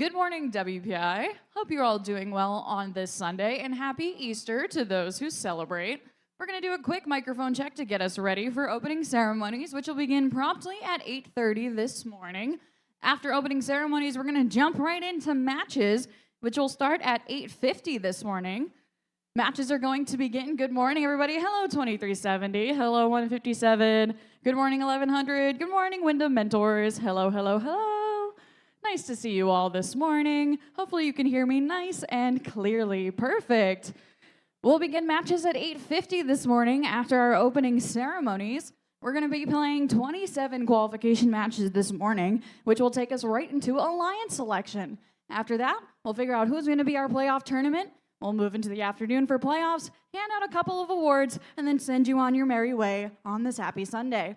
Good morning, WPI. Hope you're all doing well on this Sunday, and happy Easter to those who celebrate. We're going to do a quick microphone check to get us ready for opening ceremonies, which will begin promptly at 8:30 this morning. After opening ceremonies, we're going to jump right into matches, which will start at 8:50 this morning. Matches are going to begin. Good morning, everybody. Hello, 2370. Hello, 157. Good morning, 1100. Good morning, Wyndham Mentors. Hello, hello, hello. Nice to see you all this morning. Hopefully you can hear me nice and clearly. Perfect. We'll begin matches at 8:50 this morning after our opening ceremonies. We're going to be playing 27 qualification matches this morning, which will take us right into Alliance selection. After that, we'll figure out who's going to be our playoff tournament. We'll move into the afternoon for playoffs, hand out a couple of awards, and then send you on your merry way on this happy Sunday.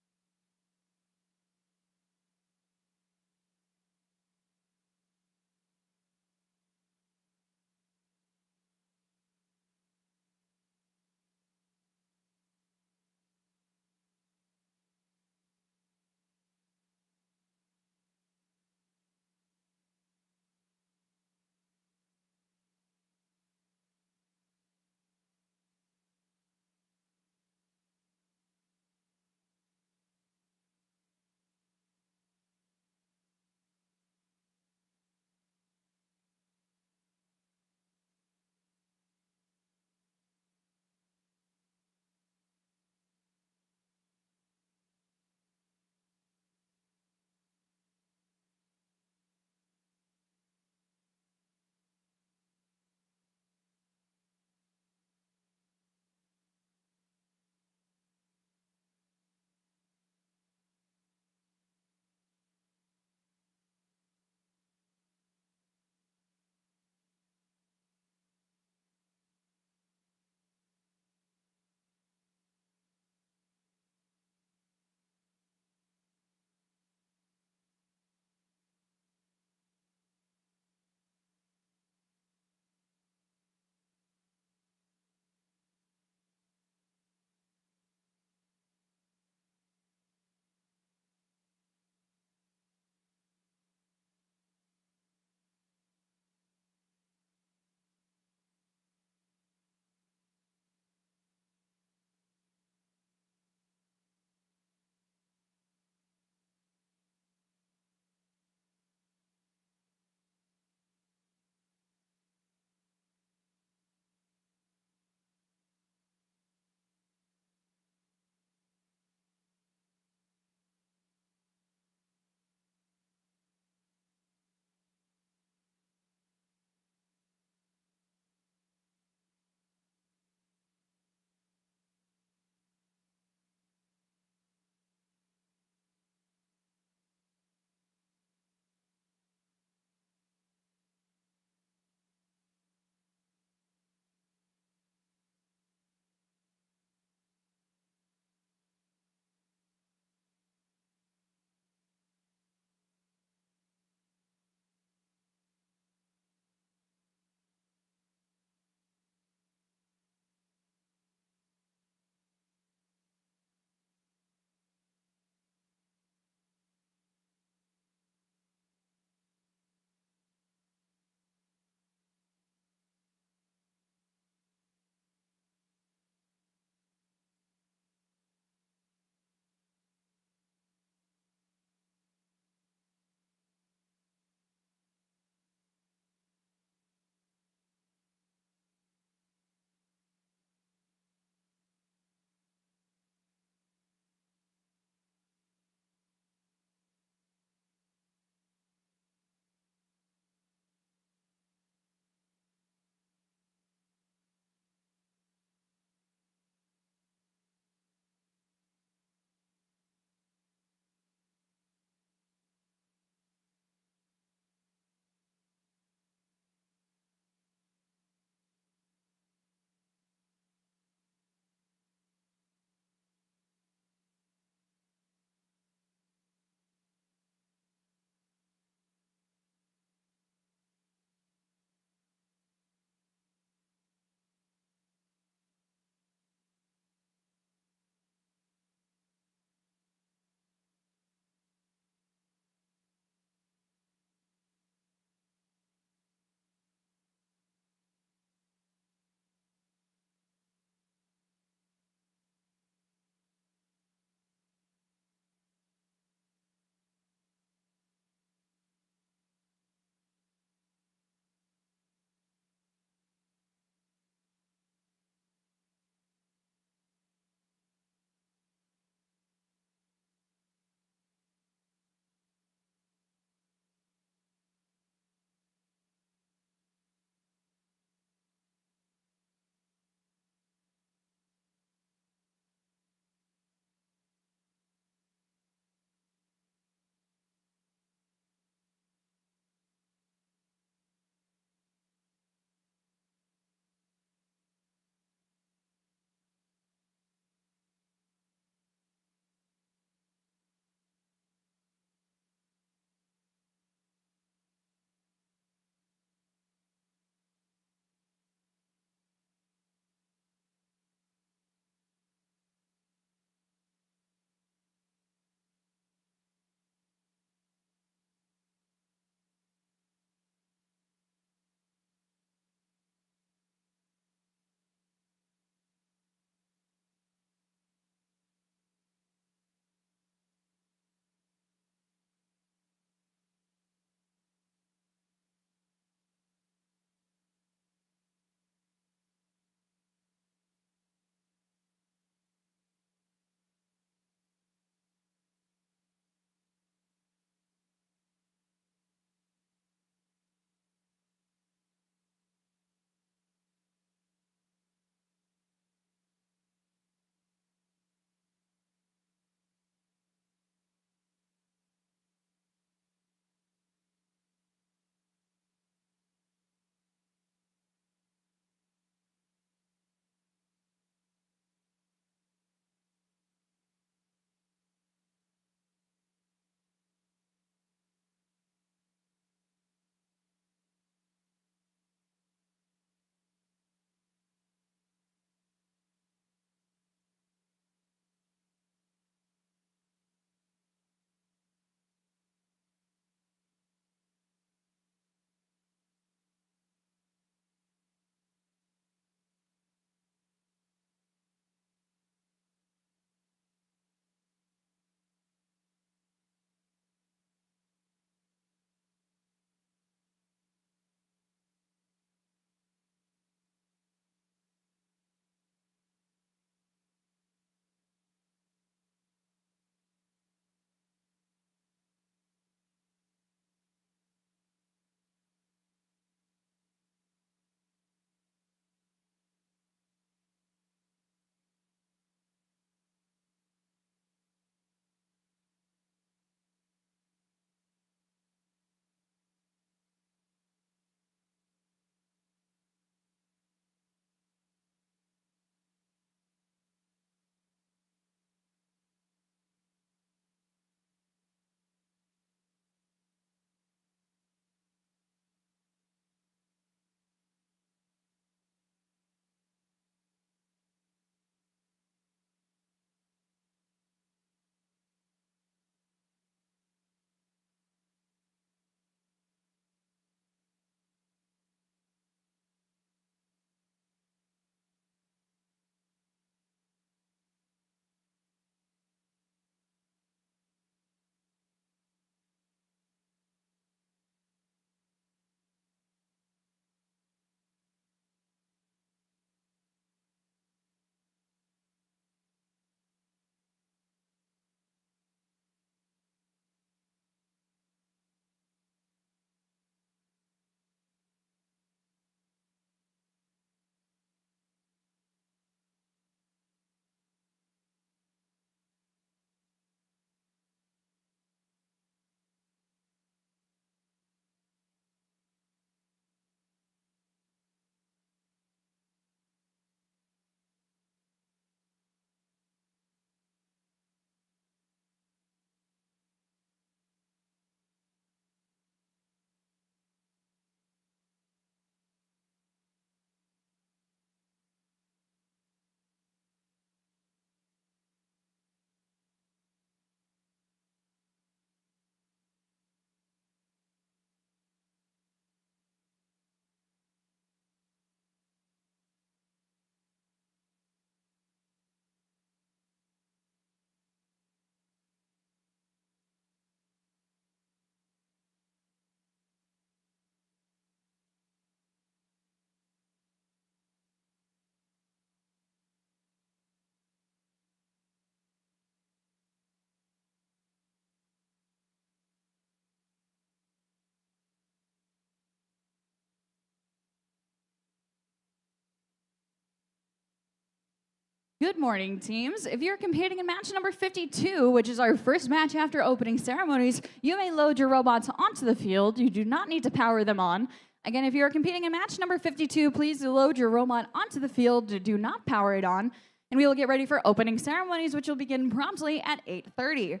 Good morning, teams. If you're competing in match number 52, which is our first match after opening ceremonies, you may load your robots onto the field. You do not need to power them on. Again, if you're competing in match number 52, please load your robot onto the field. Do not power it on. And we will get ready for opening ceremonies, which will begin promptly at 8:30.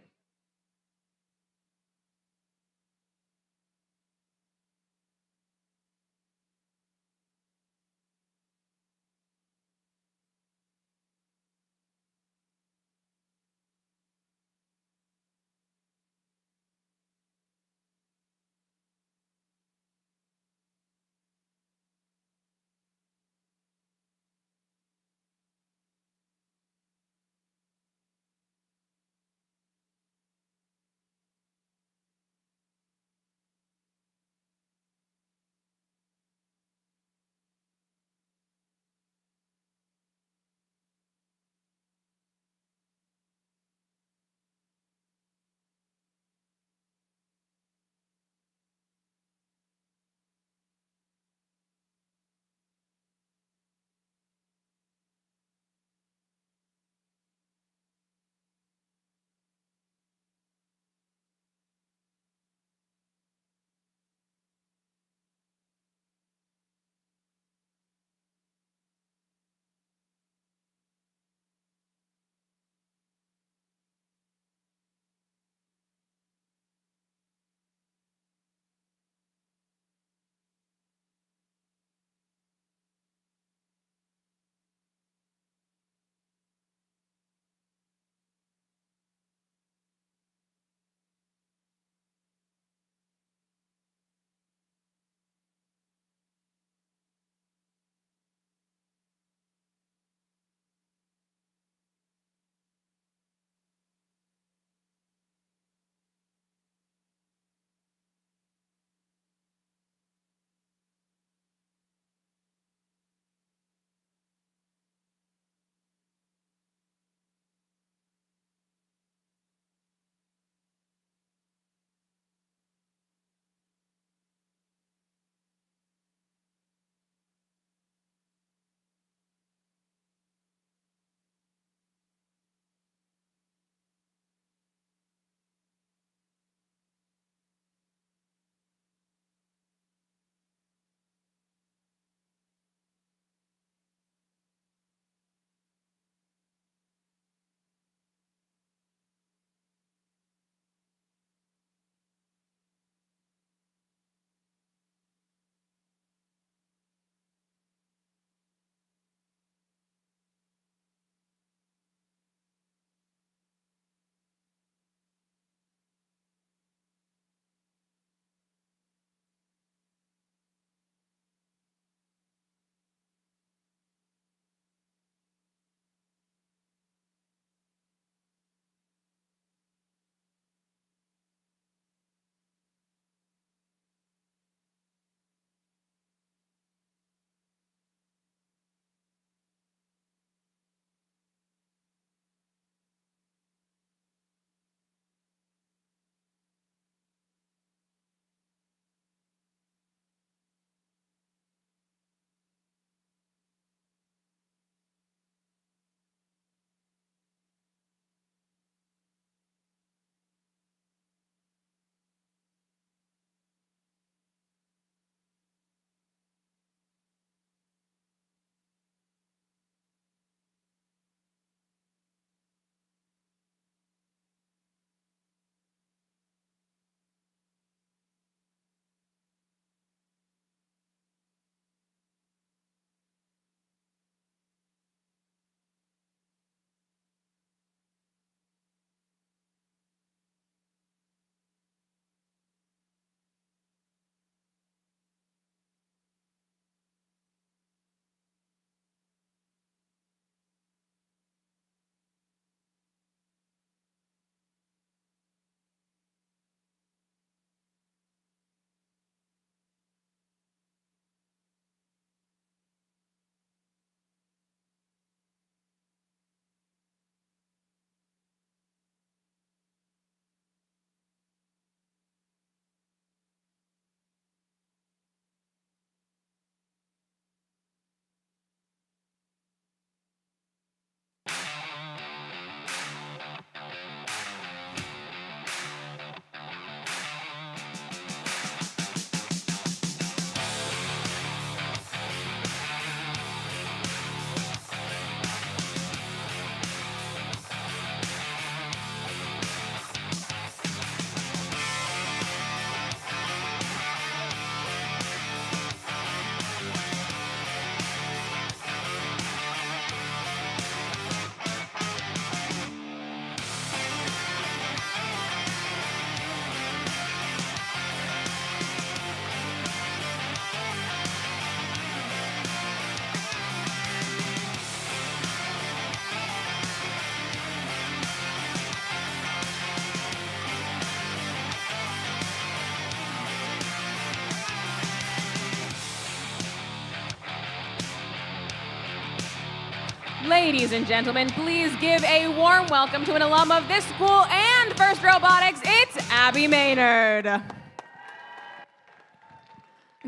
Ladies and gentlemen, please give a warm welcome to an alum of this school and First Robotics. It's Abby Maynard.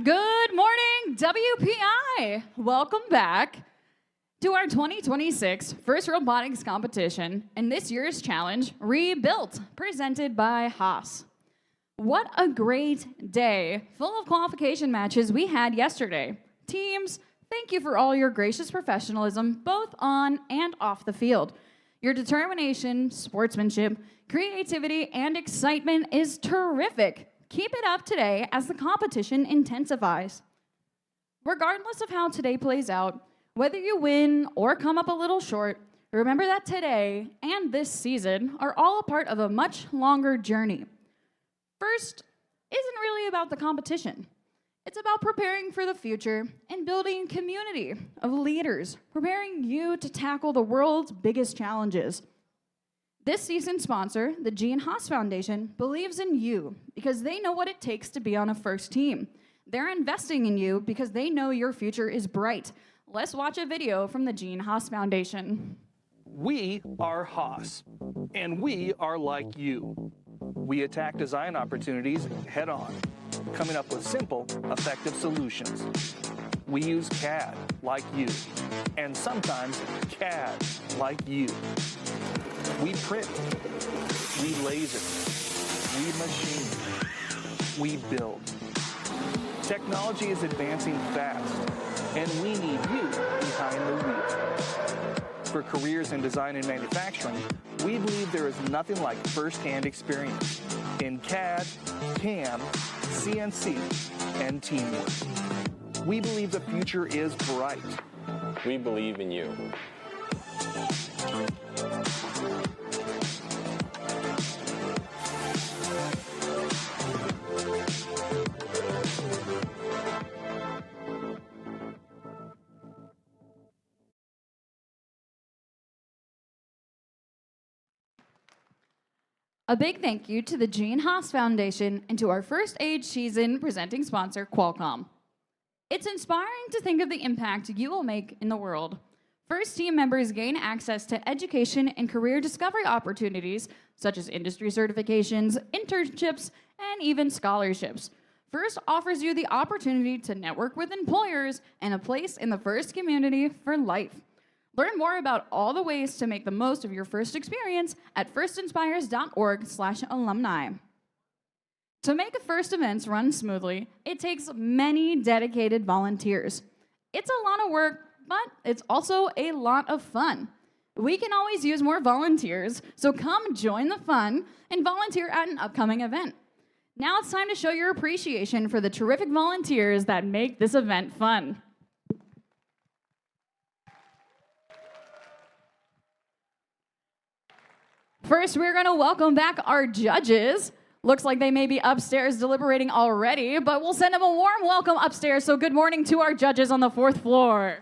Good morning, WPI. Welcome back to our 2026 First Robotics competition and this year's challenge, Rebuilt, presented by Haas. What a great day, full of qualification matches we had yesterday. Teams, thank you for all your gracious professionalism, both on and off the field. Your determination, sportsmanship, creativity, and excitement is terrific. Keep it up today as the competition intensifies. Regardless of how today plays out, whether you win or come up a little short, remember that today and this season are all a part of a much longer journey. First isn't really about the competition. It's about preparing for the future and building a community of leaders, preparing you to tackle the world's biggest challenges. This season's sponsor, the Gene Haas Foundation, believes in you because they know what it takes to be on a first team. They're investing in you because they know your future is bright. Let's watch a video from the Gene Haas Foundation. We are Haas, and we are like you. We attack design opportunities head on, coming up with simple, effective solutions. We use CAD like you, and sometimes CAD like you. We print, we laser, we machine, we build. Technology is advancing fast, and we need you behind the wheel. For careers in design and manufacturing, we believe there is nothing like first-hand experience in CAD, CAM, CNC, and teamwork. We believe the future is bright. We believe in you. A big thank you to the Gene Haas Foundation and to our first age season presenting sponsor, Qualcomm. It's inspiring to think of the impact you will make in the world. First team members gain access to education and career discovery opportunities, such as industry certifications, internships, and even scholarships. First offers you the opportunity to network with employers and a place in the First community for life. Learn more about all the ways to make the most of your first experience at firstinspires.org/alumni. To make a First events run smoothly, it takes many dedicated volunteers. It's a lot of work, but it's also a lot of fun. We can always use more volunteers, so come join the fun and volunteer at an upcoming event. Now it's time to show your appreciation for the terrific volunteers that make this event fun. First, we're going to welcome back our judges. Looks like they may be upstairs deliberating already, but we'll send them a warm welcome upstairs. So good morning to our judges on the 4th floor.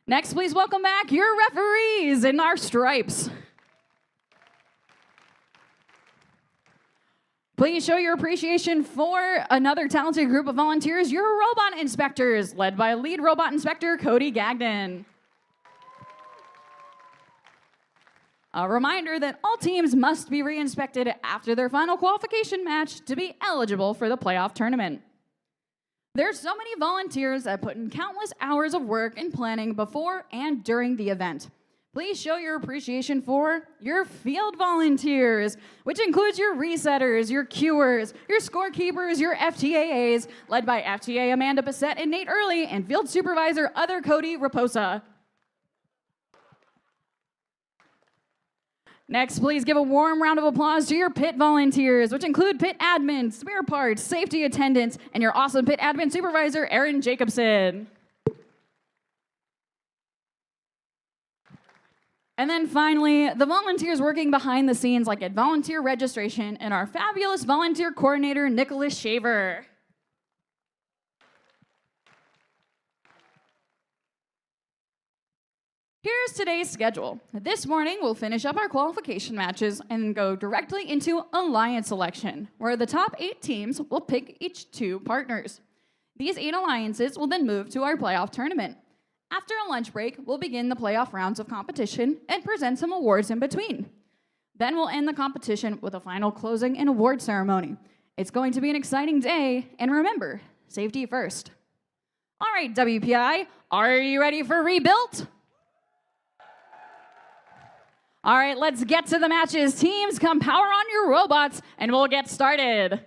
Next, please welcome back your referees in our stripes. Please show your appreciation for another talented group of volunteers, your robot inspectors, led by lead robot inspector Cody Gagnon. A reminder that all teams must be re-inspected after their final qualification match to be eligible for the playoff tournament. There's so many volunteers that put in countless hours of work and planning before and during the event. Please show your appreciation for your field volunteers, which includes your resetters, your cuers, your scorekeepers, your FTAAs, led by FTA Amanda Bissett and Nate Early, and field supervisor other Cody Raposa. Next, please give a warm round of applause to your pit volunteers, which include pit admin, spare parts, safety attendants, and your awesome pit admin supervisor, Erin Jacobson. And then finally, the volunteers working behind the scenes like at volunteer registration and our fabulous volunteer coordinator, Nicholas Shaver. Here's today's schedule. This morning, we'll finish up our qualification matches and go directly into alliance selection, where the top 8 teams will pick each 2 partners. These 8 alliances will then move to our playoff tournament. After a lunch break, we'll begin the playoff rounds of competition and present some awards in between. Then we'll end the competition with a final closing and award ceremony. It's going to be an exciting day, and remember, safety first. All right, WPI, are you ready for Rebuilt? All right, let's get to the matches. Teams, come power on your robots, and we'll get started.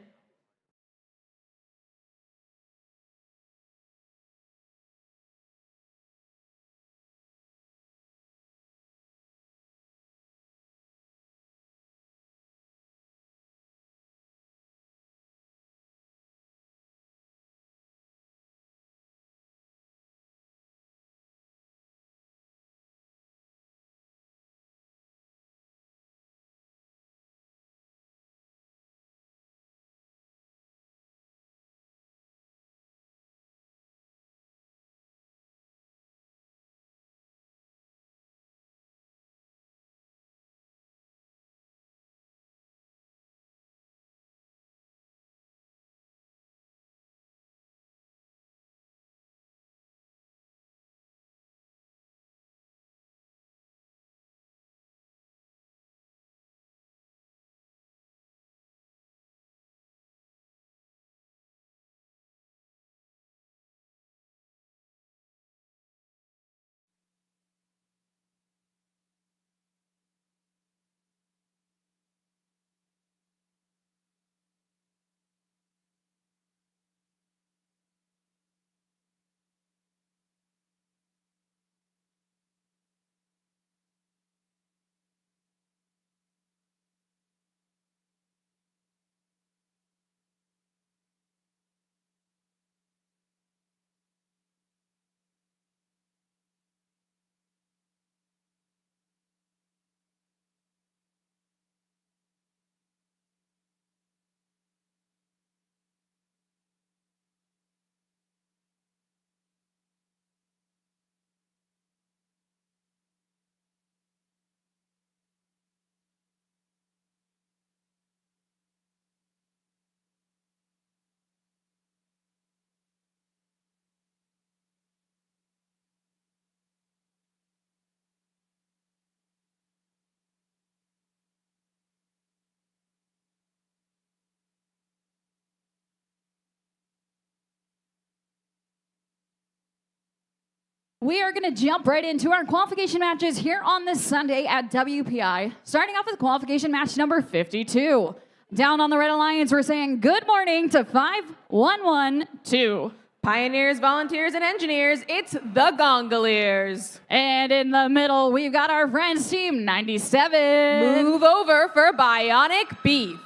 We are going to jump right into our qualification matches here on this Sunday at WPI, starting off with qualification match number 52. Down on the Red Alliance, we're saying good morning to 5112. Pioneers, volunteers, and engineers, it's the Gongoliers. And in the middle, we've got our friends team 97. Move over for Bionic Beef.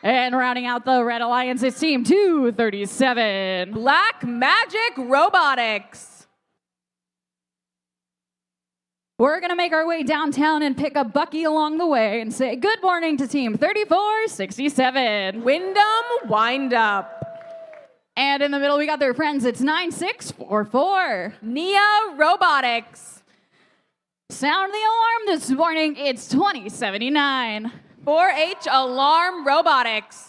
And rounding out the Red Alliance, it's team 237. Black Magic Robotics. We're going to make our way downtown and pick up Bucky along the way and say good morning to team 3467. Wyndham Windup. And in the middle, we got their friends. It's 9644. Nia Robotics. Sound the alarm this morning. It's 2079. 4-H Alarm Robotics.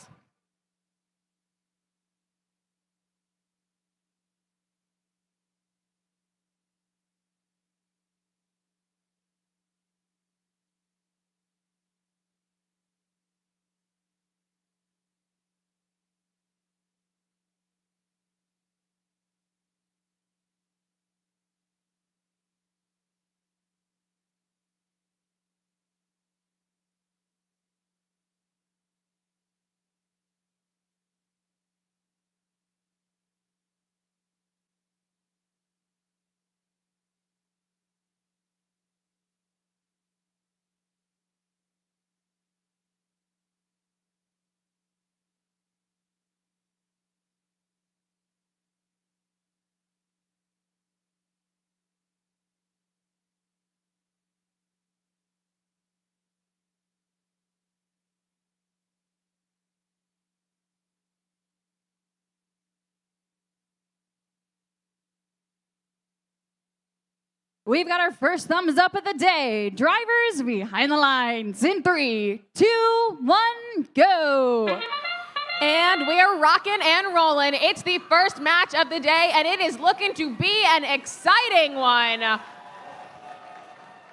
We've got our first thumbs up of the day. Drivers behind the lines in 3, 2, 1, go. And we're rocking and rolling. It's the first match of the day, and it is looking to be an exciting one.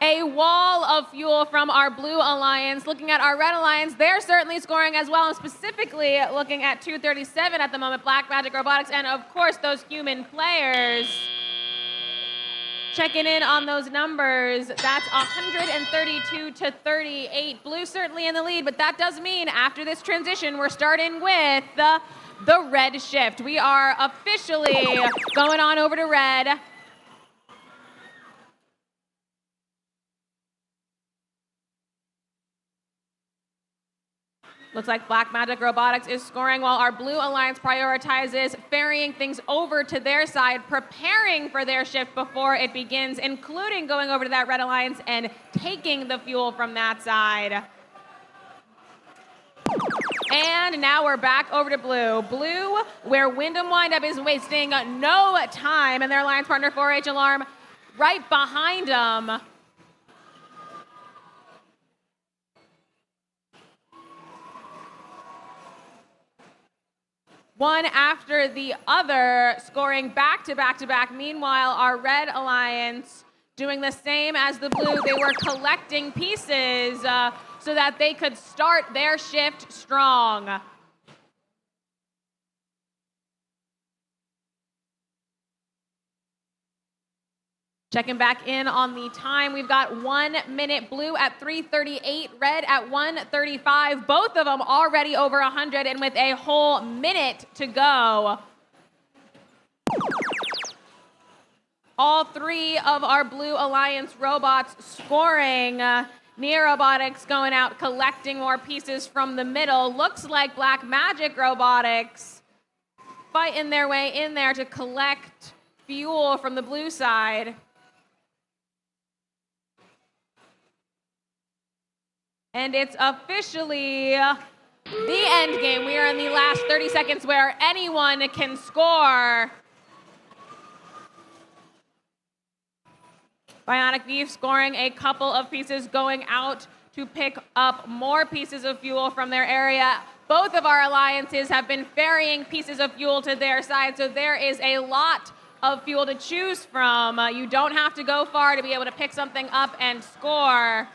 A wall of fuel from our blue alliance. Looking at our red alliance, they're certainly scoring as well, and specifically looking at 237 at the moment, Blackmagic Robotics, and of course those human players. Checking in on those numbers, that's 132 to 38. Blue certainly in the lead, but that does mean after this transition, we're starting with the red shift. We are officially going on over to red. Looks like Blackmagic Robotics is scoring while our blue alliance prioritizes ferrying things over to their side, preparing for their shift before it begins, including going over to that red alliance and taking the fuel from that side. And now we're back over to blue. Blue, where Wyndham Windup is wasting no time, and their alliance partner 4H Alarm right behind them. One after the other, scoring back to back to back. Meanwhile, our red alliance doing the same as the blue. They were collecting pieces so that they could start their shift strong. Checking back in on the time, we've got 1 minute, blue at 3:38, red at 1:35. Both of them already over 100 and with a whole minute to go. All three of our blue alliance robots scoring. Nia Robotics going out collecting more pieces from the middle. Looks like Blackmagic Robotics fighting their way in there to collect fuel from the blue side. And it's officially the end game. We are in the last 30 seconds where anyone can score. Bionic Thief scoring a couple of pieces, going out to pick up more pieces of fuel from their area. Both of our alliances have been ferrying pieces of fuel to their side, so there is a lot of fuel to choose from. You don't have to go far to be able to pick something up and score.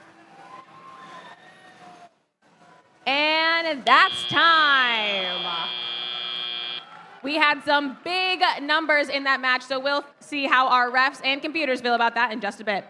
And that's time. We had some big numbers in that match, so we'll see how our refs and computers feel about that in just a bit.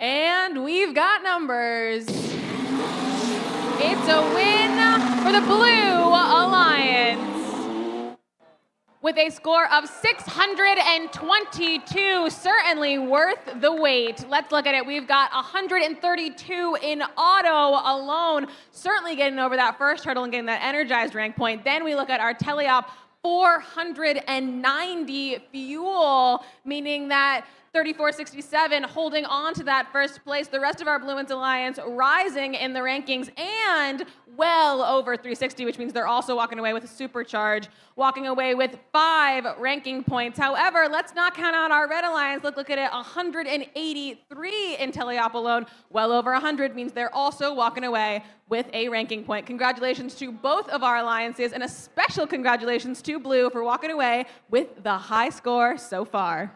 And we've got numbers. It's a win for the Blue Alliance. With a score of 622, certainly worth the wait. Let's look at it. We've got 132 in auto alone, certainly getting over that first hurdle and getting that energized rank point. Then we look at our teleop, 490 fuel, meaning that 3467 holding on to that first place. The rest of our Blue Alliance rising in the rankings and well over 360, which means they're also walking away with a supercharge, walking away with 5 ranking points. However, let's not count out our Red Alliance. Look at it, 183 in teleop alone. Well over 100 means they're also walking away with a ranking point. Congratulations to both of our alliances, and a special congratulations to Blue for walking away with the high score so far.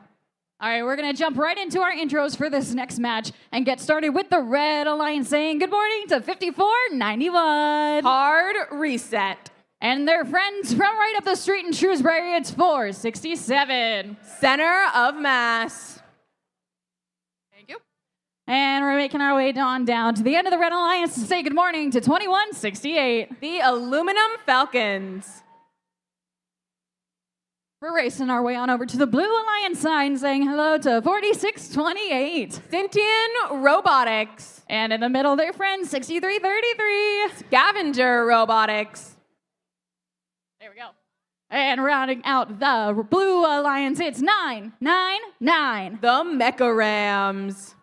All right, we're going to jump right into our intros for this next match and get started with the Red Alliance saying good morning to 5491. Hard reset. And their friends from right up the street in Shrewsbury, it's 467. Center of mass. Thank you. And we're making our way down to the end of the Red Alliance to say good morning to 2168. The Aluminum Falcons. We're racing our way on over to the Blue Alliance sign saying hello to 4628. Sentient Robotics. And in the middle, their friend 6333. Scavenger Robotics. There we go. And rounding out the Blue Alliance, it's 999. The Mecha Rams.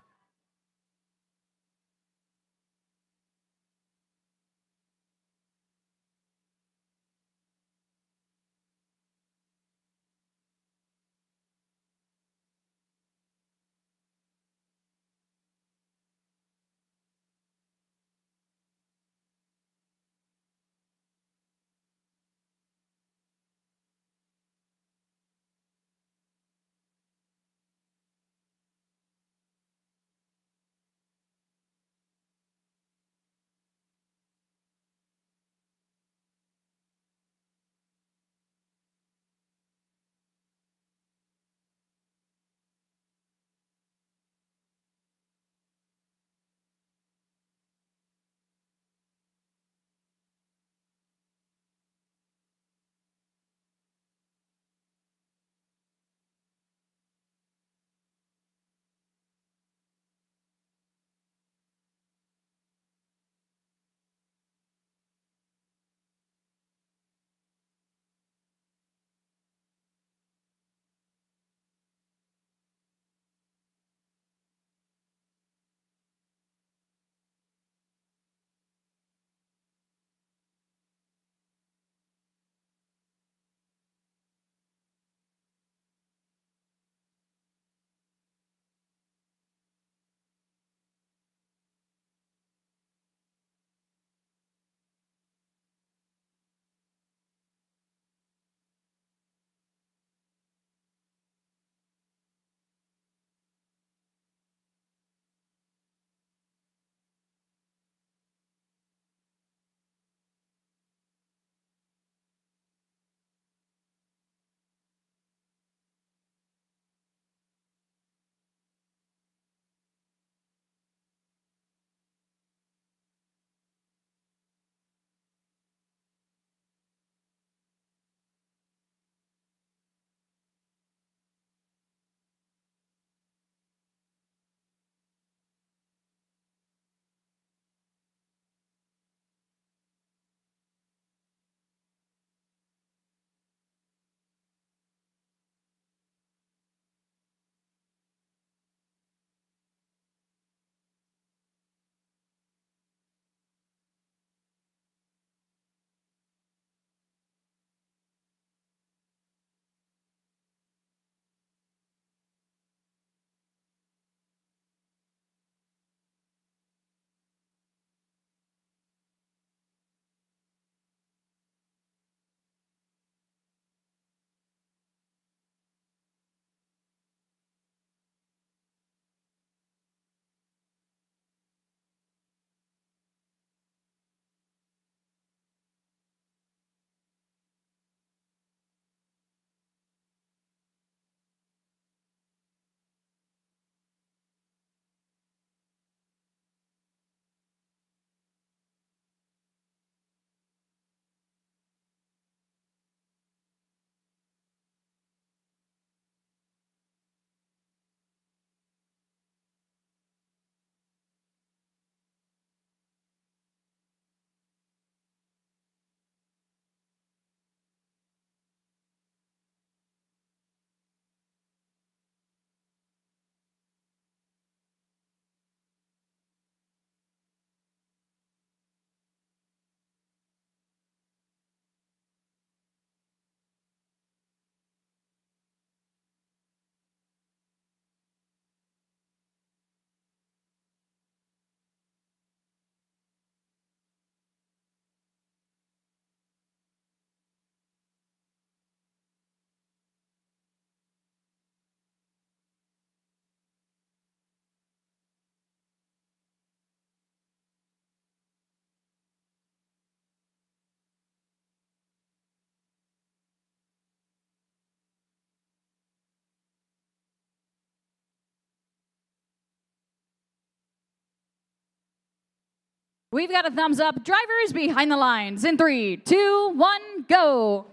We've got a thumbs up. Drivers behind the lines in 3, 2, 1, go.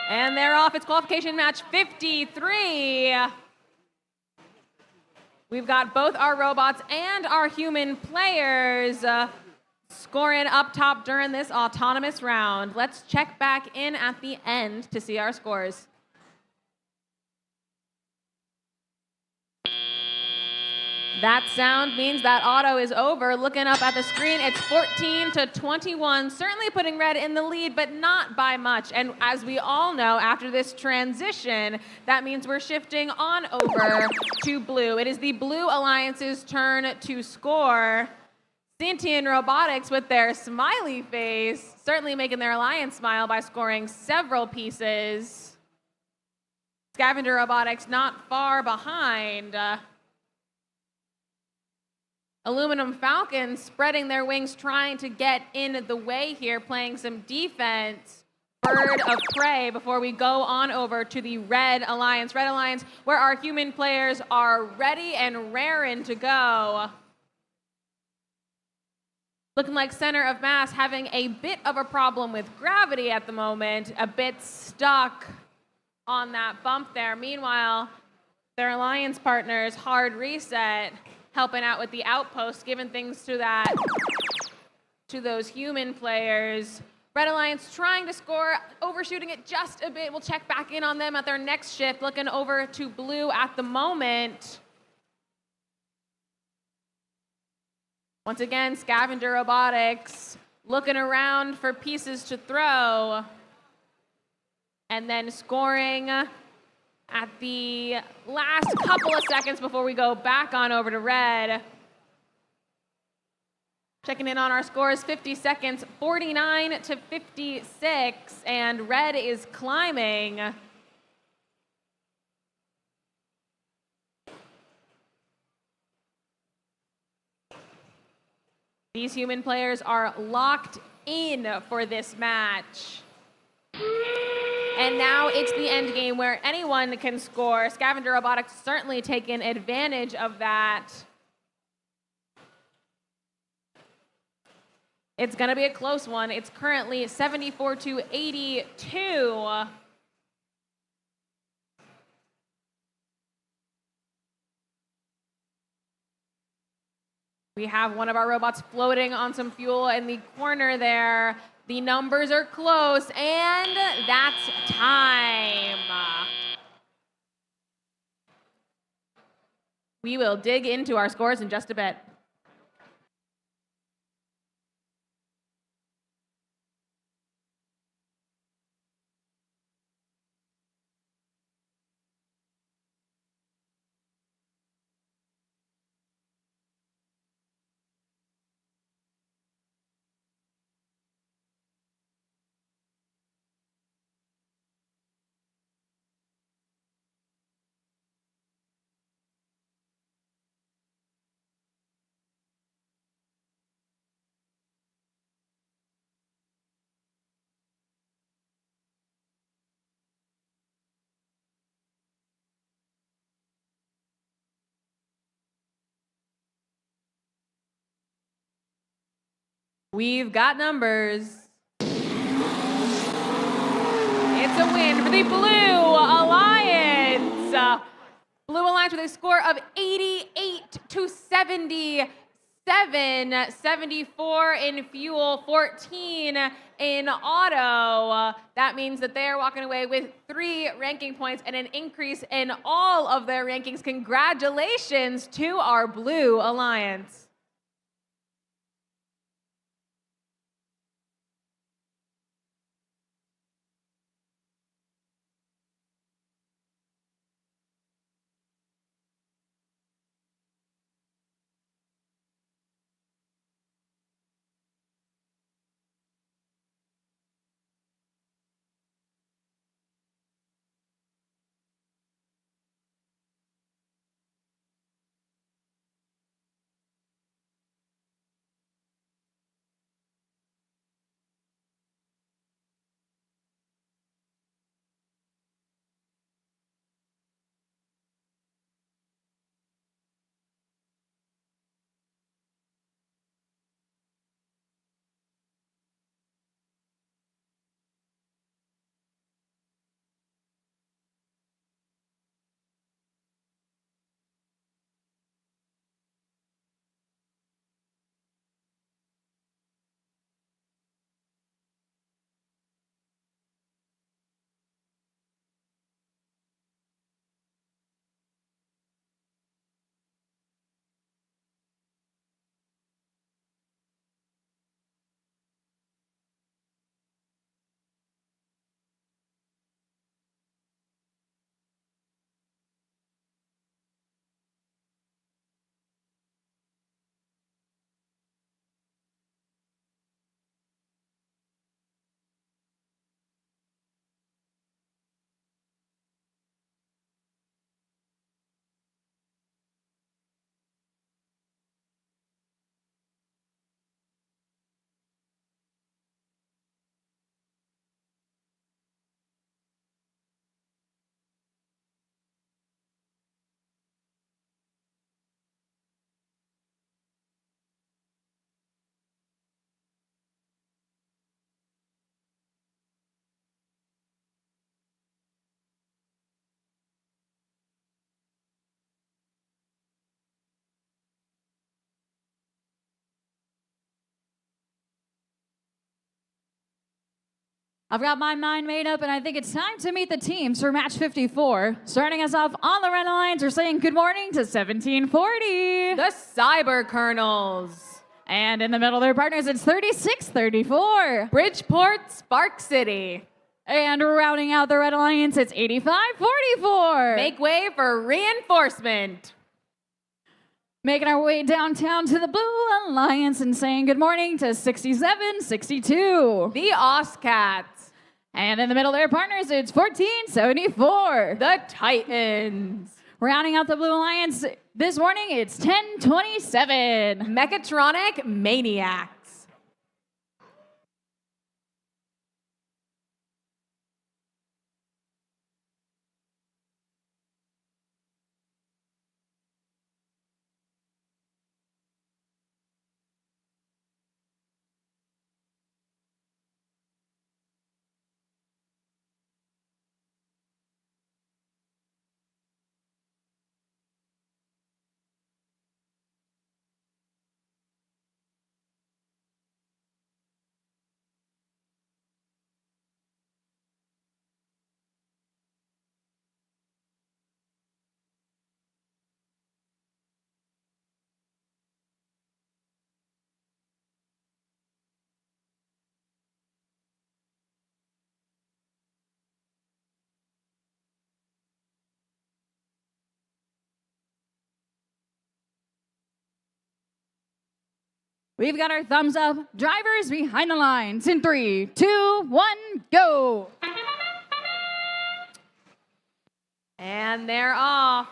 And they're off. It's qualification match 53. We've got both our robots and our human players scoring up top during this autonomous round. Let's check back in at the end to see our scores. That sound means that auto is over. Looking up at the screen, it's 14-21, certainly putting red in the lead, but not by much. And as we all know, after this transition, that means we're shifting on over to blue. It is the Blue Alliance's turn to score. Sentient Robotics with their smiley face, certainly making their alliance smile by scoring several pieces. Scavenger Robotics not far behind. Aluminum Falcons spreading their wings, trying to get in the way here, playing some defense. Bird of prey before we go on over to the Red Alliance. Red Alliance, where our human players are ready and raring to go. Looking like center of mass having a bit of a problem with gravity at the moment, a bit stuck on that bump there. Meanwhile, their alliance partners, Hard Reset, helping out with the outpost, giving things to those human players. Red Alliance trying to score, overshooting it just a bit. We'll check back in on them at their next shift, looking over to blue at the moment. Once again, Scavenger Robotics looking around for pieces to throw. And then scoring at the last couple of seconds before we go back on over to red. Checking in on our scores, 50 seconds, 49-56, and red is climbing. These human players are locked in for this match. And now it's the end game where anyone can score. Scavenger Robotics certainly taking advantage of that. It's going to be a close one. It's currently 74-82. We have one of our robots floating on some fuel in the corner there. The numbers are close, and that's time. We will dig into our scores in just a bit. We've got numbers. It's a win for the Blue Alliance. Blue Alliance with a score of 88-77, 74 in fuel, 14 in auto. That means that they're walking away with 3 ranking points and an increase in all of their rankings. Congratulations to our Blue Alliance. I've got my mind made up, and I think it's time to meet the teams for match 54. Starting us off on the Red Alliance, we're saying good morning to 1740. The Cyber Colonels. And in the middle of their partners, it's 3634. Bridgeport Spark City. And rounding out the Red Alliance, it's 8544. Make way for reinforcement. Making our way downtown to the Blue Alliance and saying good morning to 6762. The Oscats. And in the middle of their partners, it's 1474. The Titans. Rounding out the Blue Alliance this morning, it's 1027. Mechatronic Maniacs. We've got our thumbs up. Drivers behind the lines in 3, 2, 1, go. And they're off.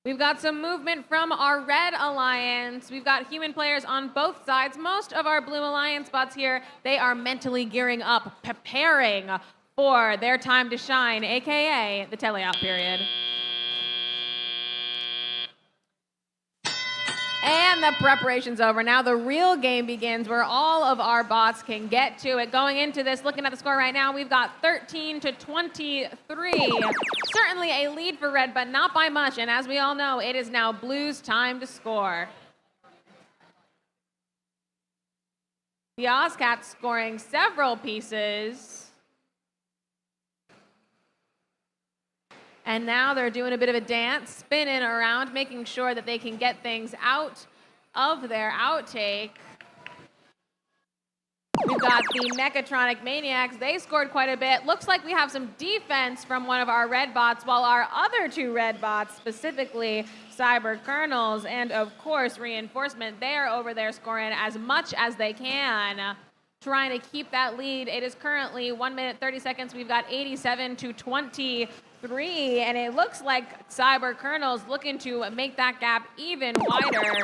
We've got some movement from our Red Alliance. We've got human players on both sides. Most of our Blue Alliance spots here, they are mentally gearing up, preparing for their time to shine, aka the teleout period. And the preparation's over. Now the real game begins where all of our bots can get to it. Going into this, looking at the score right now, we've got 13 to 23. Certainly a lead for Red, but not by much. And as we all know, it is now Blue's time to score. The Oscats scoring several pieces. And now they're doing a bit of a dance, spinning around, making sure that they can get things out of their outtake. We've got the Mechatronic Maniacs. They scored quite a bit. Looks like we have some defense from one of our red bots, while our other two red bots, specifically Cyber Colonels and, of course, Reinforcement, they're over there scoring as much as they can, trying to keep that lead. It is currently 1 minute, 30 seconds. We've got 87 to 23, and it looks like Cyber Colonels looking to make that gap even wider.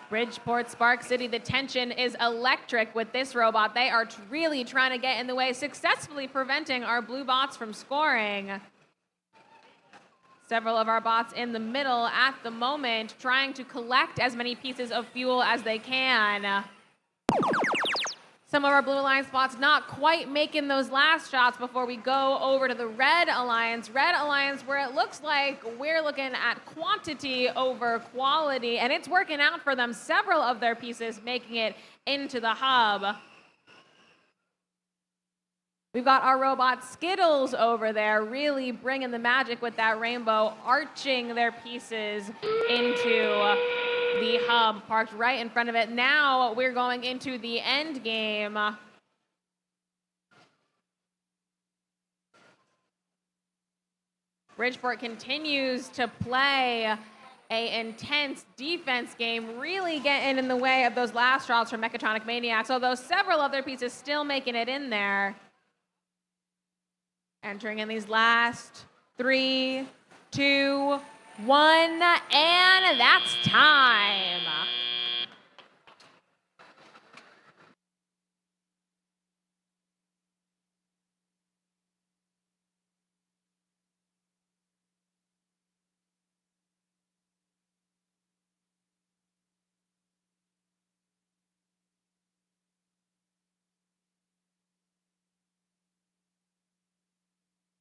Bridgeport Spark City, the tension is electric with this robot. They are really trying to get in the way, successfully preventing our blue bots from scoring. Several of our bots in the middle at the moment, trying to collect as many pieces of fuel as they can. Some of our Blue Alliance bots not quite making those last shots before we go over to the Red Alliance. Red Alliance, where it looks like we're looking at quantity over quality, and it's working out for them. Several of their pieces making it into the hub. We've got our robot Skittles over there, really bringing the magic with that rainbow, arching their pieces into the hub, parked right in front of it. Now we're going into the end game. Bridgeport continues to play an intense defense game, really getting in the way of those last shots from Mechatronic Maniacs, although several of their pieces still making it in there. Entering in these last 3, 2, 1, and that's time.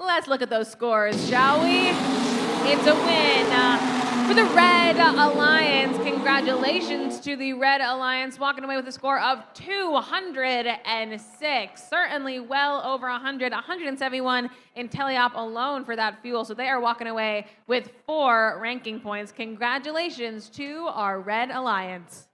Let's look at those scores, shall we? It's a win For the Red Alliance, congratulations to the Red Alliance, walking away with a score of 206. Certainly well over 171 in teleop alone for that fuel. So they are walking away with 4 ranking points. Congratulations to our Red Alliance.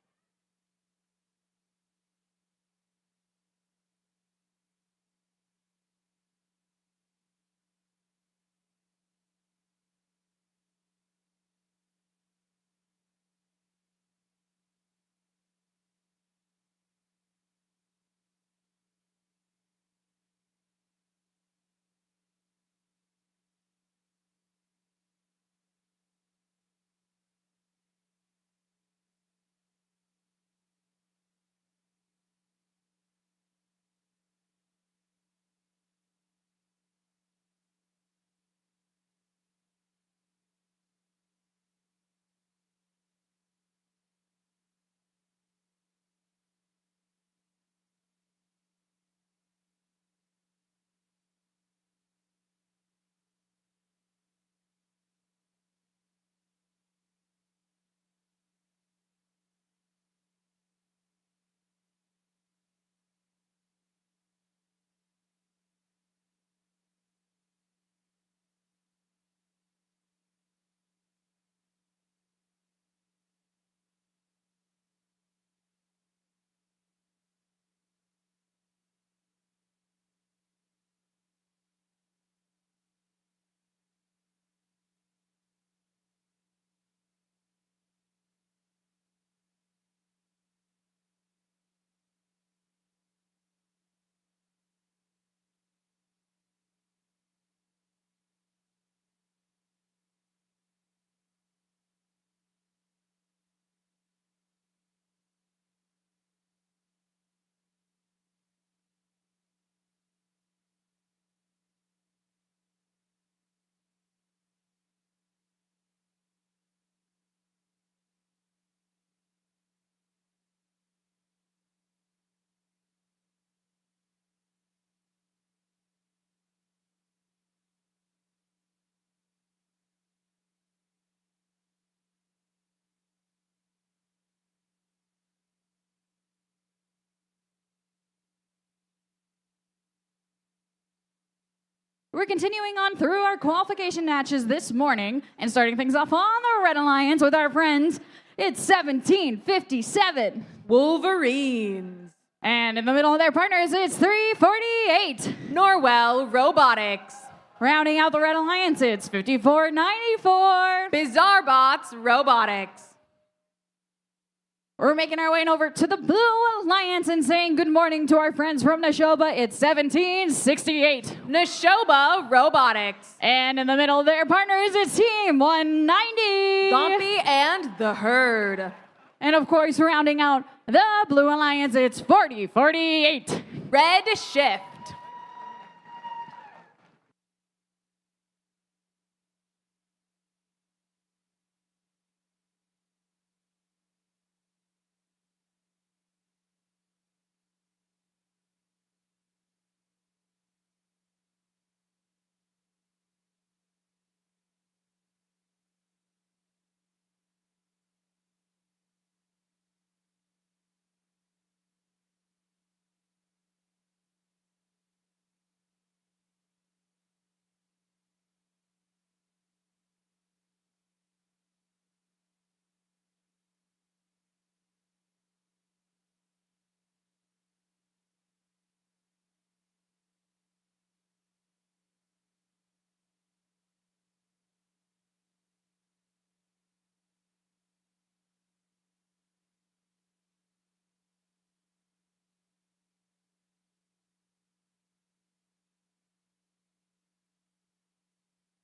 We're continuing on through our qualification matches this morning and starting things off on the Red Alliance with our friends. It's 1757 Wolverines. And in the middle of their partners, it's 348 Norwell Robotics. Rounding out the Red Alliance, it's 5494 Bizarre Bots Robotics. We're making our way over to the Blue Alliance and saying good morning to our friends from Neshoba. It's 1768 Neshoba Robotics. And in the middle of their partners, it's Team 190 Gompy and the Herd. And of course, rounding out the Blue Alliance, it's 4048 Red Shift.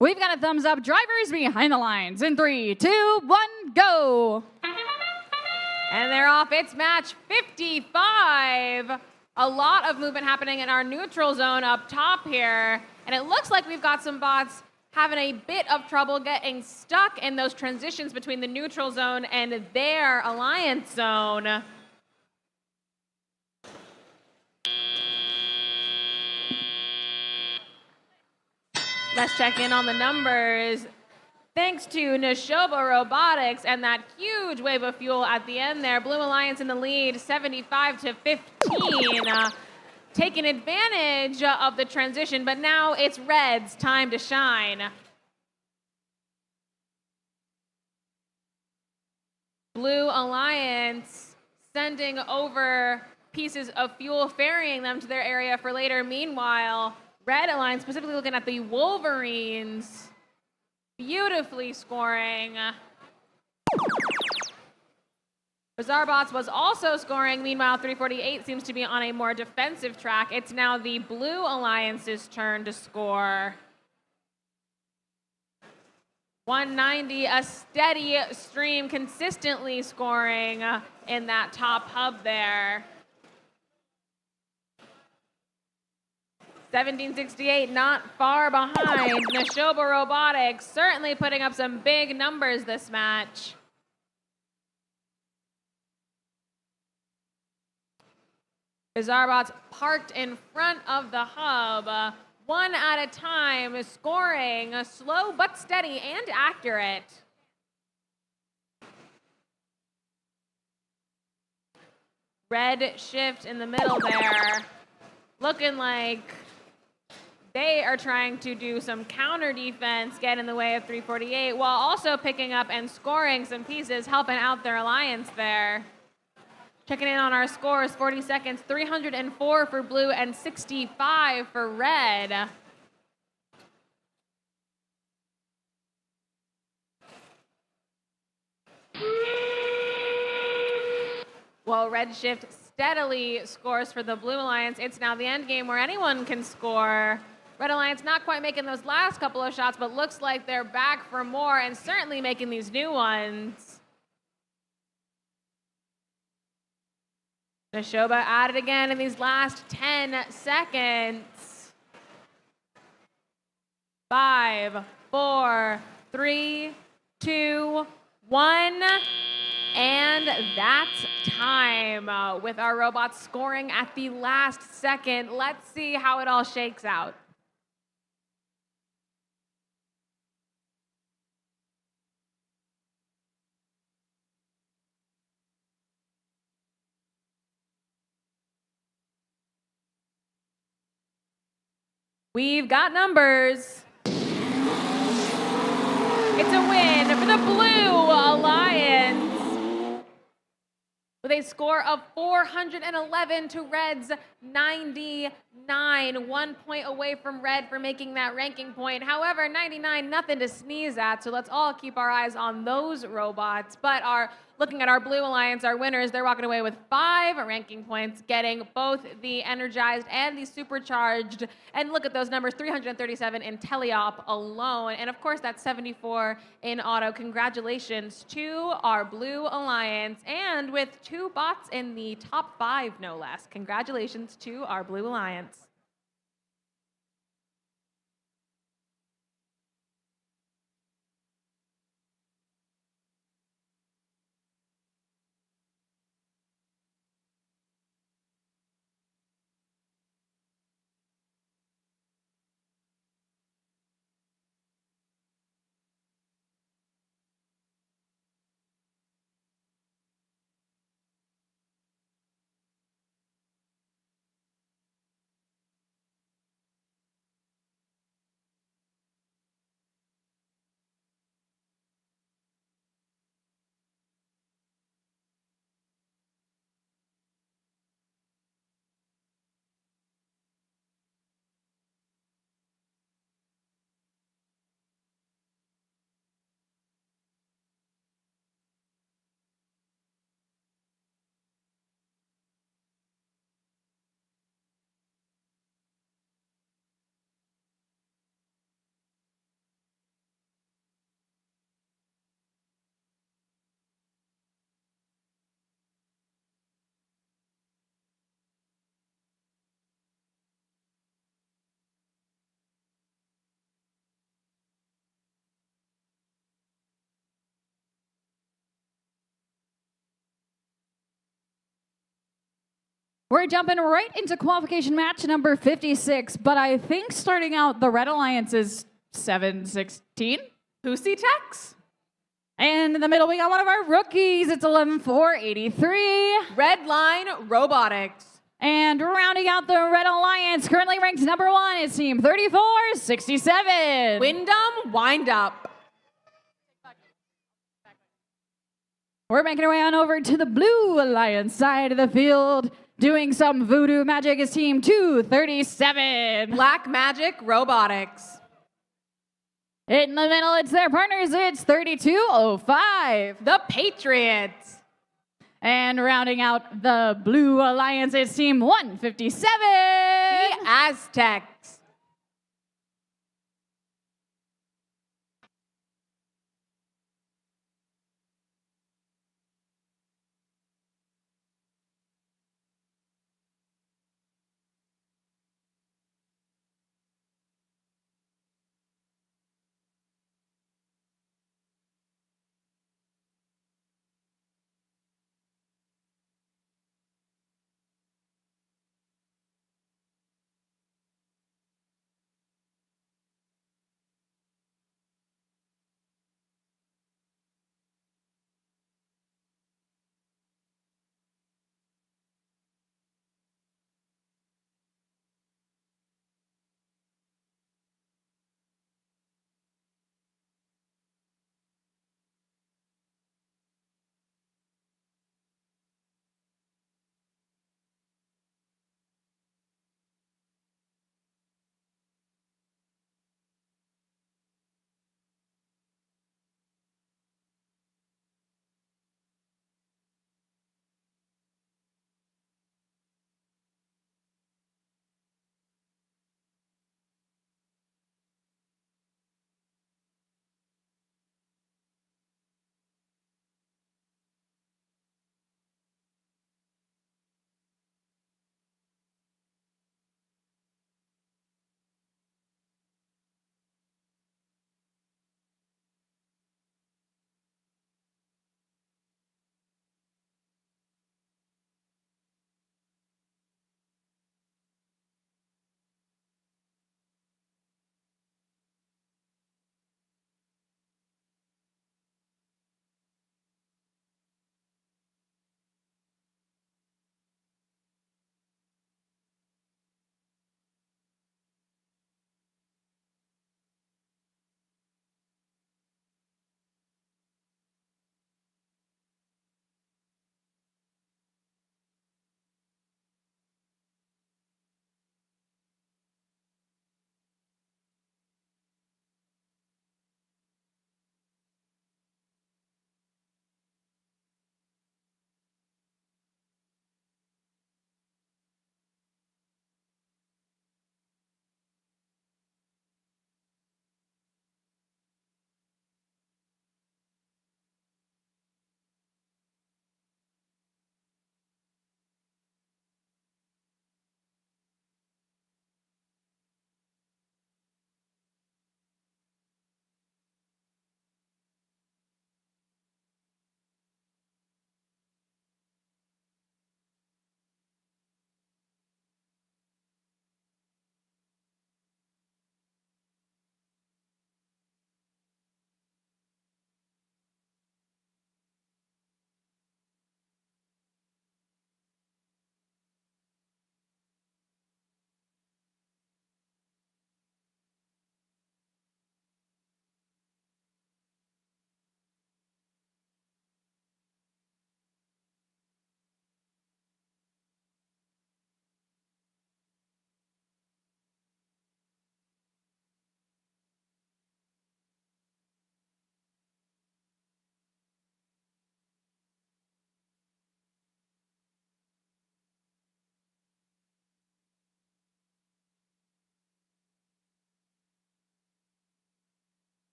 We've got a thumbs up. Drivers behind the lines. In 3, 2, 1, go. And they're off. It's match 55. A lot of movement happening in our neutral zone up top here. And it looks like we've got some bots having a bit of trouble getting stuck in those transitions between the neutral zone and their alliance zone. Let's check in on the numbers. Thanks to Neshoba Robotics and that huge wave of fuel at the end there, Blue Alliance in the lead, 75 to 15, taking advantage of the transition, but now it's Red's time to shine. Blue Alliance sending over pieces of fuel, ferrying them to their area for later. Meanwhile, Red Alliance, specifically looking at the Wolverines, beautifully scoring. Bizarrebots was also scoring. Meanwhile, 348 seems to be on a more defensive track. It's now the Blue Alliance's turn to score. 190, a steady stream, consistently scoring in that top hub there. 1768, not far behind. Neshoba Robotics certainly putting up some big numbers this match. Bizarrebots parked in front of the hub, one at a time, scoring, slow but steady and accurate. Red shift in the middle there, looking like they are trying to do some counter defense, get in the way of 348, while also picking up and scoring some pieces, helping out their alliance there. Checking in on our scores, 40 seconds, 304 for Blue and 65 for Red. While Red Shift steadily scores for the Blue Alliance, it's now the end game where anyone can score. Red Alliance not quite making those last couple of shots, but looks like they're back for more and certainly making these new ones. Neshoba at it again in these last 10 seconds. 5, 4, 3, 2, 1. And that's time with our robots scoring at the last second. Let's see how it all shakes out. We've got numbers. It's a win for the Blue Alliance with a score of 411 to Red's 99. 1 point away from Red for making that ranking point. However, 99, nothing to sneeze at, so let's all keep our eyes on those robots. But looking at our Blue Alliance, our winners, they're walking away with 5 ranking points, getting both the energized and the supercharged. And look at those numbers, 337 in teleop alone. And of course, that's 74 in auto. Congratulations to our Blue Alliance. And with 2 bots in the top 5, no less. Congratulations to our Blue Alliance. We're jumping right into qualification match number 56, but I think starting out the Red Alliance is 7-16. Pussy Techs. And in the middle, we got one of our rookies. It's 11,483. Redline Robotics. And rounding out the Red Alliance, currently ranked number 1 is Team 3467. Wyndham Windup. We're making our way on over to the Blue Alliance side of the field. Doing some voodoo magic is Team 237. Black Magic Robotics. In the middle, it's their partners. It's 3205. The Patriots. And rounding out the Blue Alliance, it's Team 157. The Aztecs.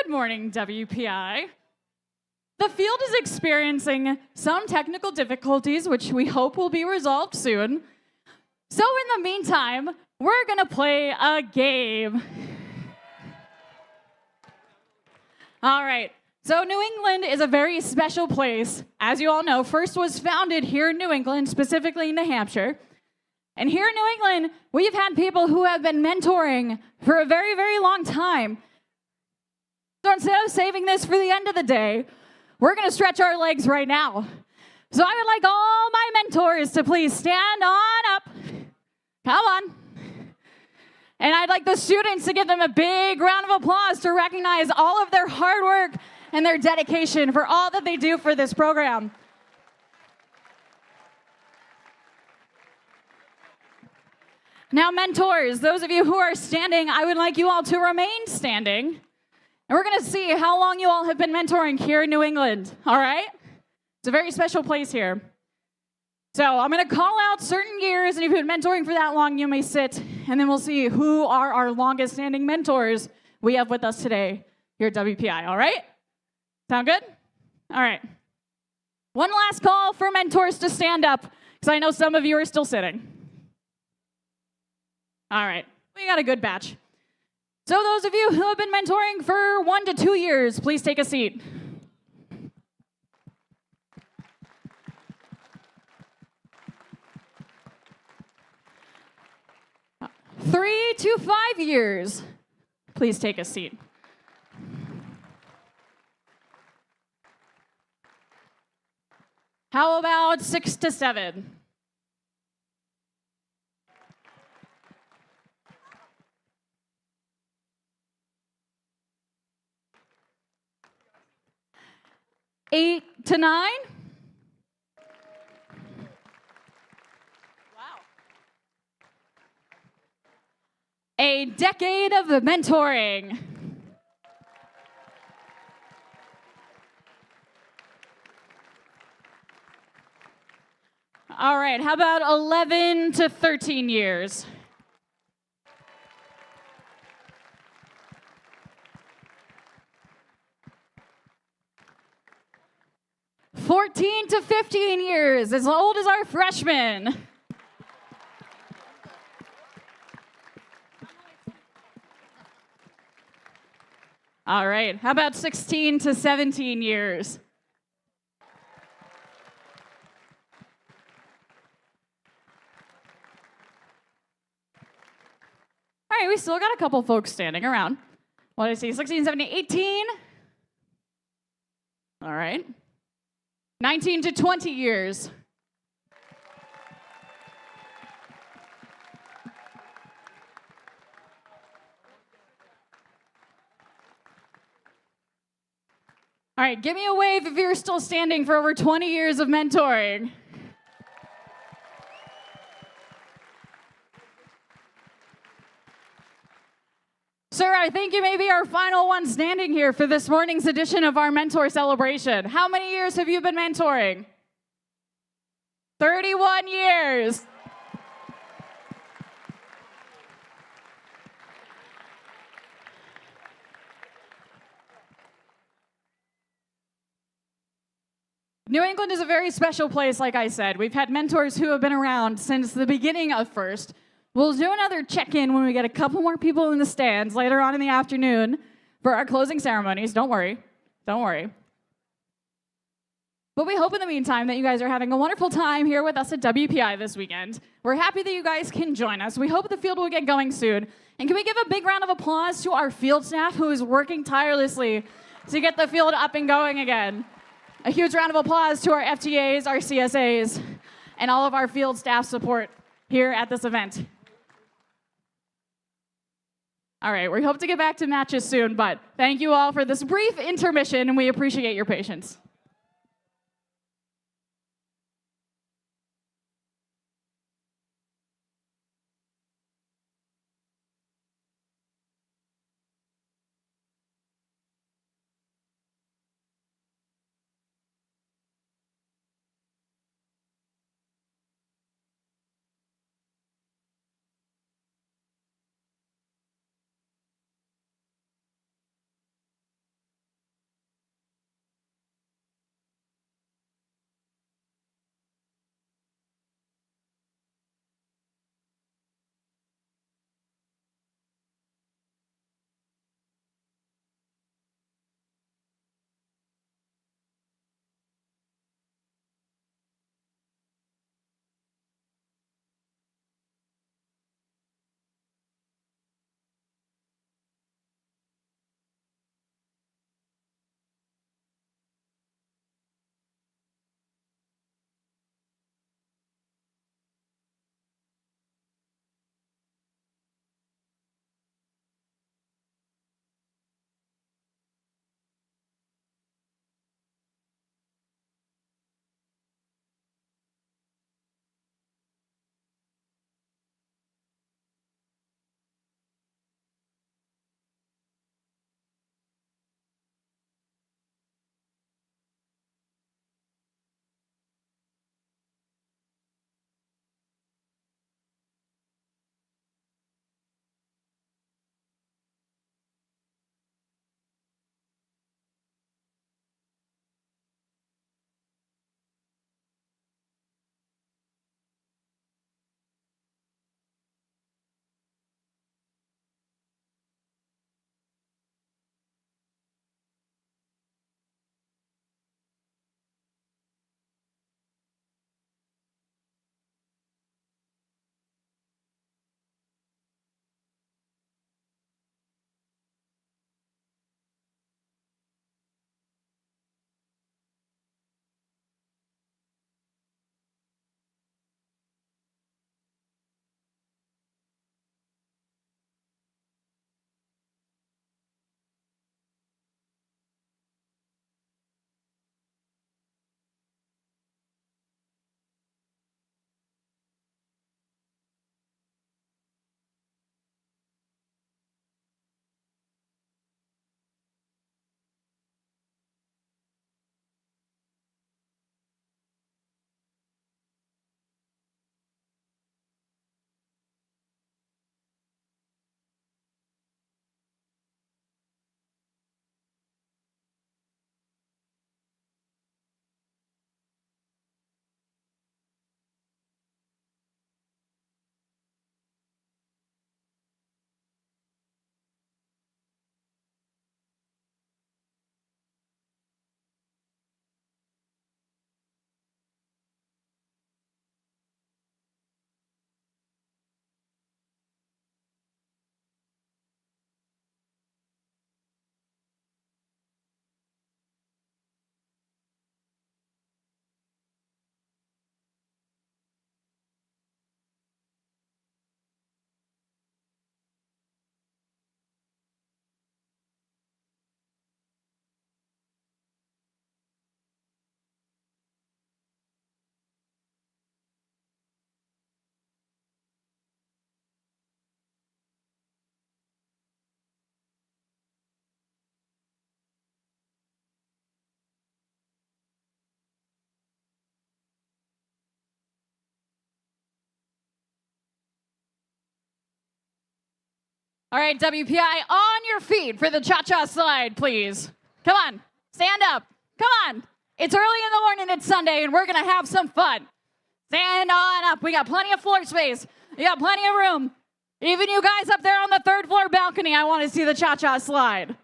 Good morning, WPI. The field is experiencing some technical difficulties, which we hope will be resolved soon. So in the meantime, we're gonna play a game. All right, so New England is a very special place. As you all know, first was founded here in New England, specifically in New Hampshire. And here in New England, we've had people who have been mentoring for a very, very long time. So instead of saving this for the end of the day, we're gonna stretch our legs right now. So I would like all my mentors to please stand on up. Come on. And I'd like the students to give them a big round of applause to recognize all of their hard work and their dedication for all that they do for this program. Now, mentors, those of you who are standing, I would like you all to remain standing. And we're gonna see how long you all have been mentoring here in New England, all right? It's a very special place here. So I'm gonna call out certain years, and if you've been mentoring for that long, you may sit, and then we'll see who are our longest standing mentors we have with us today here at WPI, all right? Sound good? All right. One last call for mentors to stand up, because I know some of you are still sitting. All right, we got a good batch. So those of you who have been mentoring for 1 to 2 years, please take a seat. 3 to 5 years, please take a seat. How about 6 to 7? Eight to 9? Wow. A decade of mentoring. All right, how about 11 to 13 years? $14 to 15 years, as old as our freshmen. All right, how about 16 to 17 years? All right, we still got a couple folks standing around. What did I see? 16, 17, 18? All right. 19 to 20 years. All right, give me a wave if you're still standing for over 20 years of mentoring. Sir, I think you may be our final one standing here for this morning's edition of our mentor celebration. How many years have you been mentoring? 31 years. New England is a very special place, like I said. We've had mentors who have been around since the beginning of FIRST. We'll do another check-in when we get a couple more people in the stands later on in the afternoon for our closing ceremonies. Don't worry. Don't worry. But we hope in the meantime that you guys are having a wonderful time here with us at WPI this weekend. We're happy that you guys can join us. We hope the field will get going soon. And can we give a big round of applause to our field staff who is working tirelessly to get the field up and going again? A huge round of applause to our FTAs, our CSAs, and all of our field staff support here at this event. All right, we hope to get back to matches soon, but thank you all for this brief intermission, and we appreciate your patience. All right, WPI, on your feet for the cha-cha slide, please. Come on, stand up. Come on. It's early in the morning, it's Sunday, and we're gonna have some fun. Stand on up. We got plenty of floor space. We got plenty of room. Even you guys up there on the third floor balcony, I want to see the cha-cha slide.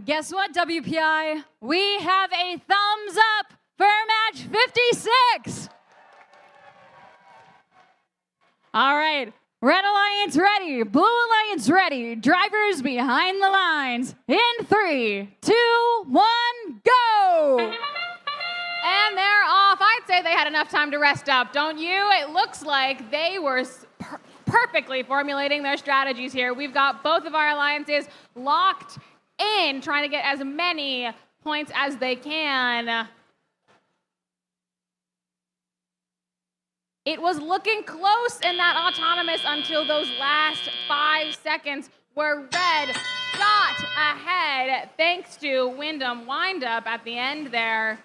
Guess what, WPI? We have a thumbs up for match 56. All right, Red Alliance ready, Blue Alliance ready. Drivers behind the lines. In 3, 2, 1, go! And they're off. I'd say they had enough time to rest up, don't you? It looks like they were perfectly formulating their strategies here. We've got both of our alliances locked in, trying to get as many points as they can. It was looking close in that autonomous until those last 5 seconds where Red shot ahead thanks to Wyndham windup at the end there.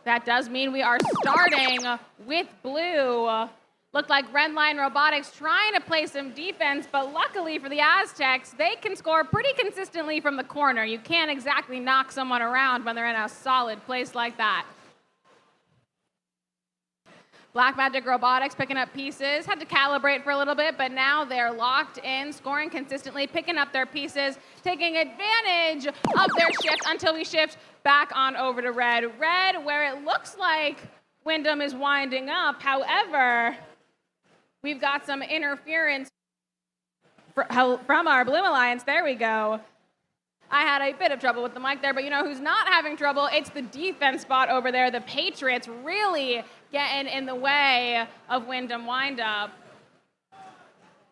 That does mean we are starting with Blue. Looked like Redline Robotics trying to play some defense, but luckily for the Aztecs, they can score pretty consistently from the corner. You can't exactly knock someone around when they're in a solid place like that. Blackmagic Robotics picking up pieces, had to calibrate for a little bit, but now they're locked in, scoring consistently, picking up their pieces, taking advantage of their shift until we shift back on over to Red. Red, where it looks like Wyndham is winding up. However, we've got some interference from our Blue Alliance. There we go. I had a bit of trouble with the mic there, but you know who's not having trouble? It's the defense spot over there. The Patriots really getting in the way of Wyndham windup,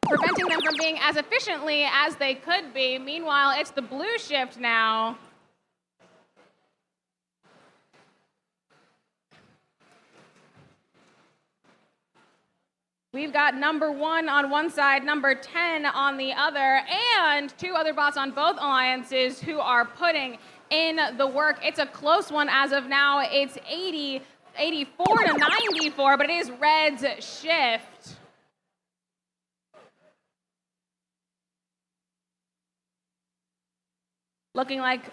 preventing them from being as efficiently as they could be. Meanwhile, it's the blue shift now. We've got number 1 on one side, number 10 on the other, and 2 other bots on both alliances who are putting in the work. It's a close one as of now. It's 84 to 94, but it is Red's shift. Looking like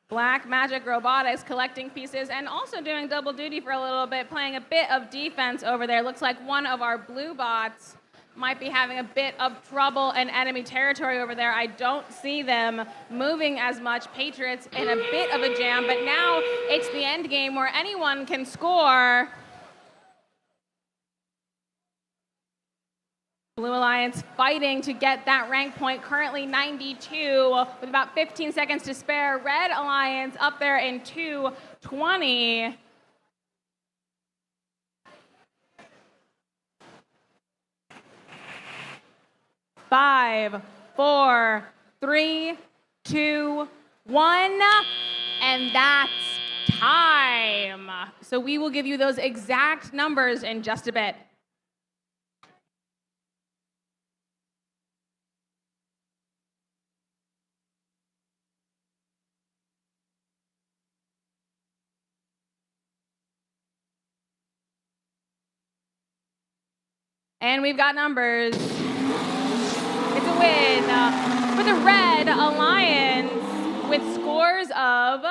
Blackmagic Robotics collecting pieces and also doing double duty for a little bit, playing a bit of defense over there. Looks like one of our blue bots might be having a bit of trouble in enemy territory over there. I don't see them moving as much. Patriots in a bit of a jam, but now it's the end game where anyone can score. Blue Alliance fighting to get that rank point, currently 92 with about 15 seconds to spare. Red Alliance up there in 220. Five, 4, 3, 2, 1, and that's time. So we will give you those exact numbers in just a bit. And we've got numbers. It's a win for the Red Alliance with scores of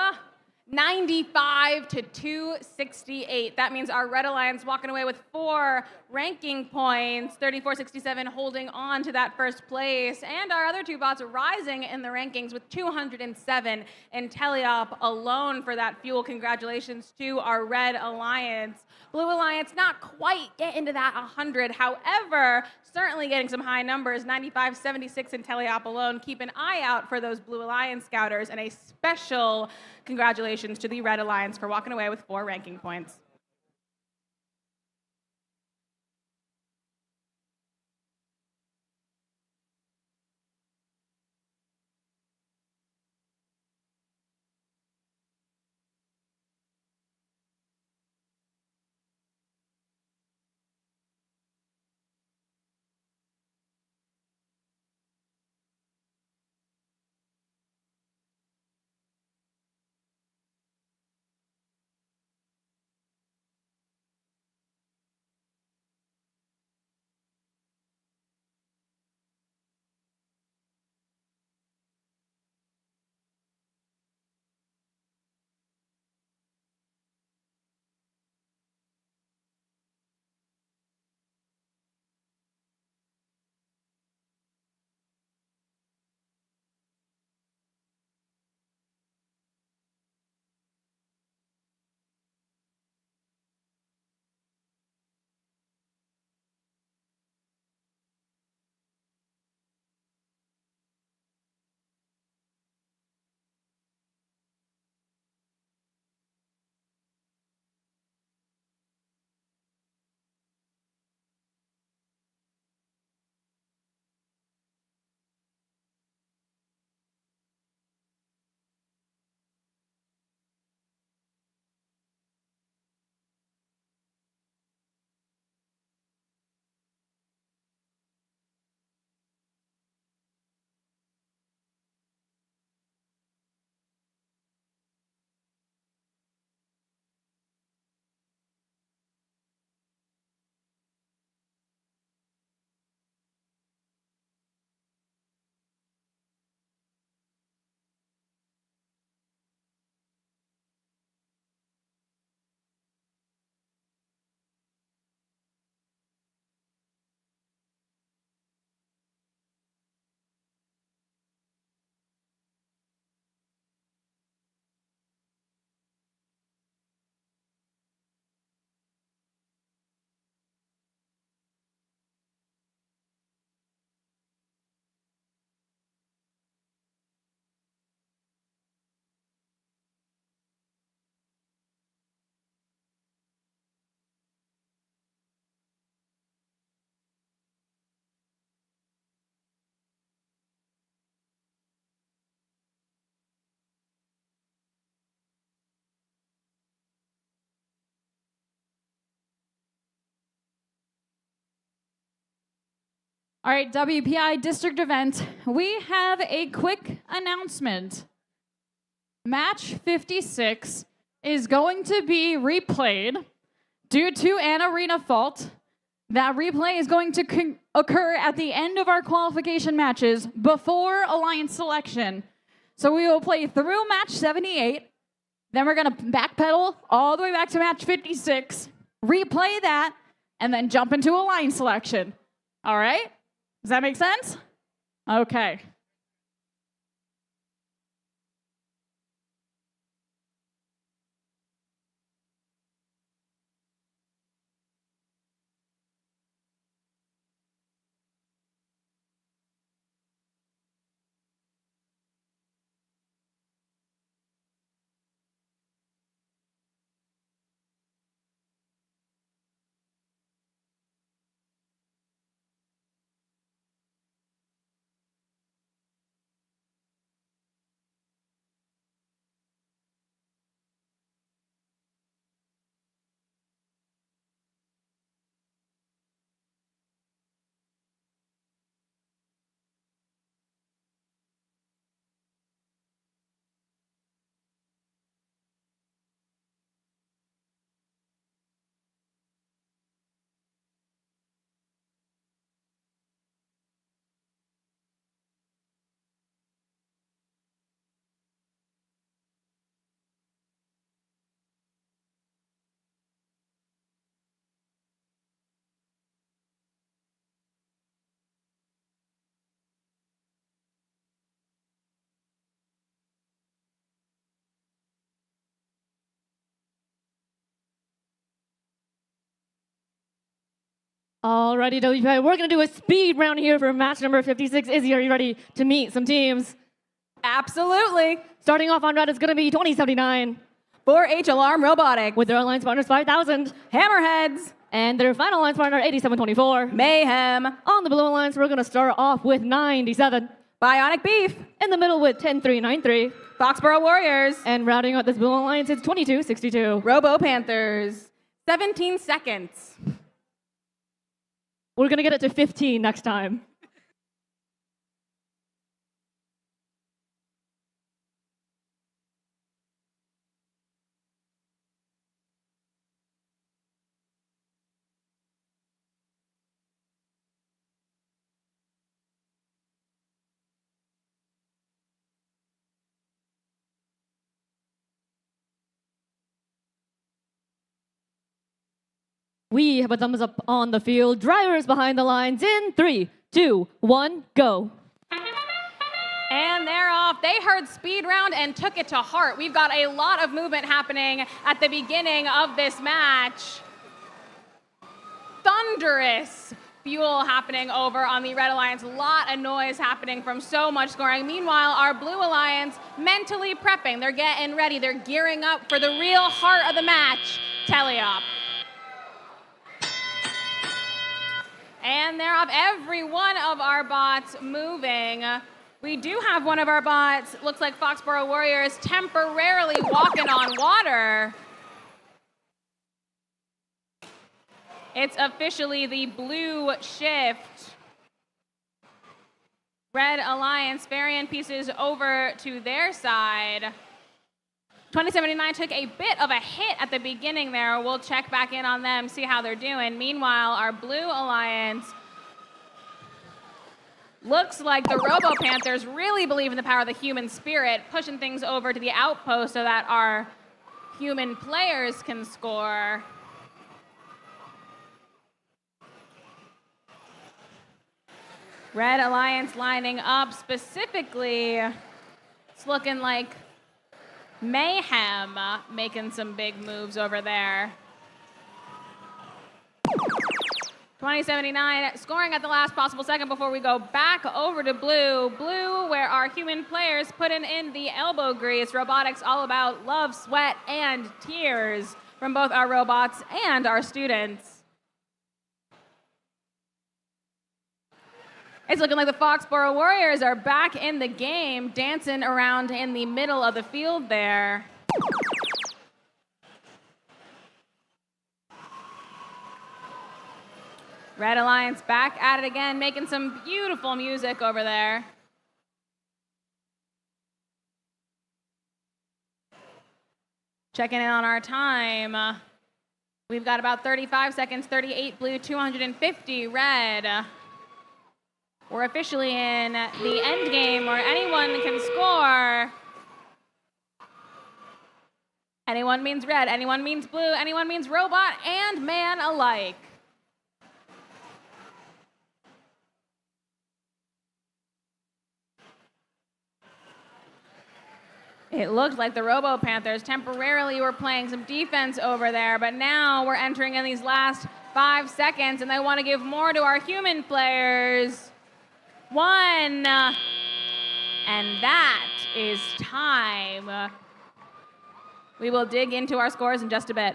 95 to 268. That means our Red Alliance walking away with 4 ranking points, 34-67 holding on to that first place, and our other 2 bots rising in the rankings with 207 in teleop alone for that fuel. Congratulations to our Red Alliance. Blue Alliance not quite getting to that 100, however, certainly getting some high numbers, 95, 76 in teleop alone. Keep an eye out for those Blue Alliance scouters, and a special congratulations to the Red Alliance for walking away with 4 ranking points. All right, WPI district event. We have a quick announcement. Match 56 is going to be replayed due to an arena fault. That replay is going to occur at the end of our qualification matches before Alliance selection. So we will play through match 78, then we're gonna backpedal all the way back to match 56, replay that, and then jump into Alliance selection. All right? Does that make sense? Okay. Alrighty, WPI, we're going to do a speed round here for match number 56. Izzy, are you ready to meet some teams? Absolutely. Starting off on red is going to be 2079 4H Alarm Robotics. with their alliance partners 5000 Hammerheads. and their final alliance partner 8724. Mayhem. On the blue alliance, we're going to start off with 97. Bionic Beef. In the middle with 10393. Foxborough Warriors. And rounding out this blue alliance is 2262. Robo Panthers. 17 seconds. We're going to get it to 15 next time. We have a thumbs up on the field. Drivers behind the lines in 3, 2, 1, go. And they're off. They heard speed round and took it to heart. We've got a lot of movement happening at the beginning of this match. Thunderous fuel happening over on the Red Alliance. A lot of noise happening from so much scoring. Meanwhile, our Blue Alliance mentally prepping. They're getting ready. They're gearing up for the real heart of the match, Teleop. And they're off. Every one of our bots moving. We do have one of our bots, looks like Foxborough Warriors, temporarily walking on water. It's officially the blue shift. Red Alliance ferrying pieces over to their side. 2079 took a bit of a hit at the beginning there. We'll check back in on them, see how they're doing. Meanwhile, our Blue Alliance looks like the Robo Panthers really believe in the power of the human spirit, pushing things over to the outpost so that our human players can score. Red Alliance lining up specifically. It's looking like Mayhem making some big moves over there. 2079 scoring at the last possible second before we go back over to Blue. Blue, where our human players putting in the elbow grease. Robotics all about love, sweat, and tears from both our robots and our students. It's looking like the Foxborough Warriors are back in the game, dancing around in the middle of the field there. Red Alliance back at it again, making some beautiful music over there. Checking in on our time. We've got about 35 seconds, 38 blue, 250 red. We're officially in the end game where anyone can score. Anyone means red, anyone means blue, anyone means robot and man alike. It looked like the Robo Panthers temporarily were playing some defense over there, but now we're entering in these last 5 seconds, and they want to give more to our human players. 1, and that is time. We will dig into our scores in just a bit.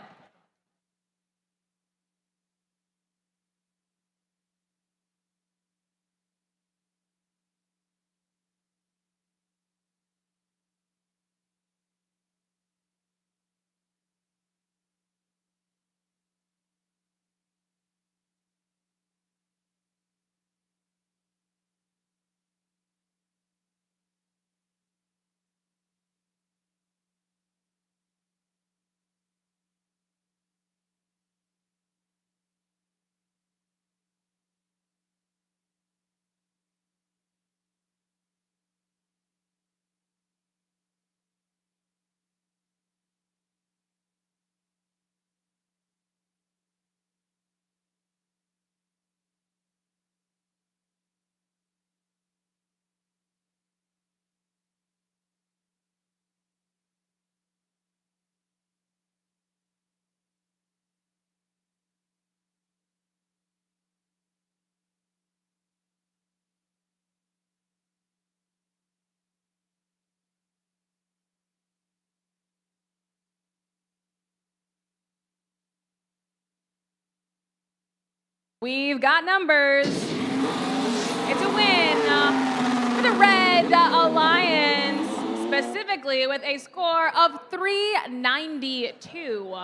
We've got numbers. It's a win for the Red Alliance, specifically with a score of 392.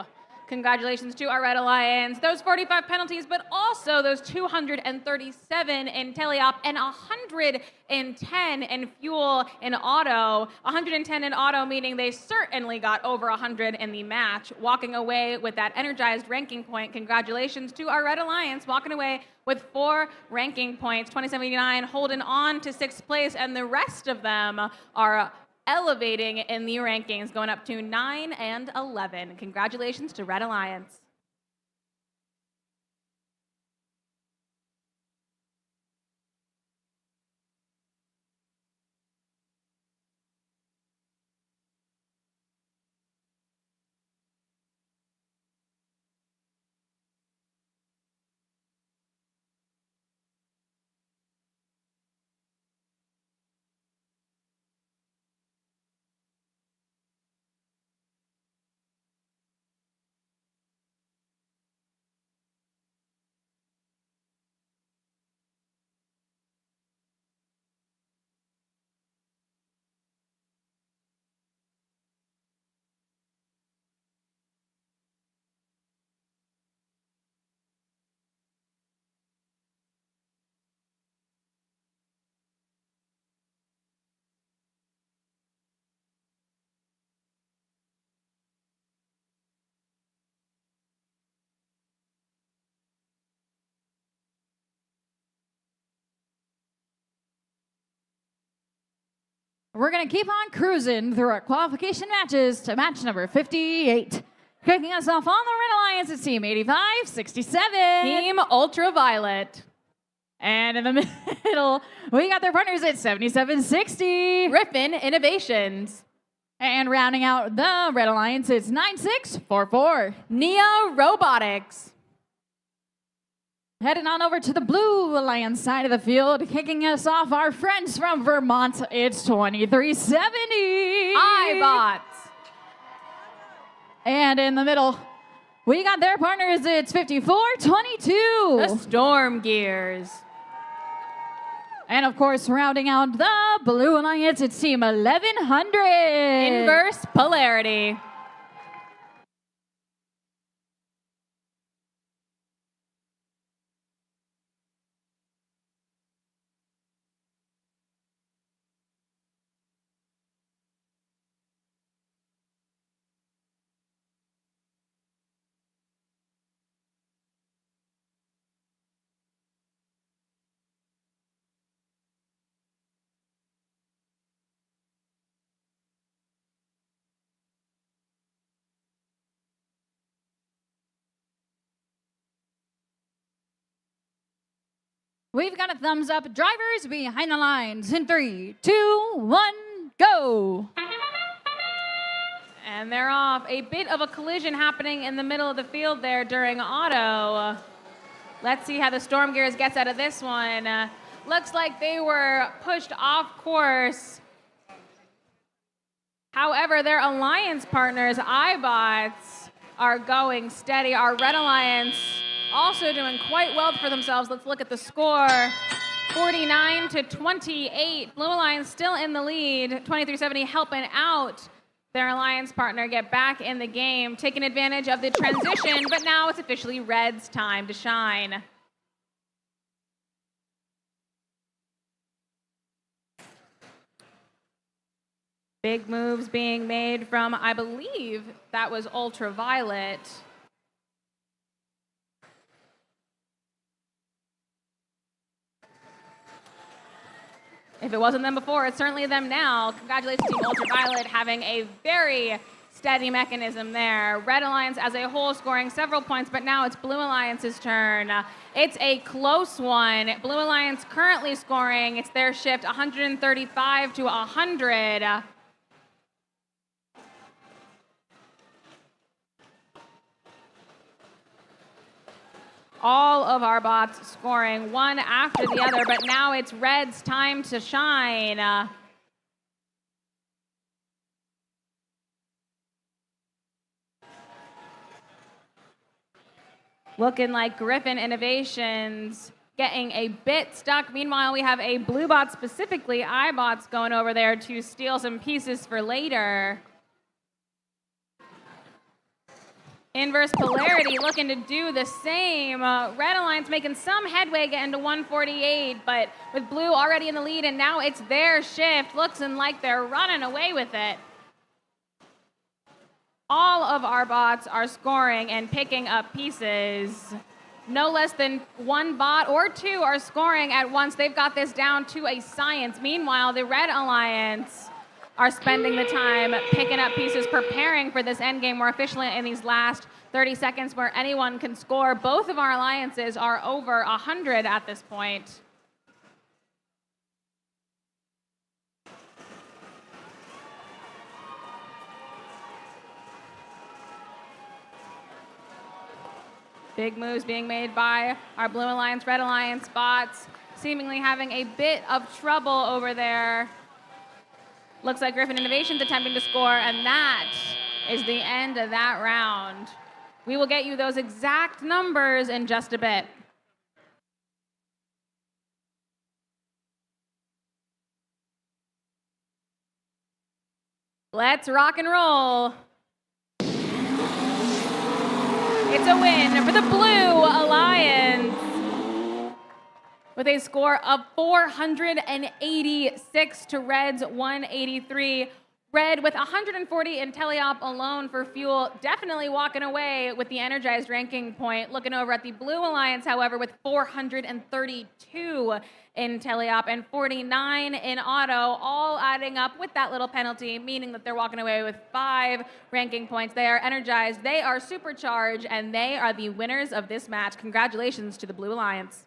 Congratulations to our Red Alliance. Those 45 penalties, but also those 237 in teleop and 110 in fuel in auto. 110 in auto, meaning they certainly got over 100 in the match, walking away with that energized ranking point. Congratulations to our Red Alliance, walking away with 4 ranking points. 2079 holding on to 6th place, and the rest of them are elevating in the rankings, going up to 9 and 11. Congratulations to Red Alliance. We're going to keep on cruising through our qualification matches to match number 58. Kicking us off on the Red Alliance is Team 8567. Team Ultraviolet. And in the middle, we got their partners at 7760. Griffin Innovations. And rounding out the Red Alliance, it's 9644. Nia Robotics. Heading on over to the Blue Alliance side of the field, kicking us off, our friends from Vermont, it's 2370. iBots. And in the middle, we got their partners, it's 5422. The Storm Gears. And of course, rounding out the Blue Alliance, it's Team 1100. Inverse Polarity. We've got a thumbs up. Drivers behind the lines in 3, 2, 1, go. And they're off. A bit of a collision happening in the middle of the field there during auto. Let's see how the Storm Gears gets out of this one. Looks like they were pushed off course. However, their alliance partners, iBots, are going steady. Our Red Alliance also doing quite well for themselves. Let's look at the score. 49-28. Blue Alliance still in the lead. 2370 helping out their alliance partner get back in the game, taking advantage of the transition, but now it's officially Red's time to shine. Big moves being made from, I believe that was Ultraviolet. If it wasn't them before, it's certainly them now. Congratulations to Team Ultraviolet having a very steady mechanism there. Red Alliance as a whole scoring several points, but now it's Blue Alliance's turn. It's a close one. Blue Alliance currently scoring, it's their shift 135 to 100. All of our bots scoring one after the other, but now it's Red's time to shine. Looking like Griffin Innovations getting a bit stuck. Meanwhile, we have a blue bot, specifically iBots, going over there to steal some pieces for later. Inverse Polarity looking to do the same. Red Alliance making some headway, getting to 148, but with Blue already in the lead, and now it's their shift. Looking like they're running away with it. All of our bots are scoring and picking up pieces. No less than one bot or two are scoring at once. They've got this down to a science. Meanwhile, the Red Alliance are spending the time picking up pieces, preparing for this endgame more efficiently in these last 30 seconds where anyone can score. Both of our alliances are over 100 at this point. Big moves being made by our Blue Alliance, Red Alliance bots, seemingly having a bit of trouble over there. Looks like Griffin Innovations attempting to score, and that is the end of that round. We will get you those exact numbers in just a bit. Let's rock and roll. It's a win for the Blue Alliance with a score of 486 to Red's 183. Red with 140 in teleop alone for fuel, definitely walking away with the energized ranking point. Looking over at the Blue Alliance, however, with 432 in teleop and 49 in auto, all adding up with that little penalty, meaning that they're walking away with 5 ranking points. They are energized, they are supercharged, and they are the winners of this match. Congratulations to the Blue Alliance.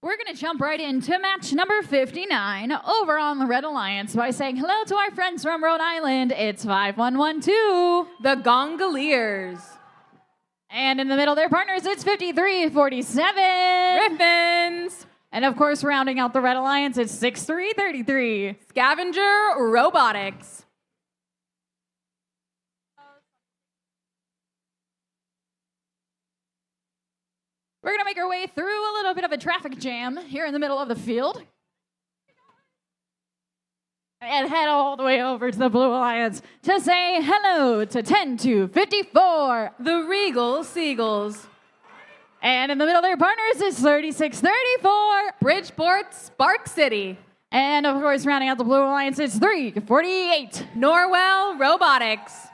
We're going to jump right into match number 59 over on the Red Alliance by saying hello to our friends from Rhode Island. It's 5112. The Gongoliers. And in the middle, their partners, it's 5347. Griffins. And of course, rounding out the Red Alliance, it's 6333. Scavenger Robotics. We're going to make our way through a little bit of a traffic jam here in the middle of the field. And head all the way over to the Blue Alliance to say hello to 10-54. The Regal Seagulls. And in the middle, their partners is 3634. Bridgeport Spark City. And of course, rounding out the Blue Alliance, it's 348. Norwell Robotics.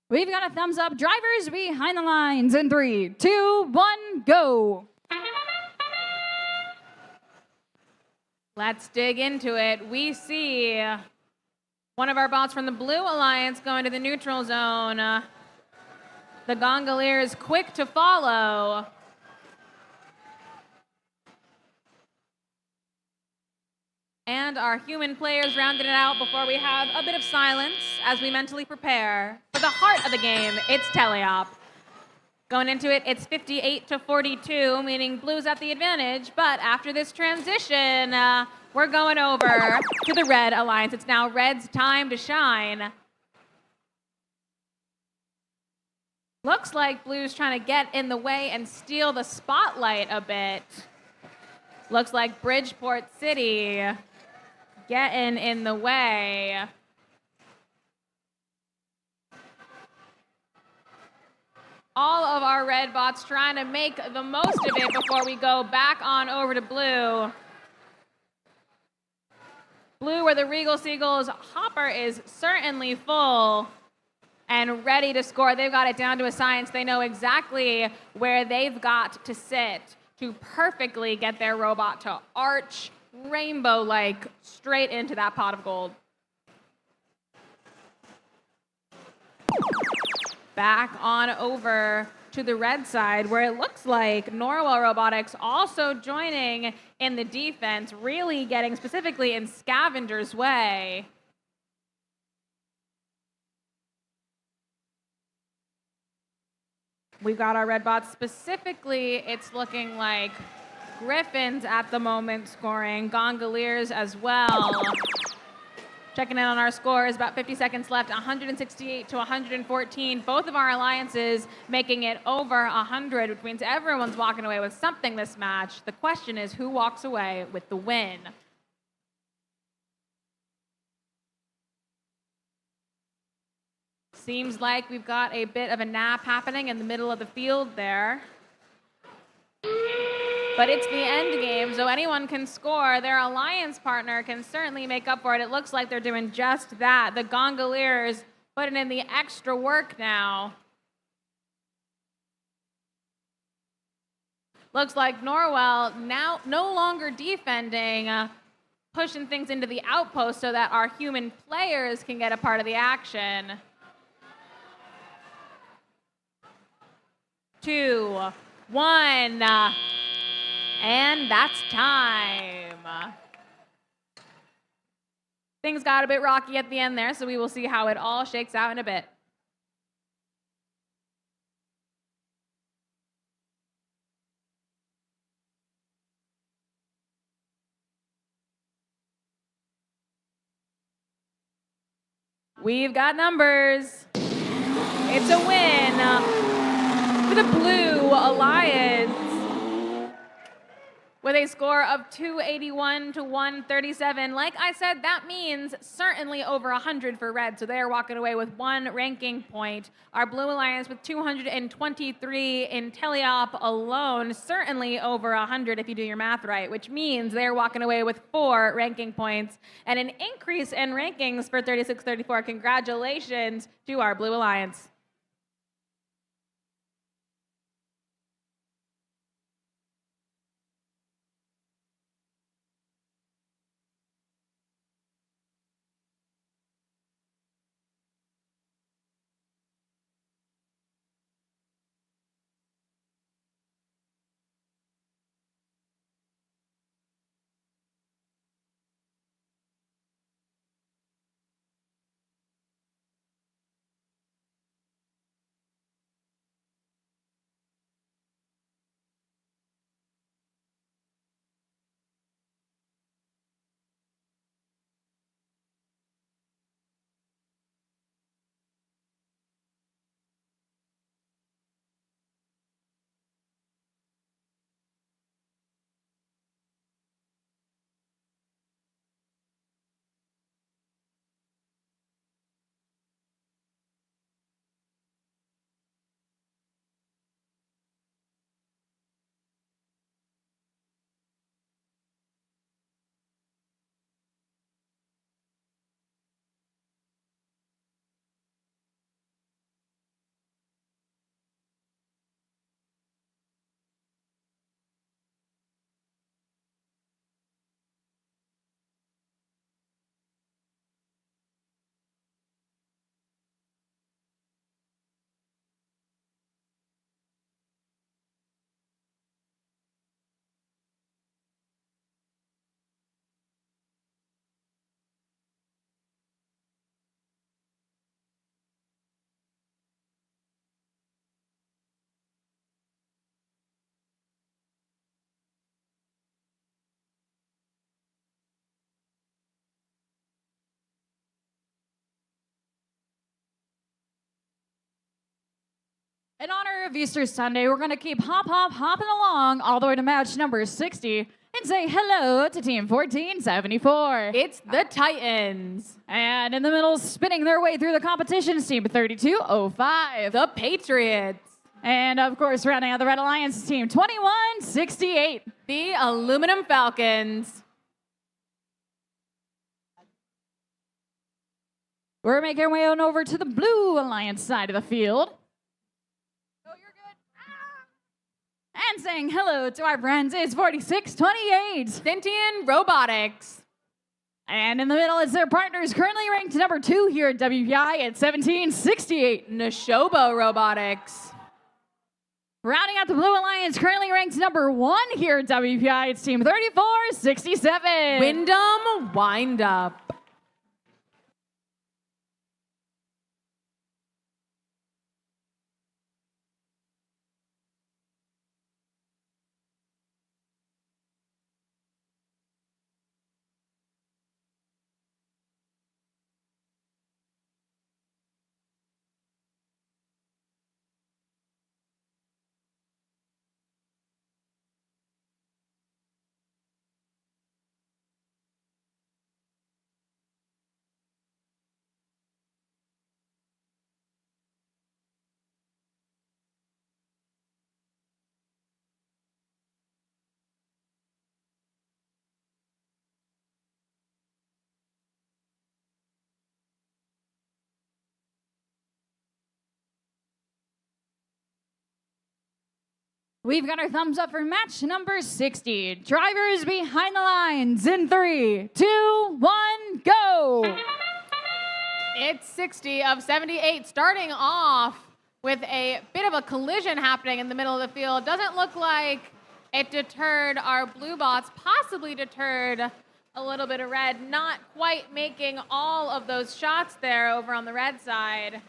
We've got a thumbs up. Drivers behind the lines in 3, 2, 1, go. Let's dig into it. We see one of our bots from the Blue Alliance going to the neutral zone. The Gongoliers quick to follow. And our human players rounded it out before we have a bit of silence as we mentally prepare for the heart of the game. It's teleop. Going into it, it's 58-42, meaning Blue's at the advantage. But after this transition, we're going over to the Red Alliance. It's now Red's time to shine. Looks like Blue's trying to get in the way and steal the spotlight a bit. Looks like Bridgeport City getting in the way. All of our red bots trying to make the most of it before we go back on over to Blue. Blue, where the Regal Seagulls hopper is certainly full and ready to score. They've got it down to a science. They know exactly where they've got to sit to perfectly get their robot to arch rainbow-like straight into that pot of gold. Back on over to the red side, where it looks like Norwell Robotics also joining in the defense, really getting specifically in Scavenger's way. We've got our red bots. Specifically, it's looking like Griffins at the moment scoring, Gongoliers as well. Checking in on our scores, about 50 seconds left, 168-114. Both of our alliances making it over 100, which means everyone's walking away with something this match. The question is, who walks away with the win? Seems like we've got a bit of a nap happening in the middle of the field there. But it's the end game, so anyone can score. Their alliance partner can certainly make up for it. It looks like they're doing just that. The Gongoliers putting in the extra work now. Looks like Norwell now no longer defending, pushing things into the outpost so that our human players can get a part of the action. 2, 1. And that's time. Things got a bit rocky at the end there, so we will see how it all shakes out in a bit. We've got numbers. It's a win for the Blue Alliance with a score of 281 to 137. Like I said, that means certainly over 100 for Red, so they are walking away with 1 ranking point. Our Blue Alliance with 223 in teleop alone, certainly over 100 if you do your math right, which means they're walking away with 4 ranking points and an increase in rankings for 36-34. Congratulations to our Blue Alliance. In honor of Easter Sunday, we're going to keep hopping along all the way to match number 60 and say hello to Team 1474. It's the Titans. And in the middle, spinning their way through the competition, is Team 3205. The Patriots. And of course, rounding out the Red Alliance, is Team 2168. The Aluminum Falcons. We're making our way on over to the Blue Alliance side of the field. And saying hello to our friends is 4628. Sentient Robotics. And in the middle is their partners, currently ranked number 2 here at WPI at 1768. Neshobo Robotics. Rounding out the Blue Alliance, currently ranked number 1 here at WPI, it's Team 3467. Wyndham Windup. We've got our thumbs up for match number 60. Drivers behind the lines in 3, 2, 1, go! It's 60 of 78, starting off with a bit of a collision happening in the middle of the field. Doesn't look like it deterred our blue bots, possibly deterred a little bit of red, not quite making all of those shots there over on the red side.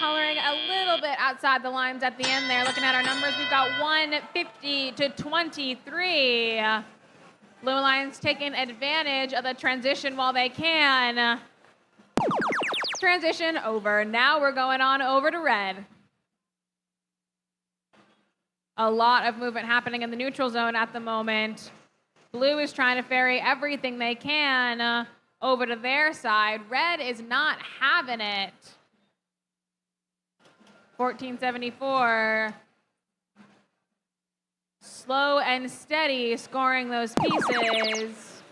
Coloring a little bit outside the lines at the end there. Looking at our numbers, we've got 150 to 23. Blue Alliance taking advantage of the transition while they can. Transition over. Now we're going on over to red. A lot of movement happening in the neutral zone at the moment. Blue is trying to ferry everything they can over to their side. Red is not having it. 1474. Slow and steady scoring those pieces.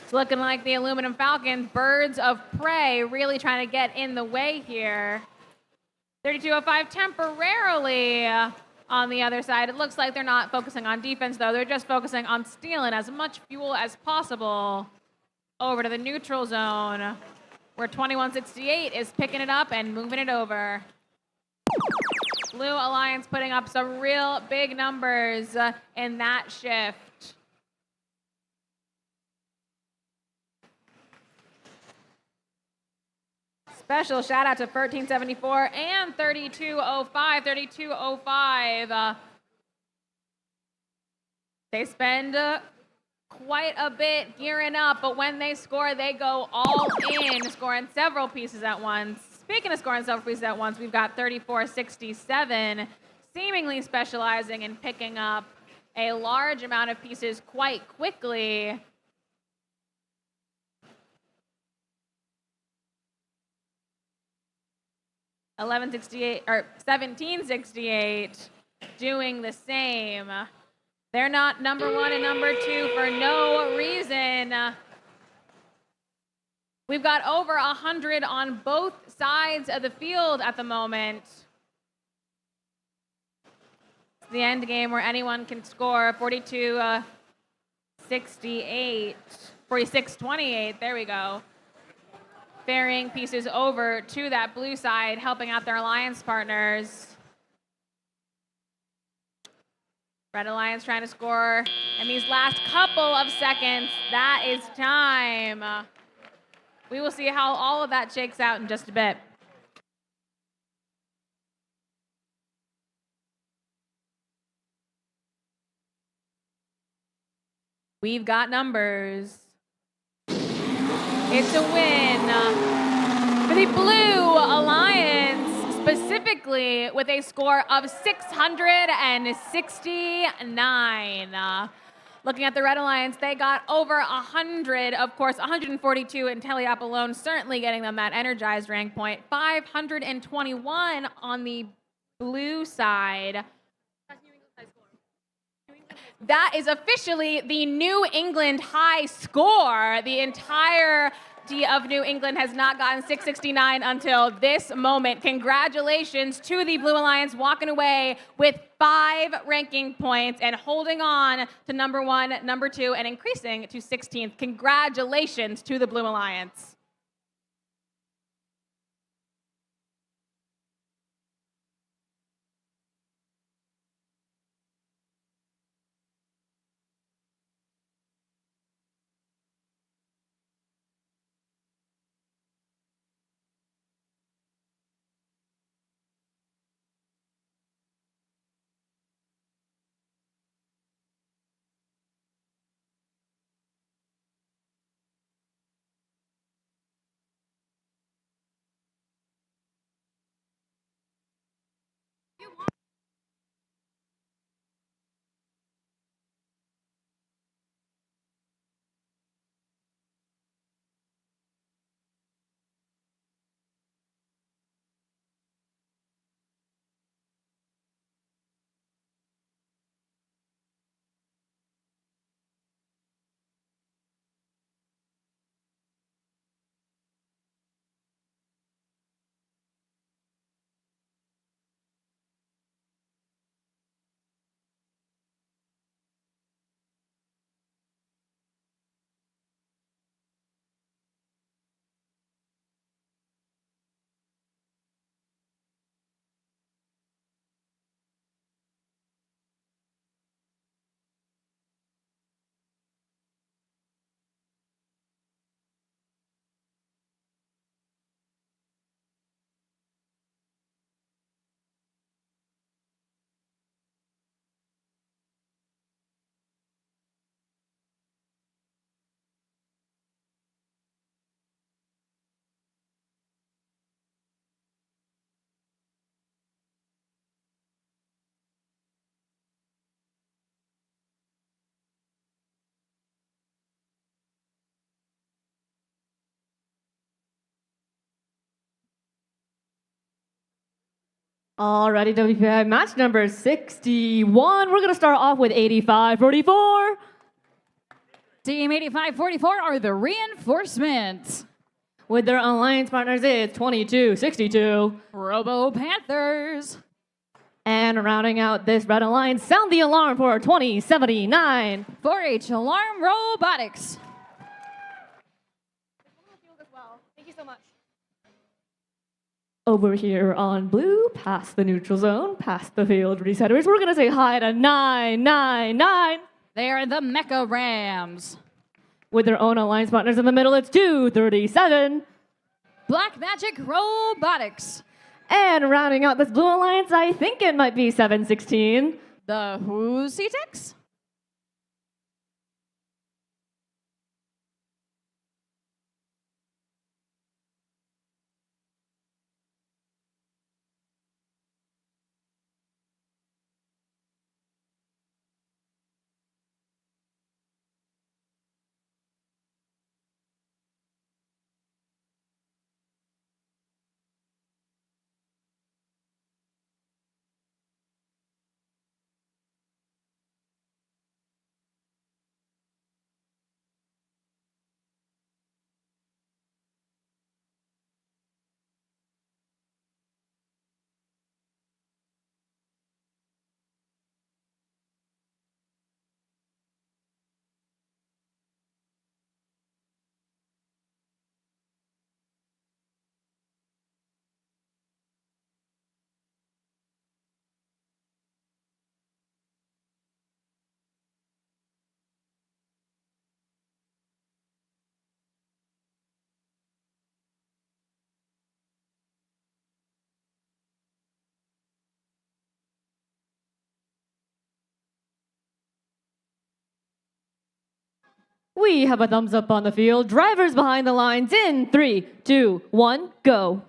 It's looking like the Aluminum Falcons, birds of prey, really trying to get in the way here. 3205 temporarily on the other side. It looks like they're not focusing on defense, though. They're just focusing on stealing as much fuel as possible over to the neutral zone, where 2168 is picking it up and moving it over. Blue Alliance putting up some real big numbers in that shift. Special shout out to 1374 and 3205. 3205. They spend quite a bit gearing up, but when they score, they go all in, scoring several pieces at once. Speaking of scoring several pieces at once, we've got 3467 seemingly specializing in picking up a large amount of pieces quite quickly. or 1768 doing the same. They're not number one and number two for no reason. We've got over 100 on both sides of the field at the moment. It's the end game where anyone can score. 42-68, 46-28, there we go. Ferrying pieces over to that blue side, helping out their alliance partners. Red Alliance trying to score in these last couple of seconds. That is time. We will see how all of that shakes out in just a bit. We've got numbers. It's a win for the Blue Alliance, specifically with a score of 669. Looking at the Red Alliance, they got over 100, of course, 142 in Teleop alone, certainly getting them that energized rank point. 521 on the blue side. That is officially the New England high score. The entirety of New England has not gotten 669 until this moment. Congratulations to the Blue Alliance, walking away with 5 ranking points and holding on to number 1, number 2, and increasing to 16th. Congratulations to the Blue Alliance. Alrighty, WPI match number 61. We're going to start off with 85-44. Team 8544 are the reinforcements. With their alliance partners, it's 22-62. Robo Panthers. And rounding out this red alliance, sound the alarm for 2079. 4-H Alarm Robotics. Thank you so much. Over here on blue, past the neutral zone, past the field resetters, we're going to say hi to 999. They are the Mecha Rams. With their own alliance partners in the middle, it's 237. Black Magic Robotics. And rounding out this blue alliance, I think it might be 716. The Whoositics. We have a thumbs up on the field. Drivers behind the lines in 3, 2, 1, go.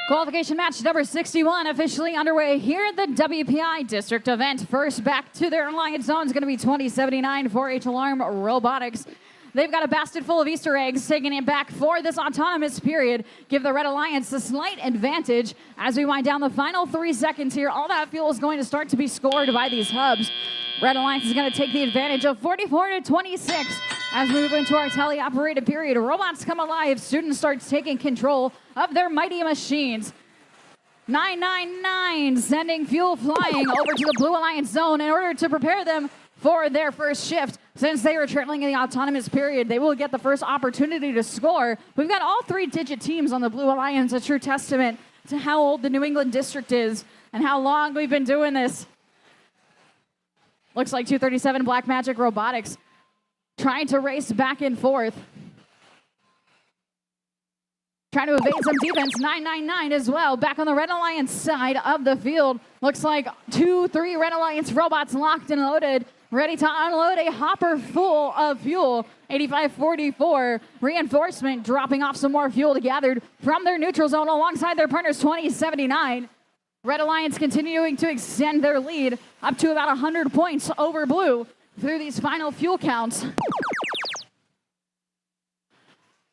Qualification match number 61 officially underway here at the WPI district event. First back to their alliance zone is going to be 2079 4-H Alarm Robotics. They've got a basket full of Easter eggs, taking it back for this autonomous period. Give the Red Alliance a slight advantage as we wind down the final 3 seconds here. All that fuel is going to start to be scored by these hubs. Red Alliance is going to take the advantage of 44-26 as we move into our tele-operated period. Robots come alive. Students start taking control of their mighty machines. 999 sending fuel flying over to the Blue Alliance zone in order to prepare them for their first shift. Since they are trailing in the autonomous period, they will get the first opportunity to score. We've got all 3-digit teams on the Blue Alliance, a true testament to how old the New England district is and how long we've been doing this. Looks like 237 Black Magic Robotics trying to race back and forth. Trying to evade some defense. 999 as well. Back on the Red Alliance side of the field. Looks like 2-3 Red Alliance robots locked and loaded. Ready to unload a hopper full of fuel. 8544 reinforcement dropping off some more fuel gathered from their neutral zone alongside their partners 2079. Red Alliance continuing to extend their lead up to about 100 points over blue through these final fuel counts.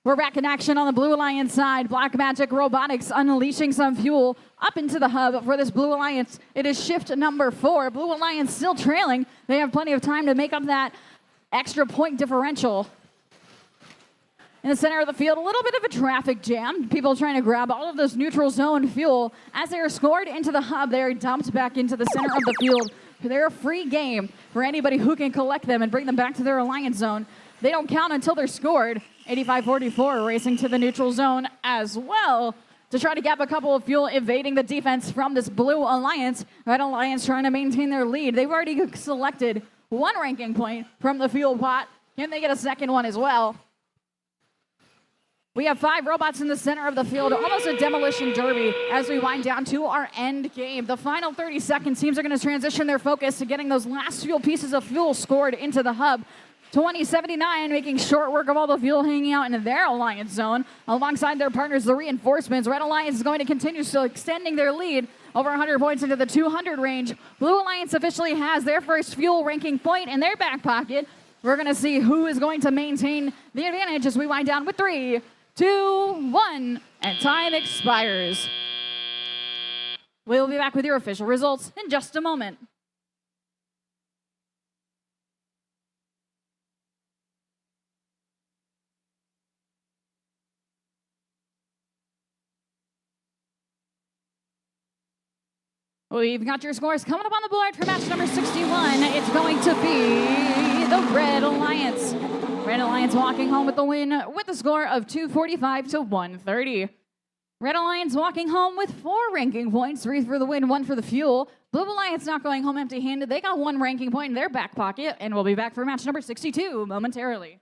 We're back in action on the Blue Alliance side. Black Magic Robotics unleashing some fuel up into the hub for this Blue Alliance. It is shift number 4. Blue Alliance still trailing. They have plenty of time to make up that extra point differential. In the center of the field, a little bit of a traffic jam. People trying to grab all of this neutral zone fuel. As they are scored into the hub, they are dumped back into the center of the field. They're a free game for anybody who can collect them and bring them back to their alliance zone. They don't count until they're scored. 8544 racing to the neutral zone as well to try to gap a couple of fuel, evading the defense from this Blue Alliance. Red Alliance trying to maintain their lead. They've already selected 1 ranking point from the fuel pot. Can they get a second one as well? We have 5 robots in the center of the field, almost a demolition derby as we wind down to our end game. The final 30 seconds, teams are going to transition their focus to getting those last fuel pieces of fuel scored into the hub. 2079 making short work of all the fuel hanging out in their alliance zone alongside their partners, the reinforcements. Red Alliance is going to continue still extending their lead over 100 points into the 200 range. Blue Alliance officially has their first fuel ranking point in their back pocket. We're going to see who is going to maintain the advantage as we wind down with 3, 2, 1, and time expires. We'll be back with your official results in just a moment. We've got your scores coming up on the board for match number 61. It's going to be the Red Alliance. Red Alliance walking home with the win with a score of 245 to 130. Red Alliance walking home with 4 ranking points, 3 for the win, 1 for the fuel. Blue Alliance not going home empty-handed. They got 1 ranking point in their back pocket, and we'll be back for match number 62 momentarily.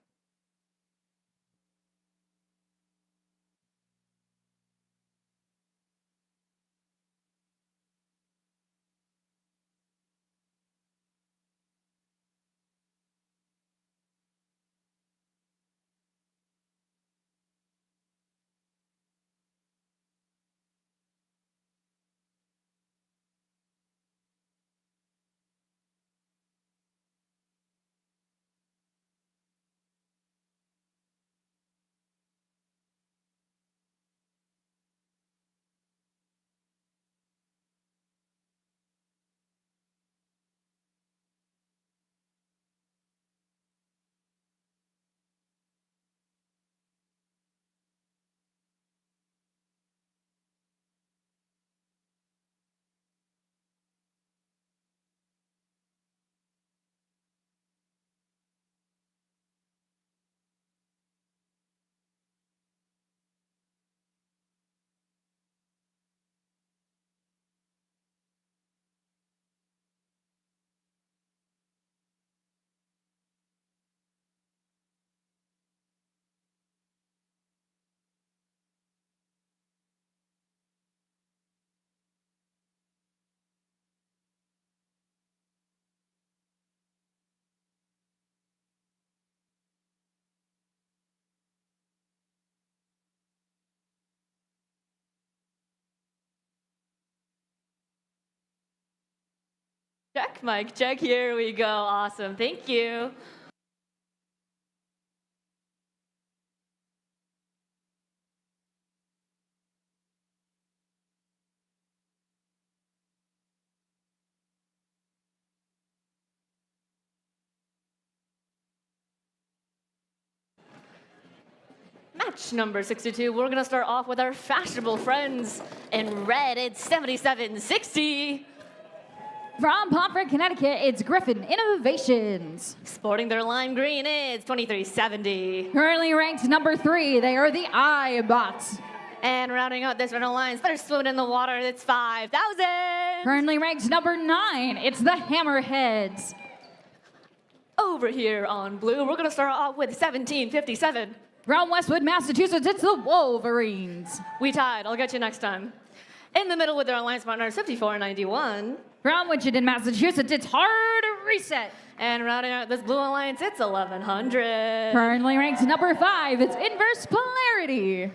Check, Mike, check. Here we go. Awesome. Thank you. Match number 62, we're going to start off with our fashionable friends in red. It's 7760. From Pomfret, Connecticut, it's Griffin Innovations. Sporting their lime green, it's 2370. Currently ranked number 3, they are the iBots. And rounding out this red alliance, they're swimming in the water, it's 5,000. Currently ranked number 9, it's the Hammerheads. Over here on blue, we're going to start off with 1757. From Westwood, Massachusetts, it's the Wolverines. We tied. I'll get you next time. In the middle with their alliance partners, 5491. From Wichita, Massachusetts, it's Hard Reset. And rounding out this blue alliance, it's 1100. Currently ranked number 5, it's Inverse Polarity.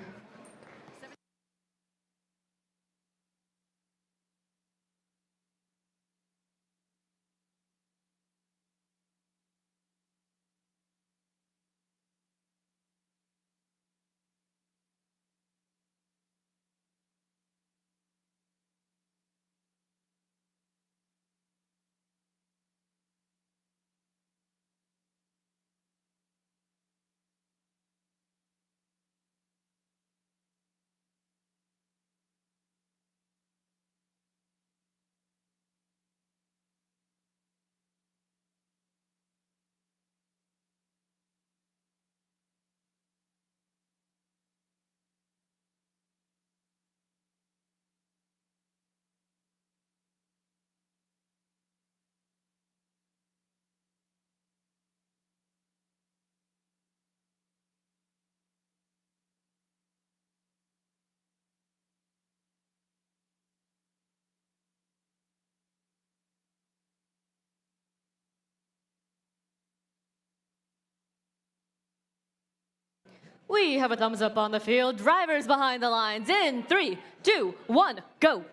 We have a thumbs up on the field. Drivers behind the lines in 3, 2, 1, go.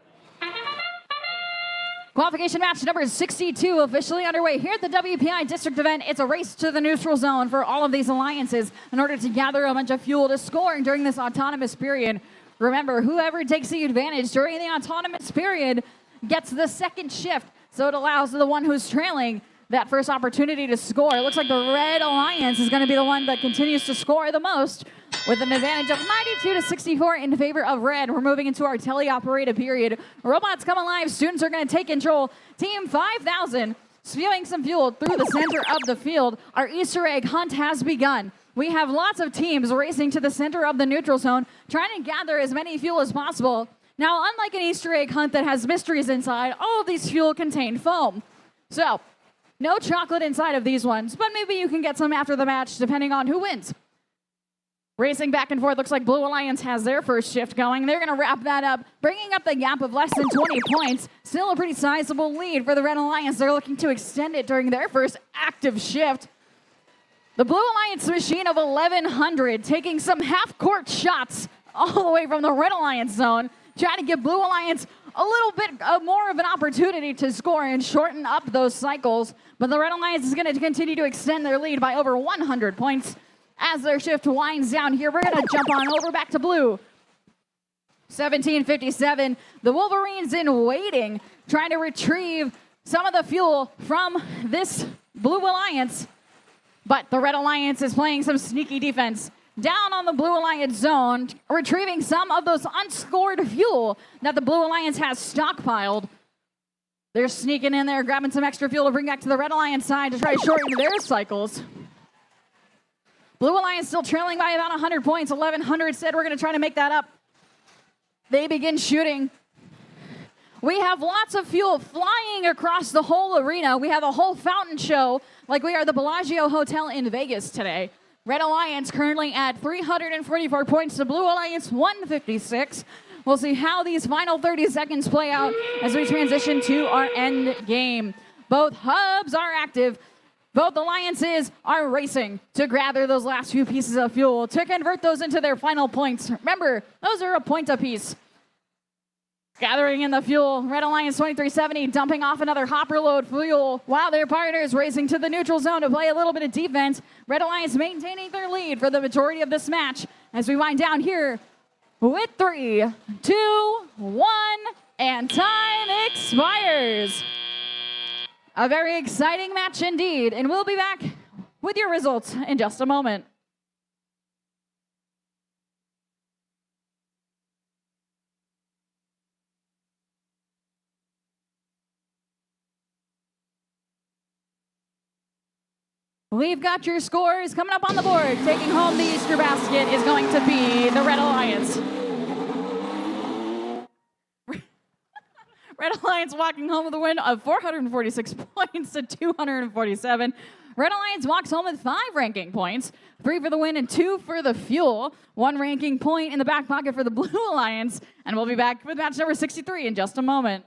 Qualification match number 62 officially underway here at the WPI district event. It's a race to the neutral zone for all of these alliances in order to gather a bunch of fuel to score during this autonomous period. Remember, whoever takes the advantage during the autonomous period gets the second shift, so it allows the one who's trailing that first opportunity to score. It looks like the Red Alliance is going to be the one that continues to score the most with an advantage of 92 to 64 in favor of Red. We're moving into our teleoperated period. Robots come alive. Students are going to take control. Team 5000 spewing some fuel through the center of the field. Our Easter egg hunt has begun. We have lots of teams racing to the center of the neutral zone, trying to gather as many fuel as possible. Now, unlike an Easter egg hunt that has mysteries inside, all of these fuel contain foam. So, no chocolate inside of these ones, but maybe you can get some after the match, depending on who wins. Racing back and forth, looks like Blue Alliance has their first shift going. They're going to wrap that up, bringing up the gap of less than 20 points. Still a pretty sizable lead for the Red Alliance. They're looking to extend it during their first active shift. The Blue Alliance machine of 1100 taking some half-court shots all the way from the Red Alliance zone, trying to give Blue Alliance a little bit more of an opportunity to score and shorten up those cycles. But the Red Alliance is going to continue to extend their lead by over 100 points. As their shift winds down here, we're going to jump on over back to Blue. 17:57, the Wolverines in waiting, trying to retrieve some of the fuel from this Blue Alliance. But the Red Alliance is playing some sneaky defense down on the Blue Alliance zone, retrieving some of those unscored fuel that the Blue Alliance has stockpiled. They're sneaking in there, grabbing some extra fuel to bring back to the Red Alliance side to try to shorten their cycles. Blue Alliance still trailing by about 100 points. 1100 said we're going to try to make that up. They begin shooting. We have lots of fuel flying across the whole arena. We have a whole fountain show like we are the Bellagio Hotel in Vegas today. Red Alliance currently at 344 points to Blue Alliance 156. We'll see how these final 30 seconds play out as we transition to our end game. Both hubs are active. Both alliances are racing to gather those last few pieces of fuel to convert those into their final points. Remember, those are a point apiece. Gathering in the fuel, Red Alliance 2370 dumping off another hopper load fuel while their partners racing to the neutral zone to play a little bit of defense. Red Alliance maintaining their lead for the majority of this match as we wind down here with 3, 2, 1, and time expires. A very exciting match indeed, and we'll be back with your results in just a moment. We've got your scores coming up on the board. Taking home the Easter basket is going to be the Red Alliance. Red Alliance walking home with a win of 446 points to 247. Red Alliance walks home with 5 ranking points, 3 for the win and 2 for the fuel. 1 ranking point in the back pocket for the Blue Alliance. And we'll be back with match number 63 in just a moment.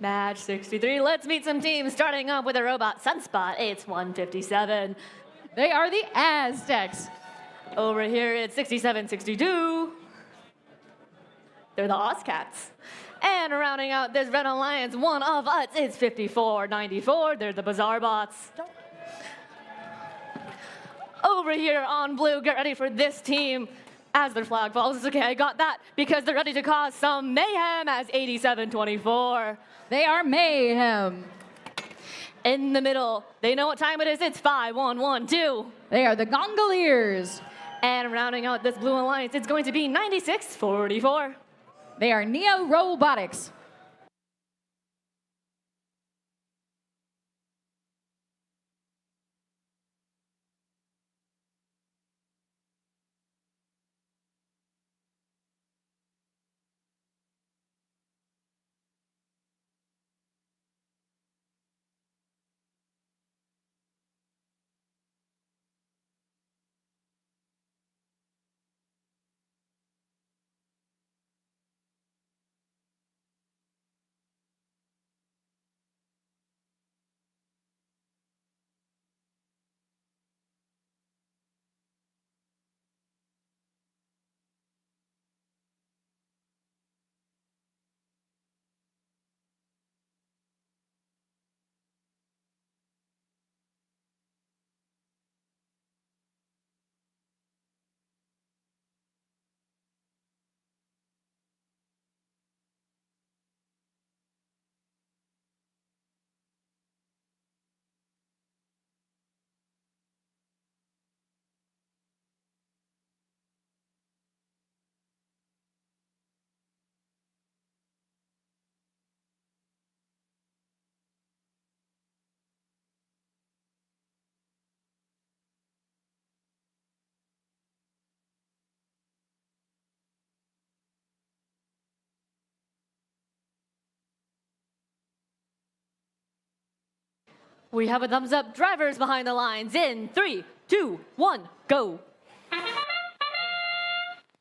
Match 63. Let's meet some teams, starting off with a robot Sunspot. It's 157. They are the Aztecs. Over here, it's 6762. They're the Ozcats. And rounding out this Red Alliance, one of us, it's 5494. They're the Bazaar Bots. Over here on blue, get ready for this team as their flag falls. It's okay, I got that, because they're ready to cause some mayhem as 8724. They are Mayhem. In the middle, they know what time it is. It's 5112. They are the Gongoliers. And rounding out this blue alliance, it's going to be 9644. They are Neo Robotics. We have a thumbs up. Drivers behind the lines in 3, 2, 1, go.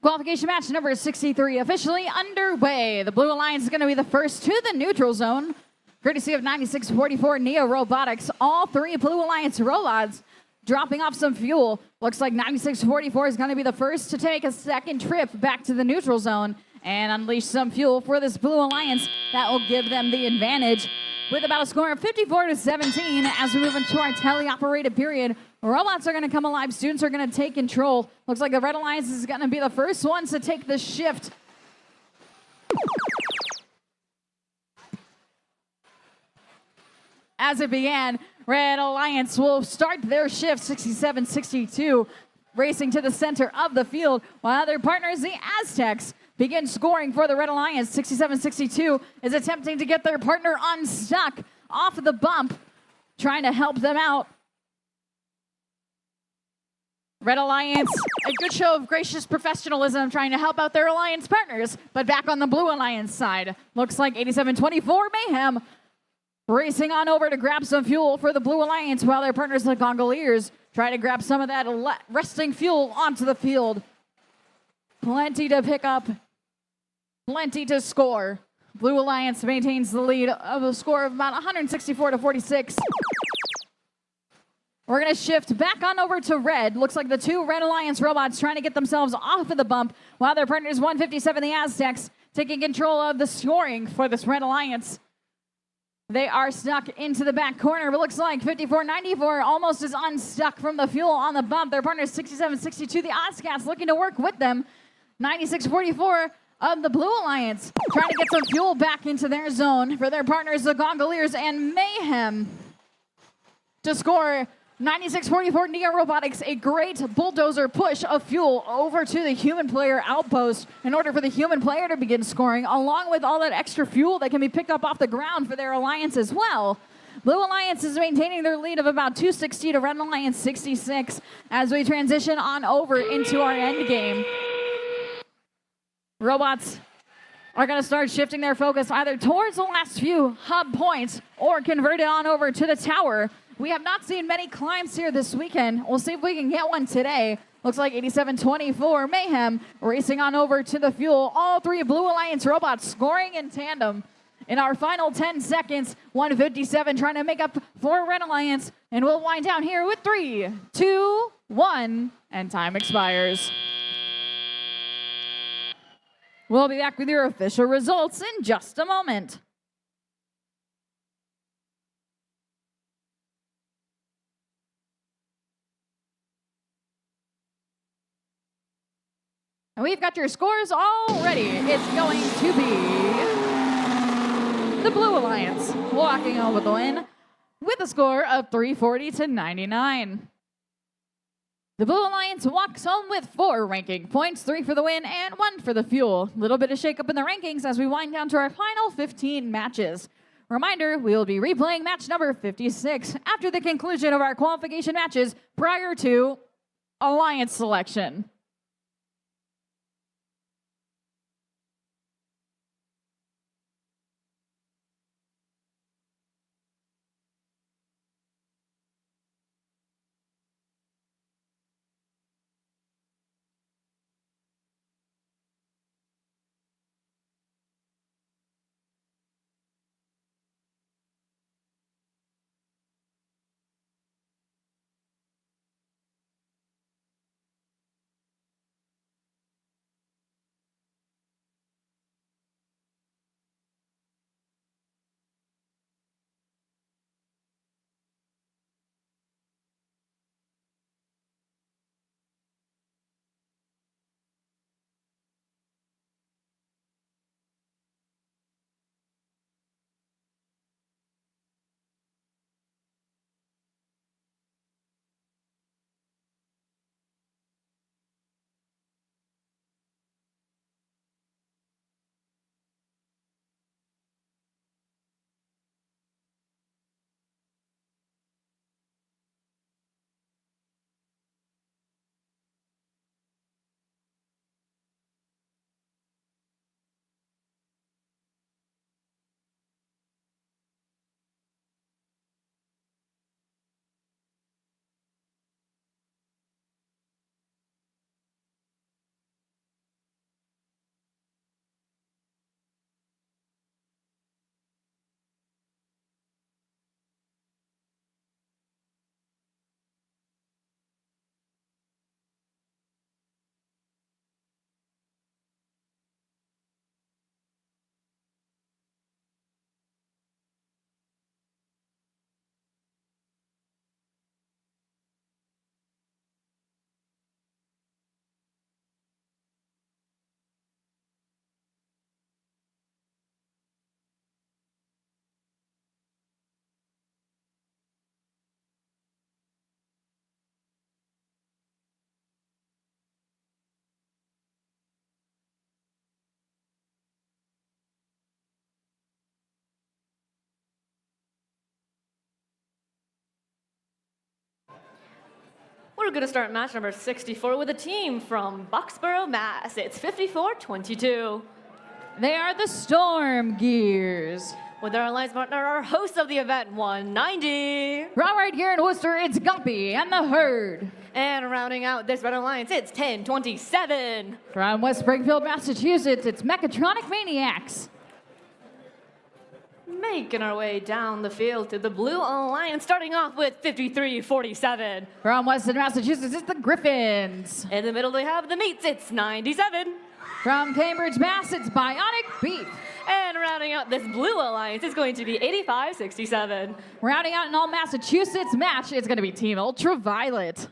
Qualification match number 63 officially underway. The Blue Alliance is going to be the first to the neutral zone. Courtesy of 9644 Neo Robotics. All three Blue Alliance robots dropping off some fuel. Looks like 9644 is going to be the first to take a second trip back to the neutral zone and unleash some fuel for this Blue Alliance. That will give them the advantage with about a score of 54-17 as we move into our tele-operated period. Robots are going to come alive. Students are going to take control. Looks like the Red Alliance is going to be the first ones to take the shift. As it began, Red Alliance will start their shift 67-62, racing to the center of the field, while their partners, the Aztecs, begin scoring for the Red Alliance. 67-62 is attempting to get their partner unstuck off of the bump, trying to help them out. Red Alliance, a good show of gracious professionalism, trying to help out their Alliance partners. But back on the Blue Alliance side, looks like 87-24 Mayhem racing on over to grab some fuel for the Blue Alliance, while their partners, the Gongoliers, try to grab some of that resting fuel onto the field. Plenty to pick up, plenty to score. Blue Alliance maintains the lead of a score of about 164-46. We're going to shift back on over to Red. Looks like the two Red Alliance robots trying to get themselves off of the bump, while their partners 157, the Aztecs, taking control of the scoring for this Red Alliance. They are stuck into the back corner, but looks like 54-94 almost is unstuck from the fuel on the bump. Their partners 67-62, the Ozcats, looking to work with them. 96-44 of the Blue Alliance, trying to get some fuel back into their zone for their partners, the Gongoliers and Mayhem, to score 96-44 Neo Robotics, a great bulldozer push of fuel over to the human player outpost in order for the human player to begin scoring, along with all that extra fuel that can be picked up off the ground for their Alliance as well. Blue Alliance is maintaining their lead of about 260 to Red Alliance 66 as we transition on over into our end game. Robots are going to start shifting their focus either towards the last few hub points or convert it on over to the tower. We have not seen many climbs here this weekend. We'll see if we can get one today. Looks like 87-24 Mayhem racing on over to the fuel. All three Blue Alliance robots scoring in tandem In our final 10 seconds, 157 trying to make up for Red Alliance. And we'll wind down here with 3, 2, 1, and time expires. We'll be back with your official results in just a moment. And we've got your scores already. It's going to be the Blue Alliance walking home with the win with a score of 340 to 99. The Blue Alliance walks home with 4 ranking points, 3 for the win and 1 for the fuel. A little bit of shakeup in the rankings as we wind down to our final 15 matches. Reminder, we will be replaying match number 56 after the conclusion of our qualification matches prior to Alliance selection. We're going to start match number 64 with a team from Boxborough, Mass. It's 54-22. They are the Storm Gears. With our alliance partner, our host of the event, 190. Right here in Worcester, it's Gumpy and the Herd. And rounding out this Red Alliance, it's 1027. From West Springfield, Massachusetts, it's Mechatronic Maniacs. Making our way down the field to the Blue Alliance, starting off with 5347. From Weston, Massachusetts, it's the Griffins. In the middle, they have the Meats, it's 97. From Cambridge, Mass, it's Bionic Beef. And rounding out this Blue Alliance is going to be 8567. Rounding out an all Massachusetts match, it's going to be Team Ultraviolet.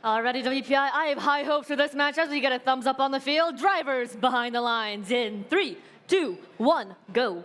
Alrighty, WPI, I have high hopes for this match as we get a thumbs up on the field. Drivers behind the lines in 3, 2, 1, go.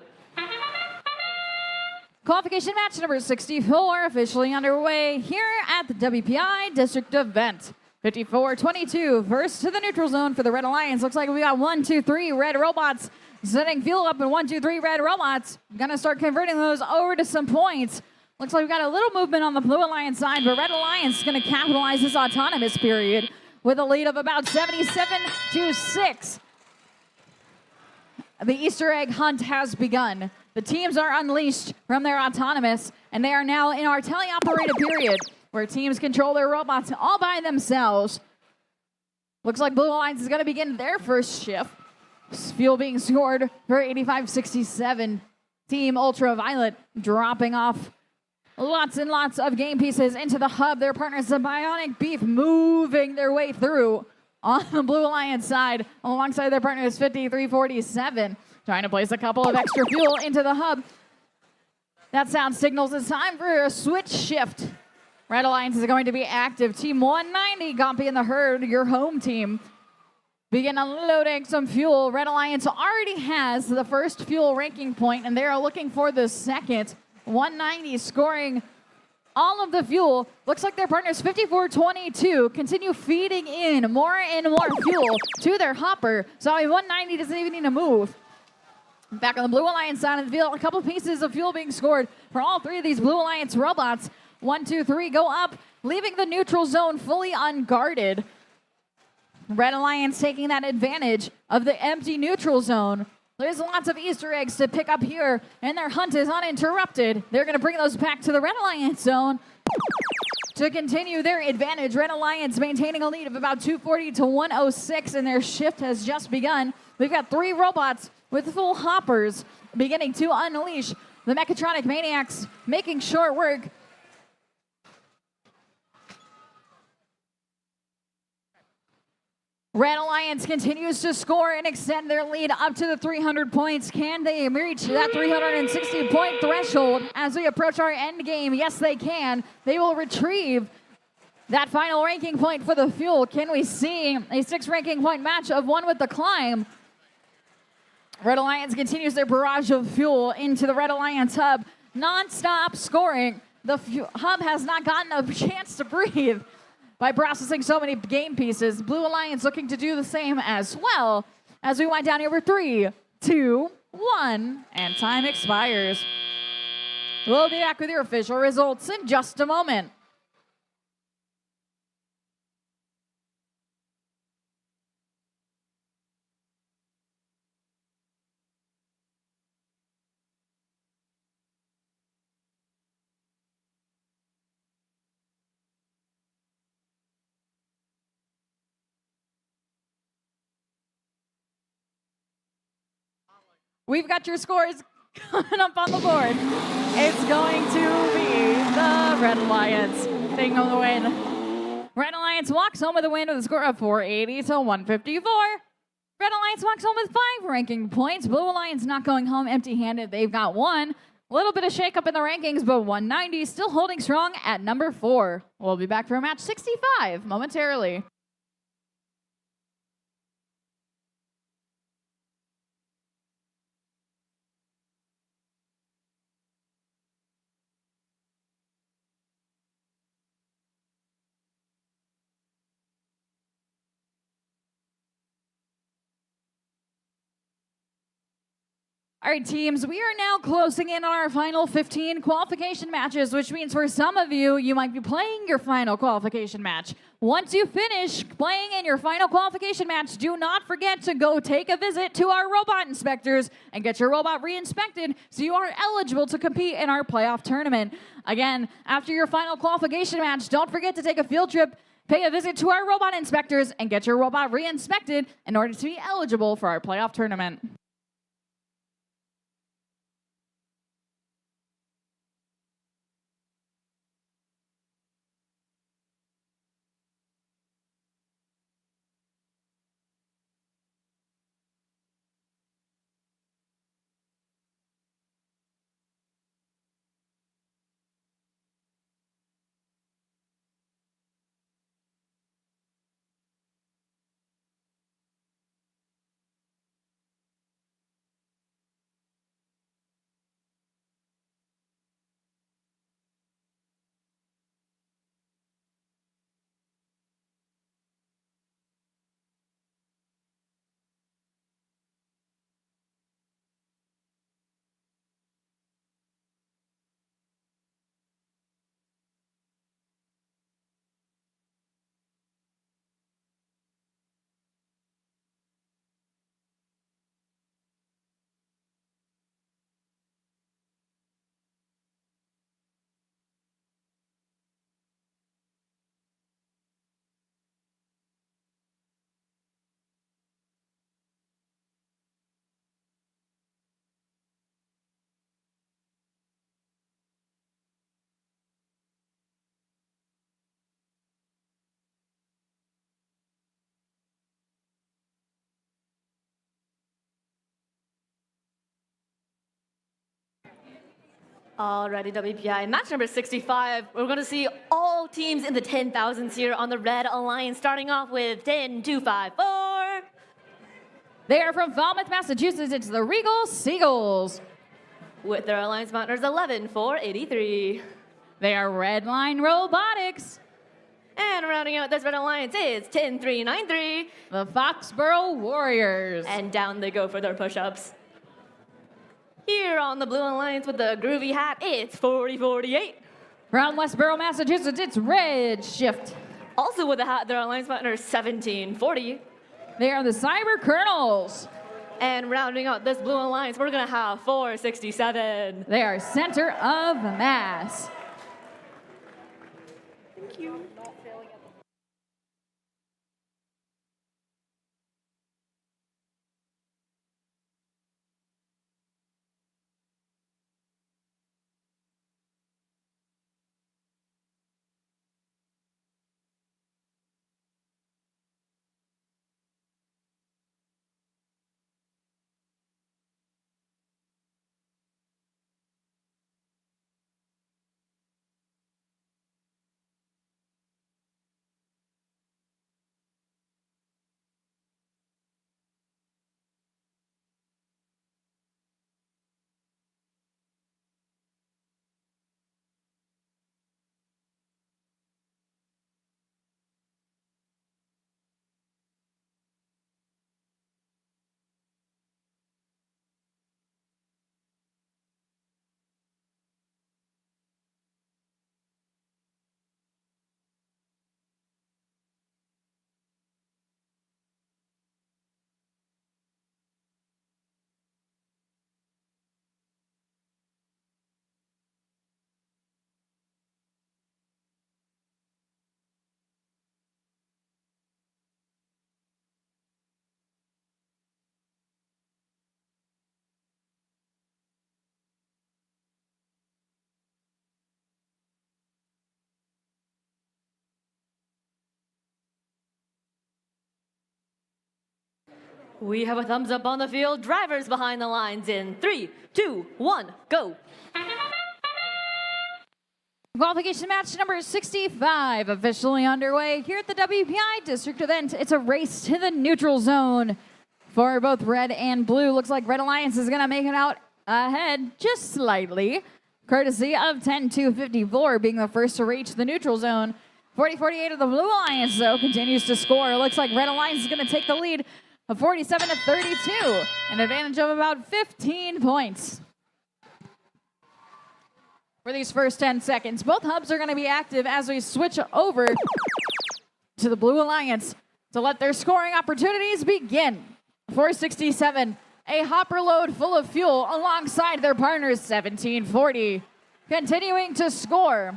Qualification match number 64 officially underway here at the WPI District event. 54-22, first to the neutral zone for the Red Alliance. Looks like we got 1, 2, 3 red robots setting fuel up, and 1, 2, 3 red robots. Gonna start converting those over to some points. Looks like we got a little movement on the Blue Alliance side, but Red Alliance is gonna capitalize this autonomous period with a lead of about 77-6. The Easter egg hunt has begun. The teams are unleashed from their autonomous, and they are now in our teleoperated period, where teams control their robots all by themselves. Looks like Blue Alliance is going to begin their first shift. Fuel being scored for 85-67. Team Ultraviolet dropping off lots and lots of game pieces into the hub. Their partners, the Bionic Beef, moving their way through on the Blue Alliance side alongside their partners 53-47. Trying to place a couple of extra fuel into the hub. That sound signals it's time for a switch shift. Red Alliance is going to be active. Team 190, Gompy and the Herd, your home team. Begin unloading some fuel. Red Alliance already has the first fuel ranking point, and they are looking for the second. 190 scoring all of the fuel. Looks like their partners 54-22 continue feeding in more and more fuel to their hopper. So 190 doesn't even need to move. Back on the Blue Alliance side of the field, a couple pieces of fuel being scored for all three of these Blue Alliance robots. 1, 2, 3 go up, leaving the neutral zone fully unguarded. Red Alliance taking that advantage of the empty neutral zone. There's lots of Easter eggs to pick up here, and their hunt is uninterrupted. They're going to bring those back to the Red Alliance zone to continue their advantage. Red Alliance maintaining a lead of about 240-106, and their shift has just begun. We've got 3 robots with full hoppers beginning to unleash the Mechatronic Maniacs, making short work. Red Alliance continues to score and extend their lead up to the 300 points. Can they reach that 360-point threshold as we approach our end game? Yes, they can. They will retrieve that final ranking point for the fuel. Can we see a 6 ranking point match of one with the climb? Red Alliance continues their barrage of fuel into the Red Alliance hub. Non-stop scoring. The hub has not gotten a chance to breathe by processing so many game pieces. Blue Alliance looking to do the same as well as we wind down here for 3, 2, 1, and time expires. We'll be back with your official results in just a moment. We've got your scores coming up on the board. It's going to be the Red Alliance taking home the win. Red Alliance walks home with a win with a score of 480-154. Red Alliance walks home with 5 ranking points. Blue Alliance not going home empty-handed. They've got 1. A little bit of shake-up in the rankings, but 190 still holding strong at number 4. We'll be back for match 65 momentarily. All right, teams, we are now closing in on our final 15 qualification matches, which means for some of you, you might be playing your final qualification match. Once you finish playing in your final qualification match, do not forget to go take a visit to our robot inspectors and get your robot re-inspected so you are eligible to compete in our playoff tournament. Again, after your final qualification match, don't forget to take a field trip, pay a visit to our robot inspectors, and get your robot re-inspected in order to be eligible for our playoff tournament. Alrighty, WPI. Match number 65. We're going to see all teams in the 10,000s here on the Red Alliance, starting off with 10-2-5-4. They are from Falmouth, Massachusetts. It's the Regal Seagulls. With their Alliance Mounters 11-4-83. They are Redline Robotics. And rounding out this Red Alliance is 10-3-9-3. The Foxborough Warriors. And down they go for their push-ups. Here on the Blue Alliance with the groovy hat, it's 40-48. From Westboro, Massachusetts, it's Red Shift. Also with the hat, their Alliance Mounters 17-40. They are the Cyber Colonels. And rounding out this Blue Alliance, we're going to have 467. They are Center of Mass. Thank you. We have a thumbs up on the field. Drivers behind the lines in 3, 2, 1, go. Qualification match number 65 officially underway here at the WPI district event. It's a race to the neutral zone for both red and blue. Looks like Red Alliance is going to make it out ahead just slightly, courtesy of 10-2-54 being the first to reach the neutral zone. 40-48 of the Blue Alliance, though, continues to score. Looks like Red Alliance is going to take the lead of 47-32, an advantage of about 15 points. For these first 10 seconds, both hubs are going to be active as we switch over to the Blue Alliance to let their scoring opportunities begin. 467, a hopper load full of fuel alongside their partners, 1740. Continuing to score,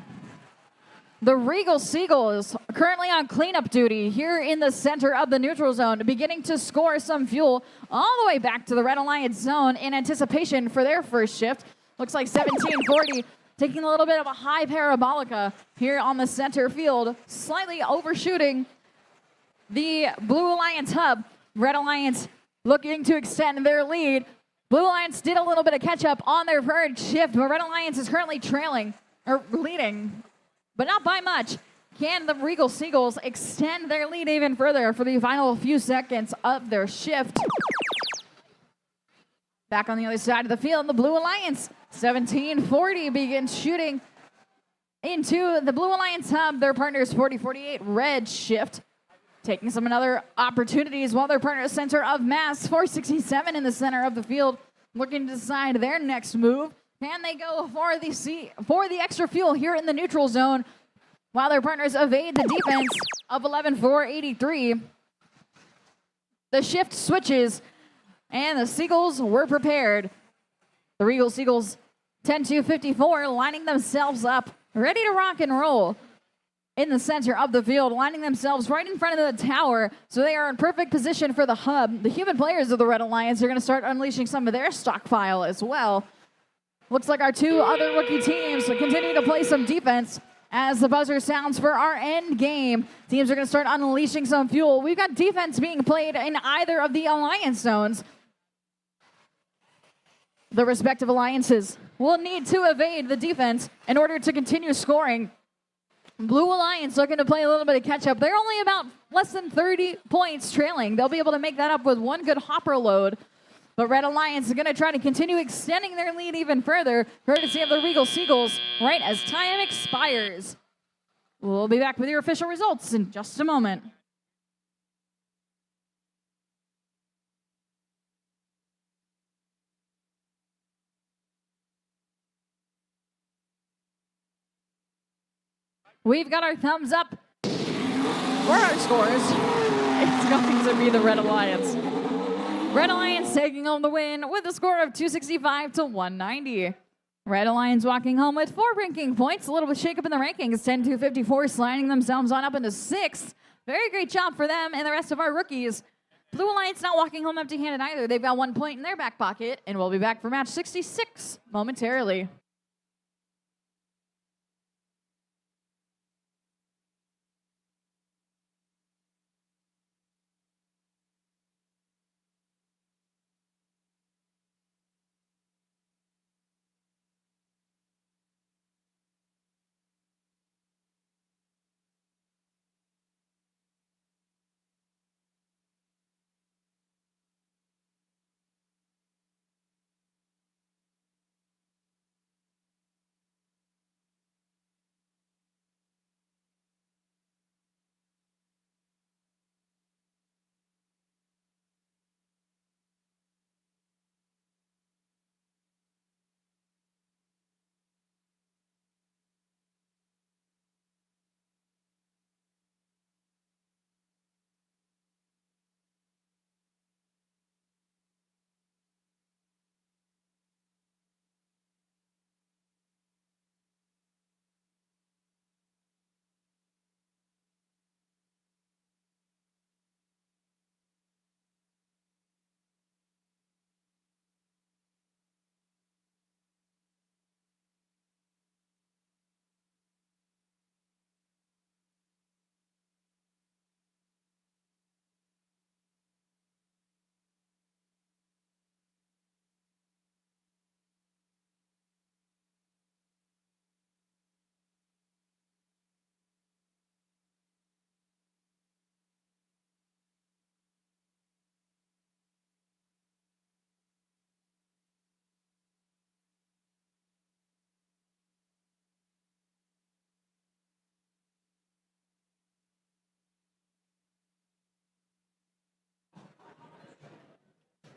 the Regal Seagulls, currently on cleanup duty here in the center of the neutral zone, beginning to score some fuel all the way back to the Red Alliance zone in anticipation for their first shift. Looks like 1740 taking a little bit of a high parabolica here on the center field, slightly overshooting the Blue Alliance hub. Red Alliance looking to extend their lead. Blue Alliance did a little bit of catch up on their third shift, but Red Alliance is currently trailing, or leading, but not by much. Can the Regal Seagulls extend their lead even further for the final few seconds of their shift? Back on the other side of the field, the Blue Alliance, 1740 begins shooting into the Blue Alliance hub. Their partners 40-48 red shift, taking some other opportunities while their partners center of mass 467 in the center of the field, looking to decide their next move. Can they go for the extra fuel here in the neutral zone while their partners evade the defense of 11-4-83? The shift switches, and the Seagulls were prepared. The Regal Seagulls 10-2-54 lining themselves up, ready to rock and roll in the center of the field, lining themselves right in front of the tower, so they are in perfect position for the hub. The human players of the Red Alliance are going to start unleashing some of their stockpile as well. Looks like our two other rookie teams will continue to play some defense as the buzzer sounds for our end game. Teams are going to start unleashing some fuel. We've got defense being played in either of the alliance zones. The respective alliances will need to evade the defense in order to continue scoring. Blue Alliance looking to play a little bit of catch up. They're only about less than 30 points trailing. They'll be able to make that up with one good hopper load. But Red Alliance is going to try to continue extending their lead even further, courtesy of the Regal Seagulls, right as time expires. We'll be back with your official results in just a moment. We've got our thumbs up for our scores. It's going to be the Red Alliance. Red Alliance taking home the win with a score of 265 to 190. Red Alliance walking home with 4 ranking points. A little bit shake up in the rankings. 10-54, sliding themselves on up into 6th. Very great job for them and the rest of our rookies. Blue Alliance not walking home empty-handed either. They've got 1 point in their back pocket, and we'll be back for match 66 momentarily.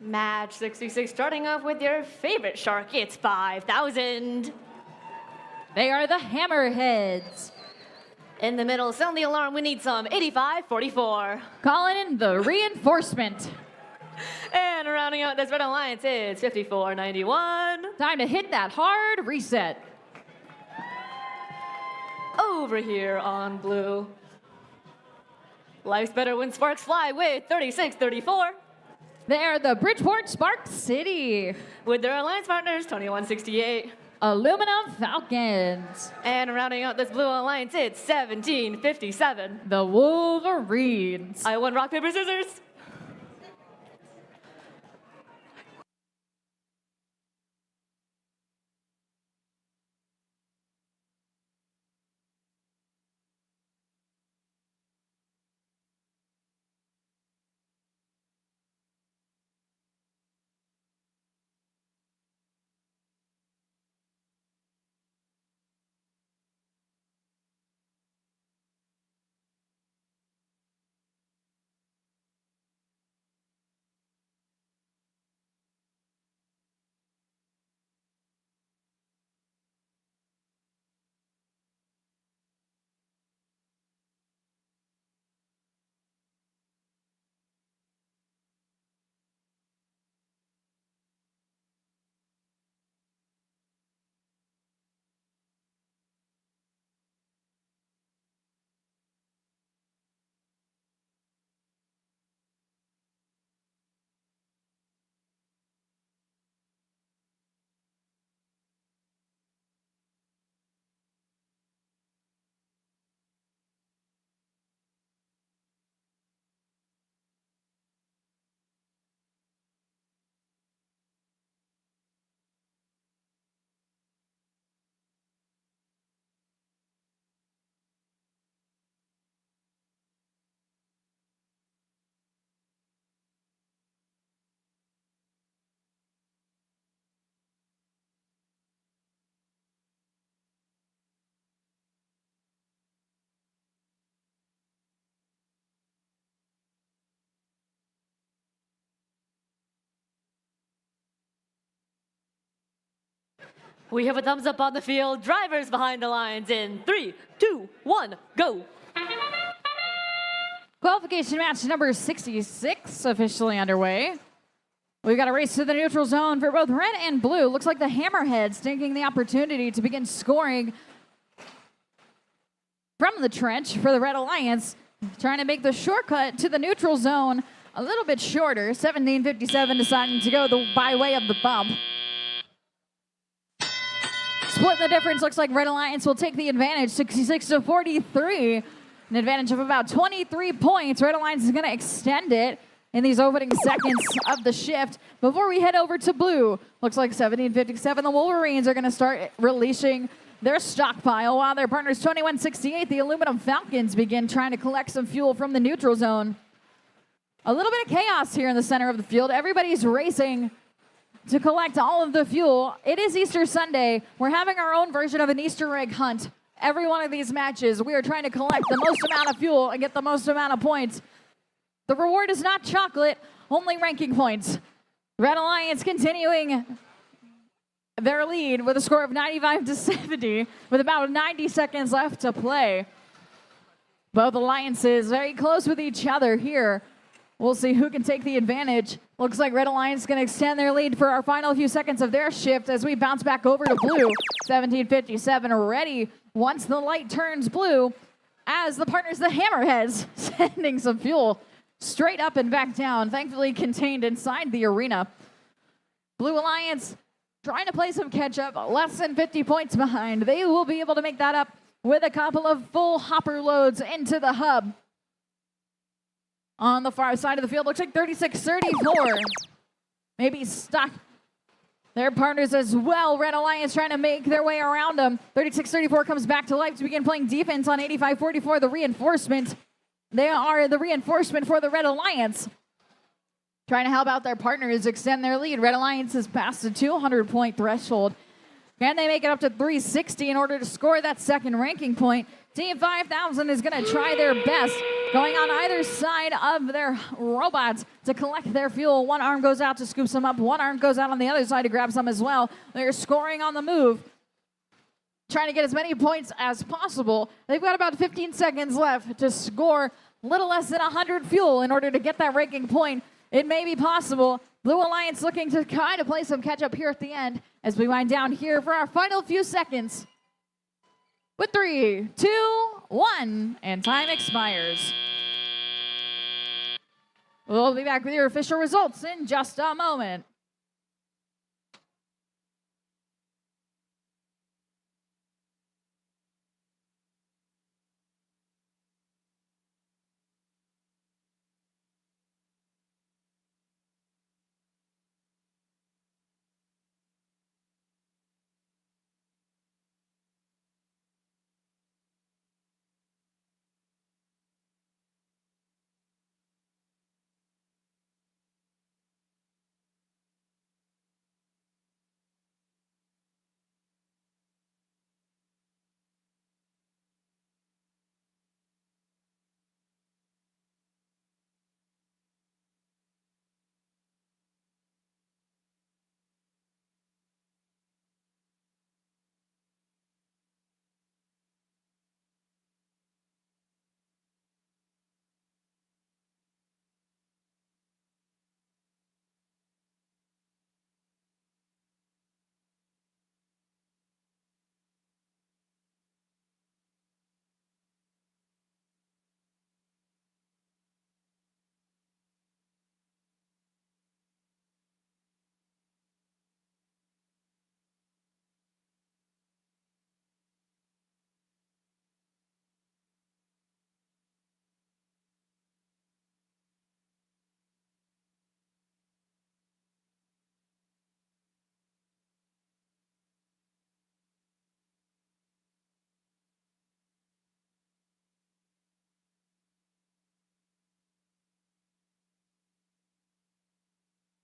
Match 66, starting off with your favorite shark. It's 5,000. They are the Hammerheads. In the middle, sound the alarm. We need some 85-44. Calling in the reinforcement. And rounding out this Red Alliance is 54-91. Time to hit that hard reset. Over here on blue. Life's better when sparks fly with 36-34. They are the Bridgeport Spark City. With their alliance partners, 21-68. Aluminum Falcons. And rounding out this blue alliance, it's 17-57. The Wolverines. I won rock, paper, scissors. We have a thumbs up on the field. Drivers behind the lines in 3, 2, 1, go. Qualification match number 66 officially underway. We've got a race to the neutral zone for both red and blue. Looks like the Hammerheads taking the opportunity to begin scoring from the trench for the Red Alliance, trying to make the shortcut to the neutral zone a little bit shorter. 17:57 deciding to go by way of the bump. Split the difference. Looks like Red Alliance will take the advantage, 66-43. An advantage of about 23 points. Red Alliance is going to extend it in these opening seconds of the shift. Before we head over to blue, looks like 17:57, the Wolverines are going to start releasing their stockpile while their partners 21:68, the Aluminum Falcons, begin trying to collect some fuel from the neutral zone. A little bit of chaos here in the center of the field. Everybody's racing to collect all of the fuel. It is Easter Sunday. We're having our own version of an Easter egg hunt. Every one of these matches, we are trying to collect the most amount of fuel and get the most amount of points. The reward is not chocolate, only ranking points. Red Alliance continuing their lead with a score of 95-70 with about 90 seconds left to play. Both alliances very close with each other here. We'll see who can take the advantage. Looks like Red Alliance is going to extend their lead for our final few seconds of their shift as we bounce back over to blue. 17:57 ready once the light turns blue as the partners, the Hammerheads, sending some fuel straight up and back down, thankfully contained inside the arena. Blue Alliance trying to play some catch up, less than 50 points behind. They will be able to make that up with a couple of full hopper loads into the hub. On the far side of the field, looks like 36-34. Maybe stuck their partners as well. Red Alliance trying to make their way around them. 36-34 comes back to life to begin playing defense on 85-44, the reinforcement. They are the reinforcement for the Red Alliance. Trying to help out their partners extend their lead. Red Alliance has passed the 200-point threshold. Can they make it up to 360 in order to score that second ranking point? Team 5000 is going to try their best, going on either side of their robots to collect their fuel. One arm goes out to scoop some up. One arm goes out on the other side to grab some as well. They're scoring on the move, trying to get as many points as possible. They've got about 15 seconds left to score a little less than 100 fuel in order to get that ranking point. It may be possible. Blue Alliance looking to kind of play some catch up here at the end as we wind down here for our final few seconds. With 3, 2, 1, and time expires. We'll be back with your official results in just a moment.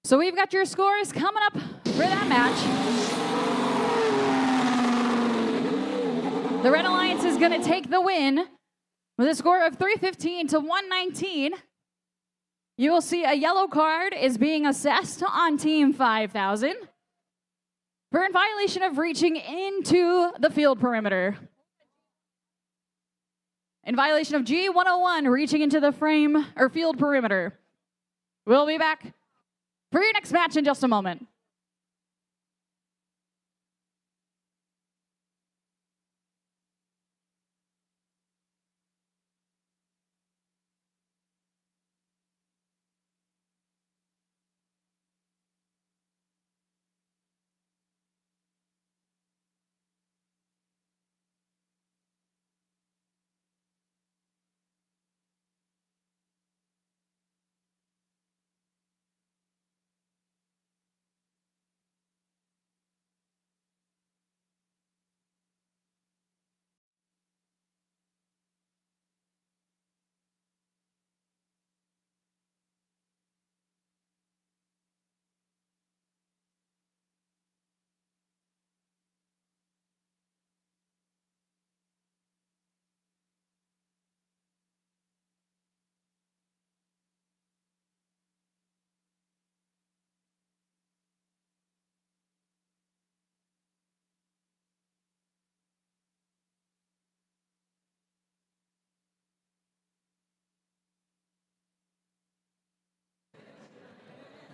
So we've got your scores coming up for that match. The Red Alliance is going to take the win with a score of 315 to 119. You will see a yellow card is being assessed on Team 5000 for in violation of reaching into the field perimeter. In violation of G101, reaching into the frame or field perimeter. We'll be back for your next match in just a moment.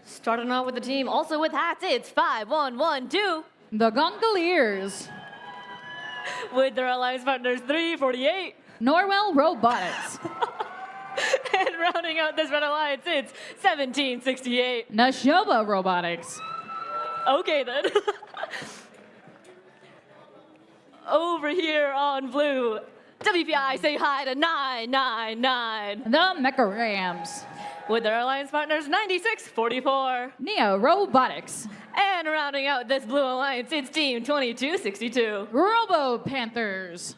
Starting out with the team, also with hats, it's 5112. The Gondoliers. With their alliance partners, 348. Norwell Robotics. And rounding out this red alliance, it's 1768. Nashoba Robotics. Okay then. Over here on blue, WPI say hi to 999. The Mecha Rams. With their alliance partners, 9644. Neo Robotics. And rounding out this blue alliance, it's Team 2262. Robo Panthers.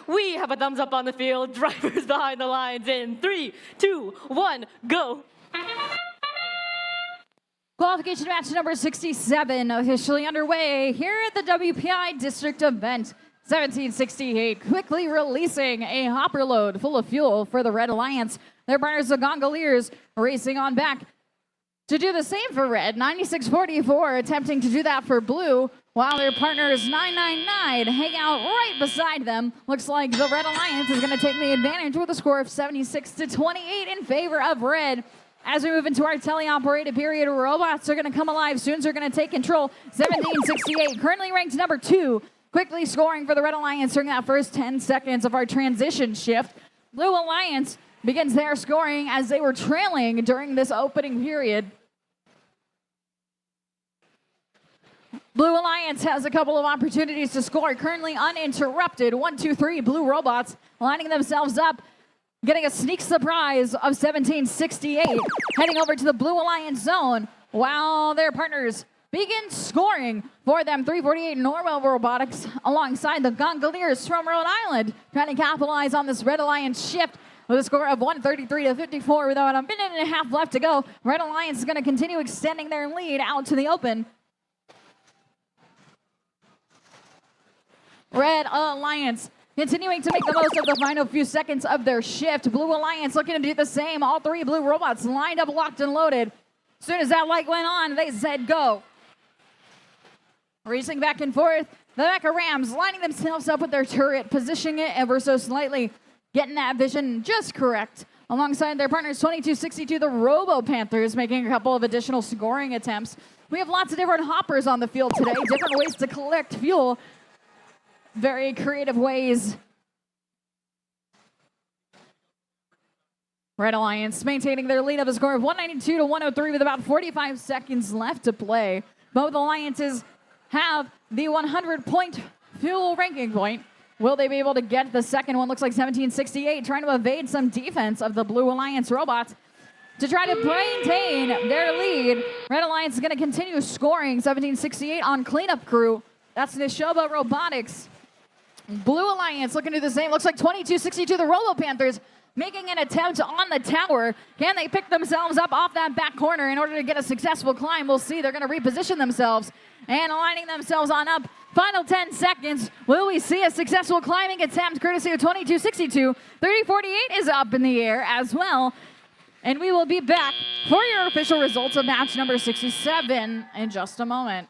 We have a thumbs up on the field. Drivers behind the lines in 3, 2, 1, go. Qualification match number 67 officially underway here at the WPI district event. 1768 quickly releasing a hopper load full of fuel for the Red Alliance. Their partners, the Gondoliers, racing on back to do the same for Red. 9644 attempting to do that for Blue, while their partners 999 hang out right beside them. Looks like the Red Alliance is going to take the advantage with a score of 76-28 in favor of Red. As we move into our teleoperated period, robots are going to come alive soon, so they're going to take control. 1768, currently ranked number 2, quickly scoring for the Red Alliance during that first 10 seconds of our transition shift. Blue Alliance begins their scoring as they were trailing during this opening period. Blue Alliance has a couple of opportunities to score, currently uninterrupted. 1, 2, 3, Blue Robots lining themselves up, getting a sneak surprise of 1768, heading over to the Blue Alliance zone, while their partners begin scoring for them. 348 Norwell Robotics alongside the Gondoliers from Rhode Island, trying to capitalize on this Red Alliance shift with a score of 133-54 with about a minute and a half left to go. Red Alliance is going to continue extending their lead out to the open. Red Alliance continuing to make the most of the final few seconds of their shift. Blue Alliance looking to do the same. All 3 Blue Robots lined up, locked, and loaded. As soon as that light went on, they said go. Racing back and forth The Mecha Rams lining themselves up with their turret, positioning it ever so slightly, getting that vision just correct. Alongside their partners, 2262, the Robo Panthers, making a couple of additional scoring attempts. We have lots of different hoppers on the field today, different ways to collect fuel, very creative ways. Red Alliance maintaining their lead of a score of 192 to 103 with about 45 seconds left to play. Both alliances have the 100-point fuel ranking point. Will they be able to get the second one? Looks like 1768 trying to evade some defense of the Blue Alliance robots to try to maintain their lead. Red Alliance is going to continue scoring. 1768 on cleanup crew. That's Nishoba Robotics. Blue Alliance looking to do the same. Looks like 2262, the Robo Panthers, making an attempt on the tower. Can they pick themselves up off that back corner in order to get a successful climb? We'll see. They're going to reposition themselves and aligning themselves on up. Final 10 seconds. Will we see a successful climbing attempt courtesy of 2262? 3048 is up in the air as well. And we will be back for your official results of match number 67 in just a moment.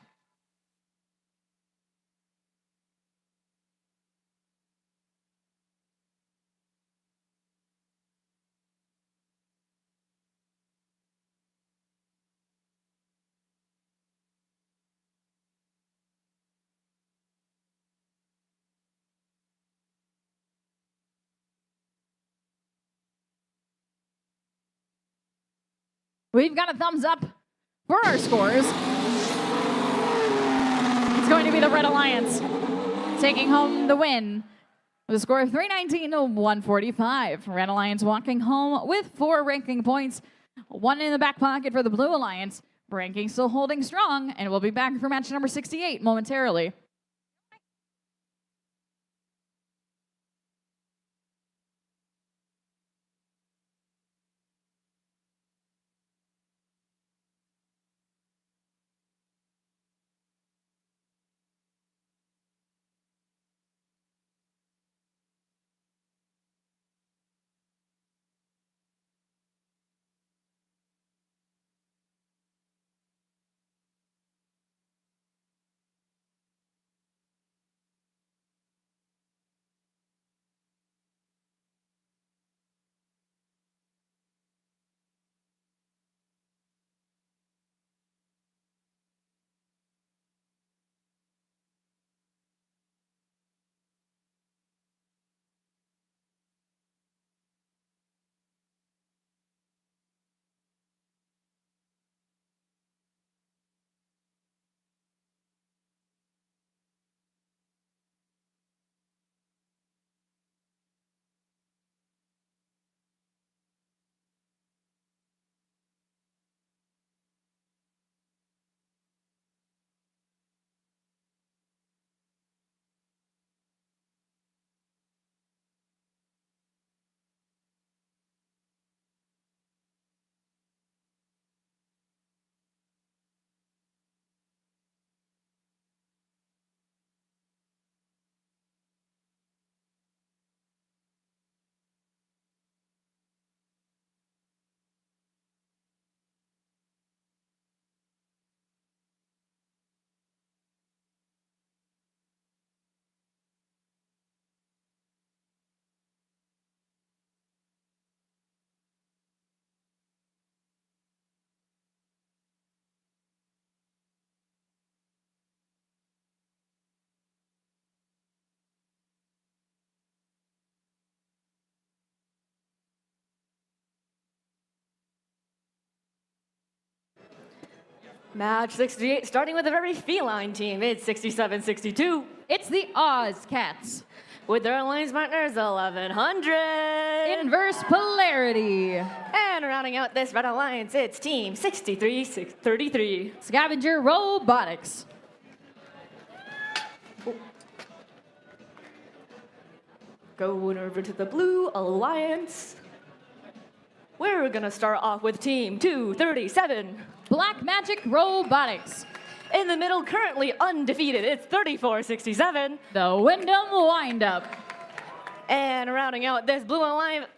We've got a thumbs up for our scores. It's going to be the Red Alliance taking home the win with a score of 319 to 145. Red Alliance walking home with 4 ranking points, 1 in the back pocket for the Blue Alliance. Ranking still holding strong, and we'll be back for match number 68 momentarily. Match 68, starting with a very feline team. It's 67-62. It's the Oz Cats. With their alliance partners, 1100. Inverse Polarity. And rounding out this Red Alliance, it's Team 63-33. Scavenger Robotics. Going over to the Blue Alliance. We're gonna start off with Team 237. Black Magic Robotics. In the middle, currently undefeated, it's 34-67. The Wyndham Windup. And rounding out this Blue Alliance,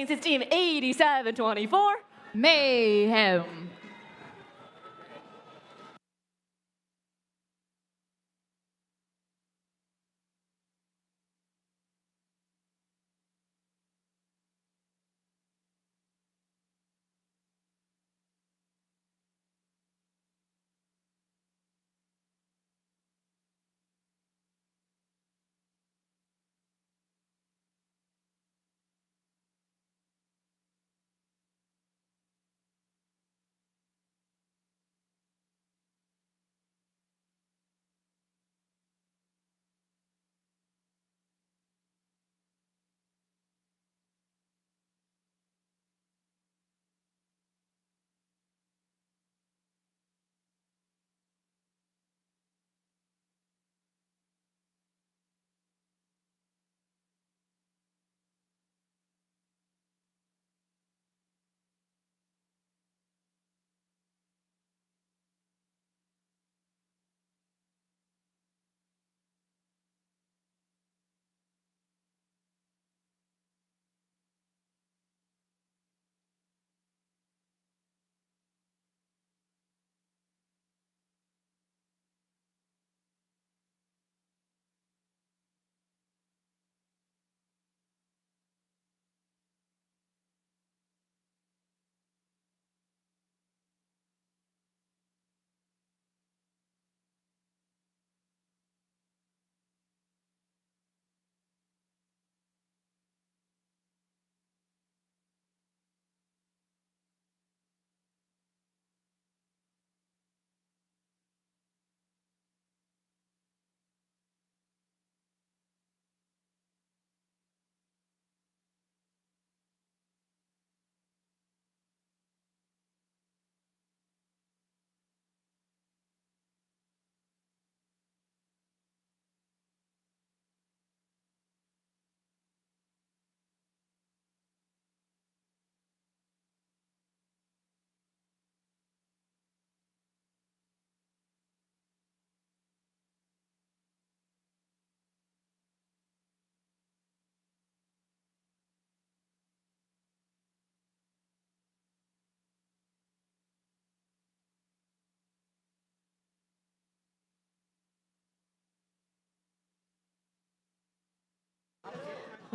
it's Team 87-24. Mayhem.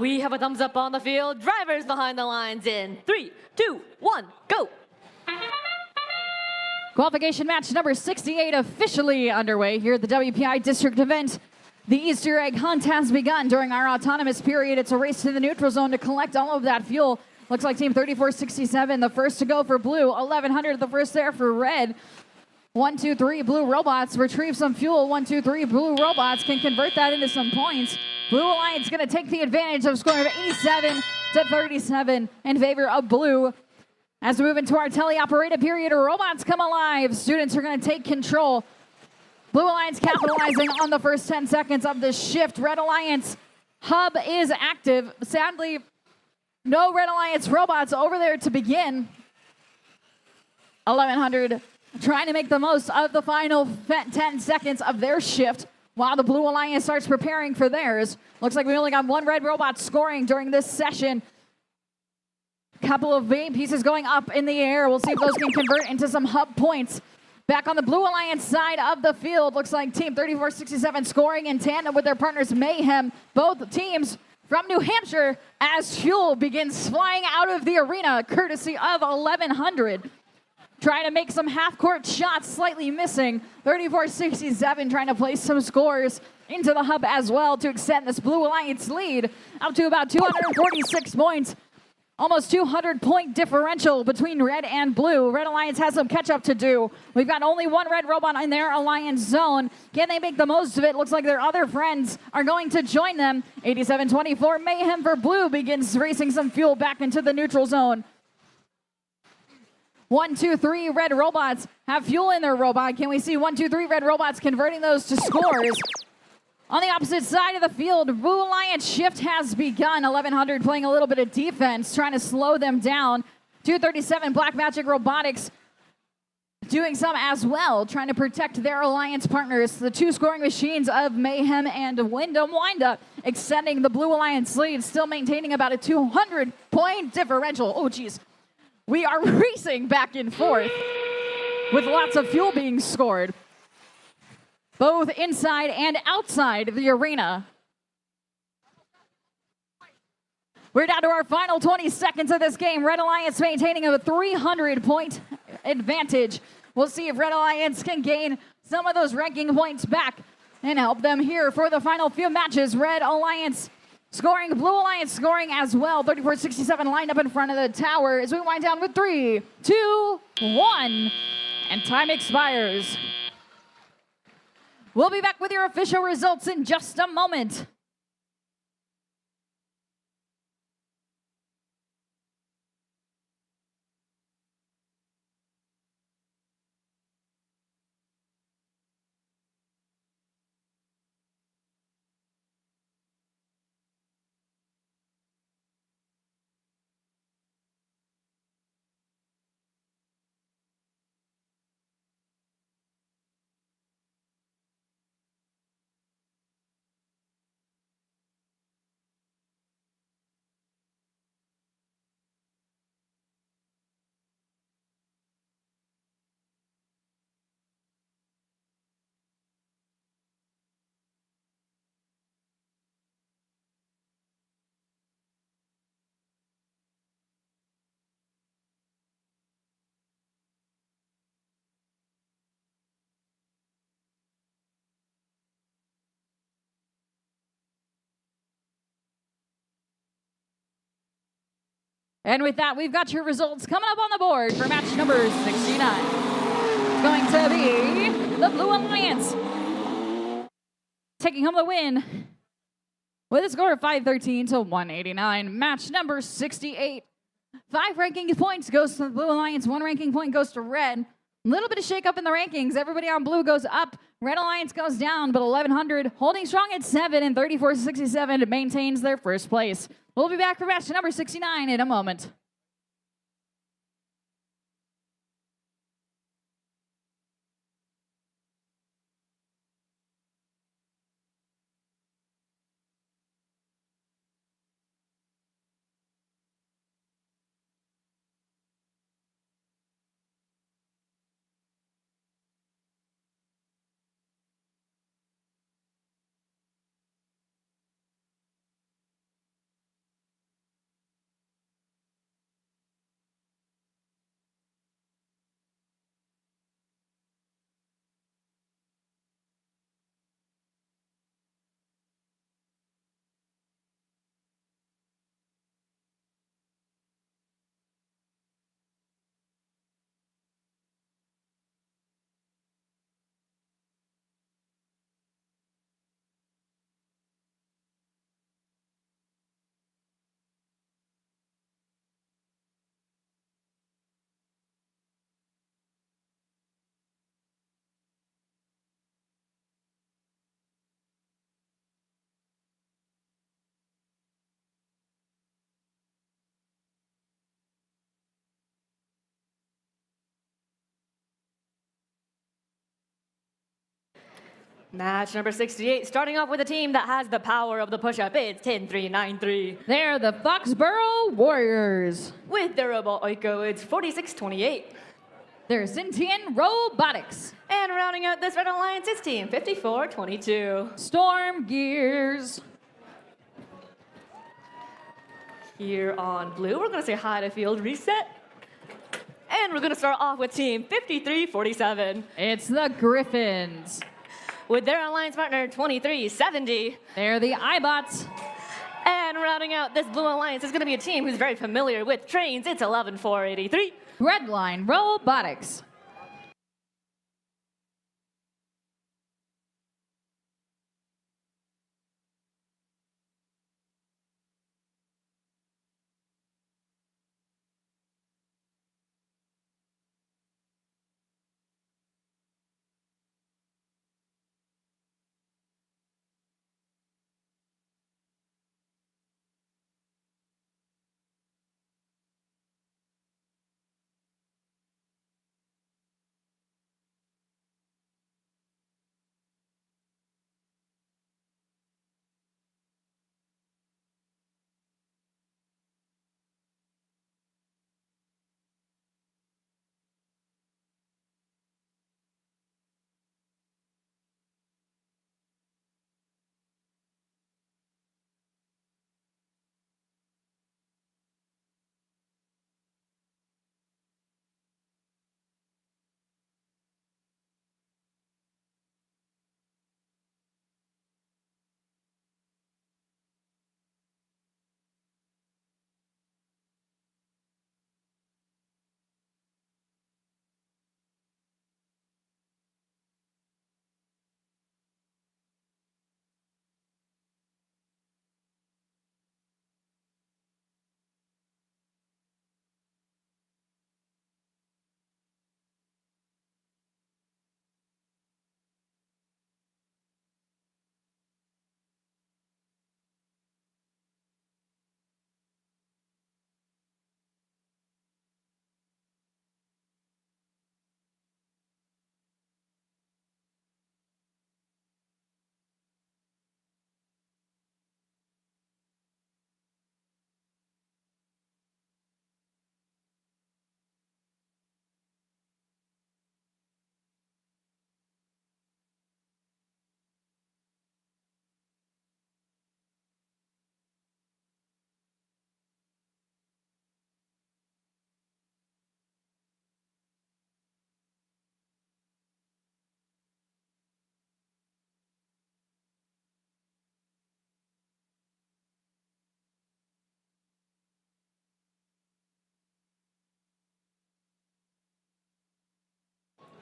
We have a thumbs up on the field. Drivers behind the lines in 3, 2, 1, go. Qualification match number 68 officially underway here at the WPI district event. The Easter egg hunt has begun during our autonomous period. It's a race to the neutral zone to collect all of that fuel. Looks like team 3467, the first to go for blue. 1100, the first there for red. 1, 2, 3, blue robots retrieve some fuel. 1, 2, 3, blue robots can convert that into some points. Blue Alliance going to take the advantage of scoring of 87 to 37 in favor of blue. As we move into our teleoperated period, robots come alive. Students are going to take control. Blue Alliance capitalizing on the first 10 seconds of the shift. Red Alliance hub is active. Sadly, no Red Alliance robots over there to begin. 1100 trying to make the most of the final 10 seconds of their shift while the Blue Alliance starts preparing for theirs. Looks like we only got one red robot scoring during this session. Couple of vein pieces going up in the air. We'll see if those can convert into some hub points. Back on the Blue Alliance side of the field, looks like team 3467 scoring in tandem with their partners Mayhem. Both teams from New Hampshire as fuel begins flying out of the arena, courtesy of 1100. Trying to make some half-court shots, slightly missing. 3467 trying to place some scores into the hub as well to extend this Blue Alliance lead up to about 246 points. Almost 200-point differential between red and blue. Red Alliance has some catch-up to do. We've got only one red robot in their alliance zone. Can they make the most of it? Looks like their other friends are going to join them. 87-24, Mayhem for blue begins racing some fuel back into the neutral zone. 1, 2, 3 red robots have fuel in their robot. Can we see 1, 2, 3 red robots converting those to scores? On the opposite side of the field, Blue Alliance shift has begun. 1100 playing a little bit of defense, trying to slow them down. 237 Black Magic Robotics doing some as well, trying to protect their alliance partners. The two scoring machines of Mayhem and Wyndham Windup extending the Blue Alliance lead, still maintaining about a 200-point differential. Oh, geez. We are racing back and forth with lots of fuel being scored, both inside and outside the arena. We're down to our final 20 seconds of this game. Red Alliance maintaining a 300-point advantage. We'll see if Red Alliance can gain some of those ranking points back and help them here for the final few matches. Red Alliance scoring, Blue Alliance scoring as well. 3467 lined up in front of the tower as we wind down with 3, 2, 1, and time expires. We'll be back with your official results in just a moment. And with that, we've got your results coming up on the board for match number 69. It's going to be the Blue Alliance taking home the win with a score of 513 to 189. Match number 68. 5 ranking points goes to the Blue Alliance, 1 ranking point goes to red. A little bit of shake-up in the rankings. Everybody on blue goes up. Red Alliance goes down, but 1100 holding strong at 7 and 3467 maintains their first place. We'll be back for match number 69 in a moment. Match number 68, starting off with a team that has the power of the push-up. It's 10-3-9-3. They're the Foxborough Warriors. With their robot Oiko, it's 46-28. They're Zintian Robotics. And rounding out this Red Alliance, it's team 54-22. Storm Gears. Here on blue, we're gonna say hi to field reset. And we're gonna start off with team 53-47. It's the Griffins. With their alliance partner, 23-70. They're the iBots. And rounding out this blue alliance is gonna be a team who's very familiar with trains. It's 11-4-83. Redline Robotics.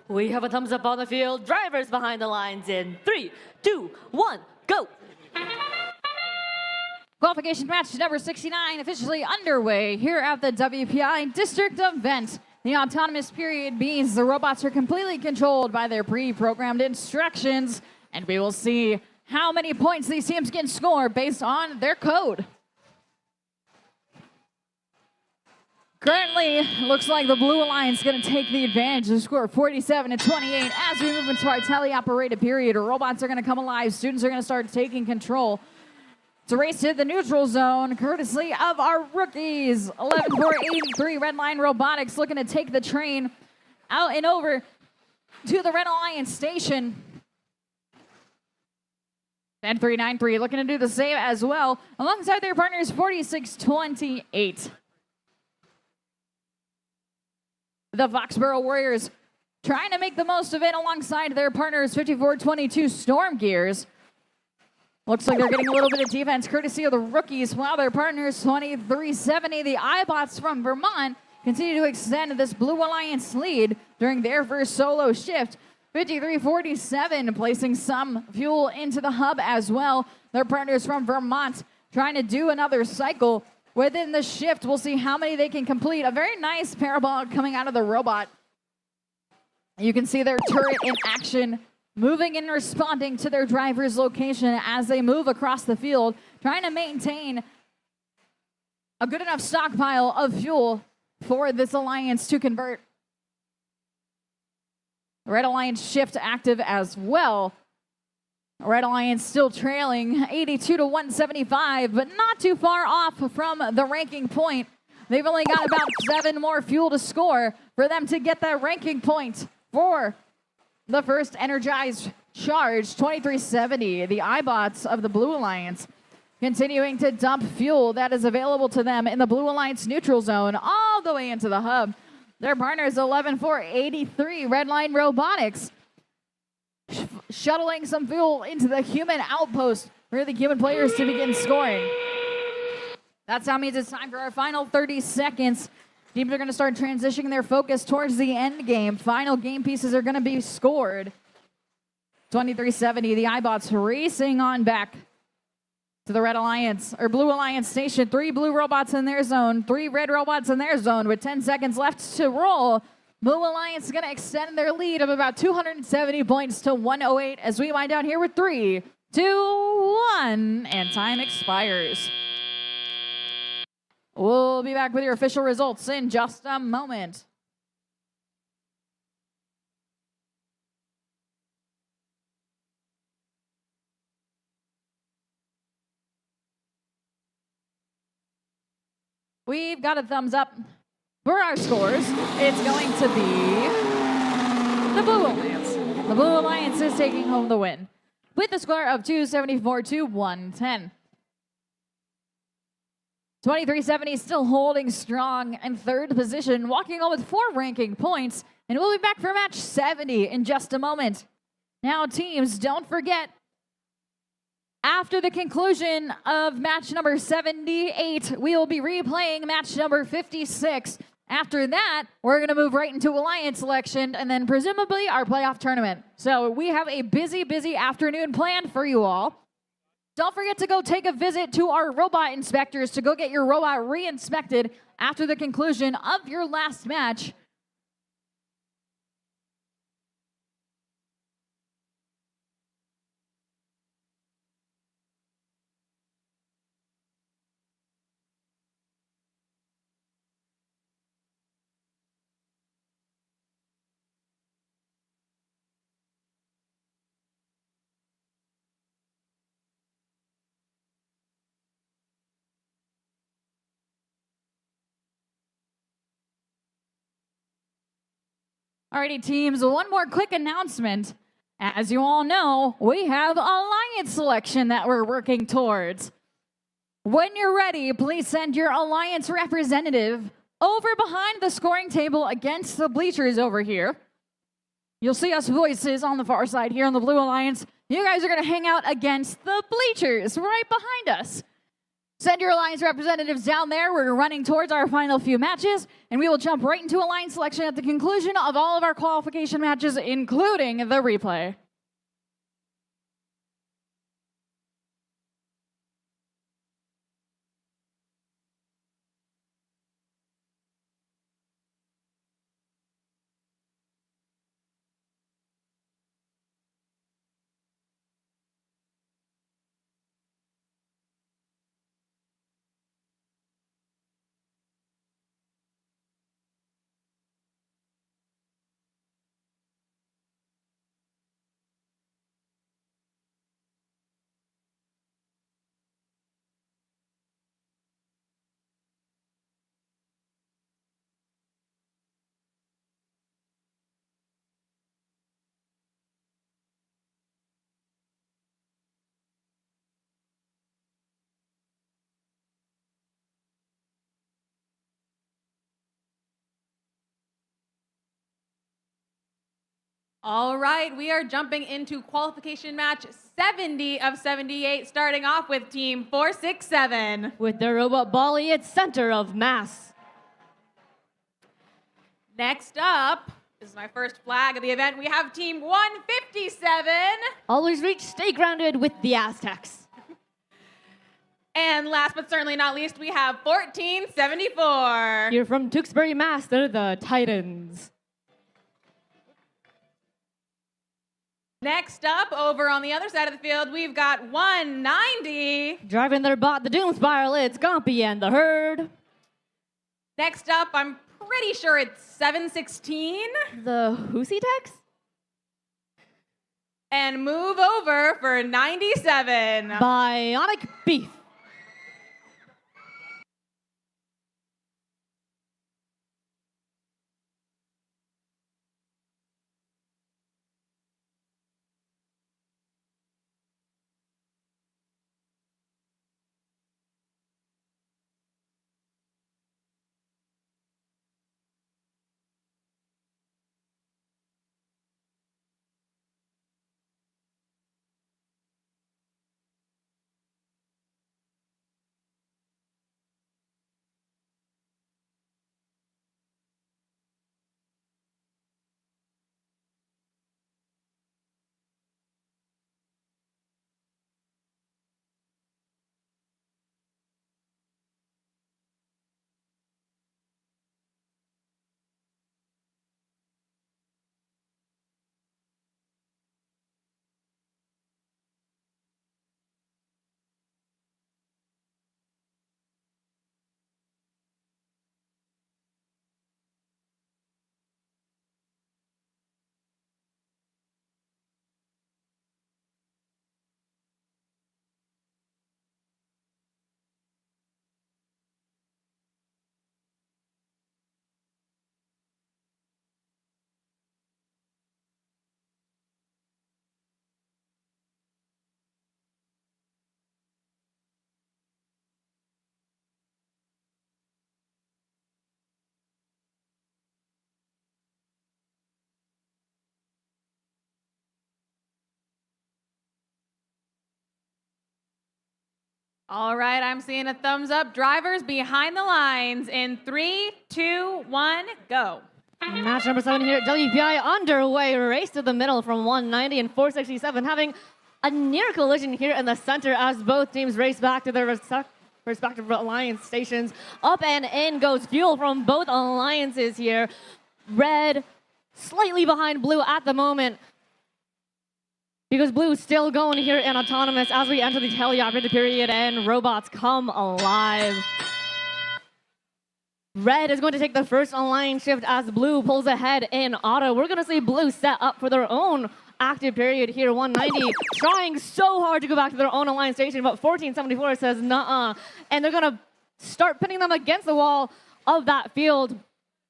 We have a thumbs up on the field. Drivers behind the lines in 3, 2, 1, go. Qualification match number 69 officially underway here at the WPI District event. The autonomous period means the robots are completely controlled by their pre-programmed instructions, and we will see how many points these teams can score based on their code. Currently, looks like the Blue Alliance is going to take the advantage to score 47-28. As we move into our tele-operated period, robots are going to come alive. Students are going to start taking control. It's a race to the neutral zone, courtesy of our rookies. 11-4-83 Redline Robotics looking to take the train out and over to the Red Alliance station. 10-3-9-3 looking to do the same as well, alongside their partners 46-28. The Foxborough Warriors trying to make the most of it alongside their partners 54-22 Storm Gears. Looks like they're getting a little bit of defense courtesy of the rookies, while their partners 23-70, the iBots from Vermont, continue to extend this Blue Alliance lead during their first solo shift. 53-47, placing some fuel into the hub as well. Their partners from Vermont trying to do another cycle within the shift. We'll see how many they can complete. A very nice parabolic coming out of the robot. You can see their turret in action, moving and responding to their driver's location as they move across the field, trying to maintain a good enough stockpile of fuel for this alliance to convert. The Red Alliance shift active as well. Red Alliance still trailing 82 to 175, but not too far off from the ranking point. They've only got about 7 more fuel to score for them to get that ranking point for the first energized charge, 2370. The iBots of the Blue Alliance continuing to dump fuel that is available to them in the Blue Alliance neutral zone all the way into the hub. Their partners 11-4-83, Redline Robotics, shuttling some fuel into the human outpost for the human players to begin scoring. That sound means it's time for our final 30 seconds. Teams are going to start transitioning their focus towards the end game. Final game pieces are going to be scored. 2370, the iBots racing on back to the Red Alliance, or Blue Alliance station. 3 blue robots in their zone, 3 red robots in their zone with 10 seconds left to roll. Blue Alliance is going to extend their lead of about 270 points to 108 as we wind down here with 3, 2, 1, and time expires. We'll be back with your official results in just a moment. We've got a thumbs up for our scores. It's going to be the Blue Alliance. The Blue Alliance is taking home the win with a score of 274 to 110. 2370 still holding strong in third position, walking on with 4 ranking points, and we'll be back for match 70 in just a moment. Now, teams, don't forget, after the conclusion of match number 78, we will be replaying match number 56. After that, we're going to move right into Alliance selection and then presumably our playoff tournament. So we have a busy, busy afternoon planned for you all. Don't forget to go take a visit to our robot inspectors to go get your robot re-inspected after the conclusion of your last match. Alrighty, teams, one more quick announcement. As you all know, we have Alliance selection that we're working towards. When you're ready, please send your Alliance representative over behind the scoring table against the bleachers over here. You'll see us voices on the far side here on the Blue Alliance. You guys are going to hang out against the bleachers right behind us. Send your Alliance representatives down there. We're running towards our final few matches, and we will jump right into Alliance selection at the conclusion of all of our qualification matches, including the replay. All right, we are jumping into qualification match 70 of 78, starting off with team 467. With their robot Bali at center of mass. Next up, this is my first flag of the event, we have team 157. Always reach, stay grounded with the Aztecs. And last but certainly not least, we have 1474. Here from Tewksbury, Mass, they're the Titans. Next up, over on the other side of the field, we've got 190. Driving their bot, the Doom Spiral, it's Gompy and the Herd. Next up, I'm pretty sure it's 716. The Hoosy Tex? And move over for 97. Bionic Beef. All right, I'm seeing a thumbs up. Drivers behind the lines in 3, 2, 1, go. Match number 7 here at WPI underway. Race to the middle from 190 and 467, having a near collision here in the center as both teams race back to their respective alliance stations. Up and in goes fuel from both alliances here. Red slightly behind blue at the moment, because blue is still going here in autonomous as we enter the teleoperated period and robots come alive. Red is going to take the first alliance shift as blue pulls ahead in auto. We're going to see blue set up for their own active period here, 190, trying so hard to go back to their own alliance station, but 1474 says nuh-uh, and they're going to start pinning them against the wall of that field.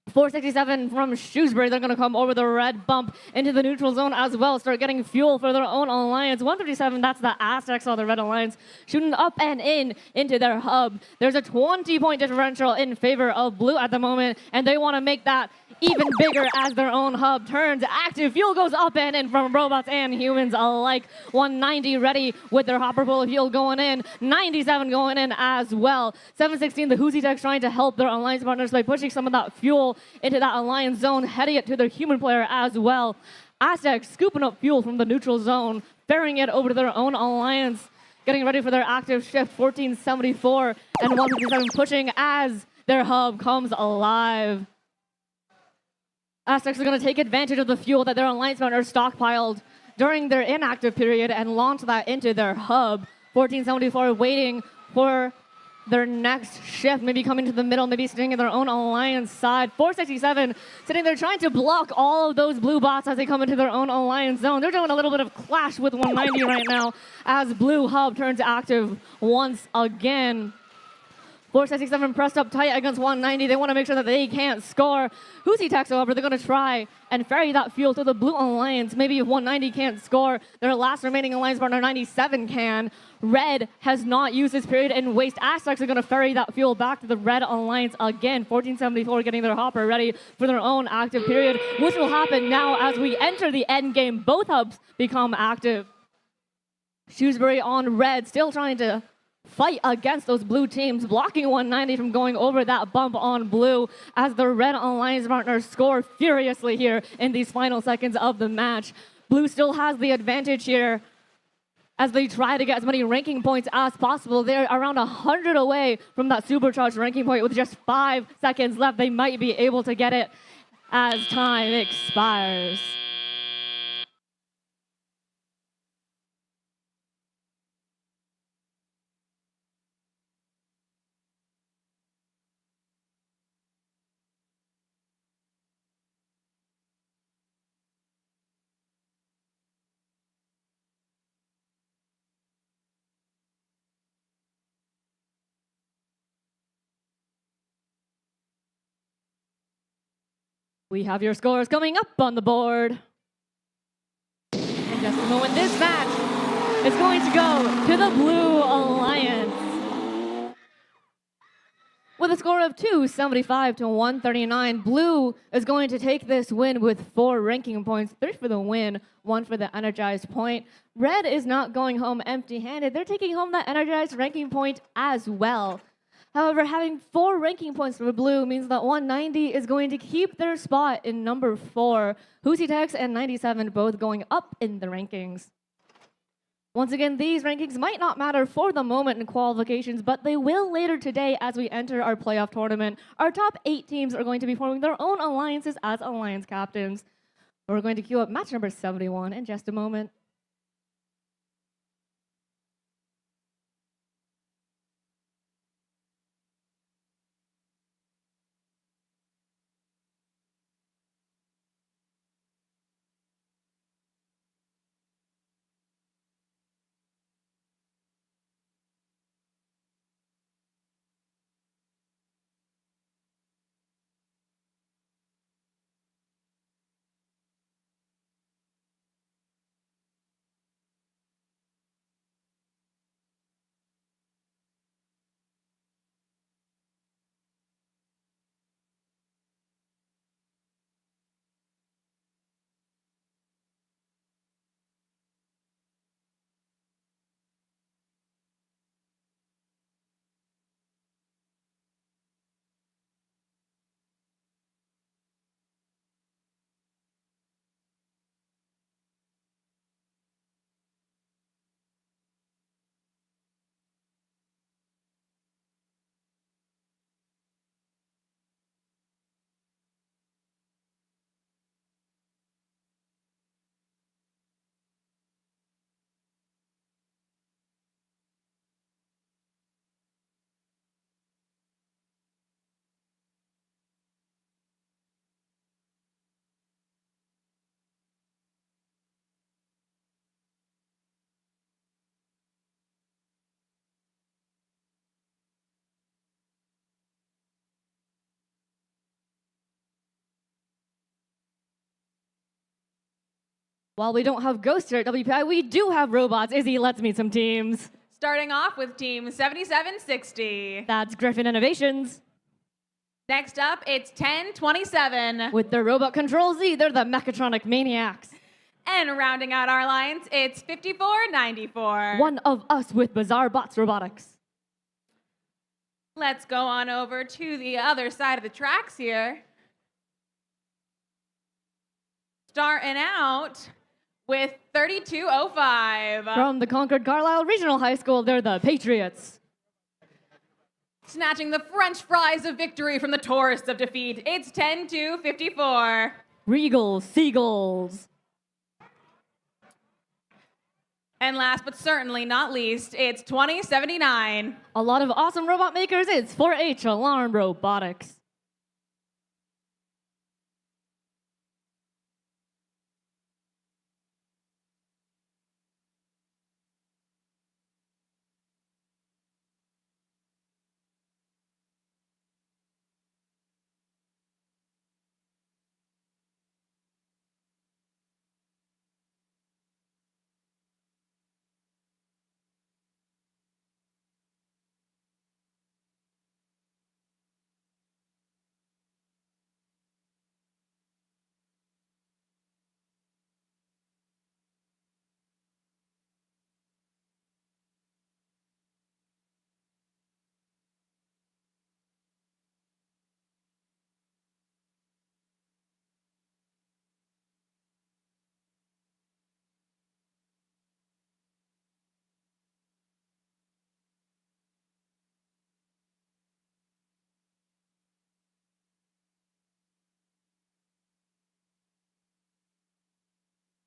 467 from Shrewsbury, they're going to come over the red bump into the neutral zone as well, start getting fuel for their own alliance. 157, that's the Aztecs on the red alliance, shooting up and in into their hub. There's a 20-point differential in favor of blue at the moment, and they want to make that even bigger as their own hub turns active. Fuel goes up and in from robots and humans alike. 190 ready with their hopper full of fuel going in. 97 going in as well. 716, the Hoosie Techs trying to help their alliance partners by pushing some of that fuel into that alliance zone, heading it to their human player as well. Aztecs scooping up fuel from the neutral zone, ferrying it over to their own alliance, getting ready for their active shift. 1474 and 157 pushing as their hub comes alive. Aztecs are going to take advantage of the fuel that their alliance partners stockpiled during their inactive period and launch that into their hub. 1474 waiting for their next shift, maybe coming to the middle, maybe staying in their own alliance side. 467 sitting there trying to block all of those blue bots as they come into their own alliance zone. They're doing a little bit of clash with 190 right now as blue hub turns active once again. 467 pressed up tight against 190. They want to make sure that they can't score. Hoosie Techs, however, they're going to try and ferry that fuel to the blue alliance. Maybe if 190 can't score, their last remaining alliance partner, 97, can. Red has not used this period in waste. Aztecs are going to ferry that fuel back to the red alliance again. 1474 getting their hopper ready for their own active period, which will happen now as we enter the end game. Both hubs become active. Shrewsbury on red, still trying to fight against those blue teams, blocking 190 from going over that bump on blue as the red alliance partners score furiously here in these final seconds of the match. Blue still has the advantage here as they try to get as many ranking points as possible. They're around 100 away from that supercharged ranking point with just 5 seconds left. They might be able to get it as time expires. We have your scores coming up on the board. In just a moment, this match is going to go to the Blue Alliance. With a score of 275 to 139, Blue is going to take this win with 4 ranking points, 3 for the win, 1 for the energized point. Red is not going home empty-handed. They're taking home that energized ranking point as well. However, having 4 ranking points for Blue means that 190 is going to keep their spot in number 4. Tex and 97 both going up in the rankings. Once again, these rankings might not matter for the moment in qualifications, but they will later today as we enter our playoff tournament. Our top 8 teams are going to be forming their own alliances as alliance captains. We're going to queue up match number 71 in just a moment. While we don't have Ghost here at WPI, we do have robots. Izzy, let's meet some teams. Starting off with Team 7760. That's Griffin Innovations. Next up, it's 1027. With their Robot Control Z, they're the Mechatronic Maniacs. And rounding out our alliance, it's 5494. One of us with Bizarre Bots Robotics. Let's go on over to the other side of the tracks here. Starting out with 3205. From the Concord Carlisle Regional High School, they're the Patriots. Snatching the French fries of victory from the tourists of defeat, it's 10254. Regal Seagulls. And last but certainly not least, it's 2079. A lot of awesome robot makers. It's 4H Alarm Robotics.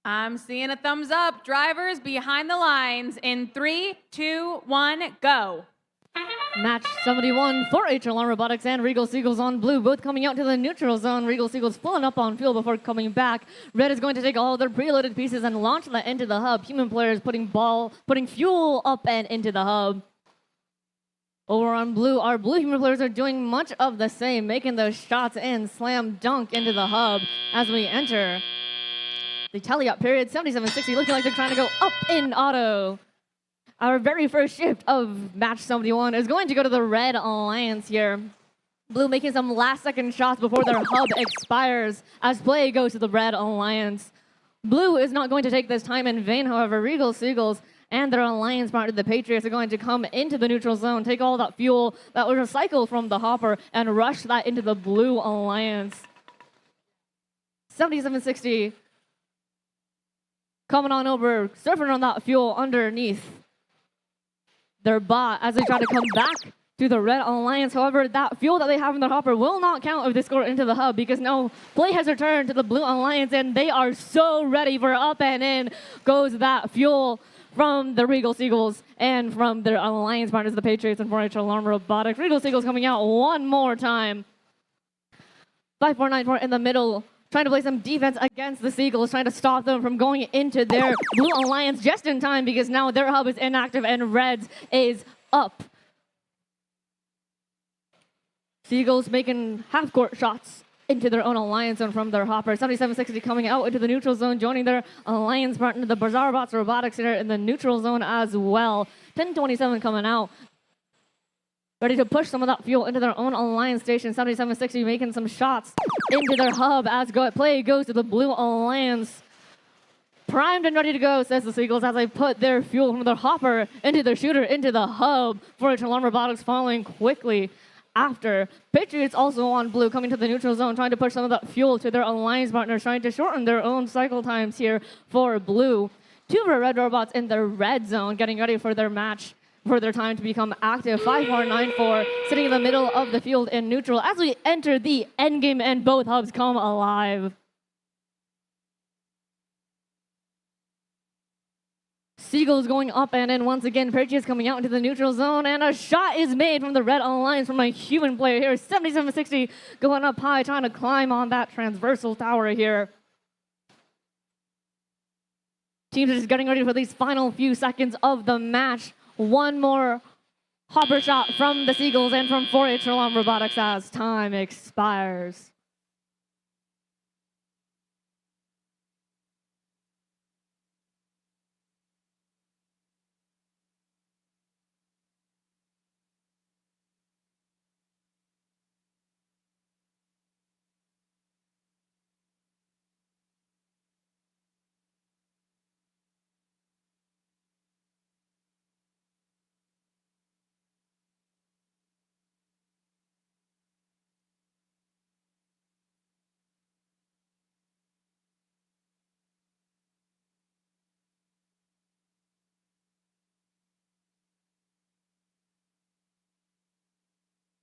I'm seeing a thumbs up. Drivers behind the lines in 3, 2, 1, go. Match 71, 4H Alarm Robotics and Regal Seagulls on blue, both coming out to the neutral zone. Regal Seagulls pulling up on fuel before coming back. Red is going to take all of their preloaded pieces and launch that into the hub. Human players putting fuel up and into the hub. Over on blue, our blue human players are doing much of the same, making those shots and slam dunk into the hub as we enter the tally-up period. 77-60, looking like they're trying to go up in auto. Our very first shift of match 71 is going to go to the Red Alliance here. Blue making some last-second shots before their hub expires as play goes to the Red Alliance. Blue is not going to take this time in vain, however. Regal Seagulls and their alliance partner, the Patriots, are going to come into the neutral zone, take all that fuel that was recycled from the hopper, and rush that into the Blue Alliance. 77-60. Coming on over, surfing on that fuel underneath their bot as they try to come back to the Red Alliance. However, that fuel that they have in their hopper will not count if they score into the hub, because now play has returned to the Blue Alliance, and they are so ready for up and in goes that fuel from the Regal Seagulls and from their alliance partners, the Patriots and 4H Alarm Robotics. Regal Seagulls coming out one more time. 5-4-9-4 in the middle, trying to play some defense against the Seagulls, trying to stop them from going into their Blue Alliance just in time, because now their hub is inactive and Reds is up. Seagulls making half-court shots into their own alliance zone from their hopper. 77-60 coming out into the neutral zone, joining their alliance partner, the Bazaar Robotics, here in the neutral zone as well. 10-27 coming out, ready to push some of that fuel into their own alliance station. 77-60 making some shots into their hub as play goes to the Blue Alliance. Primed and ready to go, says the Seagulls, as they put their fuel from their hopper into their shooter, into the hub. 4H Alarm Robotics following quickly after. Patriots also on blue, coming to the neutral zone, trying to push some of that fuel to their alliance partners, trying to shorten their own cycle times here for blue. Two of our red robots in the red zone, getting ready for their match, for their time to become active. 5-4-9-4, sitting in the middle of the field in neutral as we enter the endgame and both hubs come alive. Seagulls going up and in once again. Patriots coming out into the neutral zone, and a shot is made from the Red Alliance from a human player here. 77-60 going up high, trying to climb on that transversal tower here. Teams are just getting ready for these final few seconds of the match. One more hopper shot from the Seagulls and from 4H Alarm Robotics as time expires.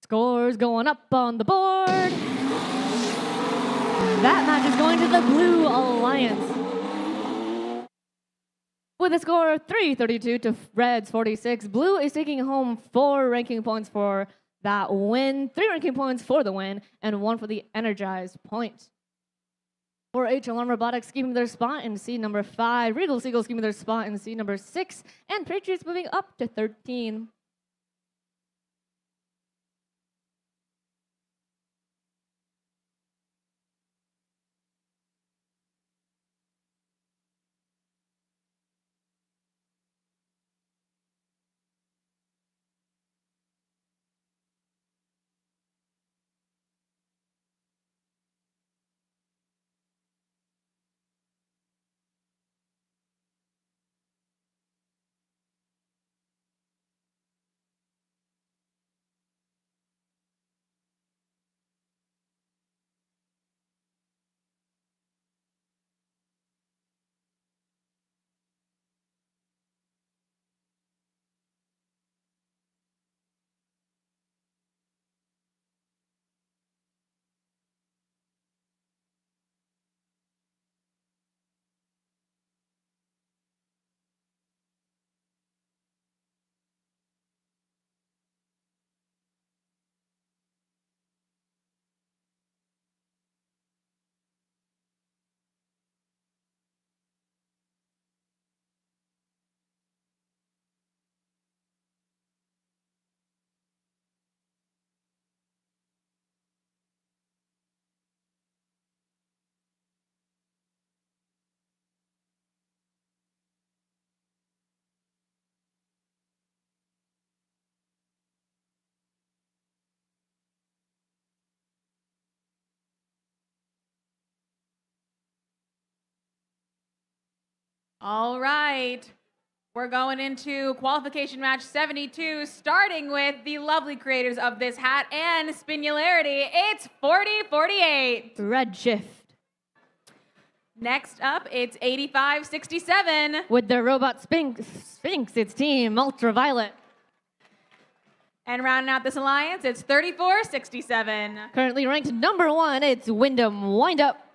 Scores going up on the board. That match is going to the Blue Alliance. With a score of 332 to Reds 46, Blue is taking home 4 ranking points for that win, 3 ranking points for the win, and 1 for the energized point. 4H Alarm Robotics keeping their spot in seed number 5, Regal Seagulls keeping their spot in seed number 6, and Patriots moving up to 13. All right. We're going into qualification match 72, starting with the lovely creators of this hat and Spinularity. It's 40-48. Redshift. Next up, it's 85-67. With their robot Sphinx, it's Team Ultraviolet. And rounding out this alliance, it's 34-67. Currently ranked number 1, it's Wyndham Windup.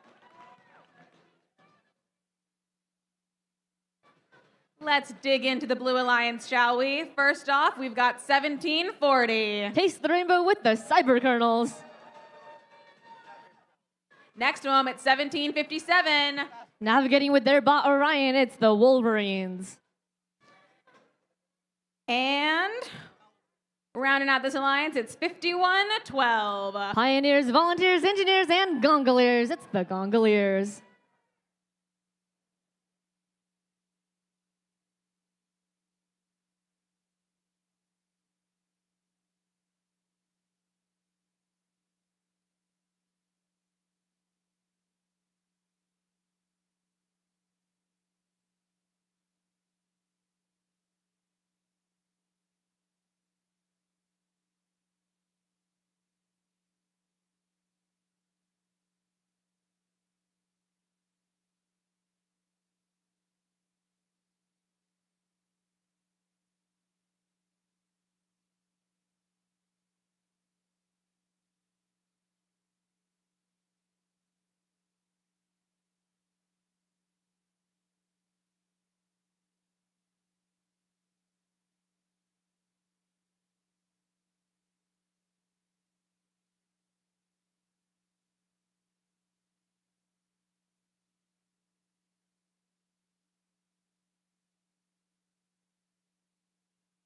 Let's dig into the Blue Alliance, shall we? First off, we've got 1740. Taste the rainbow with the Cyber Kernels. Next to them, it's 1757. Navigating with their bot Orion, it's the Wolverines. And rounding out this alliance, it's 51-12. Pioneers, Volunteers, Engineers, and Gongoliers, it's the Gongoliers.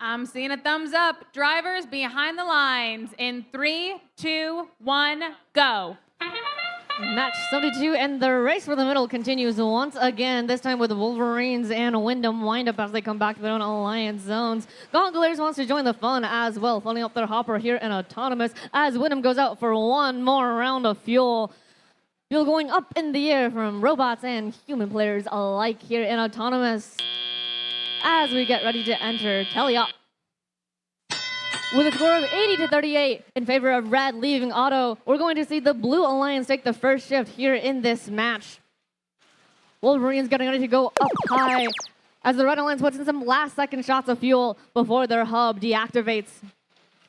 I'm seeing a thumbs up. Drivers behind the lines in 3, 2, 1, go. Match 72 and the race for the middle continues once again, this time with the Wolverines and Wyndham Windup as they come back to their own alliance zones. Gongoliers wants to join the fun as well, filling up their hopper here in Autonomous as Wyndham goes out for one more round of fuel. Fuel going up in the air from robots and human players alike here in Autonomous as we get ready to enter Teleop. With a score of 80-38 in favor of Red leaving Auto, we're going to see the Blue Alliance take the first shift here in this match. Wolverines getting ready to go up high as the Red Alliance puts in some last-second shots of fuel before their hub deactivates.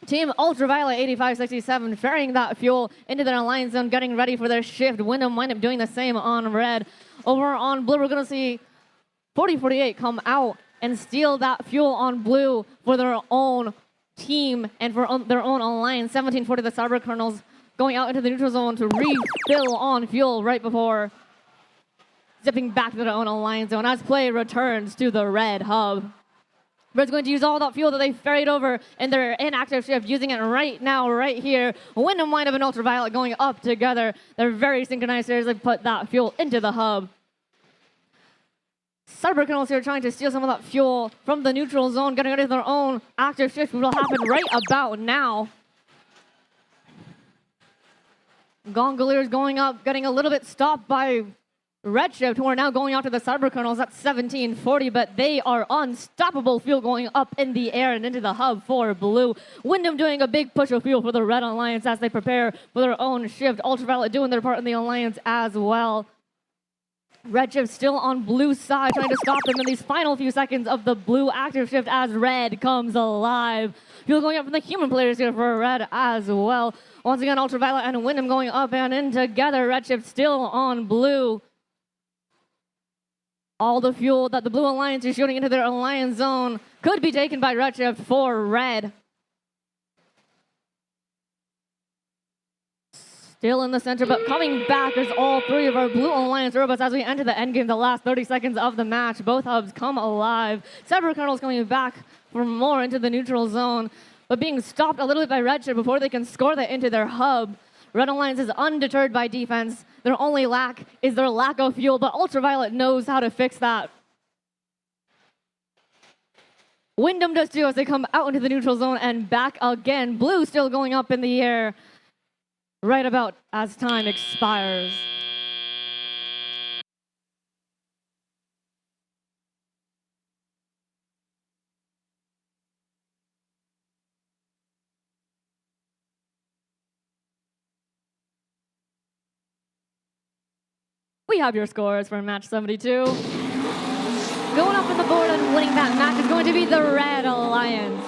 Team Ultraviolet 85-67 ferrying that fuel into their alliance zone, getting ready for their shift. Wyndham Windup doing the same on Red. Over on Blue, we're going to see 40-48 come out and steal that fuel on Blue for their own team and for their own alliance. 1740, the Cyber Kernels going out into the neutral zone to refill on fuel right before zipping back to their own alliance zone as play returns to the Red hub. Red's going to use all that fuel that they ferried over in their inactive shift, using it right now, right here. Wyndham Windup and Ultraviolet going up together. They're very synchronized here as they put that fuel into the hub. Cyber Kernels here trying to steal some of that fuel from the neutral zone, getting ready for their own active shift, which will happen right about now. Gongoliers going up, getting a little bit stopped by Redshift, who are now going after the Cyber Kernels at 1740, but they are unstoppable. Fuel going up in the air and into the hub for Blue. Wyndham doing a big push of fuel for the Red Alliance as they prepare for their own shift. Ultraviolet doing their part in the alliance as well. Redshift still on Blue's side, trying to stop them in these final few seconds of the Blue active shift as Red comes alive. Fuel going up from the human players here for Red as well. Once again, Ultraviolet and Wyndham going up and in together. Redshift still on Blue. All the fuel that the Blue Alliance is shooting into their alliance zone could be taken by Redshift for Red. Still in the center, but coming back is all three of our Blue Alliance robots as we enter the endgame, the last 30 seconds of the match. Both hubs come alive. Cyber Kernels coming back for more into the neutral zone, but being stopped a little bit by Redshift before they can score that into their hub. Red Alliance is undeterred by defense. Their only lack is their lack of fuel, but Ultraviolet knows how to fix that. Wyndham does too as they come out into the neutral zone and back again. Blue still going up in the air right about as time expires. we have your scores for match 72. Going up on the board and winning that match is going to be the Red Alliance.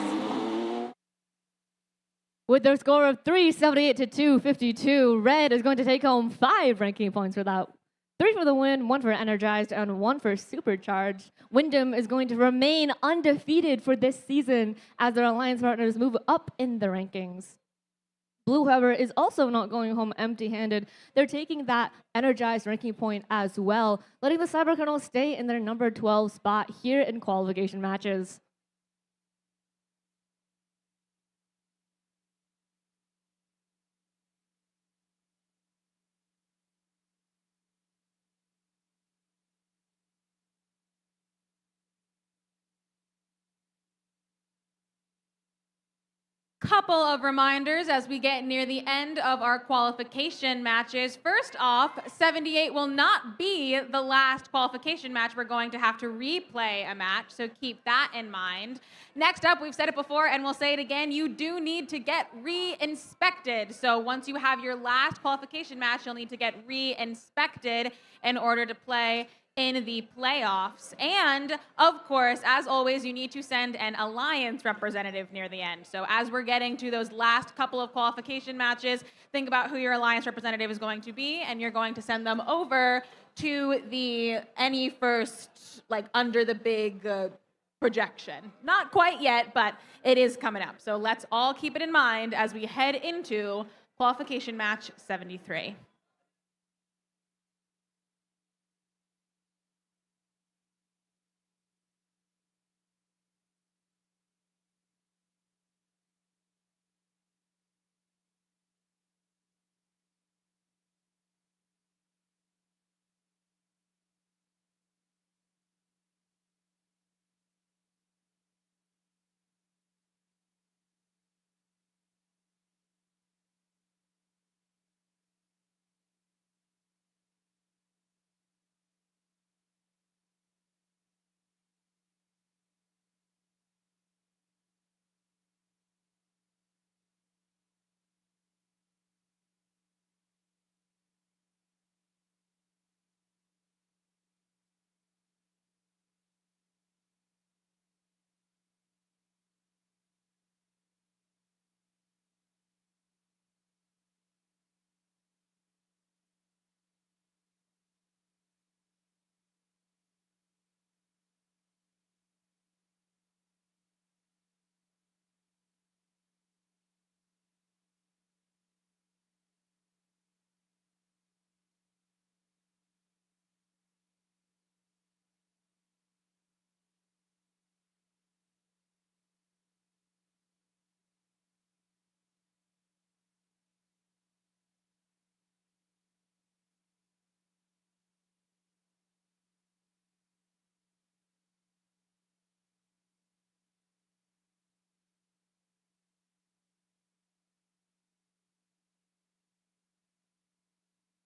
With their score of 378 to 252, Red is going to take home 5 ranking points for that. 3 for the win, 1 for Energized, and 1 for Supercharged. Wyndham is going to remain undefeated for this season as their alliance partners move up in the rankings. Blue, however, is also not going home empty-handed. They're taking that Energized ranking point as well, letting the Cyber Colonels stay in their number 12 spot here in qualification matches. Couple of reminders as we get near the end of our qualification matches. First off, 78 will not be the last qualification match. We're going to have to replay a match, so keep that in mind. Next up, we've said it before and we'll say it again, you do need to get re-inspected. So once you have your last qualification match, you'll need to get re-inspected in order to play in the playoffs. And of course, as always, you need to send an alliance representative near the end. So as we're getting to those last couple of qualification matches, think about who your alliance representative is going to be, and you're going to send them over to the any first, like under the big projection. Not quite yet, but it is coming up. So let's all keep it in mind as we head into qualification match 73.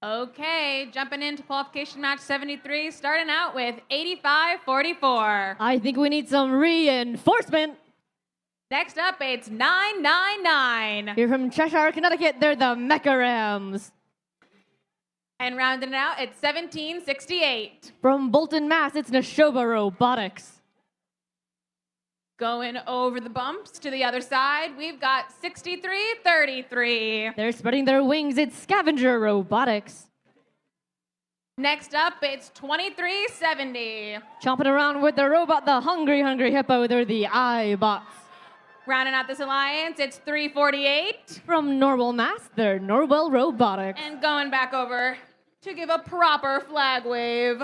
Okay, jumping into qualification match 73, starting out with 85-44. I think we need some reinforcement. Next up, it's 999. Here from Cheshire, Connecticut, they're the Mecha Rams. And rounding it out, it's 1768. From Bolton, Mass, it's Neshoba Robotics. Going over the bumps to the other side, we've got 63-33. They're spreading their wings, it's Scavenger Robotics. Next up, it's 2370. Chomping around with the robot, the Hungry Hippo, they're the iBots. Rounding out this alliance, it's 348. From Norwell, Mass, they're Norwell Robotics. And going back over to give a proper flag wave.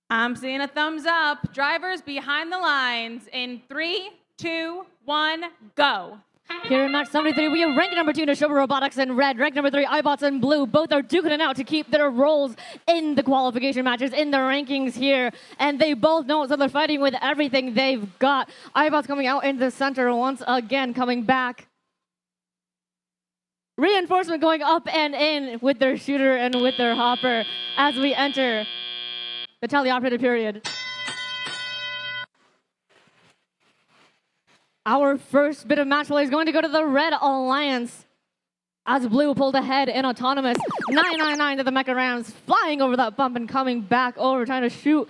I'm seeing a thumbs up. Drivers behind the lines in 3, 2, 1, go. Here in match 73, we have rank number 2 Nashoba Robotics in red, rank number 3 iBots in blue. Both are duking it out to keep their roles in the qualification matches, in the rankings here. And they both know, so they're fighting with everything they've got. iBots coming out into the center once again, coming back. Reinforcement going up and in with their shooter and with their hopper as we enter the teleoperative period. Our first bit of match play is going to go to the Red Alliance as Blue pulled ahead in autonomous. 999 to the Mecha Rams, flying over that bump and coming back over, trying to shoot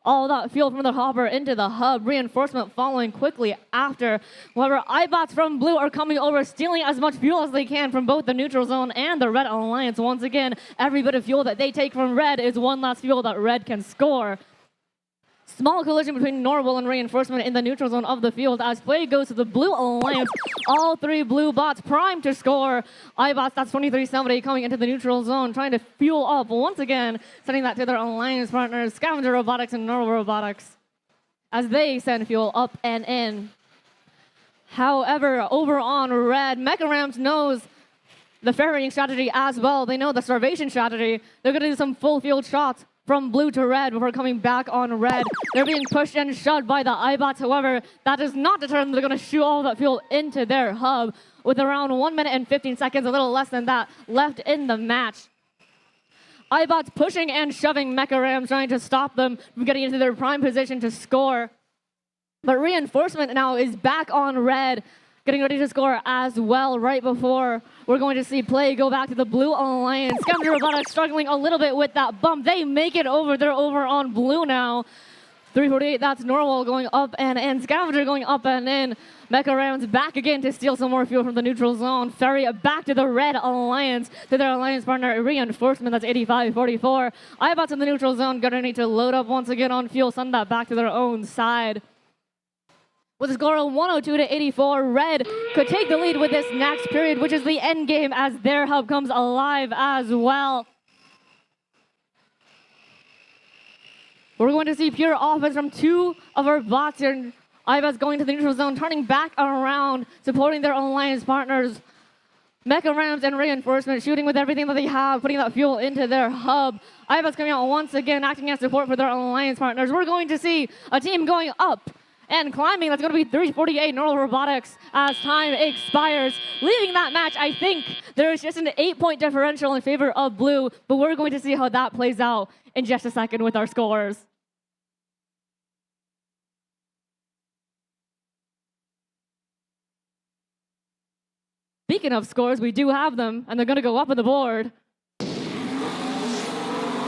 all that fuel from the hopper into the hub. Reinforcement following quickly after. However, iBots from Blue are coming over, stealing as much fuel as they can from both the neutral zone and the Red Alliance. Once again, every bit of fuel that they take from Red is one less fuel that Red can score. Small collision between Norwell and Reinforcement in the neutral zone of the field as play goes to the Blue Alliance. All three Blue bots primed to score. iBots, that's 2370 coming into the neutral zone, trying to fuel up once again, sending that to their alliance partners, Scavenger Robotics and Norwell Robotics, as they send fuel up and in. However, over on Red, Mecha Rams knows the ferrying strategy as well. They know the starvation strategy. They're going to do some full field shots from Blue to Red before coming back on Red. They're being pushed and shoved by the iBots. However, that does not deter them. They're going to shoot all that fuel into their hub with around 1 minute and 15 seconds, a little less than that, left in the match. iBots pushing and shoving Mecha Rams, trying to stop them from getting into their prime position to score. But Reinforcement now is back on Red, getting ready to score as well right before we're going to see play go back to the Blue Alliance. Scavenger Robotics struggling a little bit with that bump. They make it over. They're over on Blue now. 348, that's Norwell going up and in. Scavenger going up and in. Mecha Rams back again to steal some more fuel from the neutral zone. Ferry it back to the Red Alliance, to their alliance partner Reinforcement. That's 85-44. iBots in the neutral zone going to need to load up once again on fuel, send that back to their own side. With a score of 102-84, Red could take the lead with this next period, which is the end game as their hub comes alive as well. We're going to see pure offense from two of our bots here. iBots going to the neutral zone, turning back around, supporting their alliance partners. Mecha Rams and Reinforcement shooting with everything that they have, putting that fuel into their hub. iBots coming out once again, acting as support for their alliance partners. We're going to see a team going up and climbing. That's going to be 348 Norwell Robotics as time expires. Leaving that match, I think there is just an 8-point differential in favor of Blue, but we're going to see how that plays out in just a second with our scores. Speaking of scores, we do have them, and they're going to go up on the board.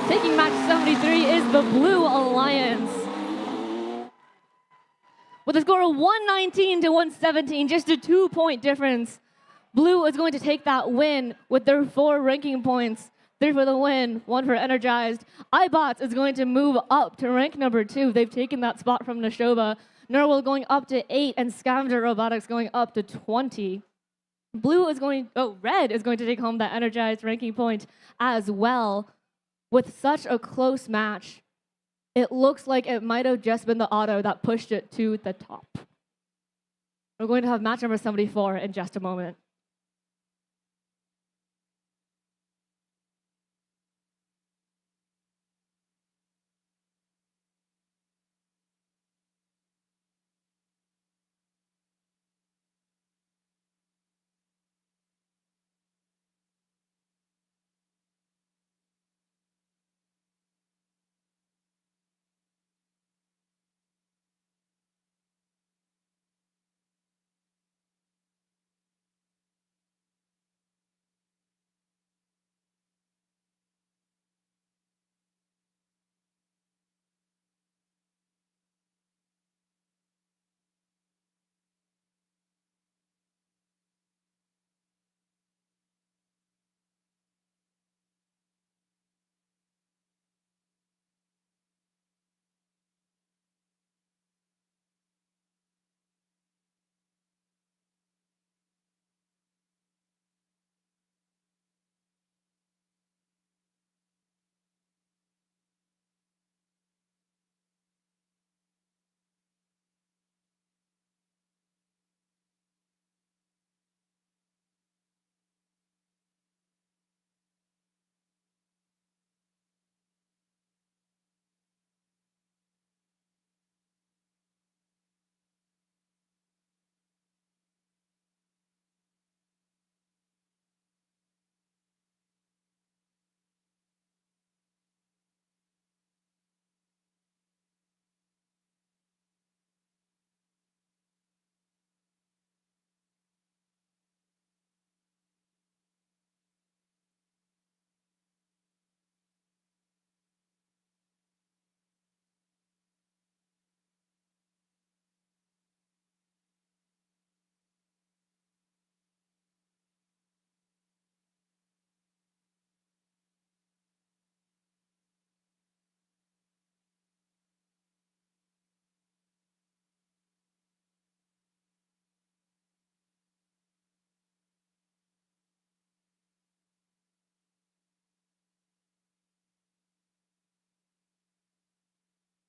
Taking match 73 is the Blue Alliance. With a score of 119-117, just a 2-point difference. Blue is going to take that win with their 4 ranking points. 3 for the win, 1 for Energized. iBots is going to move up to rank number 2. They've taken that spot from Nashoba. Norwell going up to 8, and Scavenger Robotics going up to 20. Red is going to take home that Energized ranking point as well. With such a close match, it looks like it might have just been the auto that pushed it to the top. We're going to have match number 74 in just a moment.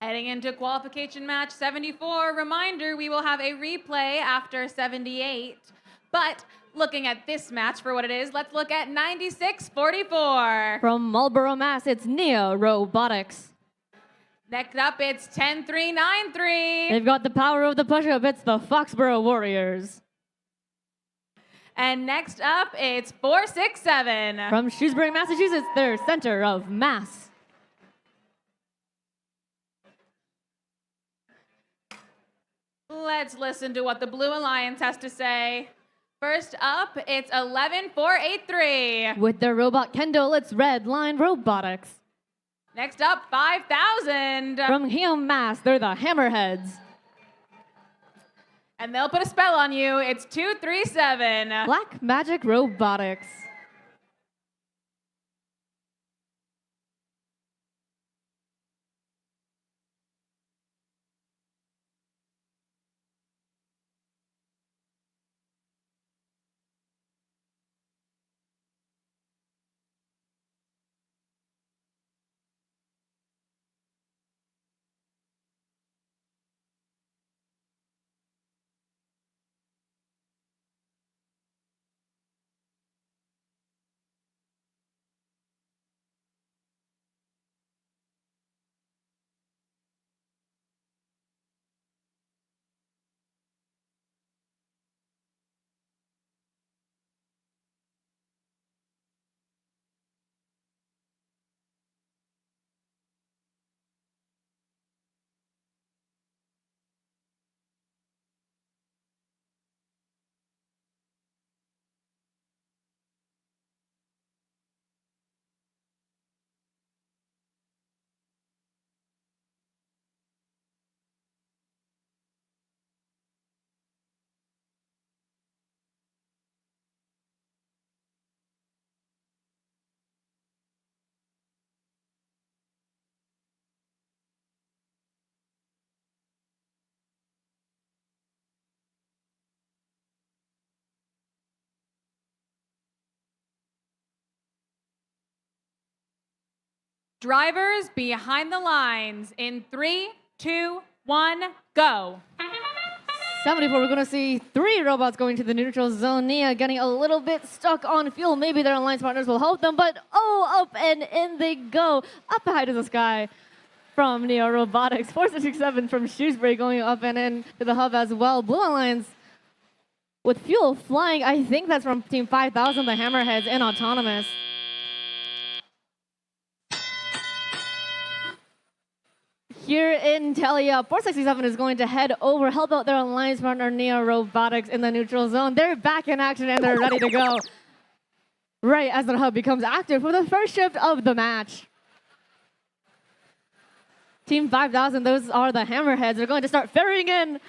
Heading into qualification match 74, reminder, we will have a replay after 78. But looking at this match for what it is, let's look at 96-44. From Marlborough, Mass, it's Nia Robotics. Next up, it's 10-3-9-3. They've got the power of the push-up. It's the Foxborough Warriors. And next up, it's 4-6-7. From Shrewsbury, Massachusetts, their center of mass. Let's listen to what the Blue Alliance has to say. First up, it's 11-4-8-3. With their robot Kendall, it's Red Line Robotics. Next up, 5,000. From Hume, Mass, they're the Hammerheads. And they'll put a spell on you. It's 2-3-7. Black Magic Robotics. Drivers behind the lines in 3, 2, 1, go. 74, we're going to see 3 robots going to the neutral zone. Nia getting a little bit stuck on fuel. Maybe their alliance partners will help them, but up and in they go. Up high to the sky from Nia Robotics. 467 from Shrewsbury going up and in to the hub as well. Blue Alliance with fuel flying. I think that's from Team 5000, the Hammerheads, and Autonomous. Here in Telia, 467 is going to head over, help out their alliance partner, Nia Robotics, in the neutral zone. They're back in action and they're ready to go right as the hub becomes active for the first shift of the match. Team 5000, those are the Hammerheads. They're going to start ferrying in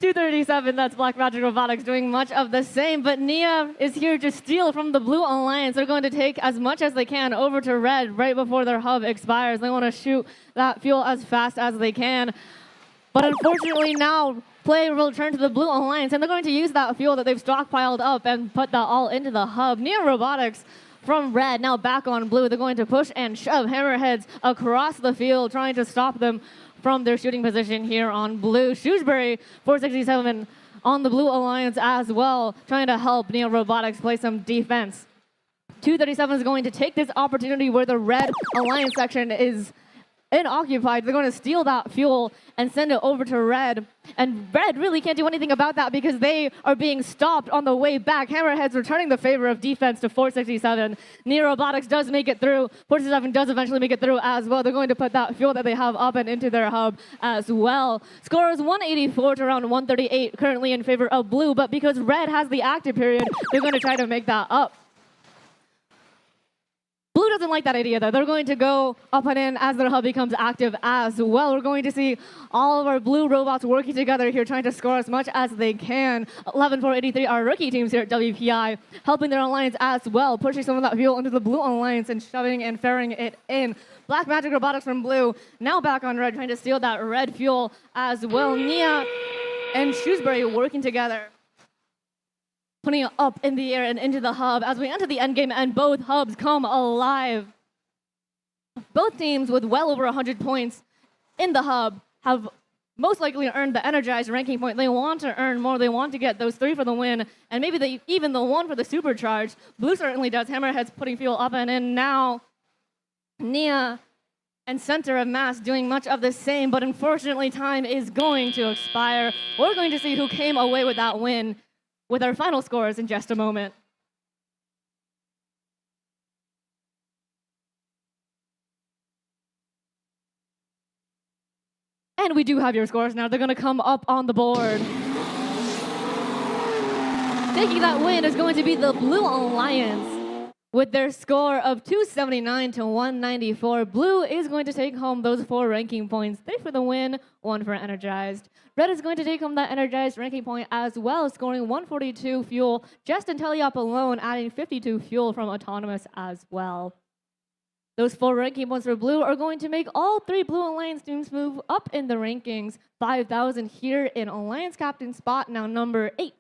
237, that's Black Magic Robotics doing much of the same, but Nia is here to steal from the Blue Alliance. They're going to take as much as they can over to Red right before their hub expires. They want to shoot that fuel as fast as they can. But unfortunately now, play will turn to the Blue Alliance, and they're going to use that fuel that they've stockpiled up and put that all into the hub. Nia Robotics from Red, now back on Blue. They're going to push and shove Hammerheads across the field, trying to stop them from their shooting position here on Blue. Shrewsbury, 467 on the Blue Alliance as well, trying to help Nia Robotics play some defense. 237 is going to take this opportunity where the Red Alliance section is unoccupied. They're going to steal that fuel and send it over to Red. And Red really can't do anything about that because they are being stopped on the way back. Hammerheads returning the favor of defense to 467. Nia Robotics does make it through. 467 does eventually make it through as well. They're going to put that fuel that they have up and into their hub as well. Score is 184 to around 138 currently in favor of Blue, but because Red has the active period, they're going to try to make that up. Blue doesn't like that idea, though. They're going to go up and in as their hub becomes active as well. We're going to see all of our Blue robots working together here, trying to score as much as they can. 11-4-83, our rookie teams here at WPI, helping their alliance as well, pushing some of that fuel into the Blue Alliance and shoving and ferrying it in. Black Magic Robotics from Blue, now back on Red, trying to steal that Red fuel as well. Nia and Shrewsbury working together, putting it up in the air and into the hub as we enter the end game and both hubs come alive. Both teams with well over 100 points in the hub have most likely earned the energized ranking point. They want to earn more. They want to get those 3 for the win, and maybe even the 1 for the supercharge. Blue certainly does. Hammerhead's putting fuel up and in now. Nia and Center of Mass doing much of the same, but unfortunately time is going to expire. We're going to see who came away with that win with our final scores in just a moment. And we do have your scores now. They're going to come up on the board. Taking that win is going to be the Blue Alliance with their score of 279 to 194. Blue is going to take home those 4 ranking points. 3 for the win, 1 for Energized. Red is going to take home that Energized ranking point as well, scoring 142 fuel. Just in Teleop alone, adding 52 fuel from Autonomous as well. Those 4 ranking points for Blue are going to make all 3 Blue Alliance teams move up in the rankings. 5,000 here in Alliance Captain spot, now number 8.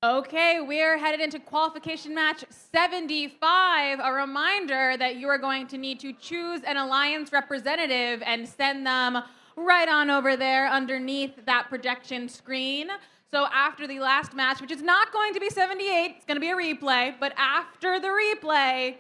Okay, we're headed into qualification match 75. A reminder that you are going to need to choose an alliance representative and send them right on over there underneath that projection screen. So after the last match, which is not going to be 78, it's going to be a replay, but after the replay,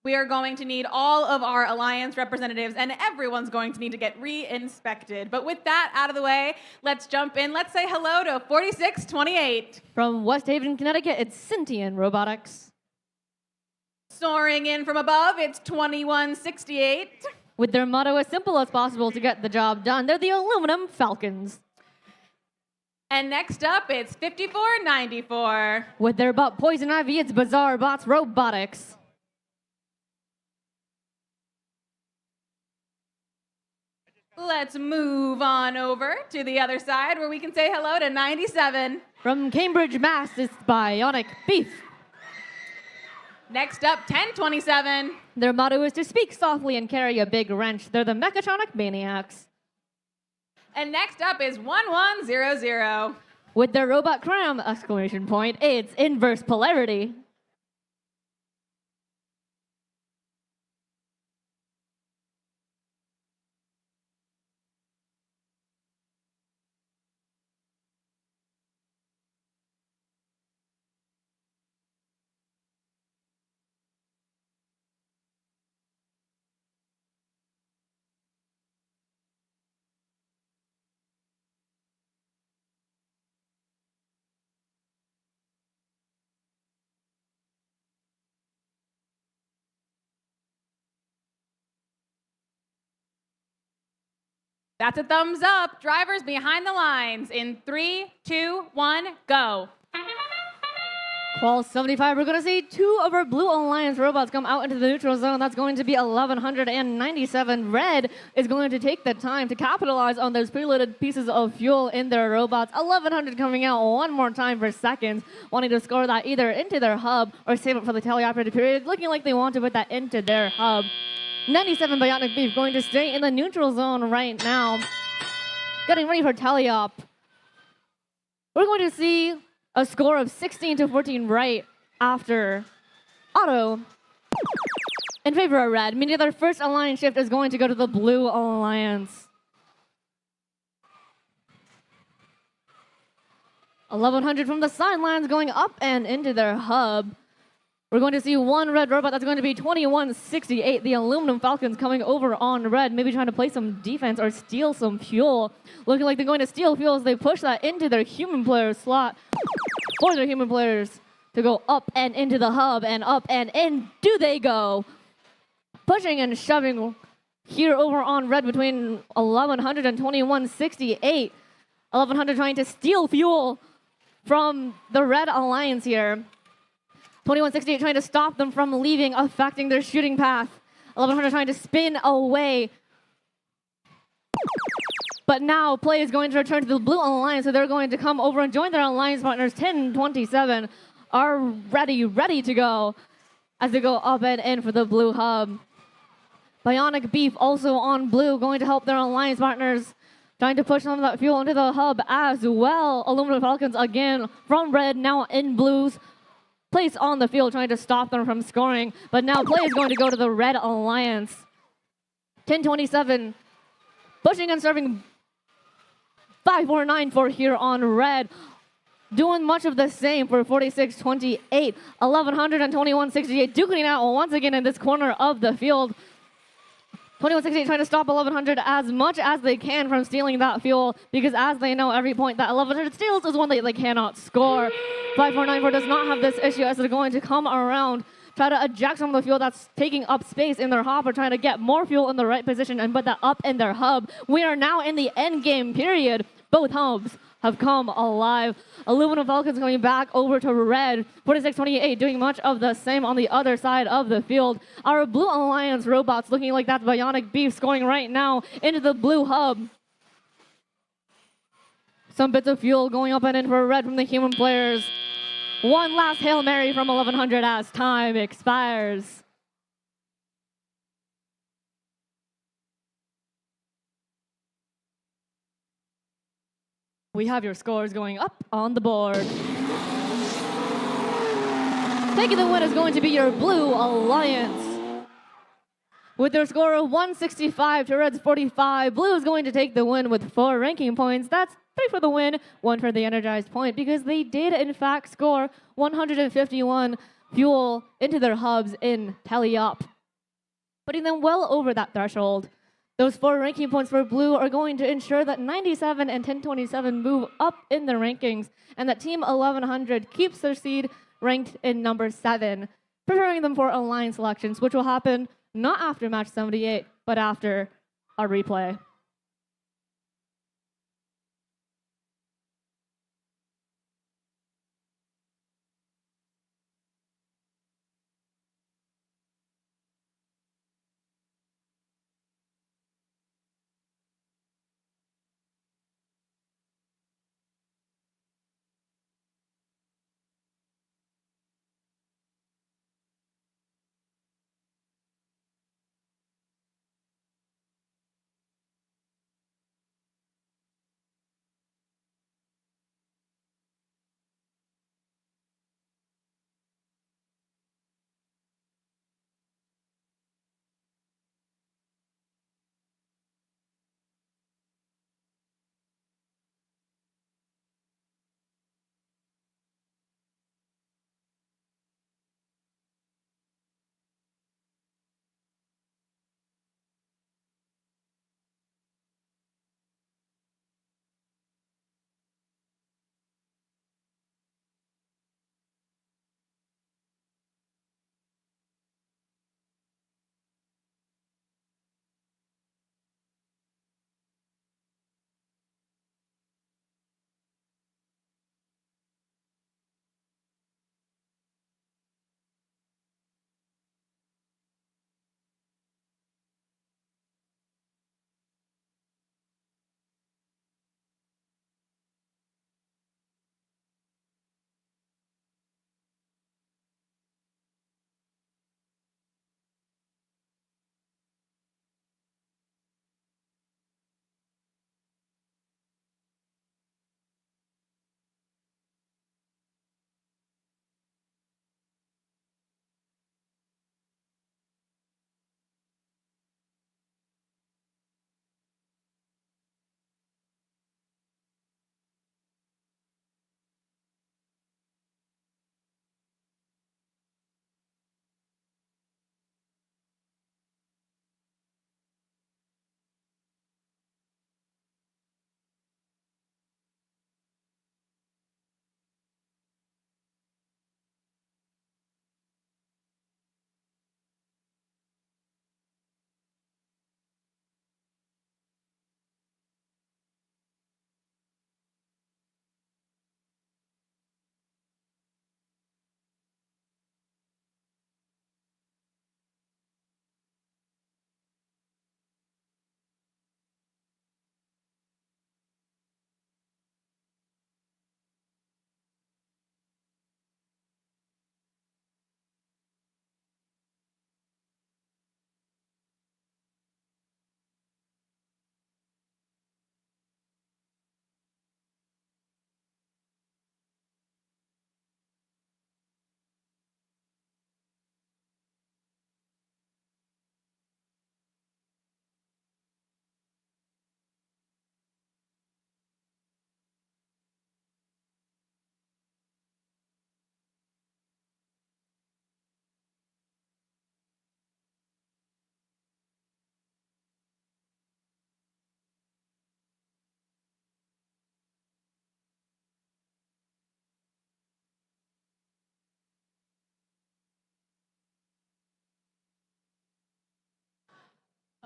we are going to need all of our alliance representatives, and everyone's going to need to get re-inspected. But with that out of the way, let's jump in. Let's say hello to 4628. From West Haven, Connecticut, it's Scintian Robotics. Soaring in from above, it's 2168. With their motto as simple as possible to get the job done, they're the Aluminum Falcons. And next up, it's 5494. With their bot Poison Ivy, it's Bizarre Bots Robotics. Let's move on over to the other side where we can say hello to 97. From Cambridge, Mass, it's Bionic Beef. Next up, 1027. Their motto is to speak softly and carry a big wrench. They're the Mechatronic Maniacs. And next up is 1100. With their Robot Cram, exclamation point, it's Inverse Polarity. That's a thumbs up. Drivers behind the lines in 3, 2, 1, go. Qual 75, we're going to see two of our Blue Alliance robots come out into the neutral zone. That's going to be 1197. Red is going to take the time to capitalize on those preloaded pieces of fuel in their robots. 1100 coming out one more time for seconds, wanting to score that either into their hub or save it for the teleoperated period. Looking like they want to put that into their hub. 97 Bionic Beef going to stay in the neutral zone right now. Getting ready for teleop. We're going to see a score of 16-14 right after auto in favor of red, meaning their first alliance shift is going to go to the Blue Alliance. 1100 from the sidelines going up and into their hub. We're going to see one red robot that's going to be 2168. The Aluminum Falcons coming over on red, maybe trying to play some defense or steal some fuel. Looking like they're going to steal fuel as they push that into their human player slot for their human players to go up and into the hub, and up and in do they go. Pushing and shoving here over on red between 1100 and 2168. 1100 trying to steal fuel from the red alliance here. 2168 trying to stop them from leaving, affecting their shooting path. 1100 trying to spin away. But now play is going to return to the Blue Alliance, so they're going to come over and join their alliance partners. 1027 are ready to go as they go up and in for the Blue hub. Bionic Beef also on blue, going to help their alliance partners, trying to push some of that fuel into the hub as well. Aluminum Falcons again from red, now in blues. Place on the field trying to stop them from scoring, but now play is going to go to the red alliance. 1027 pushing and serving 5494 here on red. Doing much of the same for 4628. 1100 and 2168 duking it out once again in this corner of the field. 2168 trying to stop 1100 as much as they can from stealing that fuel, because as they know, every point that 1100 steals is one that they cannot score. 5494 does not have this issue as they're going to come around, try to eject some of the fuel that's taking up space in their hopper, trying to get more fuel in the right position and put that up in their hub. We are now in the end game period. Both hubs have come alive. Aluminum Falcons going back over to red. 4628 doing much of the same on the other side of the field. Our Blue Alliance robots looking like that Bionic Beef scoring right now into the blue hub. Some bits of fuel going up and in for red from the human players. One last Hail Mary from 1100 as time expires. We have your scores going up on the board. Taking the win is going to be your Blue Alliance. With their score of 165 to Red's 45, Blue is going to take the win with 4 ranking points. That's 3 for the win, 1 for the energized point, because they did in fact score 151 fuel into their hubs in teleop, putting them well over that threshold. Those 4 ranking points for Blue are going to ensure that 97 and 1027 move up in the rankings, and that Team 1100 keeps their seed ranked in number 7, preparing them for alliance selections, which will happen not after match 78, but after our replay.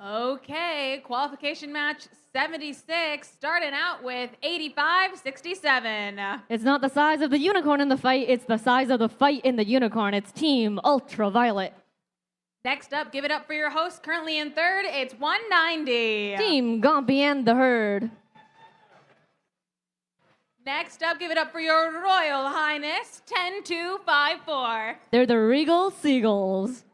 Okay, qualification match 76, starting out with 85-67. It's not the size of the unicorn in the fight, it's the size of the fight in the unicorn. It's Team Ultraviolet. Next up, give it up for your host, currently in third. It's 190. Team Gompy and the Herd. Next up, give it up for your Royal Highness, 10254. They're the Regal Seagulls.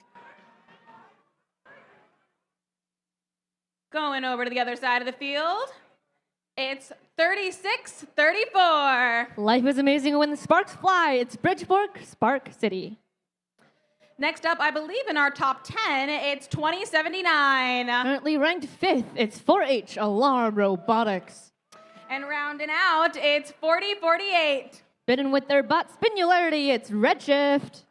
Going over to the other side of the field, it's 36-34. Life is amazing when the sparks fly. It's Bridgeport, Spark City. Next up, I believe in our top 10, it's 2079. Currently ranked 5th, it's 4H Alarm Robotics. And rounding out, it's 40-48. Bidden with their butt spinularity, it's Redshift.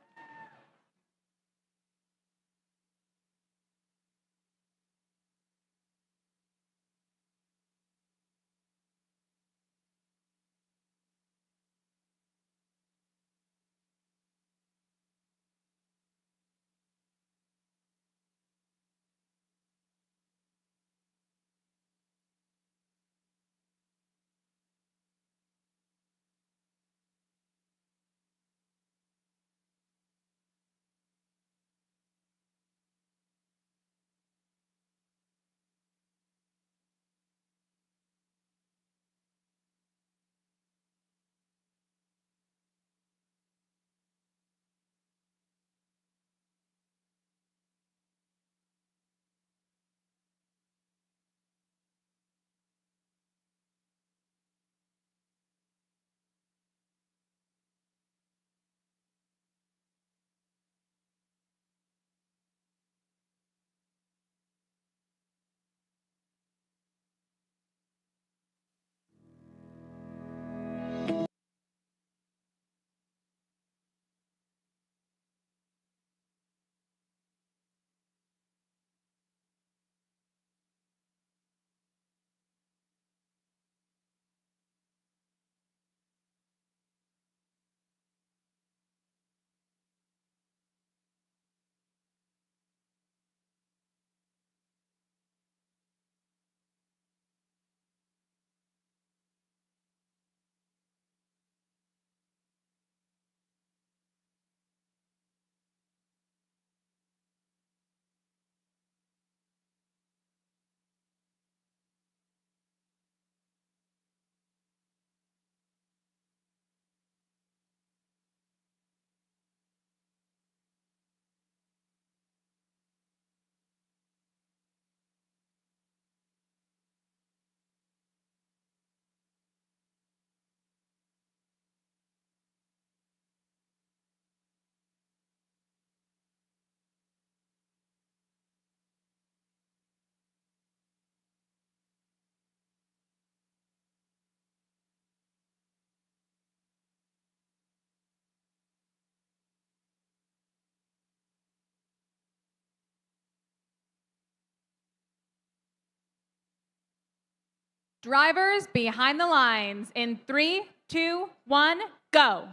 Drivers behind the lines in 3, 2, 1, go.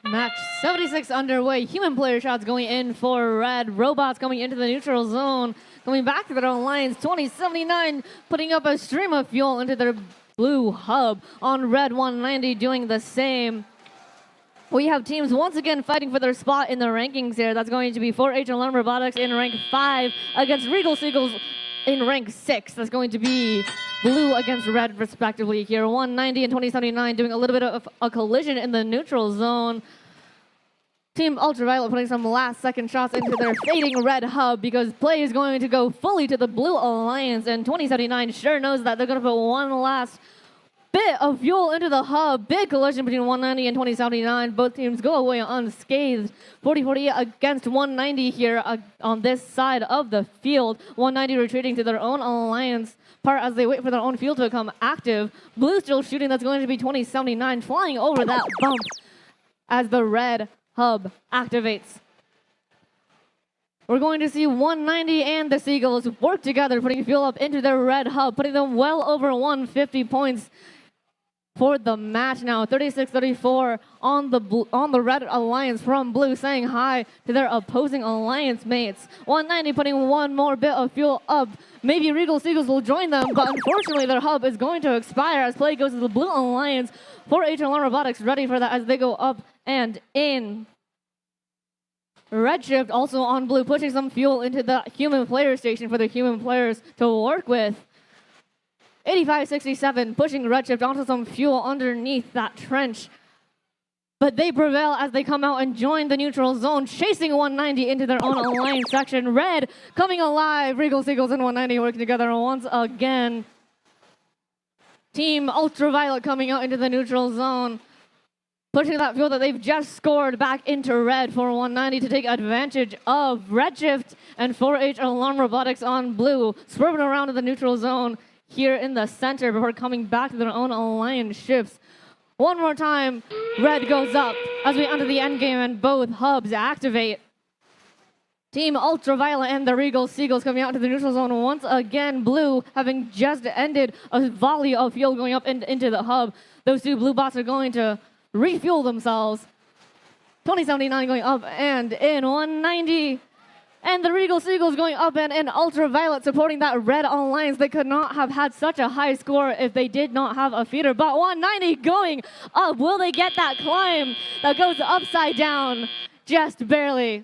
Match 76 underway. Human player shots going in for red. Robots coming into the neutral zone. Coming back to their own lines. 2079 putting up a stream of fuel into their blue hub. On red 190 doing the same. We have teams once again fighting for their spot in the rankings here. That's going to be 4H Alarm Robotics in rank 5 against Regal Seagulls in rank 6. That's going to be blue against red, respectively, here. 190 and 2079 doing a little bit of a collision in the neutral zone. Team Ultraviolet putting some last-second shots into their fading red hub because play is going to go fully to the Blue Alliance, and 2079 sure knows that. They're going to put one last bit of fuel into the hub. Big collision between 190 and 2079. Both teams go away unscathed. 40-40 against 190 here on this side of the field. 190 retreating to their own alliance part as they wait for their own field to become active. Blue still shooting. That's going to be 2079 flying over that bump as the red hub activates. We're going to see 190 and the Seagulls work together, putting fuel up into their red hub, putting them well over 150 points. for the match now. 36-34 on the Red Alliance from Blue, saying hi to their opposing alliance mates. 190 putting one more bit of fuel up. Maybe Regal Seagulls will join them, but unfortunately their hub is going to expire as play goes to the Blue Alliance. 4H and Robotics ready for that as they go up and in. Redshift also on Blue, pushing some fuel into the human player station for the human players to work with. 85-67, pushing Redshift onto some fuel underneath that trench. But they prevail as they come out and join the neutral zone, chasing 190 into their own alliance section. Red coming alive. Regal Seagulls and 190 working together once again. Team Ultraviolet coming out into the neutral zone, pushing that fuel that they've just scored back into red for 190 to take advantage of Redshift and 4H Alarm Robotics on Blue, swerving around to the neutral zone here in the center before coming back to their own alliance ships. One more time, red goes up as we enter the end game and both hubs activate. Team Ultraviolet and the Regal Seagulls coming out to the neutral zone once again. Blue having just ended a volley of fuel going up into the hub. Those two blue bots are going to refuel themselves. 2079 going up and in 190. And the Regal Seagulls going up and in. Ultraviolet supporting that red alliance. They could not have had such a high score if they did not have a feeder. But 190 going up. Will they get that climb that goes upside down? Just barely.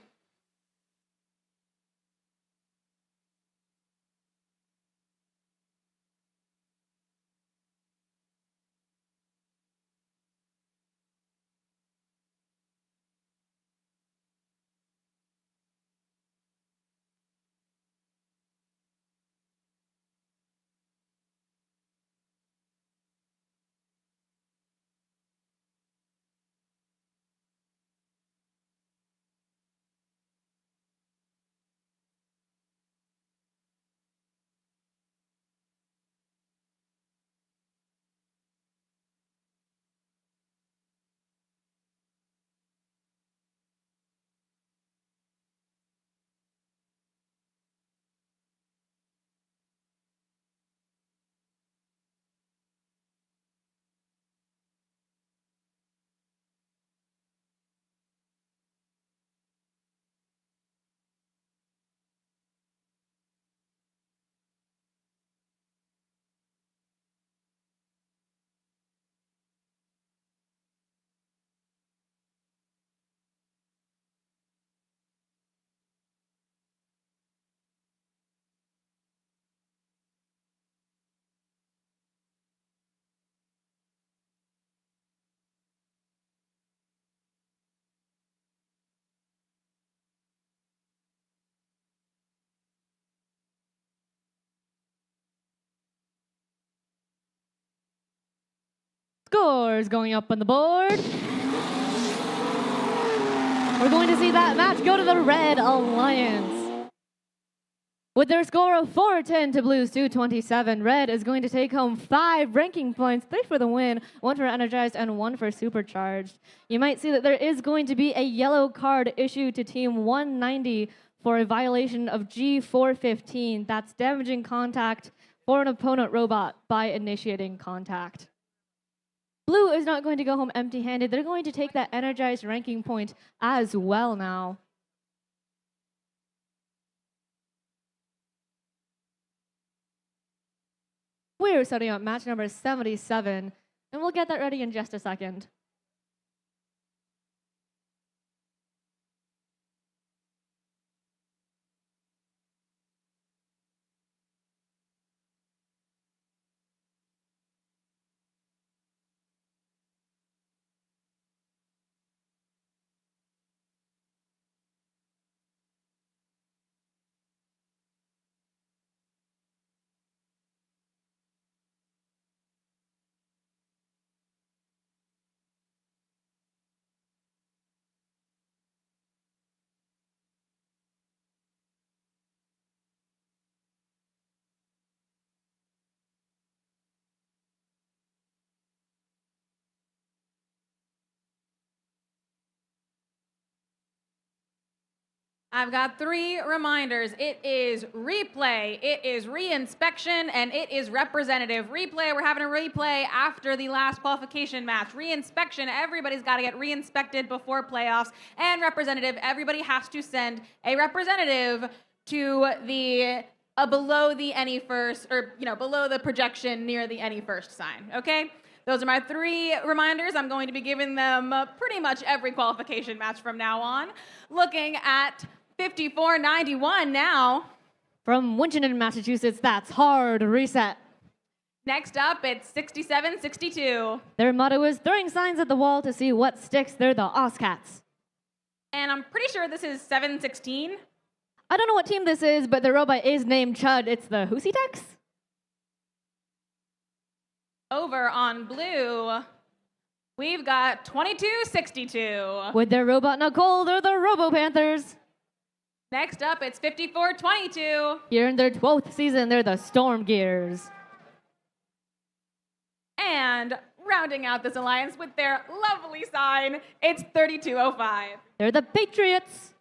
Scores going up on the board. We're going to see that match go to the Red Alliance. With their score of 410 to Blue's 227, Red is going to take home 5 ranking points, 3 for the win, 1 for Energized, and 1 for Supercharged. You might see that there is going to be a yellow card issued to Team 190 for a violation of G415. That's damaging contact for an opponent robot by initiating contact. Blue is not going to go home empty-handed. They're going to take that Energized ranking point as well now. We're starting out match number 77, and we'll get that ready in just a second. I've got 3 reminders. It is replay, it is reinspection, and it is representative. Replay, we're having a replay after the last qualification match. Reinspection, everybody's got to get reinspected before playoffs. And representative, everybody has to send a representative to the below the any first, or below the projection near the any first sign. Okay? Those are my 3 reminders. I'm going to be giving them pretty much every qualification match from now on. Looking at 5491 now. From Winchendon, Massachusetts, that's Hard Reset. Next up, it's 6762. Their motto is throwing signs at the wall to see what sticks. They're the Ozcats. And I'm pretty sure this is 716. I don't know what team this is, but the robot is named Chud. It's the Hoosietex? Over on blue, we've got 2262. With their robot Nicole, they're the Robo Panthers. Next up, it's 5422. Here in their 12th season, they're the Storm Gears. And rounding out this alliance with their lovely sign, it's 3205. They're the Patriots.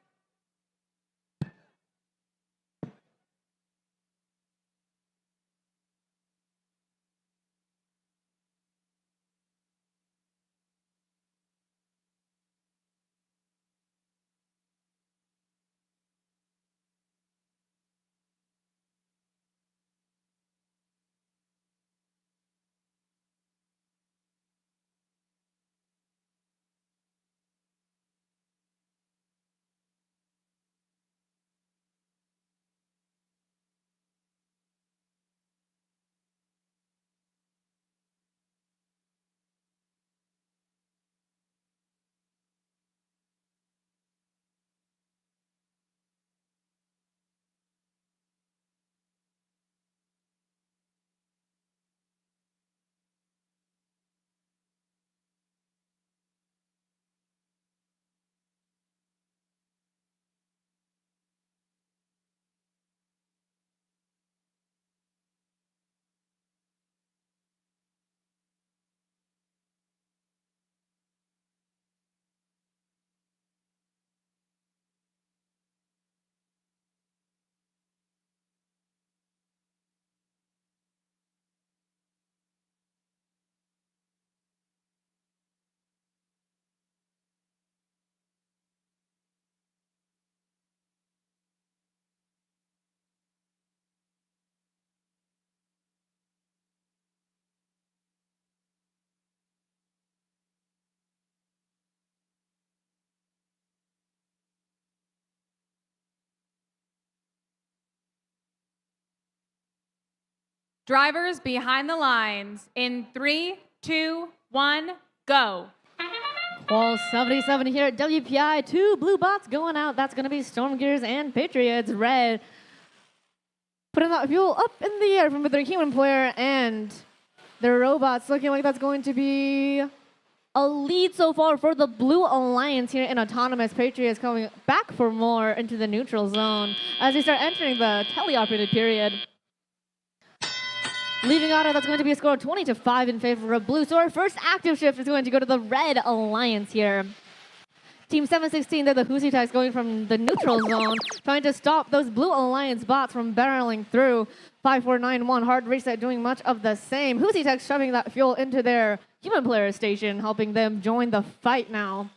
Drivers behind the lines in 3, 2, 1, go. Wall 77 here at WPI. 2 blue bots going out. That's going to be Storm Gears and Patriots. Red putting that fuel up in the air from their human player and their robots. Looking like that's going to be a lead so far for the Blue Alliance here in Autonomous. Patriots coming back for more into the neutral zone as they start entering the teleoperated period. Leaving auto, that's going to be a score of 20-5 in favor of blue. So our first active shift is going to go to the Red Alliance here. Team 716, they're the Hoosietex going from the neutral zone, trying to stop those Blue Alliance bots from barreling through. 5491, Hard Reset doing much of the same. Hoosietex shoving that fuel into their human player station, helping them join the fight now.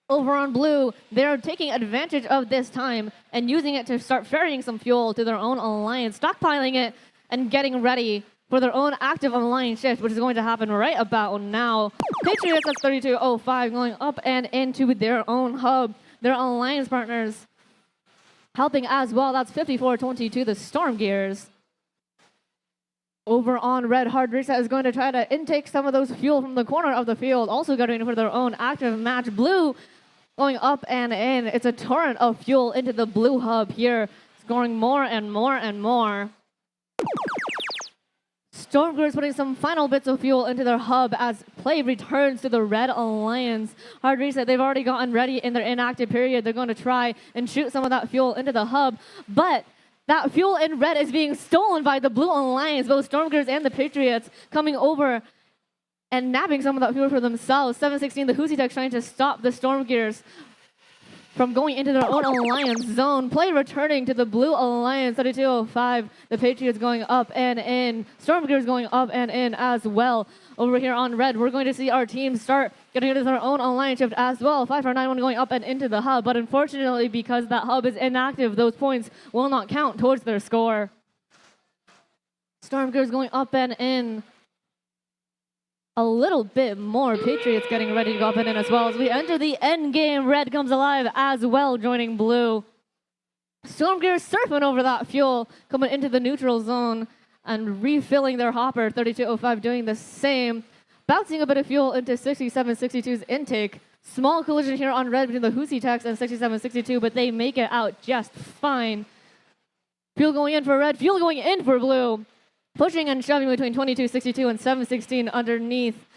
Over on blue, they're taking advantage of this time and using it to start ferrying some fuel to their own alliance, stockpiling it, and getting ready for their own active alliance shift, which is going to happen right about now. Patriots at 3205 going up and into their own hub. Their alliance partners helping as well. That's 5422, the Storm Gears. Over on red, Hard Reset is going to try to intake some of those fuel from the corner of the field. Also getting for their own active match. Blue going up and in. It's a torrent of fuel into the blue hub here, scoring more and more and more. Storm Gears putting some final bits of fuel into their hub as play returns to the Red Alliance. Hard Reset, they've already gotten ready in their inactive period. They're going to try and shoot some of that fuel into the hub, but that fuel in red is being stolen by the Blue Alliance, both Storm Gears and the Patriots coming over and nabbing some of that fuel for themselves. 716, the Hoosietex trying to stop the Storm Gears from going into their own alliance zone. Play returning to the blue alliance, 3205. The Patriots going up and in. Stormgears going up and in as well. Over here on red, we're going to see our team start getting into their own alliance shift as well. 5491 going up and into the hub, but unfortunately, because that hub is inactive, those points will not count towards their score. Stormgears going up and in. A little bit more. Patriots getting ready to go up and in as well. As we enter the end game, red comes alive as well, joining blue. Stormgears surfing over that fuel, coming into the neutral zone and refilling their hopper. 3205 doing the same. Bouncing a bit of fuel into 6762's intake. Small collision here on red between the Husi Techs and 6762, but they make it out just fine. Fuel going in for red, fuel going in for blue. Pushing and shoving between 2262 and 716 underneath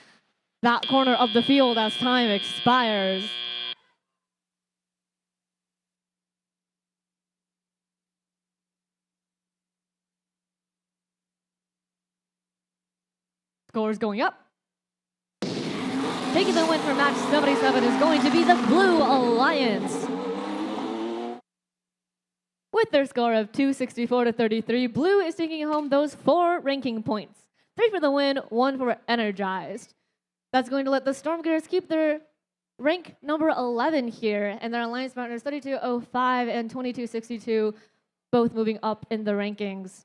that corner of the field as time expires. Scores going up. Taking the win for match 77 is going to be the Blue Alliance. With their score of 264-33, Blue is taking home those 4 ranking points. 3 for the win, 1 for Energized. That's going to let the Stormgears keep their rank number 11 here, and their alliance partners 3205 and 2262 both moving up in the rankings.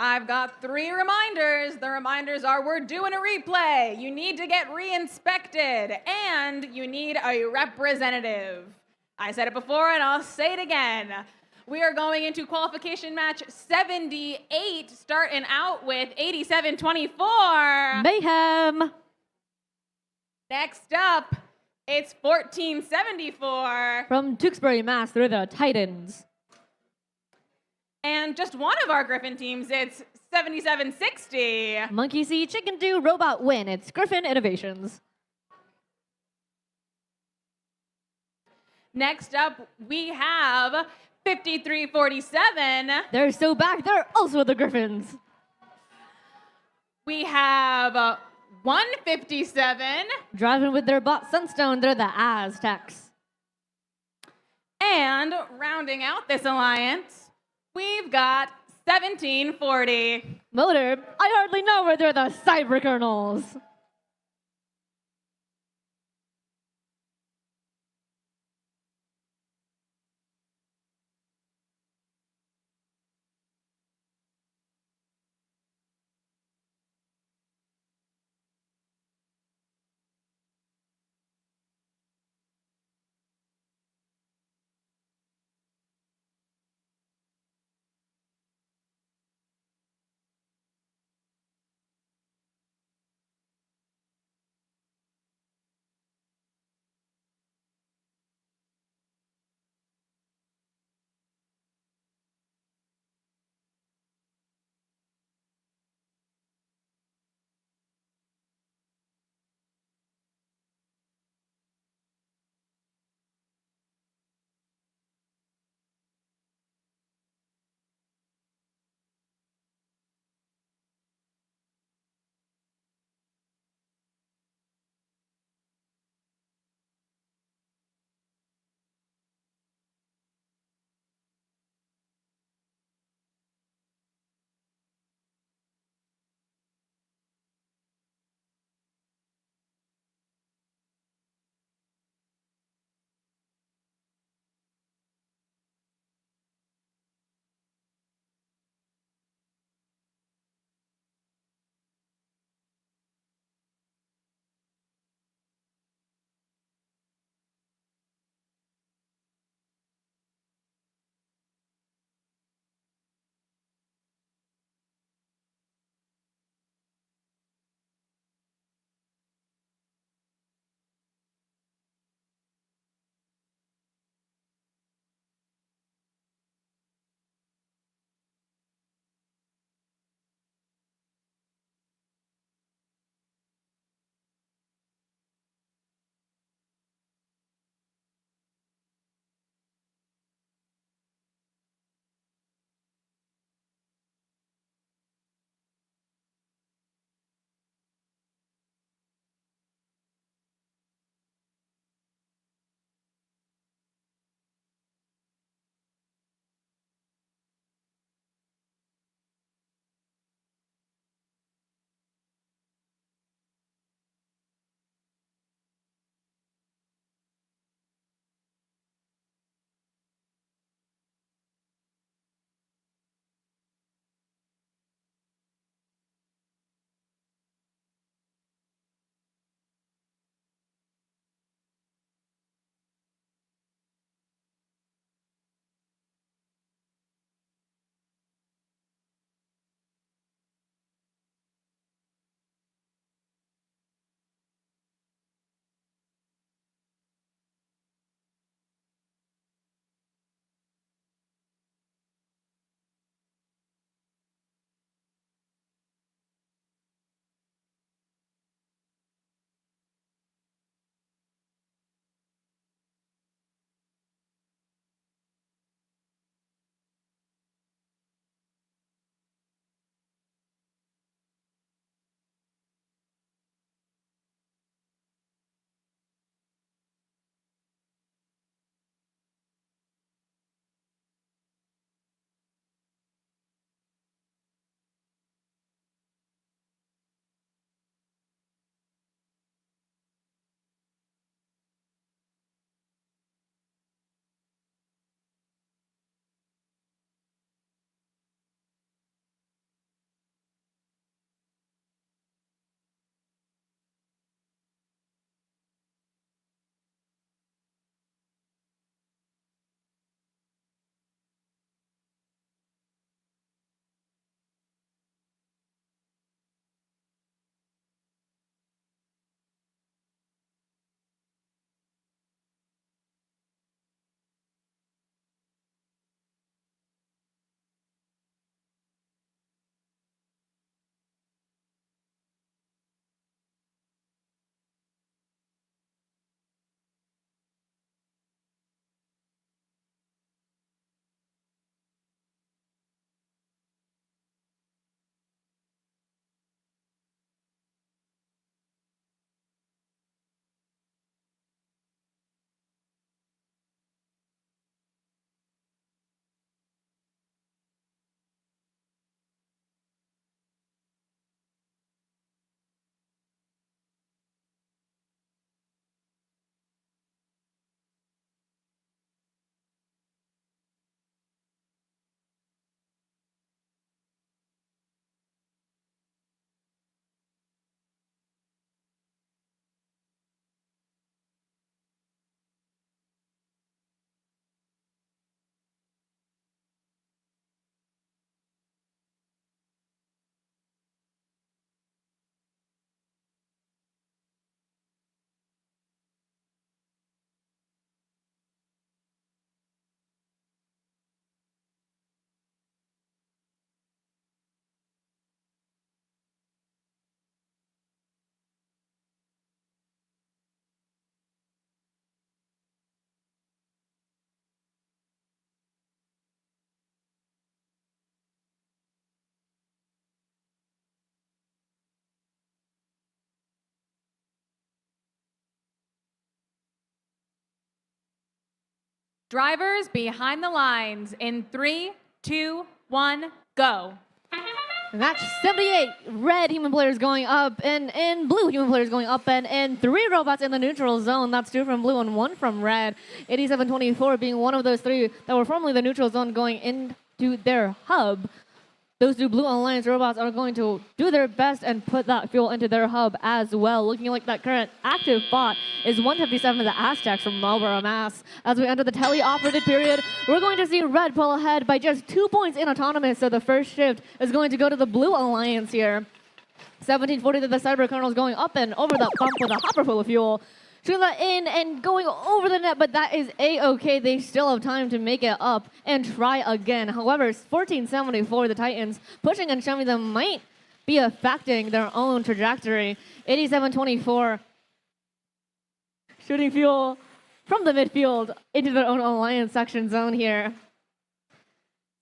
I've got 3 reminders. The reminders are we're doing a replay. You need to get re-inspected, and you need a representative. I said it before, and I'll say it again. We are going into qualification match 78, starting out with 87-24. Mayhem. Next up, It's 1474. From Tewksbury, Mass, they're the Titans. And just one of our Griffin teams, it's 7760. Monkey see, chicken do, robot win. It's Griffin Innovations. Next up, we have 5347. They're so back, they're also the Griffins. We have 157. Driving with their bot Sunstone, they're the Aztecs. And rounding out this alliance, we've got 1740. Motor, I hardly know where they're the Cyber Colonels. Drivers behind the lines in 3, 2, 1, go. Match 78, red human players going up, and blue human players going up, and 3 robots in the neutral zone. That's 2 from blue and 1 from red. 8724 being one of those 3 that were formerly the neutral zone going into their hub. Those 2 Blue Alliance robots are going to do their best and put that fuel into their hub as well. Looking like that current active bot is 157 of the Aztecs from Marlboro, Mass. As we enter the tele-operated period, we're going to see red pull ahead by just 2 points in autonomous, so the first shift is going to go to the Blue Alliance here. 1740 to the Cyber Colonels going up and over that bump with a hopper full of fuel. Shooting that in and going over the net, but that is A-okay. They still have time to make it up and try again. However, 1474, the Titans pushing and shoving them might be affecting their own trajectory. 8724 shooting fuel from the midfield into their own alliance section zone here.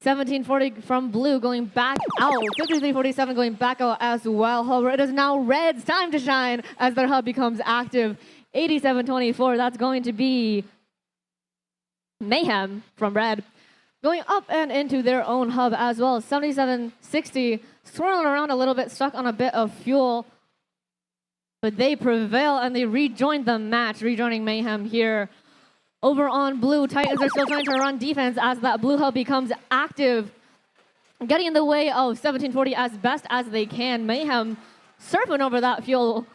1740 from blue going back out. 5347 going back out as well. However, it is now red's time to shine as their hub becomes active. 8724, that's going to be Mayhem from red. Going up and into their own hub as well. 7760 swirling around a little bit, stuck on a bit of fuel. But they prevail and they rejoin the match, rejoining Mayhem here. Over on blue, Titans are still trying to run defense as that blue hub becomes active. Getting in the way of 1740 as best as they can. Mayhem surfing over that fuel,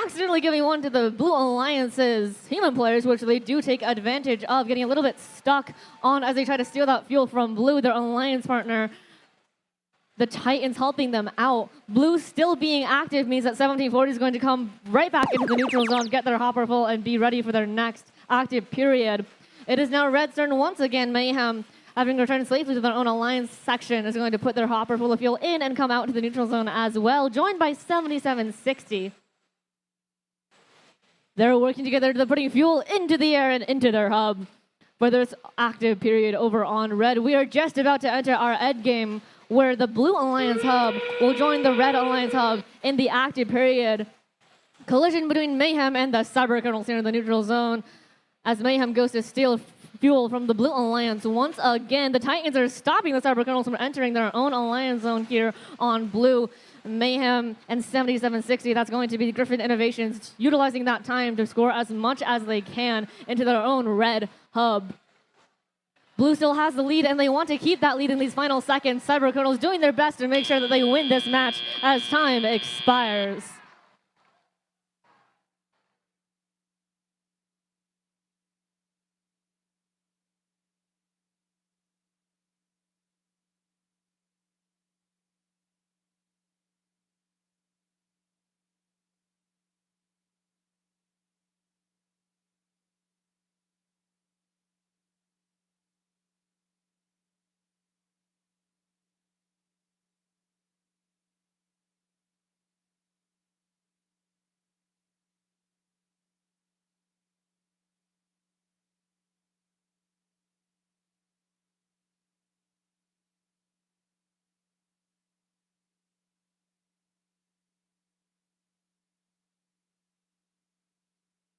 accidentally giving one to the Blue Alliance's human players, which they do take advantage of, getting a little bit stuck on as they try to steal that fuel from blue, their alliance partner. The Titans helping them out. Blue still being active means that 1740 is going to come right back into the neutral zone, get their hopper full, and be ready for their next active period. It is now red's turn once again. Mayhem, having returned safely to their own alliance section, is going to put their hopper full of fuel in and come out to the neutral zone as well, joined by 7760. They're working together. They're putting fuel into the air and into their hub for this active period over on red. We are just about to enter our end game where the Blue Alliance hub will join the Red Alliance hub in the active period. Collision between Mayhem and the Cyber Colonels here in the neutral zone as Mayhem goes to steal fuel from the Blue Alliance. Once again, the Titans are stopping the Cyber Colonels from entering their own alliance zone here on blue. Mayhem and 7760, that's going to be Griffin Innovations, utilizing that time to score as much as they can into their own red hub. Blue still has the lead, and they want to keep that lead in these final seconds. Cyber Colonels doing their best to make sure that they win this match as time expires.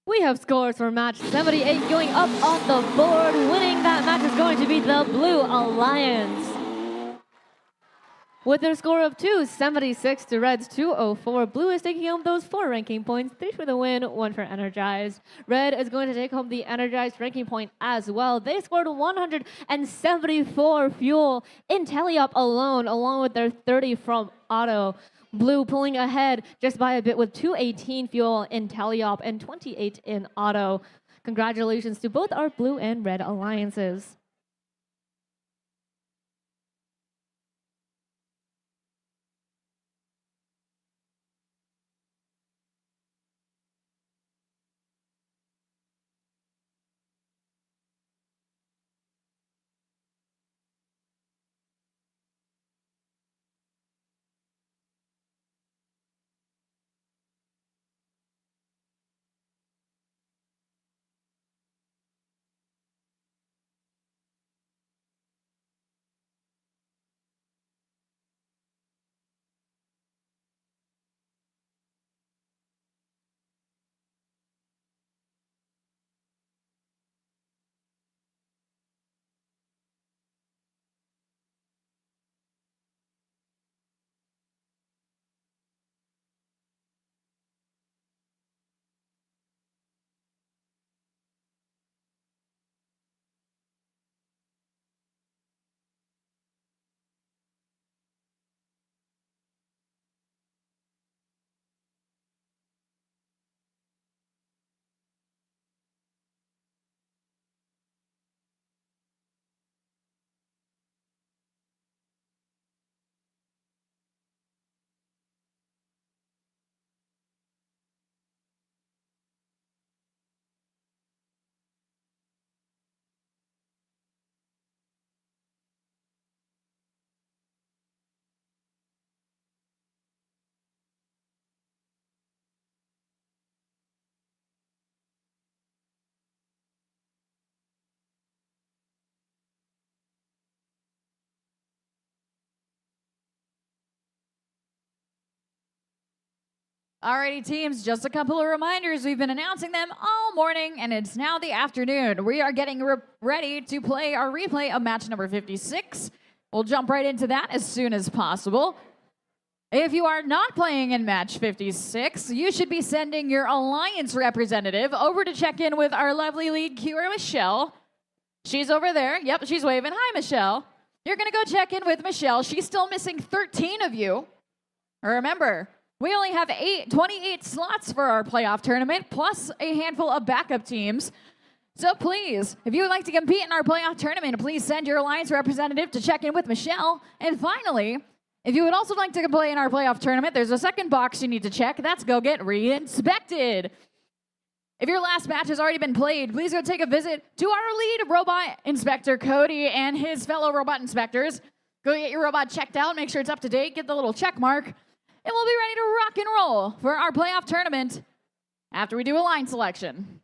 We have scores for match 78 going up on the board. Winning that match is going to be the Blue Alliance. With their score of 276 to Red's 204, Blue is taking home those 4 ranking points, 3 for the win, 1 for Energized. Red is going to take home the Energized ranking point as well. They scored 174 fuel in Teleop alone, along with their 30 from Auto. Blue pulling ahead just by a bit with 218 fuel in Teleop and 28 in Auto. Congratulations to both our Blue and Red Alliances. Alrighty, teams, just a couple of reminders. We've been announcing them all morning, and it's now the afternoon. We are getting ready to play our replay of match number 56. We'll jump right into that as soon as possible. If you are not playing in match 56, you should be sending your Alliance representative over to check in with our lovely lead queuer, Michelle. She's over there. Yep, she's waving. Hi, Michelle. You're going to go check in with Michelle. She's still missing 13 of you. Remember, we only have 28 slots for our playoff tournament, plus a handful of backup teams. So please, if you would like to compete in our playoff tournament, please send your Alliance representative to check in with Michelle. And finally, if you would also like to play in our playoff tournament, there's a second box you need to check. That's go get re-inspected. If your last match has already been played, please go take a visit to our lead robot inspector, Cody, and his fellow robot inspectors. Go get your robot checked out, make sure it's up to date, get the little check mark, and we'll be ready to rock and roll for our playoff tournament after we do a line selection.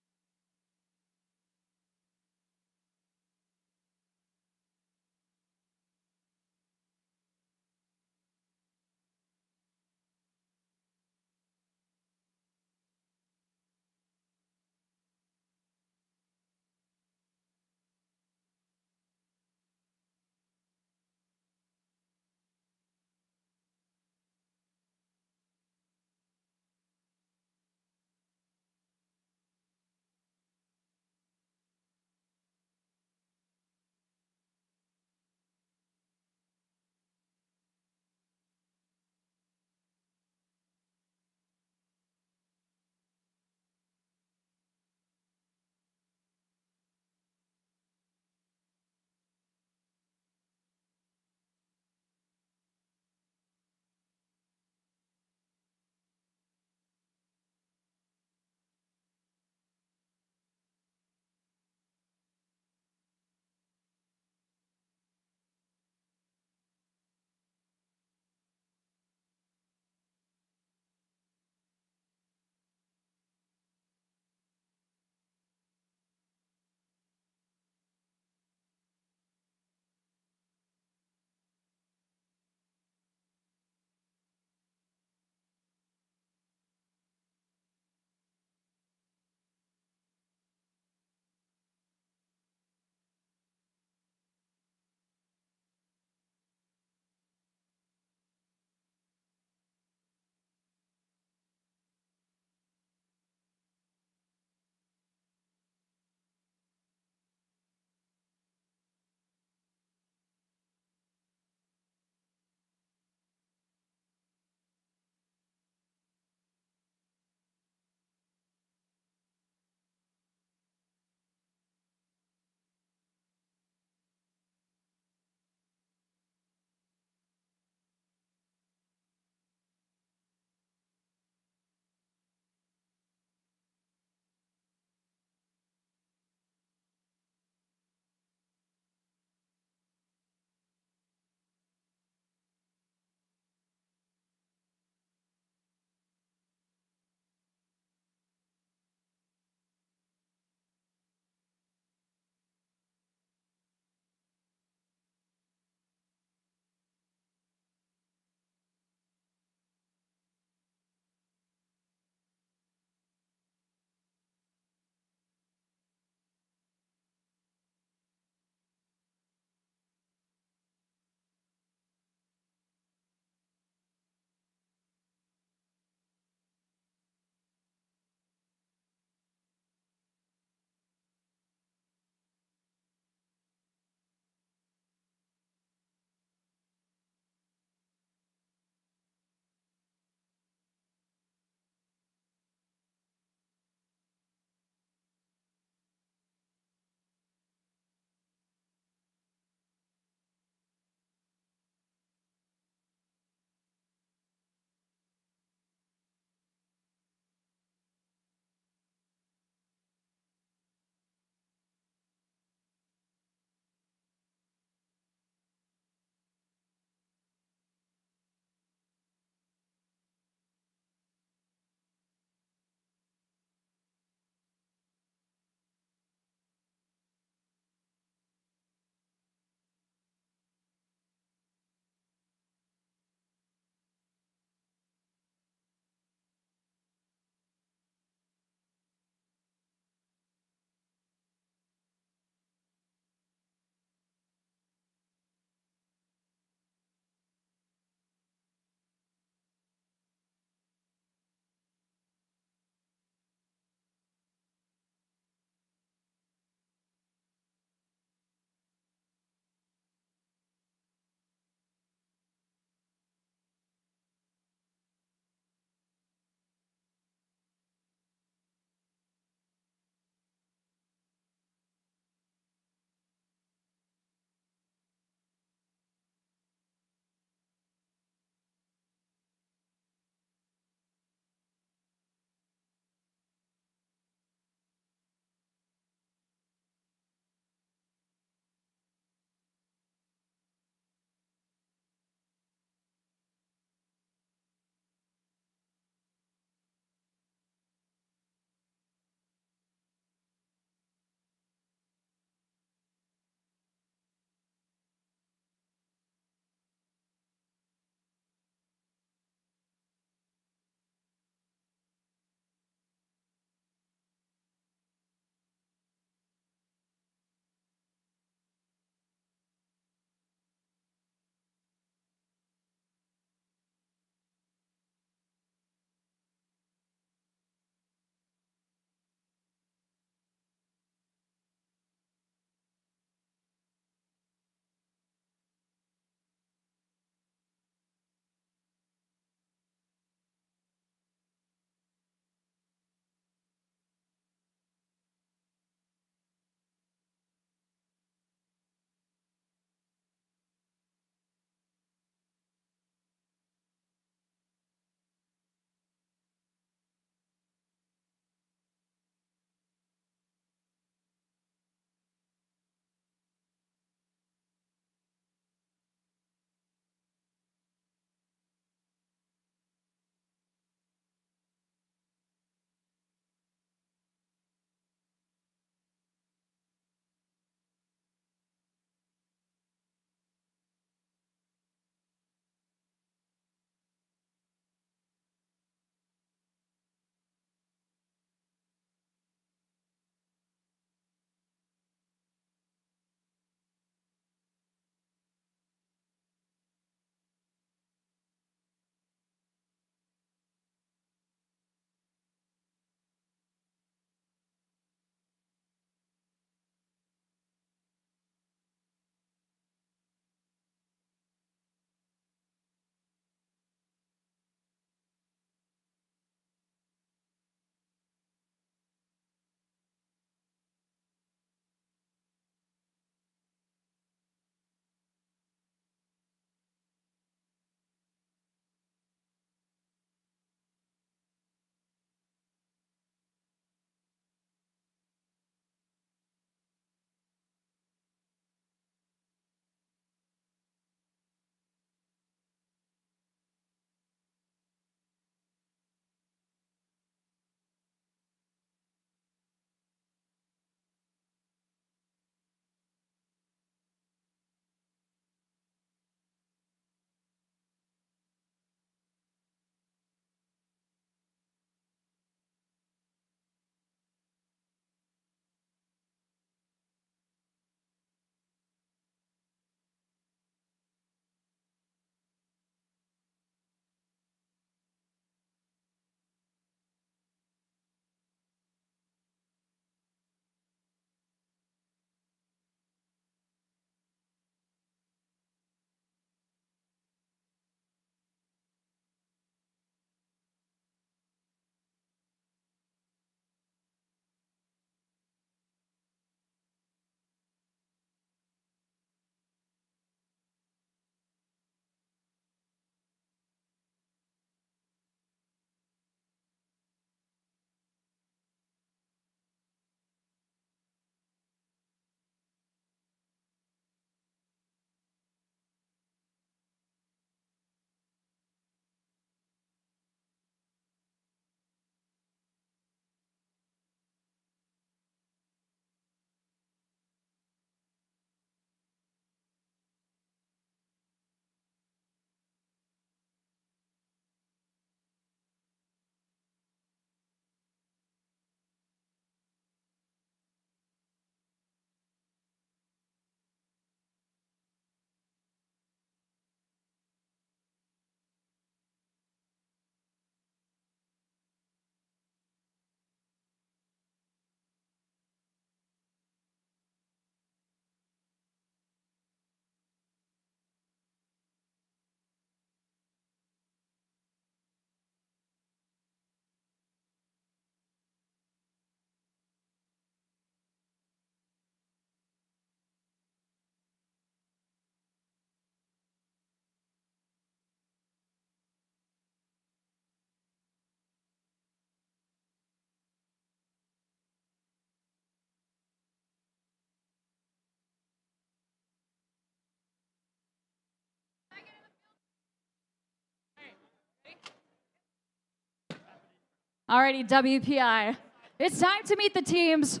Alrighty, WPI. It's time to meet the teams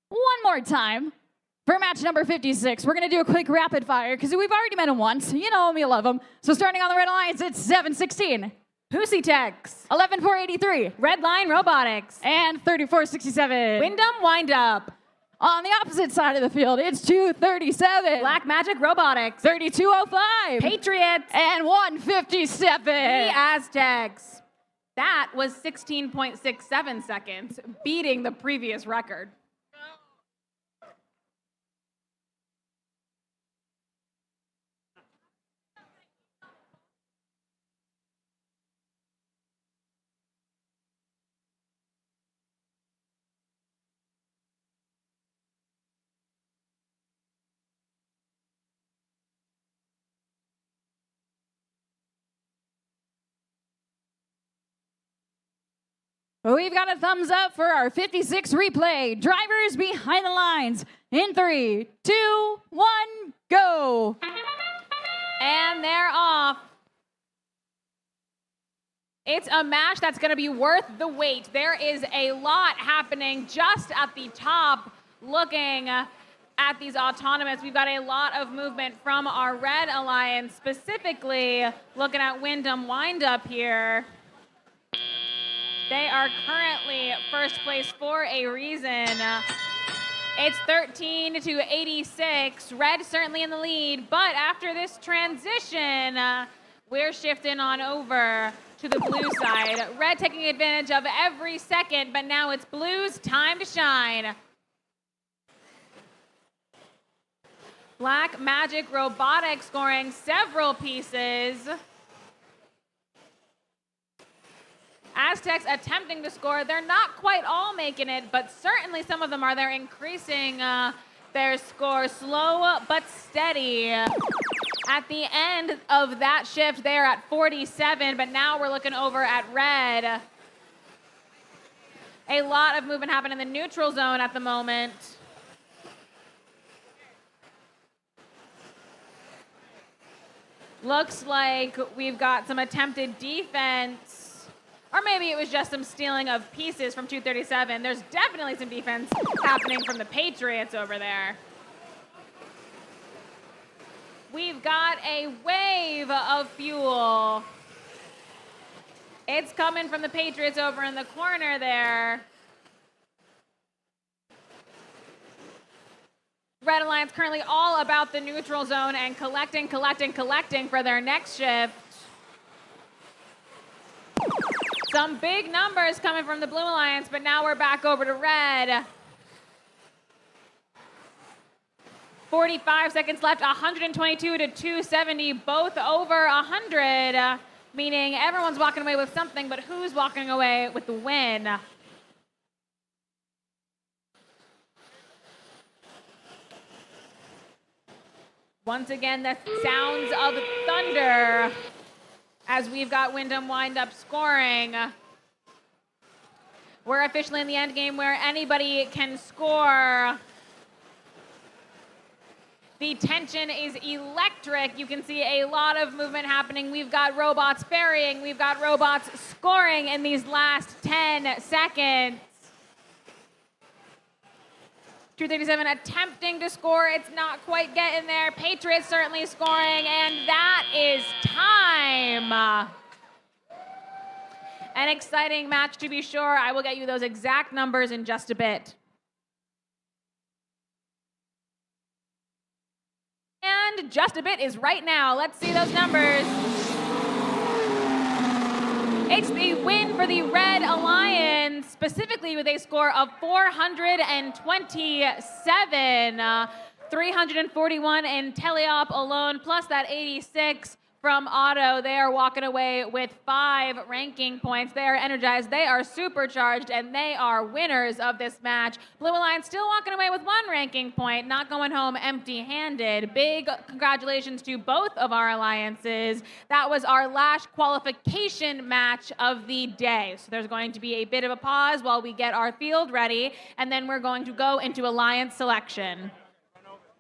one more time for match number 56. We're going to do a quick rapid fire because we've already met them once. You know them, you love them. So starting on the Red Alliance, it's 716. Husi-Tex. 11483. Red Line Robotics. And 3467. Wyndham Windup. On the opposite side of the field, it's 237. Black Magic Robotics. 3205. Patriots. And 157. The Aztecs. That was 16.67 seconds, beating the previous record. We've got a thumbs up for our 56 replay. Drivers behind the lines in 3, 2, 1, go. And they're off. It's a match that's going to be worth the wait. There is a lot happening just at the top. Looking at these autonomous, we've got a lot of movement from our Red Alliance, specifically looking at Wyndham Windup here. They are currently first place for a reason. It's 13 to 86. Red certainly in the lead, but after this transition, we're shifting on over to the blue side. Red taking advantage of every second, but now it's blue's time to shine. Black Magic Robotics scoring several pieces. Aztecs attempting to score. They're not quite all making it, but certainly some of them are. They're increasing their score slow but steady. At the end of that shift, they're at 47, but now we're looking over at Red. A lot of movement happening in the neutral zone at the moment. Looks like we've got some attempted defense. Or maybe it was just some stealing of pieces from 237. There's definitely some defense happening from the Patriots over there. We've got a wave of fuel. It's coming from the Patriots over in the corner there. Red Alliance currently all about the neutral zone and collecting for their next shift. Some big numbers coming from the Blue Alliance, but now we're back over to Red. 45 seconds left, 122 to 270, both over 100, meaning everyone's walking away with something, but who's walking away with the win? Once again, the sounds of thunder as we've got Wyndham Windup scoring. We're officially in the end game where anybody can score. The tension is electric. You can see a lot of movement happening. We've got robots ferrying. We've got robots scoring in these last 10 seconds. 237 attempting to score. It's not quite getting there. Patriots certainly scoring, and that is time. An exciting match to be sure. I will get you those exact numbers in just a bit. And just a bit is right now. Let's see those numbers. It's the win for the Red Alliance, specifically with a score of 427, 341 in teleop alone, plus that 86 from Auto. They are walking away with 5 ranking points. They are energized, they are supercharged, and they are winners of this match. Blue Alliance still walking away with 1 ranking point, not going home empty-handed. Big congratulations to both of our alliances. That was our last qualification match of the day. So there's going to be a bit of a pause while we get our field ready, and then we're going to go into alliance selection.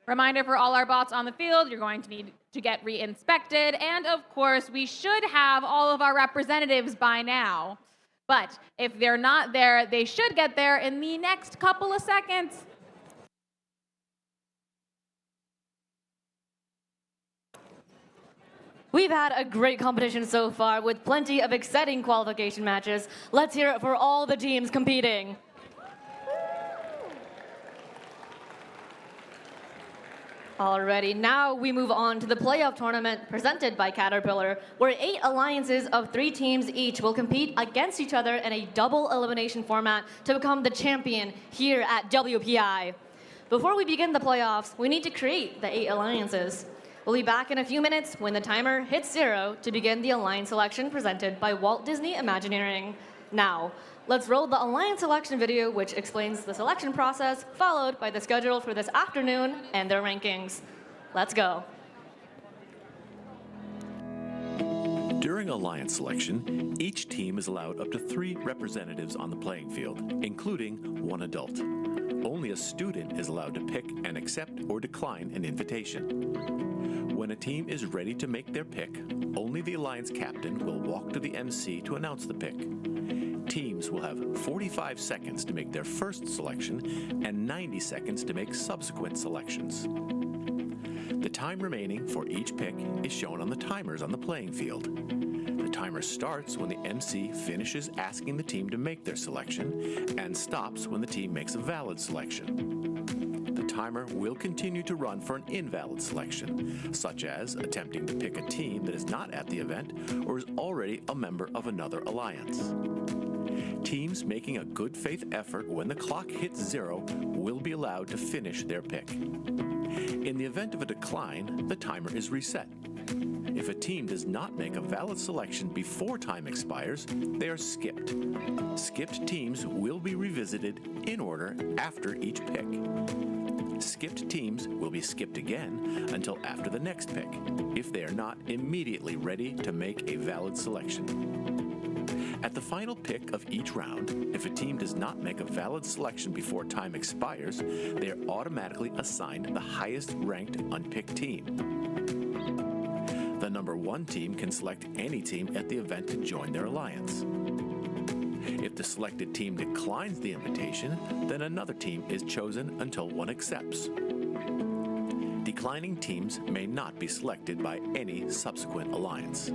Reminder for all our bots on the field, you're going to need to get re-inspected, and of course, we should have all of our representatives by now. But if they're not there, they should get there in the next couple of seconds. We've had a great competition so far with plenty of exciting qualification matches. Let's hear it for all the teams competing. Alrighty, now we move on to the playoff tournament presented by Caterpillar, where 8 alliances of 3 teams each will compete against each other in a double elimination format to become the champion here at WPI. Before we begin the playoffs, we need to create the 8 alliances. We'll be back in a few minutes when the timer hits 0 to begin the alliance selection presented by Walt Disney Imagineering. Now, let's roll the alliance selection video, which explains the selection process, followed by the schedule for this afternoon and their rankings. Let's go. During alliance selection, each team is allowed up to 3 representatives on the playing field, including 1 adult. Only a student is allowed to pick and accept or decline an invitation. When a team is ready to make their pick, only the alliance captain will walk to the MC to announce the pick. Teams will have 45 seconds to make their first selection and 90 seconds to make subsequent selections. The time remaining for each pick is shown on the timers on the playing field. The timer starts when the MC finishes asking the team to make their selection and stops when the team makes a valid selection. The timer will continue to run for an invalid selection, such as attempting to pick a team that is not at the event or is already a member of another alliance. Teams making a good faith effort when the clock hits 0 will be allowed to finish their pick. In the event of a decline, the timer is reset. If a team does not make a valid selection before time expires, they are skipped. Skipped teams will be revisited in order after each pick. Skipped teams will be skipped again until after the next pick, if they are not immediately ready to make a valid selection. At the final pick of each round, if a team does not make a valid selection before time expires, they are automatically assigned the highest ranked unpicked team. The number 1 team can select any team at the event to join their alliance. If the selected team declines the invitation, then another team is chosen until one accepts. Declining teams may not be selected by any subsequent alliance.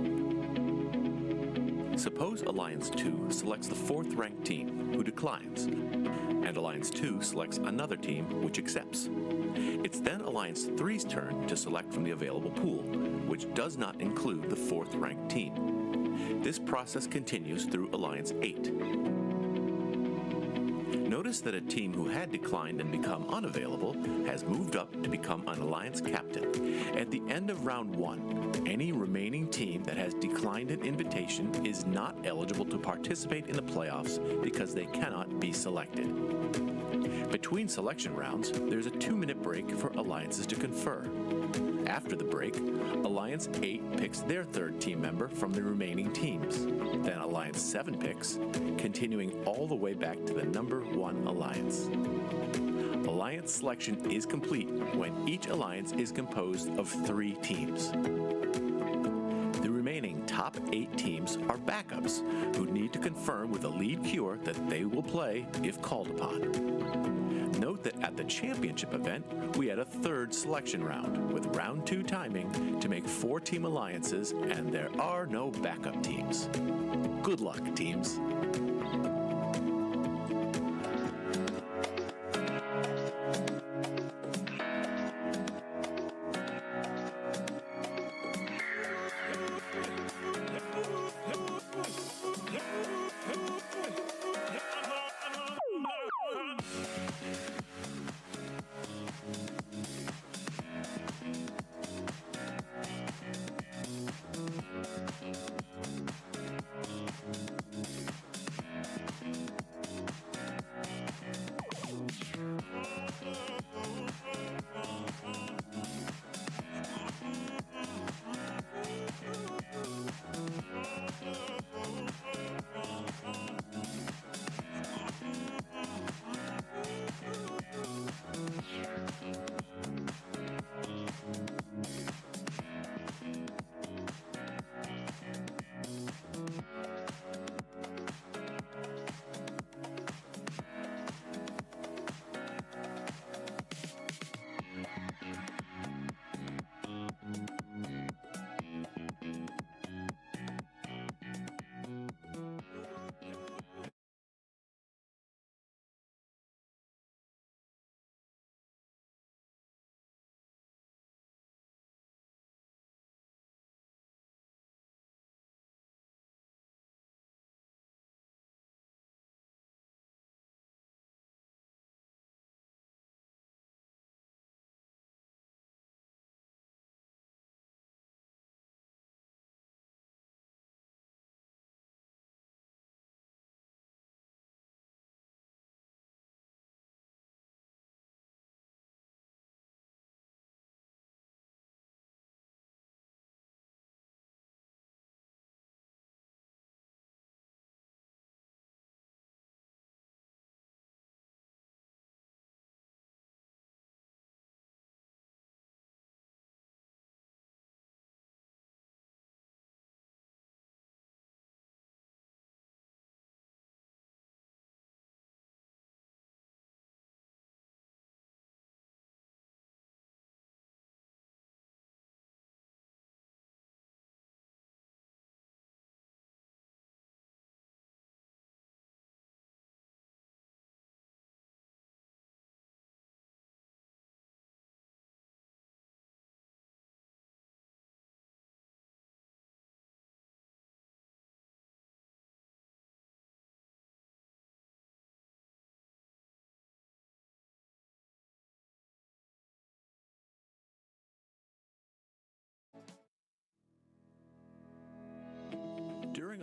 Suppose Alliance 2 selects the 4th ranked team, who declines, and Alliance 2 selects another team, which accepts. It's then Alliance 3's turn to select from the available pool, which does not include the 4th ranked team. This process continues through Alliance 8. Notice that a team who had declined and become unavailable has moved up to become an alliance captain. At the end of round 1, any remaining team that has declined an invitation is not eligible to participate in the playoffs because they cannot be selected. Between selection rounds, there's a 2-minute break for alliances to confer. After the break, Alliance 8 picks their 3rd team member from the remaining teams. Then Alliance 7 picks, continuing all the way back to the number 1 alliance. Alliance selection is complete when each alliance is composed of 3 teams. The remaining top 8 teams are backups who need to confirm with a lead queuer that they will play if called upon. Note that at the championship event, we had a 3rd selection round with round 2 timing to make 4-team alliances, and there are no backup teams. Good luck, teams.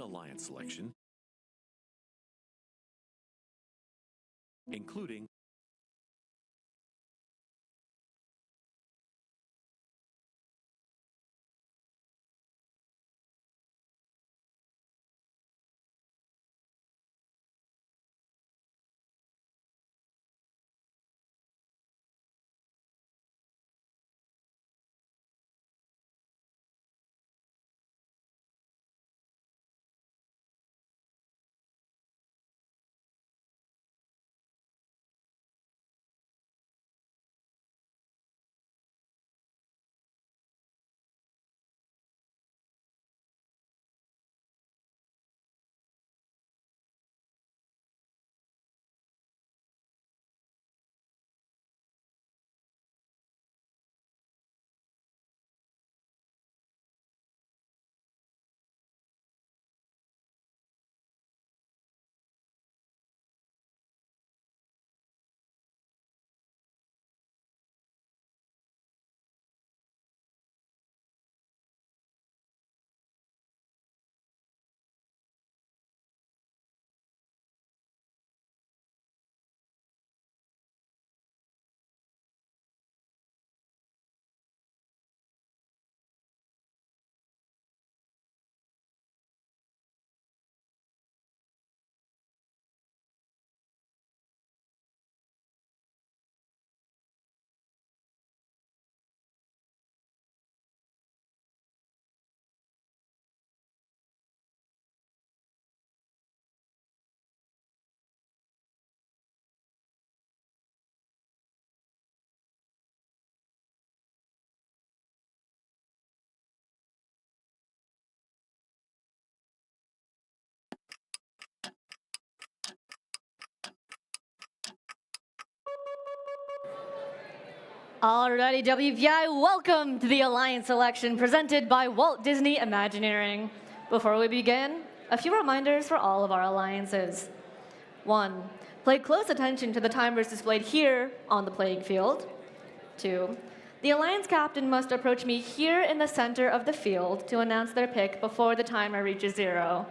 alliance selection, including Alrighty, WPI, welcome to the Alliance selection presented by Walt Disney Imagineering. Before we begin, a few reminders for all of our alliances. 1. Pay close attention to the timers displayed here on the playing field. 2. The Alliance captain must approach me here in the center of the field to announce their pick before the timer reaches 0.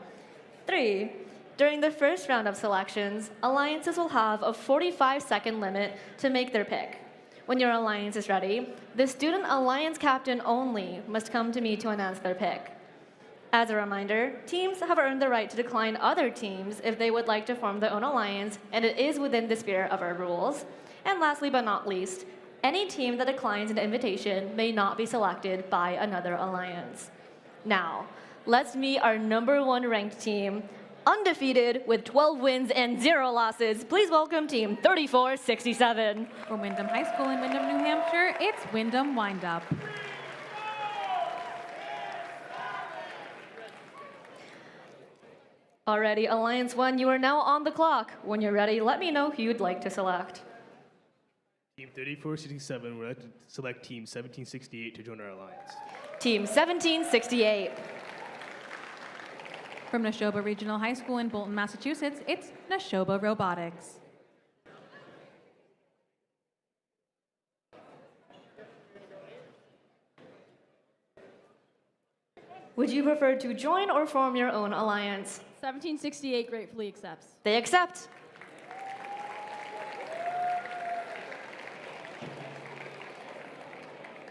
3. During the first round of selections, alliances will have a 45-second limit to make their pick. When your alliance is ready, the student alliance captain only must come to me to announce their pick. As a reminder, teams have earned the right to decline other teams if they would like to form their own alliance, and it is within the spirit of our rules. And lastly but not least, any team that declines an invitation may not be selected by another alliance. Now, let's meet our #1 ranked team, undefeated with 12 wins and 0 losses. Please welcome Team 3467. From Windham High School in Windham, New Hampshire, it's Windham Windup. Alrighty, Alliance 1, you are now on the clock. When you're ready, let me know who you'd like to select. Team 3467 would like to select Team 1768 to join our alliance. Team 1768. From Neshoba Regional High School in Bolton, Massachusetts, it's Neshoba Robotics. Would you prefer to join or form your own alliance? 1768 gratefully accepts. They accept.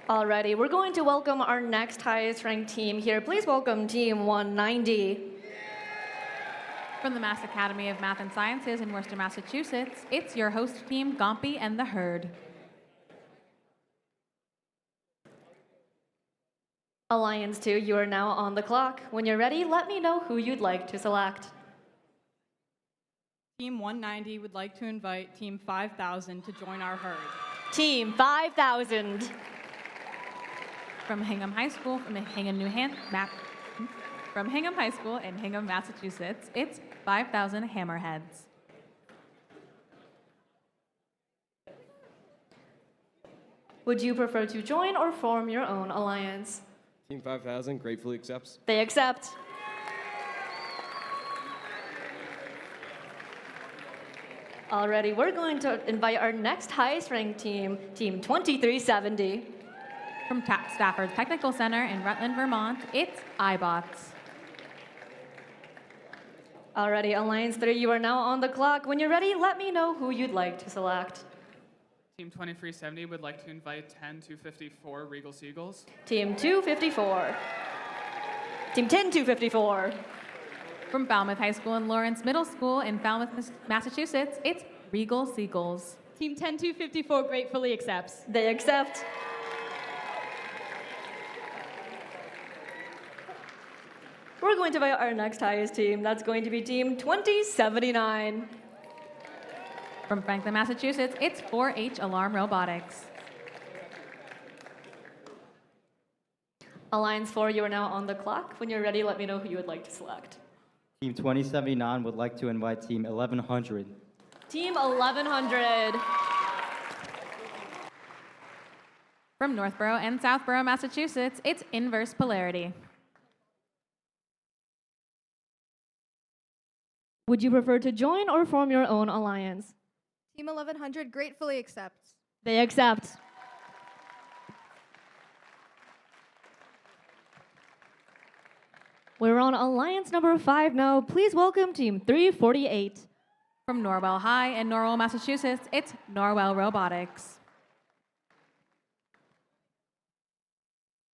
Alrighty, we're going to welcome our next highest ranked team here. Please welcome Team 190. From the Mass Academy of Math and Sciences in Worcester, Massachusetts, it's your host team, Gompy and the Herd. Alliance 2, you are now on the clock. When you're ready, let me know who you'd like to select. Team 190 would like to invite Team 5000 to join our herd. Team 5000. From Hingham High School, from Hingham, from Hingham High School in Hingham, Massachusetts, it's 5,000 Hammerheads. Would you prefer to join or form your own alliance? Team 5000 gratefully accepts. They accept. Alrighty, we're going to invite our next highest ranked team, Team 2370. From Stafford Technical Center in Rutland, Vermont, it's iBots. Alrighty, Alliance 3, you are now on the clock. When you're ready, let me know who you'd like to select. Team 2370 would like to invite 10254 Regal Seagulls. Team 254. Team 10254. From Falmouth High School and Lawrence Middle School in Falmouth, Massachusetts, it's Regal Seagulls. Team 10254 gratefully accepts. They accept. We're going to invite our next highest team. That's going to be Team 2079. From Franklin, Massachusetts, it's 4-H Alarm Robotics. Alliance 4, you are now on the clock. When you're ready, let me know who you would like to select. Team 2079 would like to invite Team 1100. Team 1100. From Northborough and Southborough, Massachusetts, it's Inverse Polarity. Would you prefer to join or form your own alliance? Team 1100 gratefully accepts. They accept. We're on alliance number 5 now. Please welcome Team 348. From Norwell High in Norwell, Massachusetts, it's Norwell Robotics.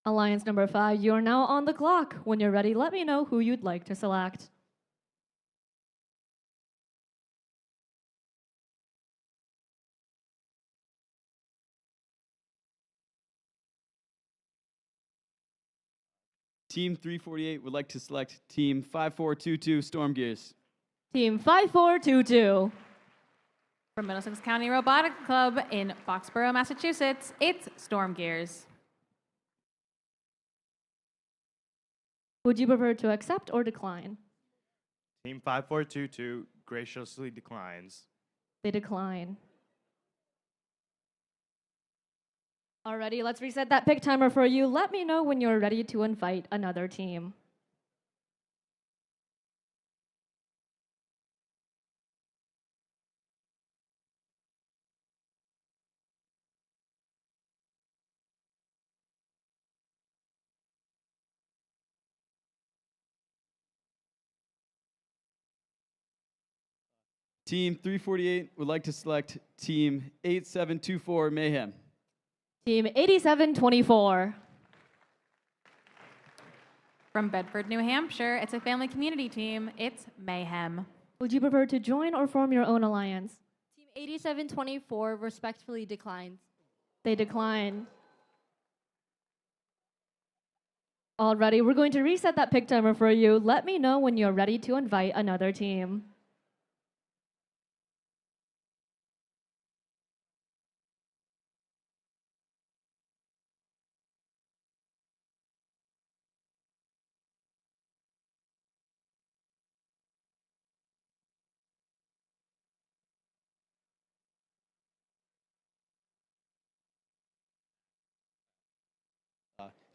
Alliance number 5, you are now on the clock. When you're ready, let me know who you'd like to select. Team 348 would like to select Team 5422 Storm Gears. Team 5422. From Middlesex County Robotic Club in Foxborough, Massachusetts, it's Storm Gears. Would you prefer to accept or decline? Team 5422 graciously declines. They decline. Alrighty, let's reset that pick timer for you. Let me know when you're ready to invite another team. Team 348 would like to select Team 8724 Mayhem. Team 8724. From Bedford, New Hampshire, it's a family community team. It's Mayhem. Would you prefer to join or form your own alliance? Team 8724 respectfully declines. They decline. Alrighty, we're going to reset that pick timer for you. Let me know when you're ready to invite another team.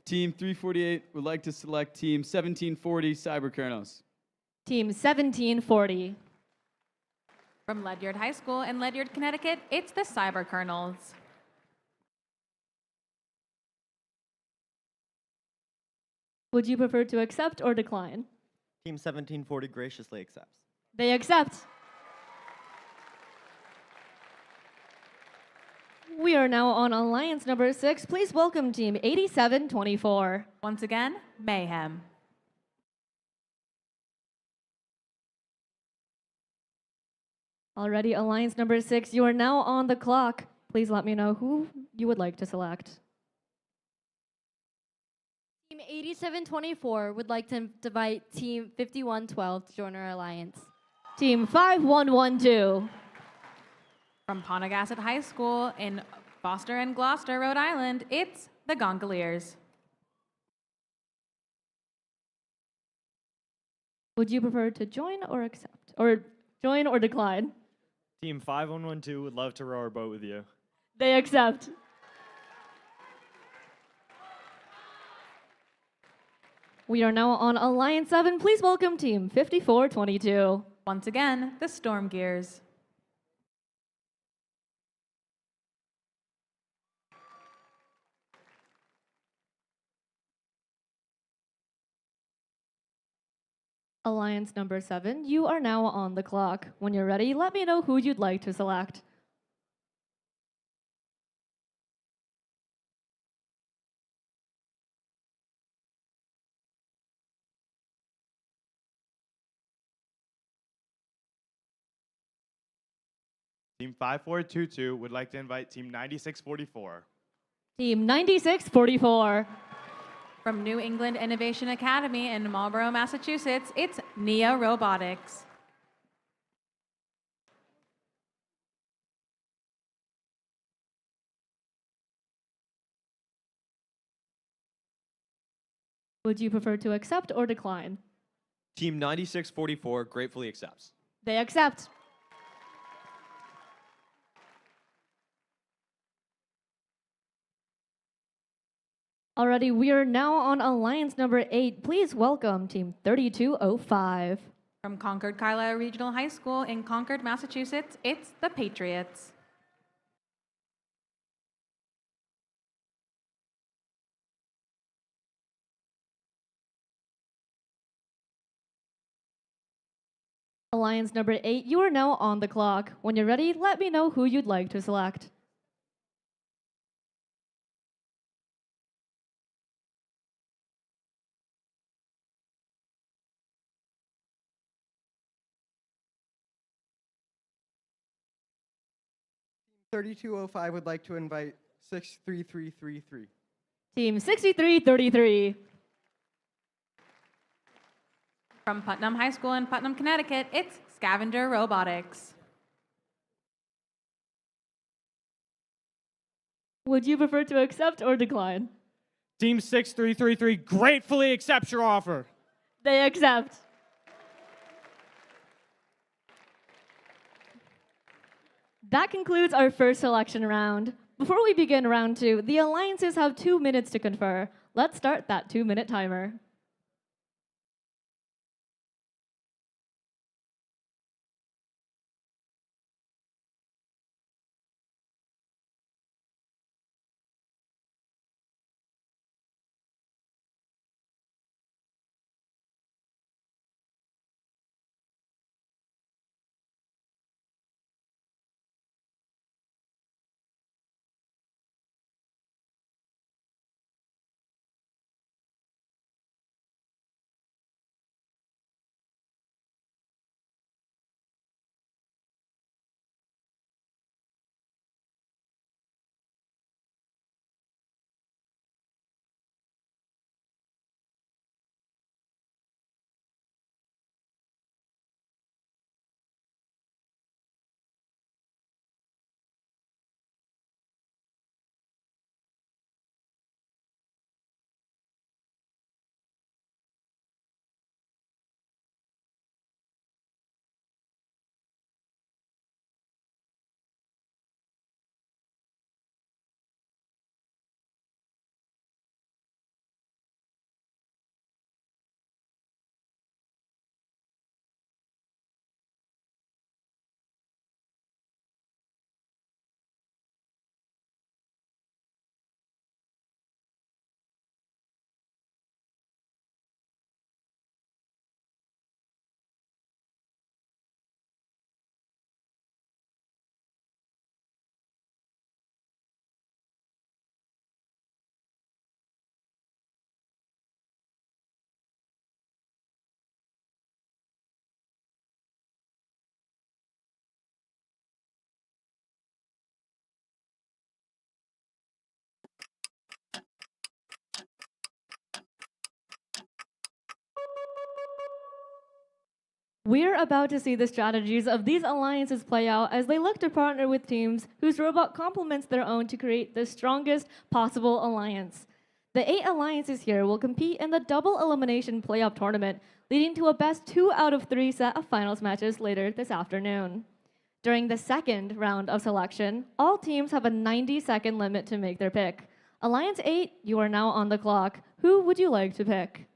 Team 348 would like to select Team 1740 Cyber Kernels. Team 1740. From Ledyard High School in Ledyard, Connecticut, it's the Cyber Kernels. Would you prefer to accept or decline? Team 1740 graciously accepts. They accept. We are now on alliance number 6. Please welcome Team 8724. Once again, Mayhem. Already alliance number 6, you are now on the clock. Please let me know who you would like to select. Team 8724 would like to invite Team 5112 to join our alliance. Team 5112. From Pontogasset High School in Foster and Gloucester, Rhode Island, it's the Gongoliers. Would you prefer to join or accept? Or join or decline? Team 5112 would love to row our boat with you. They accept. We are now on Alliance 7. Please welcome Team 5422. Once again, the Storm Gears. Alliance number 7, you are now on the clock. When you're ready, let me know who you'd like to select. Team 5422 would like to invite Team 9644. Team 9644. From New England Innovation Academy in Marlborough, Massachusetts, it's Nia Robotics. Would you prefer to accept or decline? Team 9644 gratefully accepts. They accept. Alrighty, we are now on Alliance number 8. Please welcome Team 3205. From Concord Carlisle Regional High School in Concord, Massachusetts, it's the Patriots. Alliance number 8, you are now on the clock. When you're ready, let me know who you'd like to select. Team 3205 would like to invite 63333. Team 6333. From Putnam High School in Putnam, Connecticut, it's Scavenger Robotics. Would you prefer to accept or decline? Team 6333 gratefully accepts your offer. They accept. That concludes our first selection round. Before we begin round 2, the alliances have 2 minutes to confer. Let's start that 2-minute timer. We're about to see the strategies of these alliances play out as they look to partner with teams whose robot complements their own to create the strongest possible alliance. The 8 alliances here will compete in the double elimination playoff tournament, leading to a best 2 out of 3 set of finals matches later this afternoon. During the second round of selection, all teams have a 90-second limit to make their pick. Alliance 8, you are now on the clock. Who would you like to pick?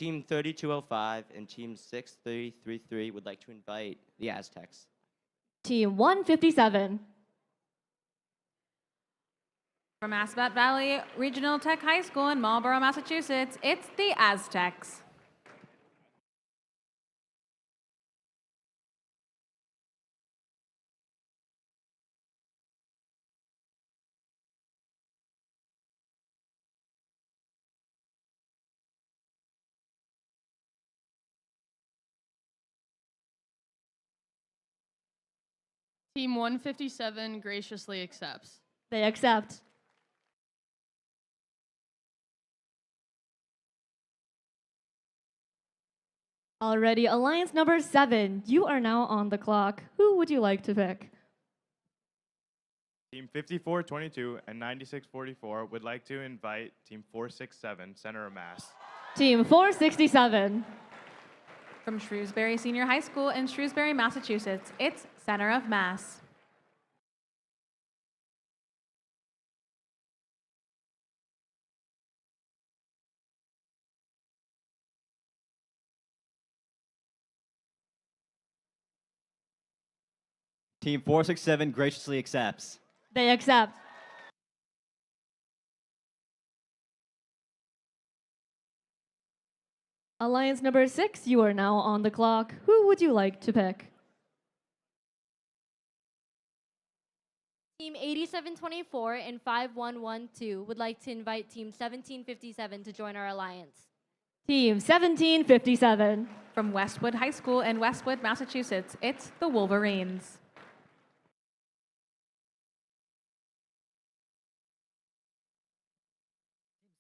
Team 3205 and Team 6333 would like to invite the Aztecs. Team 157. From Aspat Valley Regional Tech High School in Marlborough, Massachusetts, it's the Aztecs. Team 157 graciously accepts. They accept. Already, Alliance number 7, you are now on the clock. Who would you like to pick? Team 5422 and 9644 would like to invite Team 467, Center of Mass. Team 467. From Shrewsbury Senior High School in Shrewsbury, Massachusetts, it's Center of Mass. Team 467 graciously accepts. They accept. Alliance number 6, you are now on the clock. Who would you like to pick? Team 8724 and 5112 would like to invite Team 1757 to join our alliance. Team 1757. From Westwood High School in Westwood, Massachusetts, it's the Wolverines.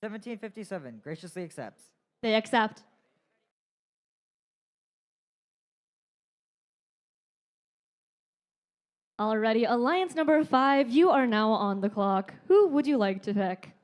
Team 1757 graciously accepts. They accept. Already, Alliance number 5, you are now on the clock. Who would you like to pick?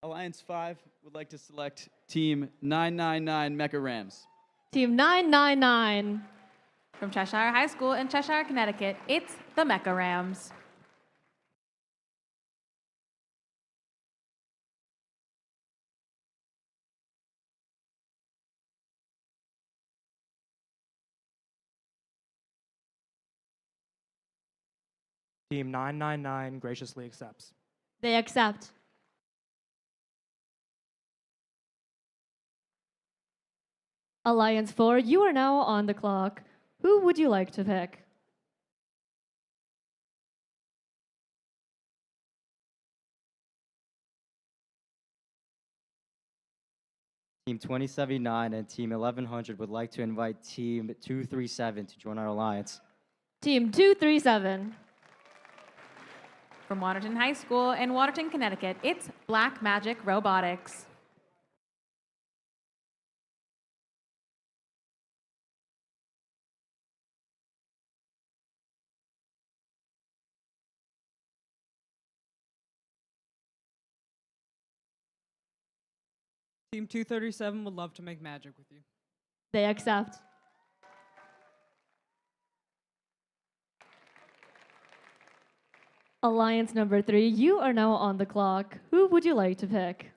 Alliance 5 would like to select Team 999 Mecha Rams. Team 999. From Cheshire High School in Cheshire, Connecticut, it's the Mecha Rams. Team 999 graciously accepts. They accept. Alliance 4, you are now on the clock. Who would you like to pick? Team 2079 and Team 1100 would like to invite Team 237 to join our alliance. Team 237. From Waterton High School in Waterton, Connecticut, it's Black Magic Robotics. Team 237 would love to make magic with you. They accept. Alliance number 3, you are now on the clock. Who would you like to pick?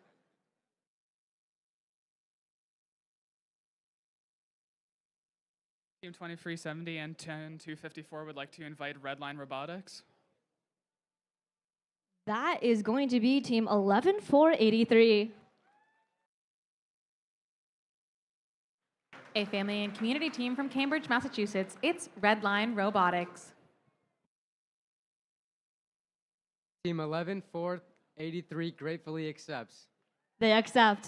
Team 2370 and 10254 would like to invite Redline Robotics. That is going to be Team 11483. A family and community team from Cambridge, Massachusetts, it's Redline Robotics. Team 11483 gratefully accepts. They accept.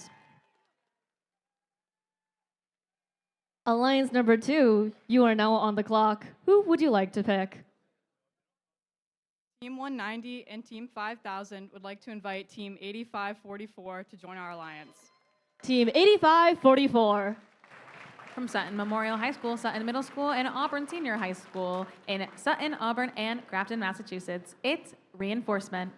Alliance number 2, you are now on the clock. Who would you like to pick? Team 190 and Team 5000 would like to invite Team 8544 to join our alliance. Team 8544. From Sutton Memorial High School, Sutton Middle School, and Auburn Senior High School in Sutton, Auburn, and Grafton, Massachusetts. It's reinforcement.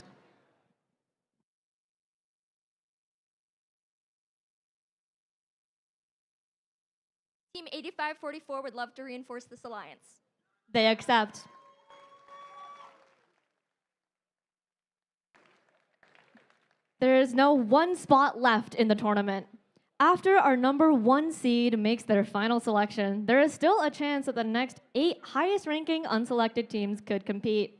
Team 8544 would love to reinforce this alliance. They accept. There is now one spot left in the tournament. After our number 1 seed makes their final selection, there is still a chance that the next 8 highest ranking unselected teams could compete.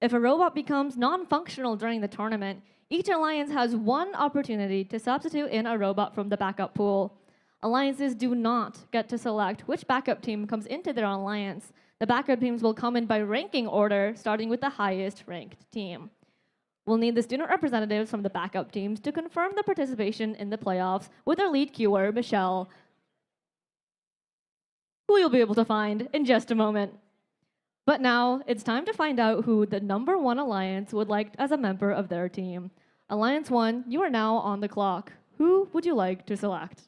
If a robot becomes non-functional during the tournament, each alliance has one opportunity to substitute in a robot from the backup pool. Alliances do not get to select which backup team comes into their alliance. The backup teams will come in by ranking order, starting with the highest ranked team. We'll need the student representatives from the backup teams to confirm the participation in the playoffs with our lead queuer, Michelle, who you'll be able to find in just a moment. But now, it's time to find out who the number 1 alliance would like as a member of their team. Alliance 1, you are now on the clock. Who would you like to select?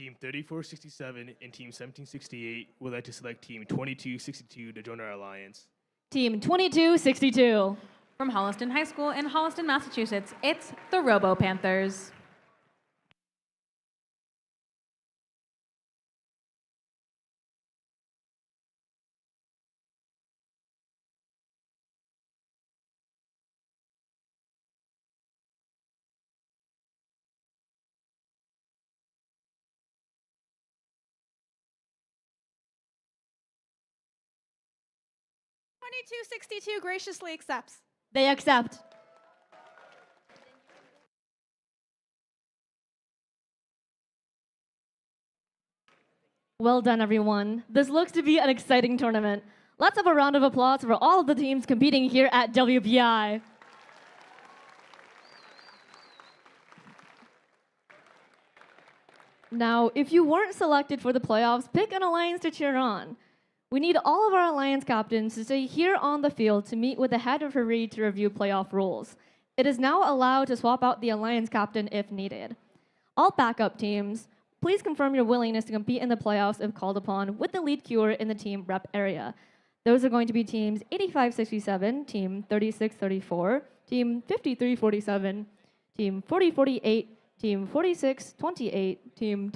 Team 3467 and Team 1768 would like to select Team 2262 to join our alliance. Team 2262. From Holliston High School in Holliston, Massachusetts, it's the Robo Panthers. $22.62 graciously accepts. They accept. Well done, everyone. This looks to be an exciting tournament. Let's have a round of applause for all of the teams competing here at WPI. Now, if you weren't selected for the playoffs, pick an alliance to cheer on. We need all of our alliance captains to stay here on the field to meet with the head referee to review playoff rules. It is now allowed to swap out the alliance captain if needed. All backup teams, please confirm your willingness to compete in the playoffs if called upon with the lead queuer in the team rep area. Those are going to be teams 8567, team 3634, team 5347, team 4048, team 4628, team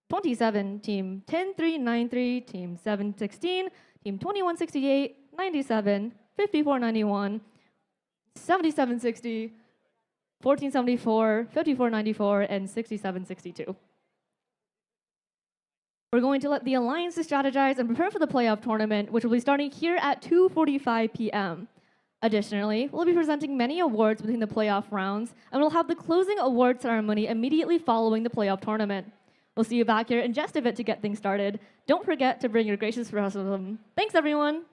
1027, team 10393, team 716, team 2168, 97, 5491, 7760, 1474, 5494, and 6762. We're going to let the alliances strategize and prepare for the playoff tournament, which will be starting here at 2:45 p.m. Additionally, we'll be presenting many awards between the playoff rounds, and we'll have the closing award ceremony immediately following the playoff tournament. We'll see you back here in just a bit to get things started. Don't forget to bring your gracious professionalism. Thanks, everyone.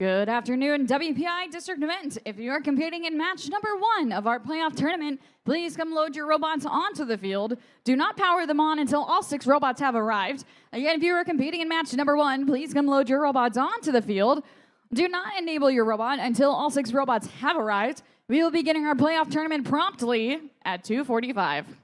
Good afternoon, WPI District Event. If you are competing in match number 1 of our playoff tournament, please come load your robots onto the field. Do not power them on until all 6 robots have arrived. Again, if you are competing in match number 1, please come load your robots onto the field. Do not enable your robot until all 6 robots have arrived. We will be getting our playoff tournament promptly at 2:45.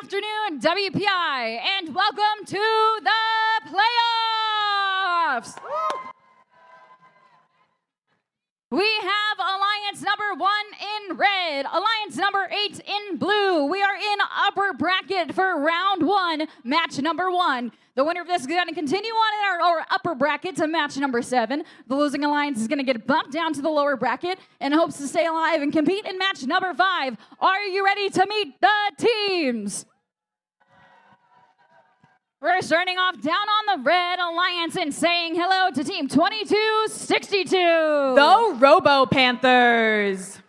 afternoon, WPI, and welcome to the playoffs. We have Alliance number 1 in red, Alliance number 8 in blue. We are in upper bracket for round 1, match number 1. The winner of this is going to continue on in our upper bracket to match number 7. The losing alliance is going to get bumped down to the lower bracket and hopes to stay alive and compete in match number 5. Are you ready to meet the teams? We're starting off down on the red alliance and saying hello to team 2262. The Robo Panthers.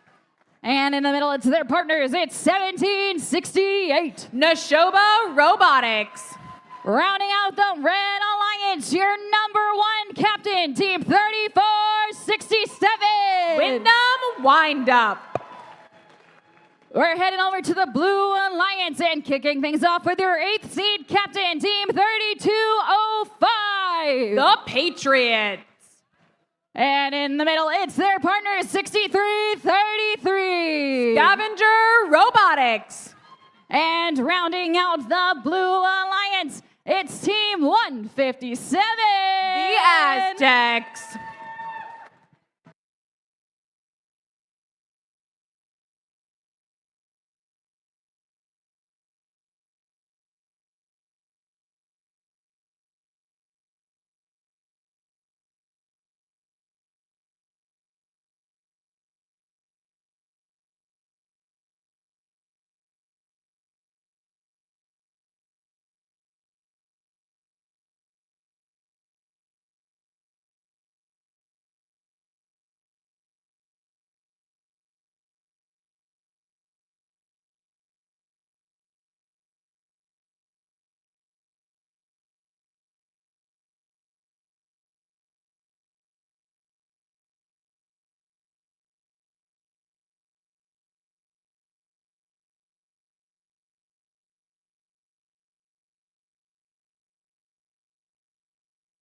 And in the middle, it's their partners. It's 1768. Neshoba Robotics. Rounding out the red alliance, your number 1 captain, team 3467. Wyndham Windup. We're heading over to the blue alliance and kicking things off with your 8th seed captain, team 3205. The Patriots. And in the middle, it's their partners, 6333. Scavenger Robotics. And rounding out the blue alliance, it's team 157. The Aztecs.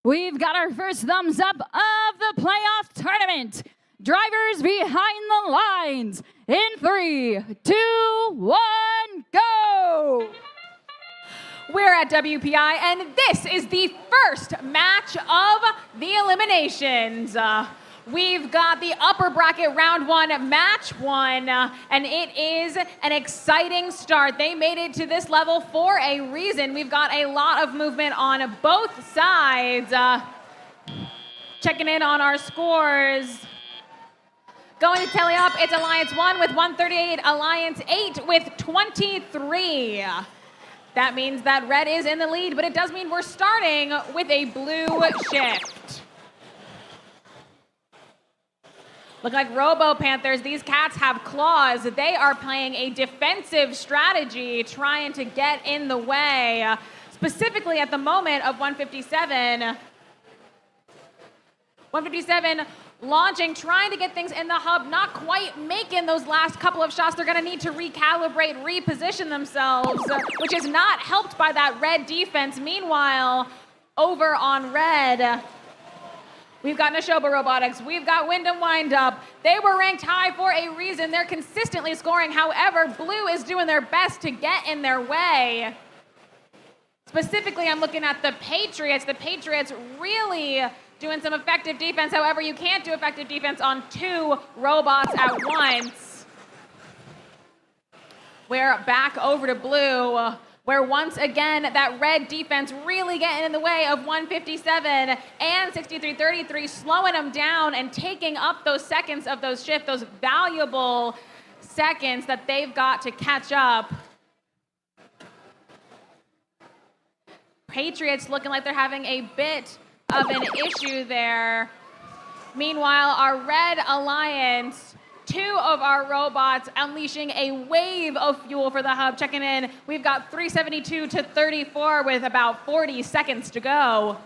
We've got our first thumbs up of the playoff tournament. Drivers behind the lines in 3, 2, 1, go! We're at WPI, and this is the first match of the eliminations. We've got the upper bracket round 1, match 1, and it is an exciting start. They made it to this level for a reason. We've got a lot of movement on both sides. Checking in on our scores. Going to tally up, it's Alliance 1 with 138, Alliance 8 with 23. That means that red is in the lead, but it does mean we're starting with a blue shift. Look like Robo Panthers, these cats have claws. They are playing a defensive strategy, trying to get in the way, specifically at the moment of 157. 157 launching, trying to get things in the hub, not quite making those last couple of shots. They're gonna need to recalibrate, reposition themselves, which is not helped by that red defense. Meanwhile, over on red, we've got Neshoba Robotics. We've got Wyndham Windup. They were ranked high for a reason. They're consistently scoring. However, blue is doing their best to get in their way. Specifically, I'm looking at the Patriots. The Patriots really doing some effective defense. However, you can't do effective defense on 2 robots at once. We're back over to blue, where once again, that red defense really getting in the way of 157 and 6333, slowing them down and taking up those seconds of those shifts, those valuable seconds that they've got to catch up. Patriots looking like they're having a bit of an issue there. Meanwhile, our red alliance, 2 of our robots unleashing a wave of fuel for the hub. Checking in, we've got 372 to 34 with about 40 seconds to go.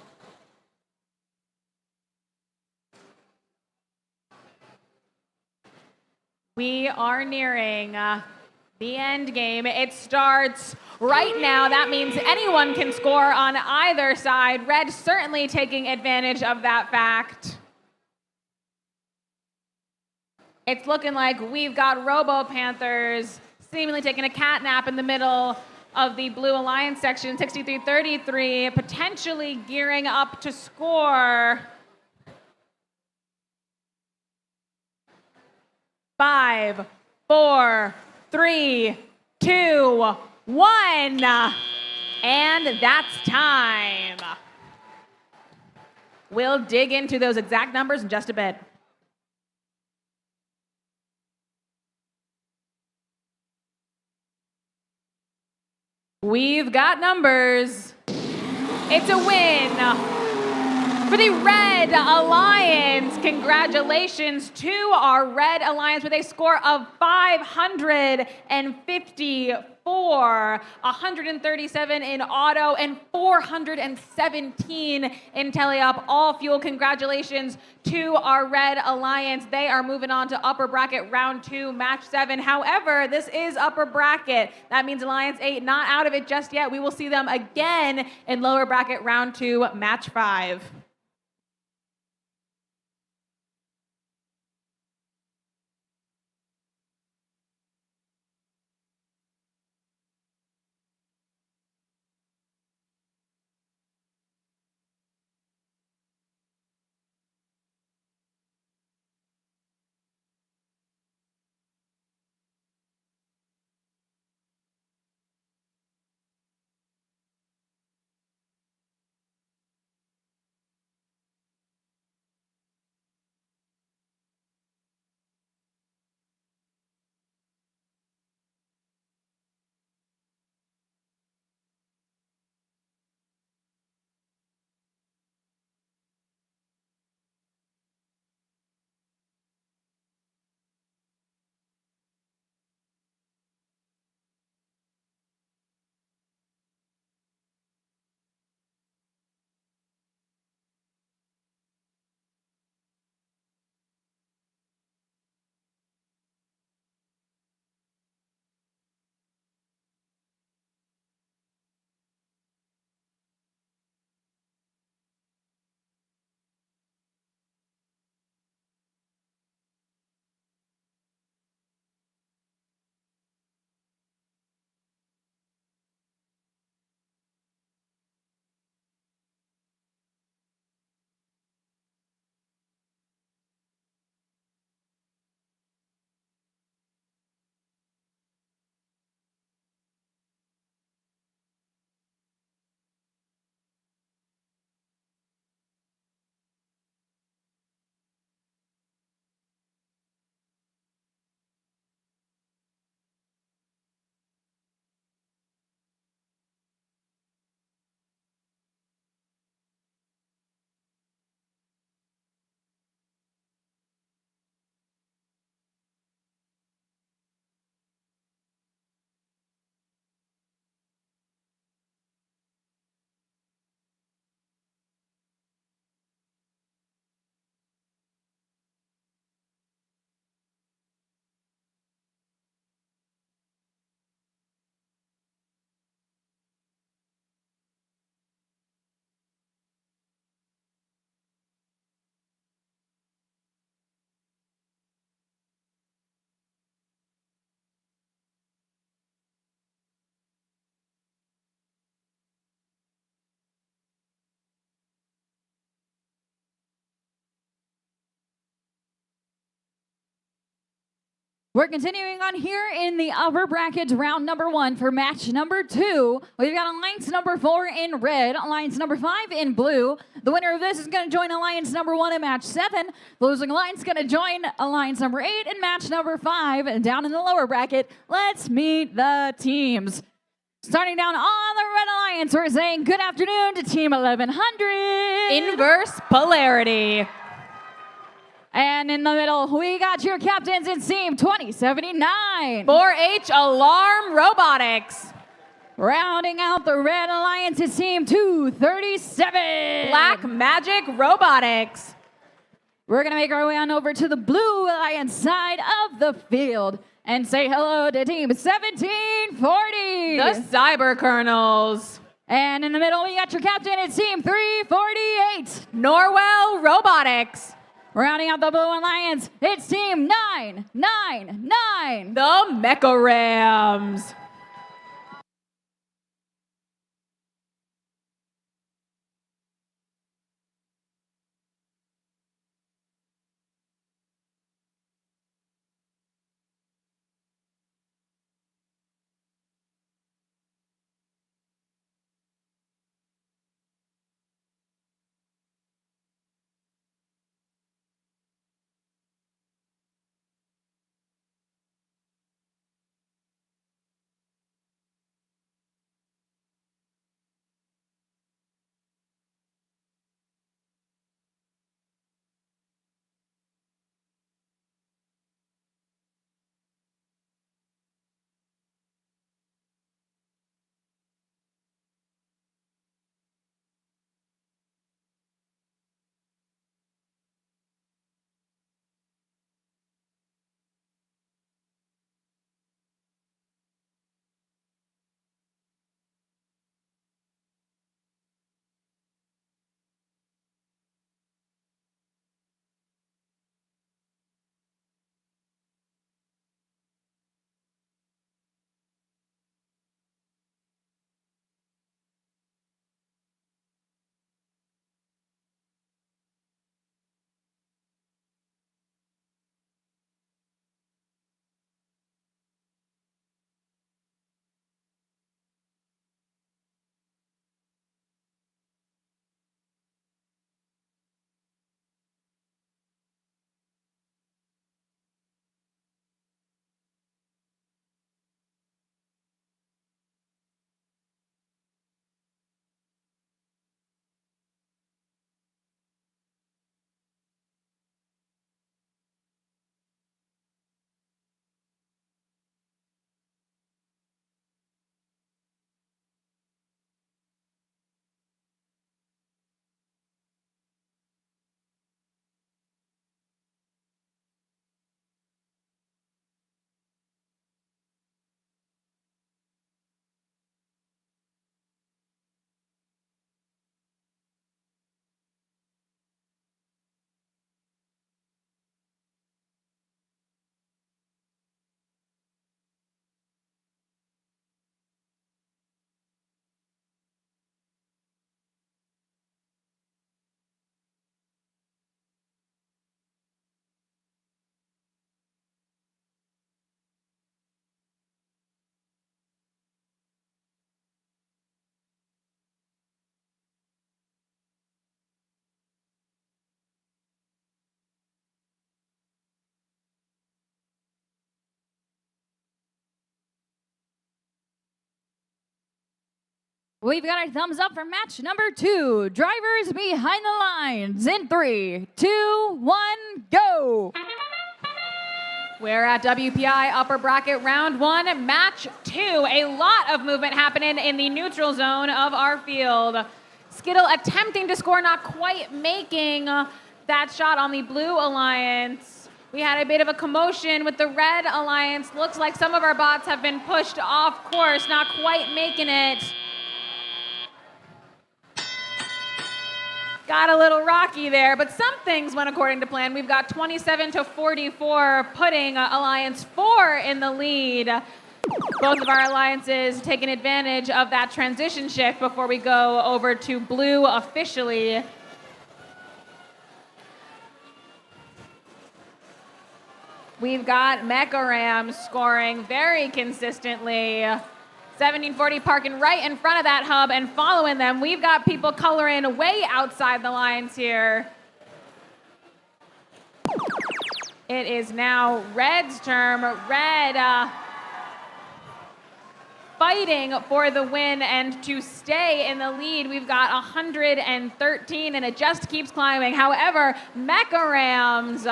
We are nearing the end game. It starts right now. That means anyone can score on either side. Red certainly taking advantage of that fact. It's looking like we've got Robo Panthers seemingly taking a cat nap in the middle. of the Blue Alliance section, 6333, potentially gearing up to score 5, 4, 3, 2, 1. And that's time. We'll dig into those exact numbers in just a bit. We've got numbers. It's a win for the Red Alliance. Congratulations to our Red Alliance with a score of 554, 137 in auto, and 417 in teleop, all fuel. Congratulations to our Red Alliance. They are moving on to upper bracket round 2, match 7. However, this is upper bracket. That means Alliance 8 not out of it just yet. We will see them again in lower bracket round 2, match 5. We're continuing on here in the upper bracket, round number 1 for match number 2. We've got Alliance number 4 in red, Alliance number 5 in blue. The winner of this is going to join Alliance number 1 in match 7. The losing Alliance is going to join Alliance number 8 in match number 5. And down in the lower bracket, let's meet the teams. Starting down on the Red Alliance, we're saying good afternoon to Team 1100. Inverse polarity. And in the middle, we got your captains in Team 2079. 4H Alarm Robotics. Rounding out the Red Alliance is Team 237. Black Magic Robotics. We're going to make our way on over to the Blue Alliance side of the field and say hello to Team 1740. The Cyber Colonels. And in the middle, we got your captain, it's Team 348. Norwell Robotics. Rounding out the Blue Alliance, it's Team 999. The Mecha Rams. We've got our thumbs up for match number 2. Drivers behind the lines in 3, 2, 1, go. We're at WPI upper bracket round 1, match 2. A lot of movement happening in the neutral zone of our field. Skittle attempting to score, not quite making that shot on the blue alliance. We had a bit of a commotion with the red alliance. Looks like some of our bots have been pushed off course, not quite making it. Got a little rocky there, but some things went according to plan. We've got 27-44, putting Alliance 4 in the lead. Both of our alliances taking advantage of that transition shift before we go over to blue officially. We've got Mecha Rams scoring very consistently. 1740 parking right in front of that hub and following them. We've got people coloring way outside the lines here. It is now Red's turn. Red fighting for the win and to stay in the lead. We've got 113 and it just keeps climbing. However, Mecha Rams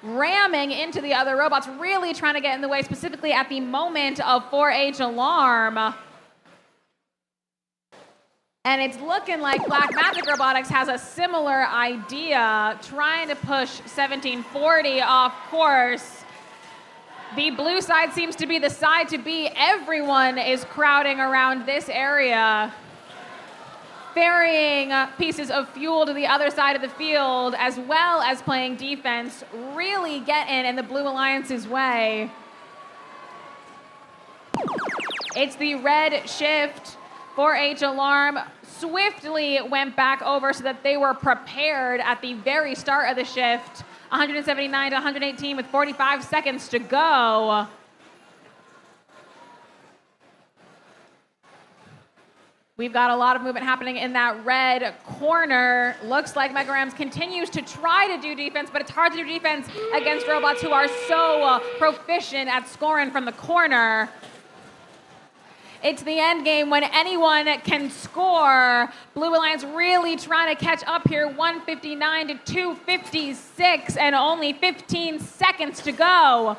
ramming into the other robots, really trying to get in the way, specifically at the moment of 4H alarm. And it's looking like Black Magic Robotics has a similar idea, trying to push 1740 off course. The blue side seems to be the side to be. Everyone is crowding around this area, ferrying pieces of fuel to the other side of the field, as well as playing defense, really getting in the Blue Alliance's way. It's the red shift. 4H alarm swiftly went back over so that they were prepared at the very start of the shift. 179 to 118 with 45 seconds to go. We've got a lot of movement happening in that red corner. Looks like Mecha Rams continues to try to do defense, but it's hard to do defense against robots who are so proficient at scoring from the corner. It's the end game when anyone can score. Blue Alliance really trying to catch up here. 159 to 256 and only 15 seconds to go.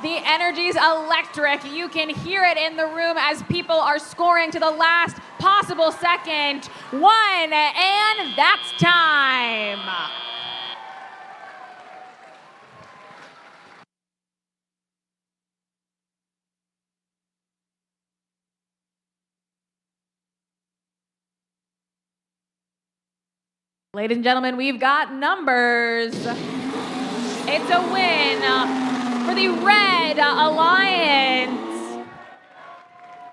The energy's electric. You can hear it in the room as people are scoring to the last possible second. 1, and that's time. Ladies and gentlemen, we've got numbers. It's a win for the Red Alliance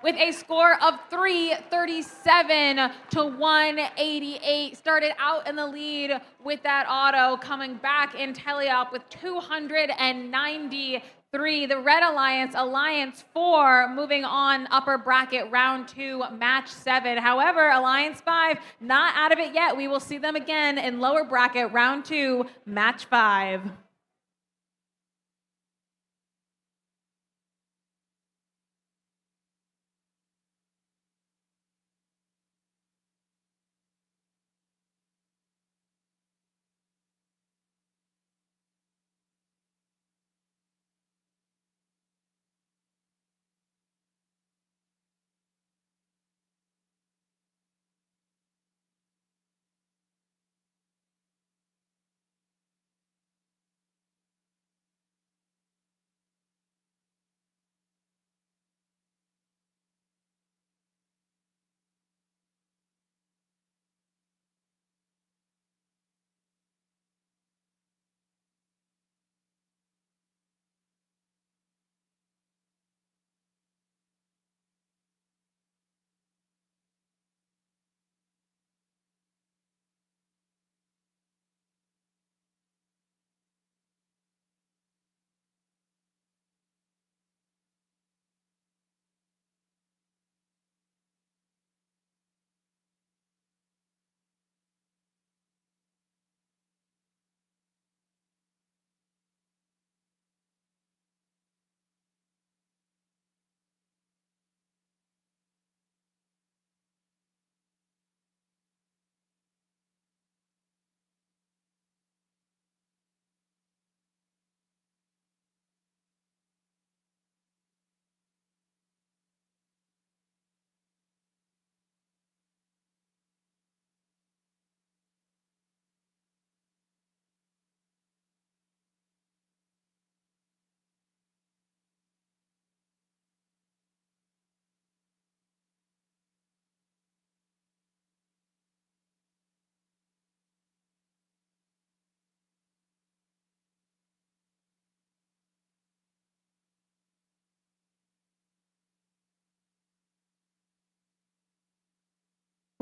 with a score of 337 to 188. Started out in the lead with that auto, coming back in teleop with 293. The Red Alliance, Alliance 4, moving on upper bracket round 2, match 7. However, Alliance 5, not out of it yet. We will see them again in lower bracket round 2, match 5.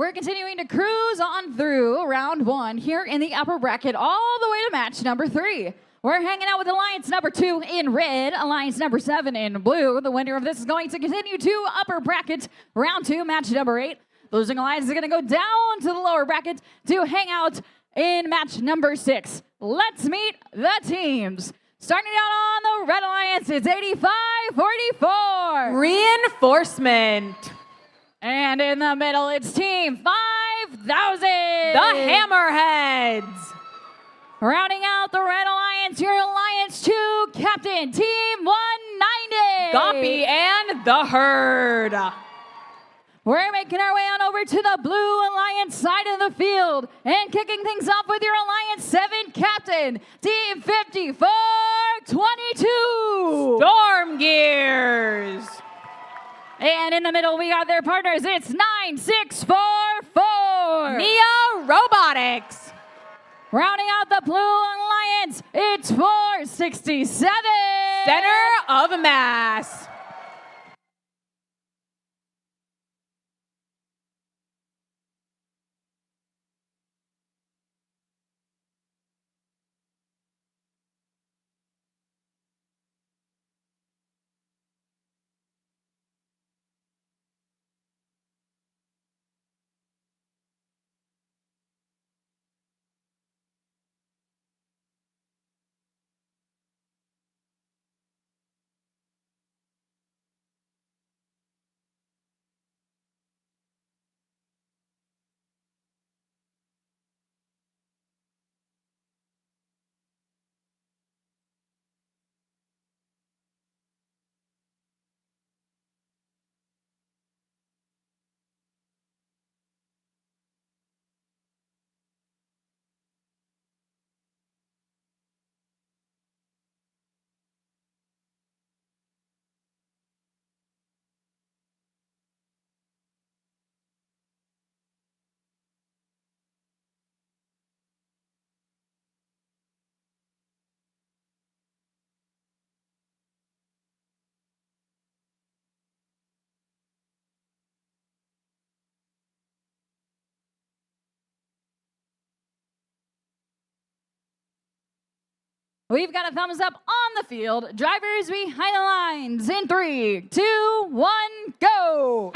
We're continuing to cruise on through round 1 here in the upper bracket all the way to match number 3. We're hanging out with Alliance number 2 in red, Alliance number 7 in blue. The winner of this is going to continue to upper bracket round 2, match number 8. The losing Alliance is going to go down to the lower bracket to hang out in match number 6. Let's meet the teams. Starting out on the red Alliance, it's 85-44. Reinforcement. And in the middle, it's Team 5000. The Hammerheads. Rounding out the red Alliance, your Alliance 2 captain, Team 190. Goppy and the Herd. We're making our way on over to the blue Alliance side of the field and kicking things off with your Alliance 7 captain, Team 5422. Storm Gears. And in the middle, we got their partners. It's 9644. Nia Robotics. Rounding out the blue Alliance, it's 467. Center of Mass. We've got a thumbs up on the field. Drivers behind the lines in 3, 2, 1, go.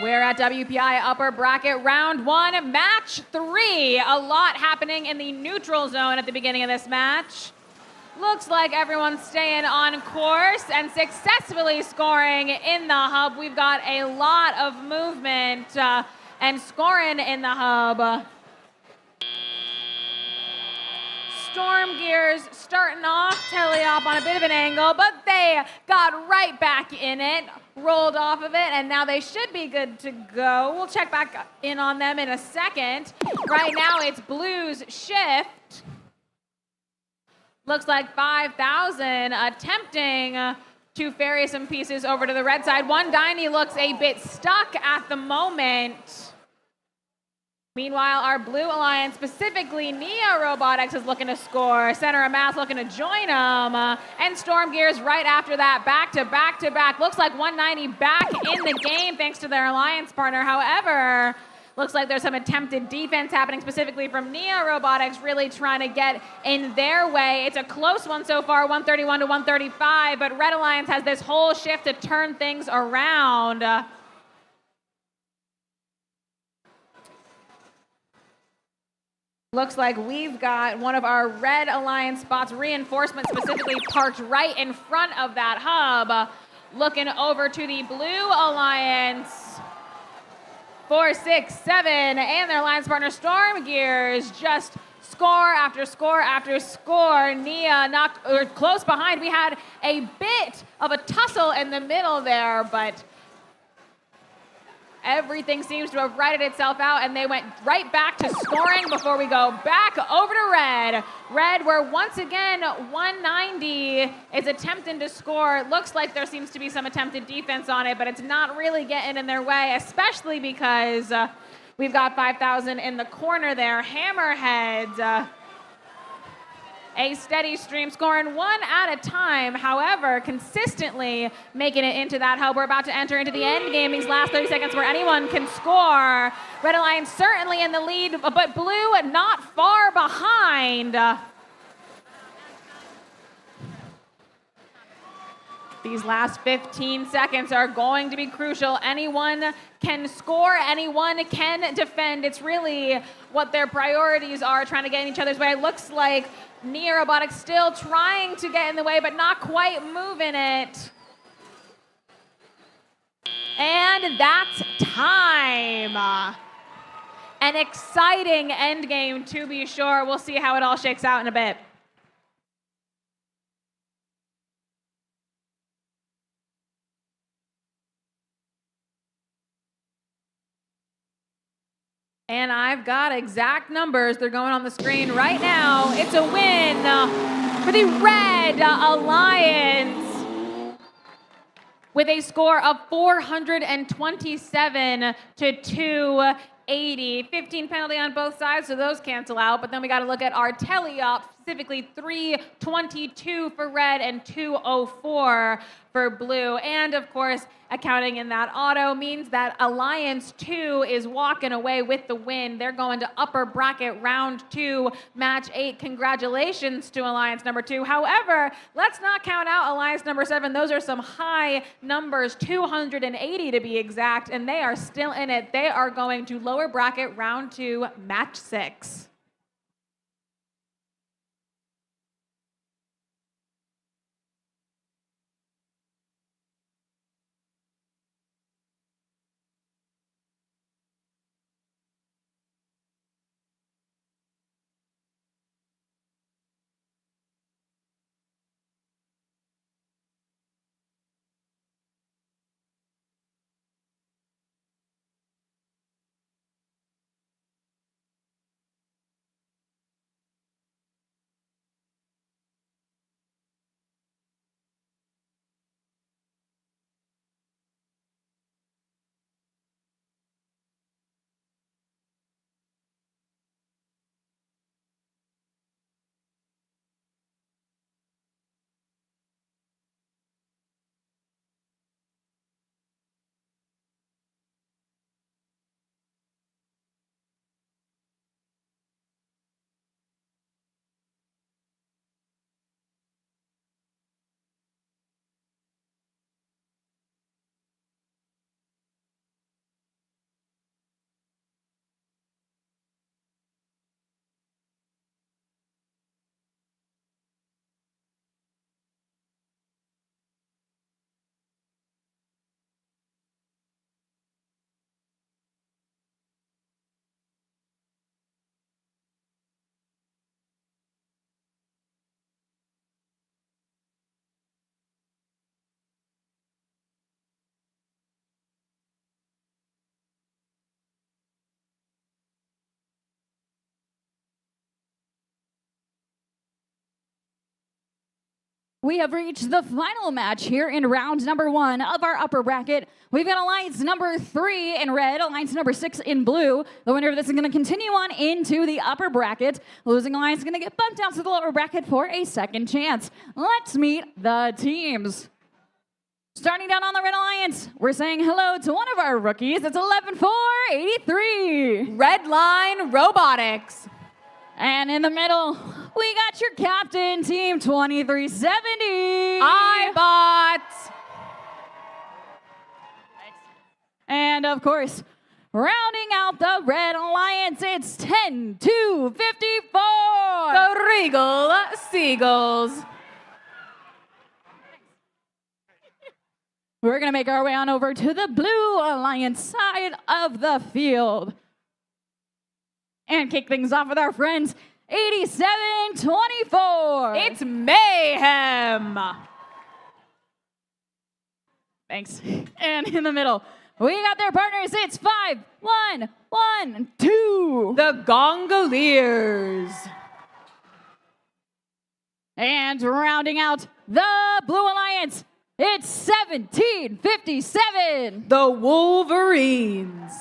We're at WPI upper bracket round 1, match 3. A lot happening in the neutral zone at the beginning of this match. Looks like everyone's staying on course and successfully scoring in the hub. We've got a lot of movement and scoring in the hub. Storm Gears starting off, teleop on a bit of an angle, but they got right back in it, rolled off of it, and now they should be good to go. We'll check back in on them in a second. Right now it's Blue's shift. Looks like 5000 attempting to ferry some pieces over to the red side. One Diney looks a bit stuck at the moment. Meanwhile, our blue alliance, specifically Nia Robotics, is looking to score. Center of Mass looking to join them. And Storm Gears right after that, back to back to back. Looks like 190 back in the game thanks to their alliance partner. However, looks like there's some attempted defense happening specifically from Nia Robotics, really trying to get in their way. It's a close one so far, 131 to 135, but Red Alliance has this whole shift to turn things around. Looks like we've got one of our Red Alliance spots, reinforcement specifically, parked right in front of that hub. Looking over to the Blue Alliance. 4, 6, 7, and their alliance partner Storm Gears just score after score after score. Nia knocked close behind. We had a bit of a tussle in the middle there, but everything seems to have righted itself out, and they went right back to scoring before we go back over to Red. Red, where once again, 190 is attempting to score. It looks like there seems to be some attempted defense on it, but it's not really getting in their way, especially because we've got 5000 in the corner there. Hammerheads. a steady stream, scoring one at a time. However, consistently making it into that hub. We're about to enter into the end game, these last 30 seconds where anyone can score. Red Alliance certainly in the lead, but Blue not far behind. These last 15 seconds are going to be crucial. Anyone can score, anyone can defend. It's really what their priorities are, trying to get in each other's way. It looks like Robotics still trying to get in the way, but not quite moving it. And that's time. An exciting end game, to be sure. We'll see how it all shakes out in a bit. And I've got exact numbers. They're going on the screen right now. It's a win for the Red Alliance with a score of 427 to 280. 15 penalty on both sides, so those cancel out. But then we got to look at our teleop, specifically 322 for Red and 204 for Blue. And of course, accounting in that auto means that Alliance 2 is walking away with the win. They're going to upper bracket round 2, match 8. Congratulations to Alliance number 2. However, let's not count out Alliance number 7. Those are some high numbers, 280 to be exact, and they are still in it. They are going to lower bracket round 2, match 6. We have reached the final match here in round number 1 of our upper bracket. We've got Alliance number 3 in red, Alliance number 6 in blue. The winner of this is going to continue on into the upper bracket. Losing Alliance is going to get bumped down to the lower bracket for a second chance. Let's meet the teams. Starting down on the Red Alliance, we're saying hello to one of our rookies. It's 11-4-83. Red Line Robotics. And in the middle, we got your captain, Team 2370. iBots. And of course, rounding out the Red Alliance, it's 10-54. The Regal Seagulls. We're going to make our way on over to the Blue Alliance side of the field. And kick things off with our friends, 87-24. It's mayhem. Thanks. And in the middle, we got their partners. It's 5-1-1-2. The Gongoliers. And rounding out the Blue Alliance, it's 17-57. The Wolverines.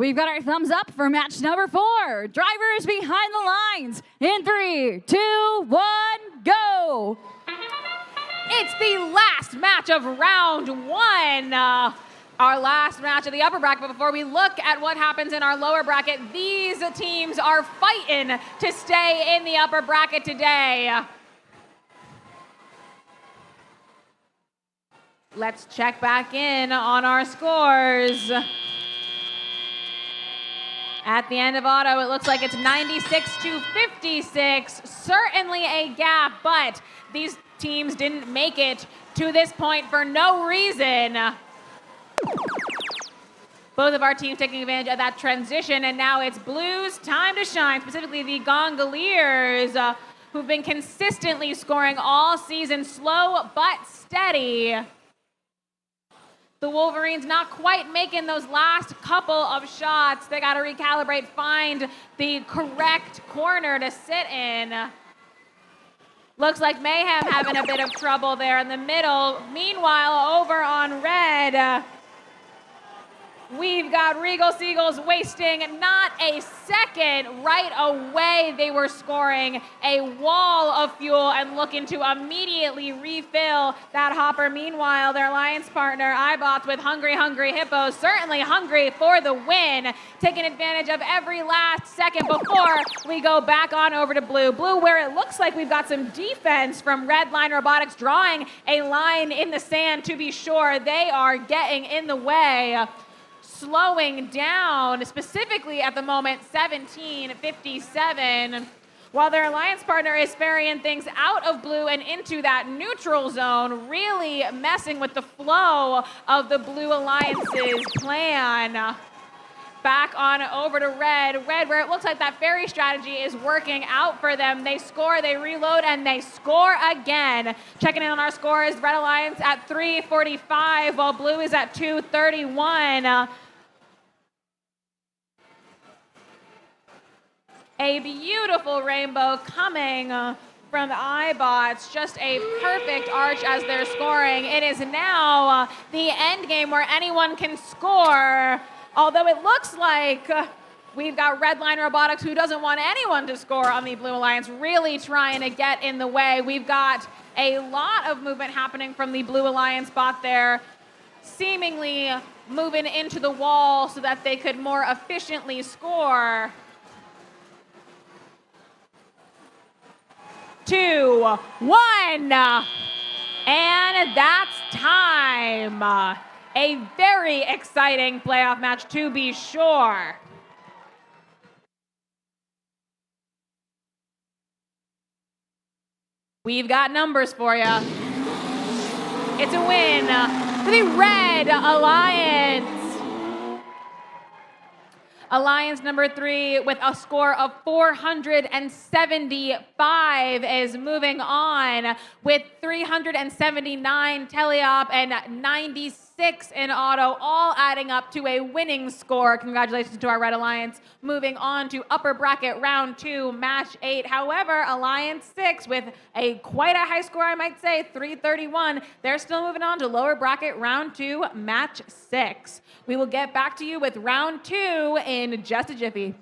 We've got our thumbs up for match number 4. Drivers behind the lines in 3, 2, 1, go. It's the last match of round 1. Our last match of the upper bracket. But before we look at what happens in our lower bracket, these teams are fighting to stay in the upper bracket today. Let's check back in on our scores. At the end of auto, it looks like it's 96 to 56. Certainly a gap, but these teams didn't make it to this point for no reason. Both of our teams taking advantage of that transition, and now it's Blue's time to shine, specifically the Gondoliers, who've been consistently scoring all season, slow but steady. The Wolverines not quite making those last couple of shots. They got to recalibrate, find the correct corner to sit in. Looks like Mayhem having a bit of trouble there in the middle. Meanwhile, over on red, we've got Regal Seagulls wasting not a second. Right away, they were scoring a wall of fuel and looking to immediately refill that hopper. Meanwhile, their alliance partner, iBots, with Hungry Hungry Hippos, certainly hungry for the win, taking advantage of every last second before we go back on over to Blue. Blue, where it looks like we've got some defense from Red Line Robotics, drawing a line in the sand to be sure. They are getting in the way, slowing down, specifically at the moment, 17:57, while their alliance partner is ferrying things out of Blue and into that neutral zone, really messing with the flow of the Blue Alliance's plan. Back on over to Red. Red, where it looks like that ferry strategy is working out for them. They score, they reload, and they score again. Checking in on our scores, Red Alliance at 3:45, while Blue is at 2:31. A beautiful rainbow coming from the iBots. Just a perfect arch as they're scoring. It is now the end game where anyone can score. Although it looks like we've got Red Line Robotics, who doesn't want anyone to score on the Blue Alliance, really trying to get in the way. We've got a lot of movement happening from the Blue Alliance bot there, seemingly moving into the wall so that they could more efficiently score. 2, 1, and that's time. A very exciting playoff match, to be sure. We've got numbers for you. It's a win for the Red Alliance. Alliance number 3 with a score of 475 is moving on with 379 teleop and 96 in auto, all adding up to a winning score. Congratulations to our Red Alliance, moving on to upper bracket round 2, match 8. However, Alliance 6 with quite a high score, I might say, 331. They're still moving on to lower bracket round 2, match 6. We will get back to you with round 2 in just a jiffy.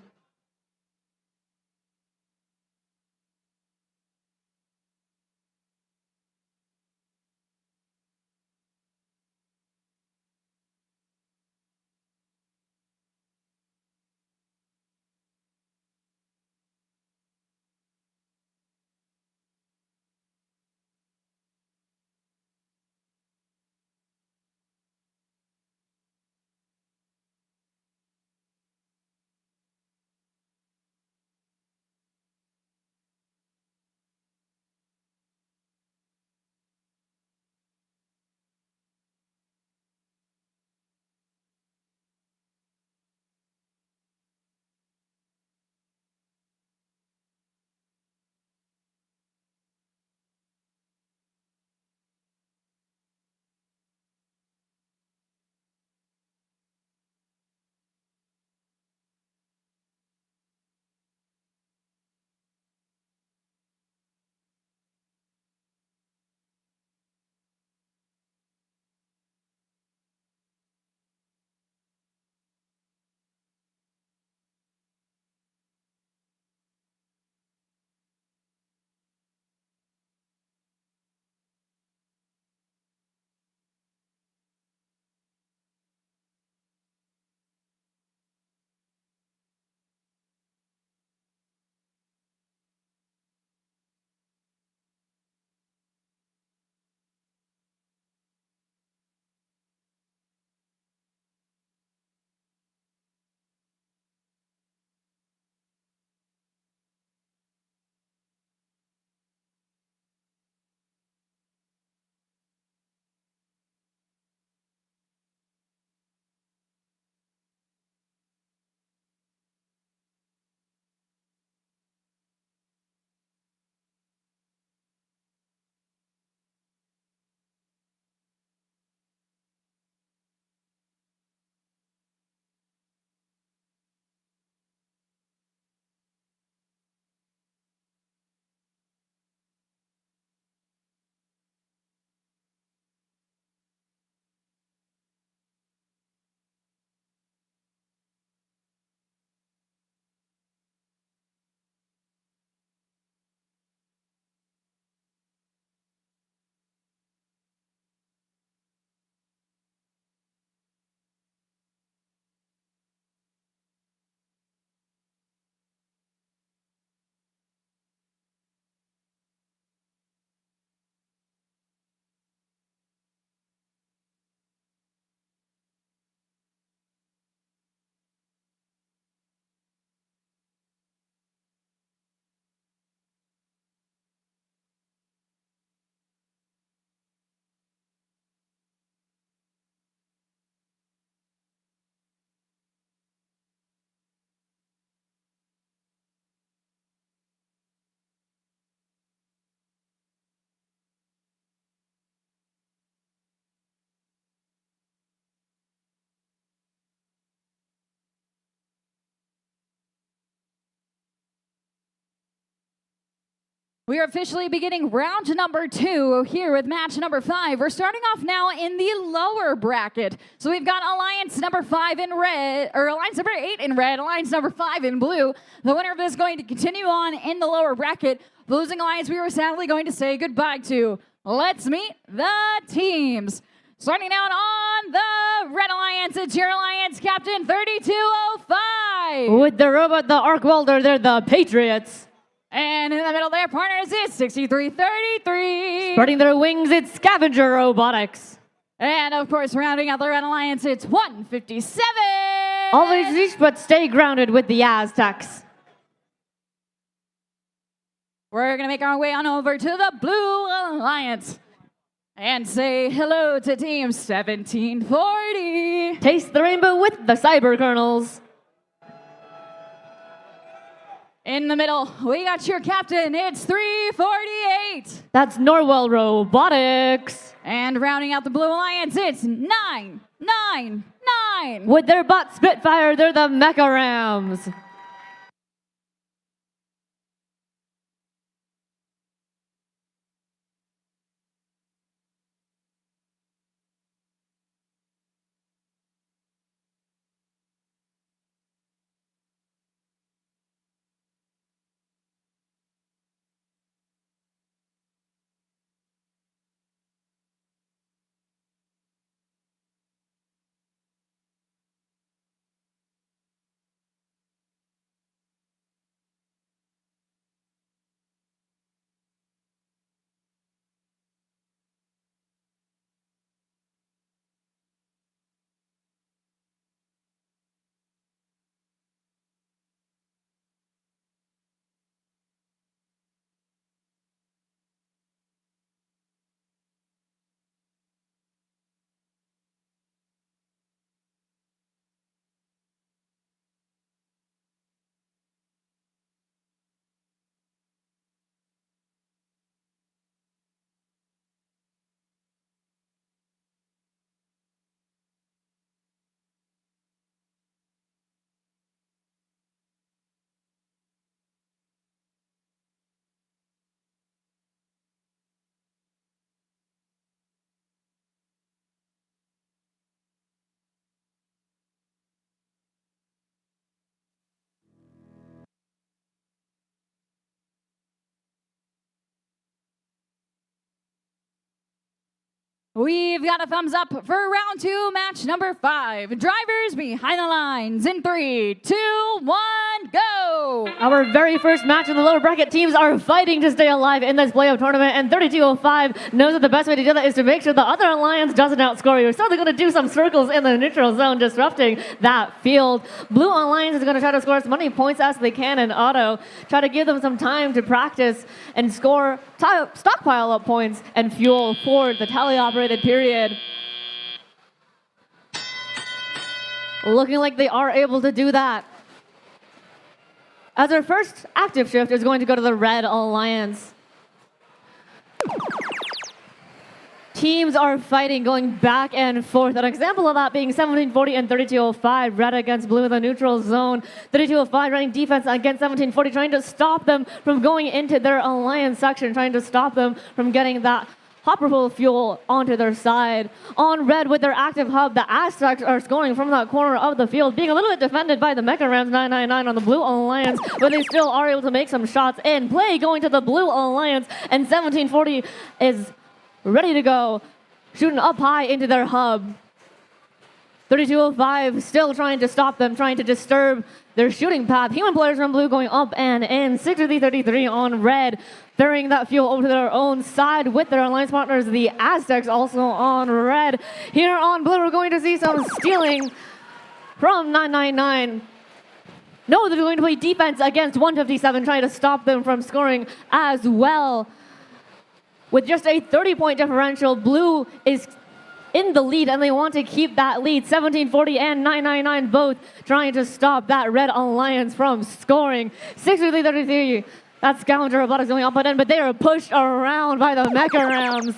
We are officially beginning round number 2 here with match number 5. We're starting off now in the lower bracket. So we've got Alliance number 5 in red, or Alliance number 8 in red, Alliance number 5 in blue. The winner of this is going to continue on in the lower bracket. The losing Alliance we were sadly going to say goodbye to. Let's meet the teams. Starting out on the Red Alliance, it's your Alliance Captain 3205. With the robot, the arc welder, they're the Patriots. And in the middle there, partners, it's 6333. Spreading their wings, it's Scavenger Robotics. And of course, rounding out the Red Alliance, it's 157. Always reach, but stay grounded with the Aztecs. We're going to make our way on over to the Blue Alliance and say hello to Team 1740. Taste the rainbow with the Cyber Colonels. In the middle, we got your captain. It's 348. That's Norwell Robotics. And rounding out the Blue Alliance, it's 999. With their bot Spitfire, they're the Mecha Rams. We've got a thumbs up for round 2, match number 5. Drivers behind the lines in 3, 2, 1, go! Our very first match in the lower bracket, teams are fighting to stay alive in this playoff tournament, and 3205 knows that the best way to do that is to make sure the other alliance doesn't outscore you. So they're going to do some circles in the neutral zone, disrupting that field. Blue Alliance is going to try to score as many points as they can in auto, try to give them some time to practice and score, stockpile up points and fuel for the teleoperated period. Looking like they are able to do that. As our first active shift is going to go to the Red Alliance. Teams are fighting, going back and forth. An example of that being 1740 and 3205, red against blue in the neutral zone. 3205 running defense against 1740, trying to stop them from going into their alliance section, trying to stop them from getting that hopper full of fuel onto their side. On red with their active hub, the Aztecs are scoring from that corner of the field, being a little bit defended by the Mecha Rams 999 on the Blue Alliance, but they still are able to make some shots in play going to the Blue Alliance, and 1740 is ready to go, shooting up high into their hub. 3205 still trying to stop them, trying to disturb their shooting path. Human players from blue going up and in. 6333 on red, ferrying that fuel over to their own side with their alliance partners, the Aztecs, also on red. Here on blue, we're going to see some stealing from 999. No, they're going to play defense against 157, trying to stop them from scoring as well. With just a 30-point differential, blue is in the lead, and they want to keep that lead. 1740 and 999 both trying to stop that Red Alliance from scoring. 6333, that's Scavenger Robotics going up and in, but they are pushed around by the Mecha Rams.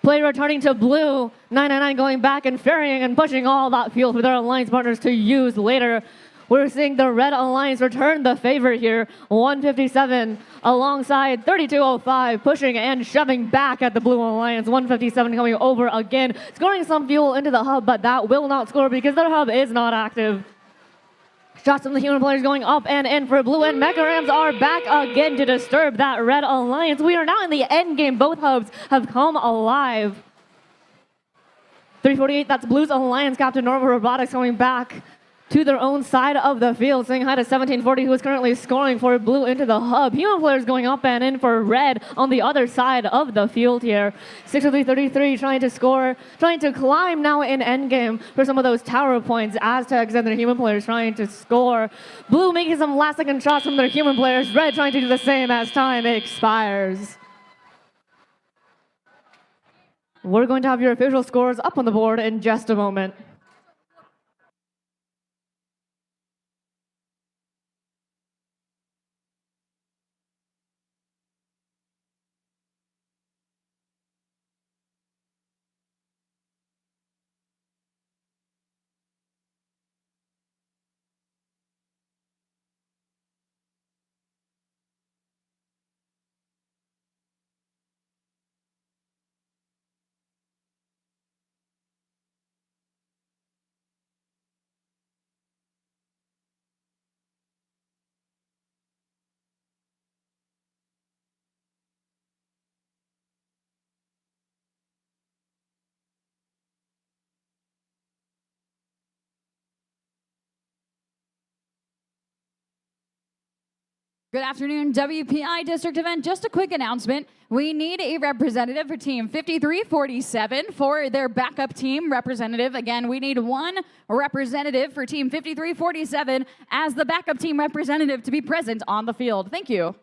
Play returning to blue. 999 going back and ferrying and pushing all that fuel for their alliance partners to use later. We're seeing the Red Alliance return the favor here. 157 alongside 3205, pushing and shoving back at the Blue Alliance. 157 coming over again, scoring some fuel into the hub, but that will not score because their hub is not active. Shots from the human players going up and in for blue, and Mecha Rams are back again to disturb that Red Alliance. We are now in the end game. Both hubs have come alive. 348, that's Blue's Alliance Captain Normal Robotics coming back to their own side of the field, saying hi to 1740, who is currently scoring for Blue into the hub. Human players going up and in for Red on the other side of the field here. 6333 trying to score, trying to climb now in endgame for some of those tower points. Aztecs and their human players trying to score. Blue making some last second shots from their human players. Red trying to do the same as time expires. We're going to have your official scores up on the board in just a moment. Good afternoon, WPI District event. Just a quick announcement. We need a representative for Team 5347 for their backup team representative. Again, we need one representative for Team 5347 as the backup team representative to be present on the field. Thank you.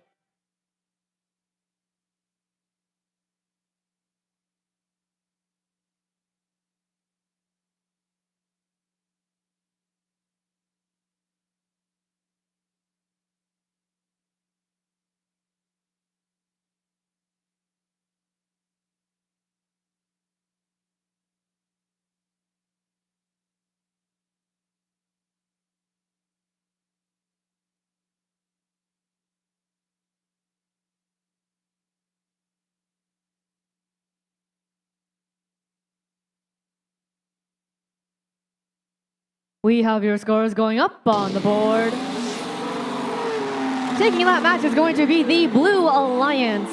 We have your scores going up on the board. Taking that match is going to be the Blue Alliance.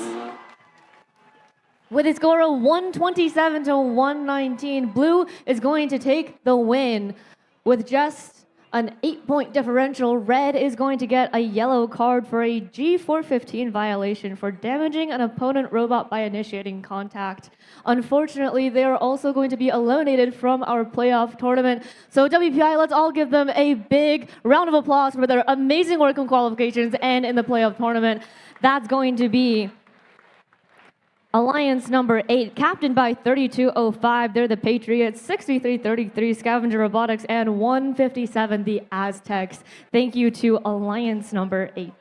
With a score of 127 to 119, Blue is going to take the win. With just an 8-point differential, Red is going to get a yellow card for a G415 violation for damaging an opponent robot by initiating contact. Unfortunately, they are also going to be eliminated from our playoff tournament. So WPI, let's all give them a big round of applause for their amazing work in qualifications and in the playoff tournament. That's going to be Alliance number 8, captained by 3205. They're the Patriots, 6333 Scavenger Robotics, and 157 the Aztecs. Thank you to Alliance number 8.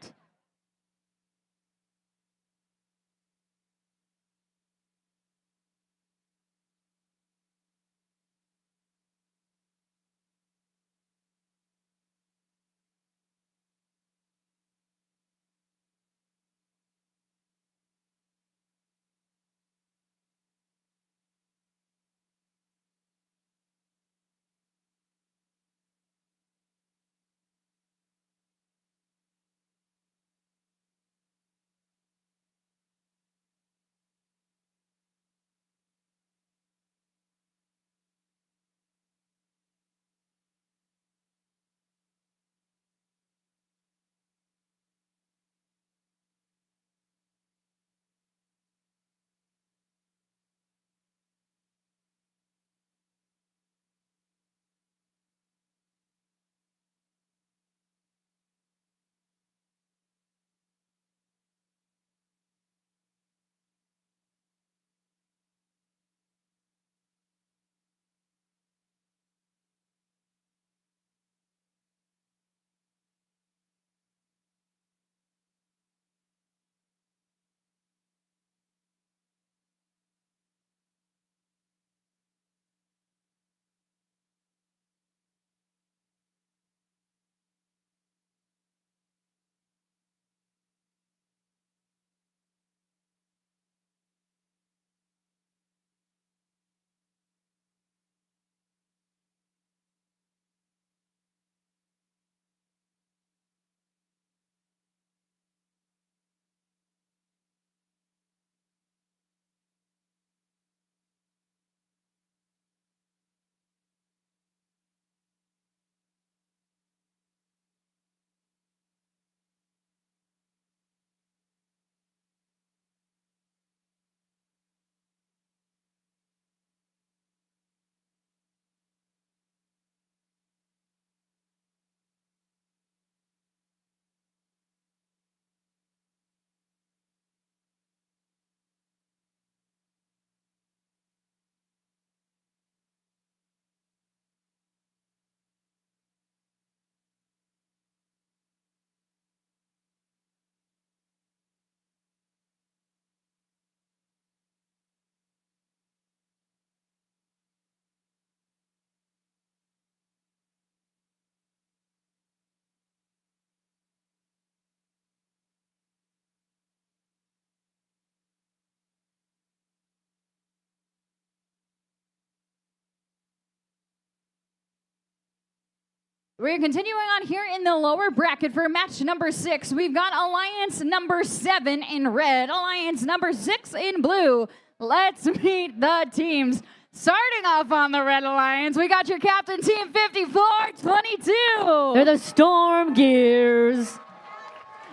We're continuing on here in the lower bracket for match number 6. We've got Alliance number 7 in red, Alliance number 6 in blue. Let's meet the teams. Starting off on the Red Alliance, we got your captain, Team 5422. They're the Storm Gears.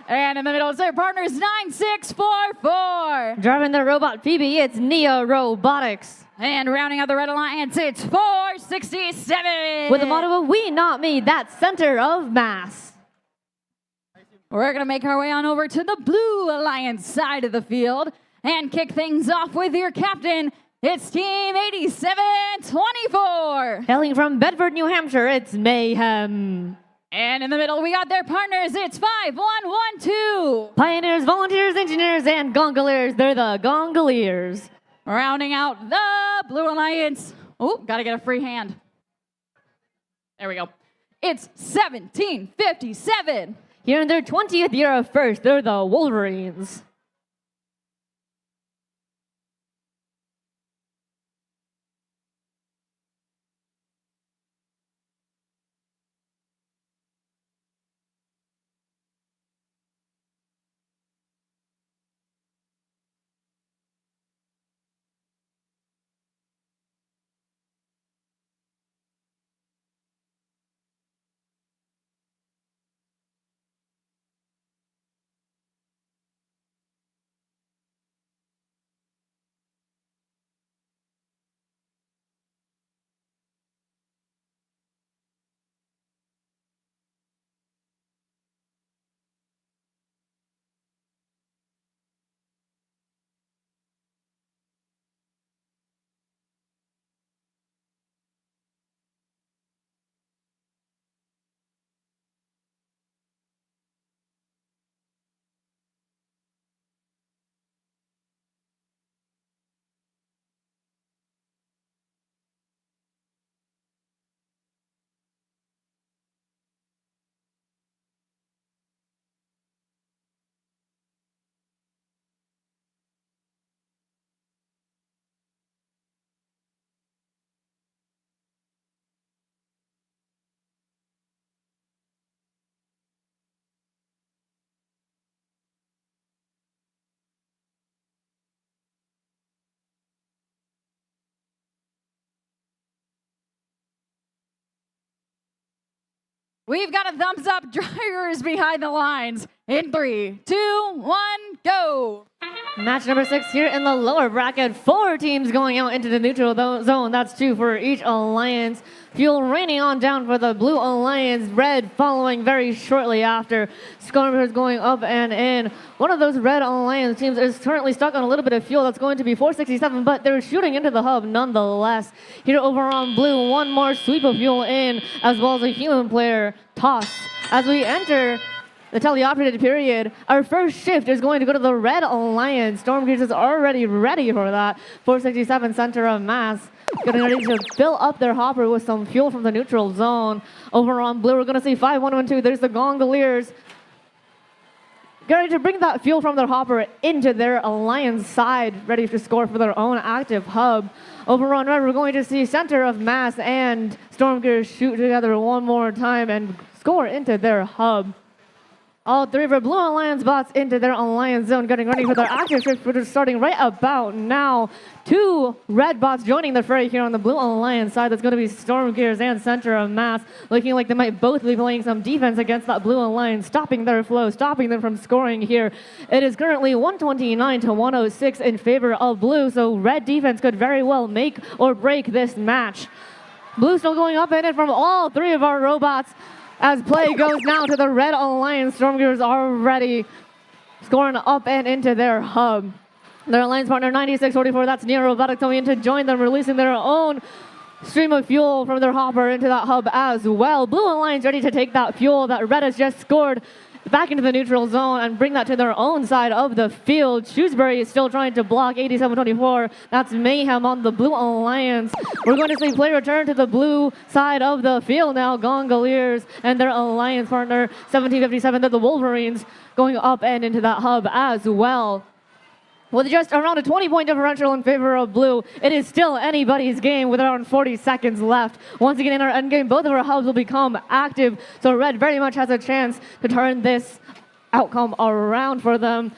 And in the middle is their partners, 9644. Driving the robot Phoebe, it's Nia Robotics. And rounding out the Red Alliance, it's 467. With the motto of "We, not me," that's center of mass. We're going to make our way on over to the Blue Alliance side of the field and kick things off with your captain. It's Team 8724. Hailing from Bedford, New Hampshire, it's Mayhem. And in the middle, we got their partners. It's 5112. Pioneers, volunteers, engineers, and gongoliers. They're the gongoliers. Rounding out the Blue Alliance. Oh, got to get a free hand. There we go. It's 1757. Here in their 20th year of first, they're the Wolverines. We've got a thumbs up. Drivers behind the lines. In 3, 2, 1, go. Match number 6 here in the lower bracket. 4 teams going out into the neutral zone. That's 2 for each alliance. Fuel raining on down for the Blue Alliance. Red following very shortly after. Stormers going up and in. One of those Red Alliance teams is currently stuck on a little bit of fuel. That's going to be 467, but they're shooting into the hub nonetheless. Here over on Blue, one more sweep of fuel in, as well as a human player toss. As we enter the teleoperated period, our first shift is going to go to the Red Alliance. Storm Gears is already ready for that. 467 center of mass. Getting ready to fill up their hopper with some fuel from the neutral zone. Over on Blue, we're going to see 5112. There's the Gongoliers. Get ready to bring that fuel from their hopper into their alliance side, ready to score for their own active hub. Over on Red, we're going to see center of mass and Storm Gears shoot together one more time and score into their hub. All 3 of our Blue Alliance bots into their alliance zone, getting ready for their active shift, which is starting right about now. 2 red bots joining the fray here on the Blue Alliance side. That's going to be Storm Gears and Center of Mass, looking like they might both be playing some defense against that Blue Alliance, stopping their flow, stopping them from scoring here. It is currently 129 to 106 in favor of Blue, so red defense could very well make or break this match. Blue still going up in it from all 3 of our robots. As play goes now to the Red Alliance, Storm Gears already scoring up and into their hub. Their alliance partner 9644, that's Neo Robotics coming in to join them, releasing their own stream of fuel from their hopper into that hub as well. Blue Alliance ready to take that fuel that Red has just scored back into the neutral zone and bring that to their own side of the field. Shrewsbury is still trying to block 8724. That's Mayhem on the Blue Alliance. We're going to see play return to the blue side of the field now. Gongoliers and their alliance partner 1757. They're the Wolverines going up and into that hub as well. With just around a 20-point differential in favor of blue, it is still anybody's game with around 40 seconds left. Once again, in our endgame, both of our hubs will become active, so red very much has a chance to turn this outcome around for them.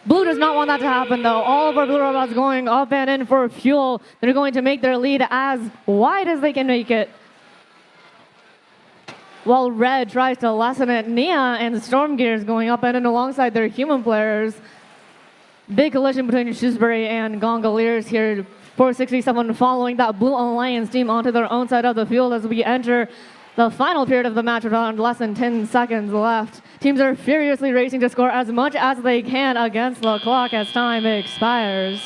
Blue does not want that to happen, though. All of our blue robots going up and in for fuel. They're going to make their lead as wide as they can make it. While red tries to lessen it, Nia and Storm Gears going up and in alongside their human players. Big collision between Shrewsbury and Gongoliers here. 467 following that Blue Alliance team onto their own side of the field as we enter the final period of the match with around less than 10 seconds left. Teams are furiously racing to score as much as they can against the clock as time expires.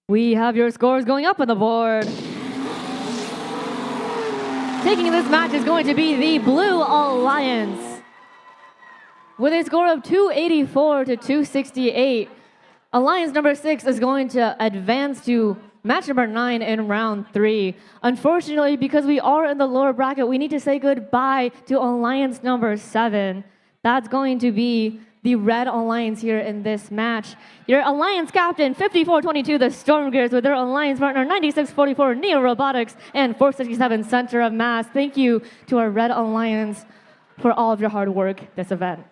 We have your scores going up on the board. Taking this match is going to be the Blue Alliance. With a score of 284 to 268, Alliance number 6 is going to advance to match number 9 in round 3. Unfortunately, because we are in the lower bracket, we need to say goodbye to Alliance number 7. That's going to be the Red Alliance here in this match. Your Alliance captain, 5422, the Storm Gears, with their Alliance partner, 9644, Neo Robotics, and 467, Center of Mass. Thank you to our Red Alliance for all of your hard work this event.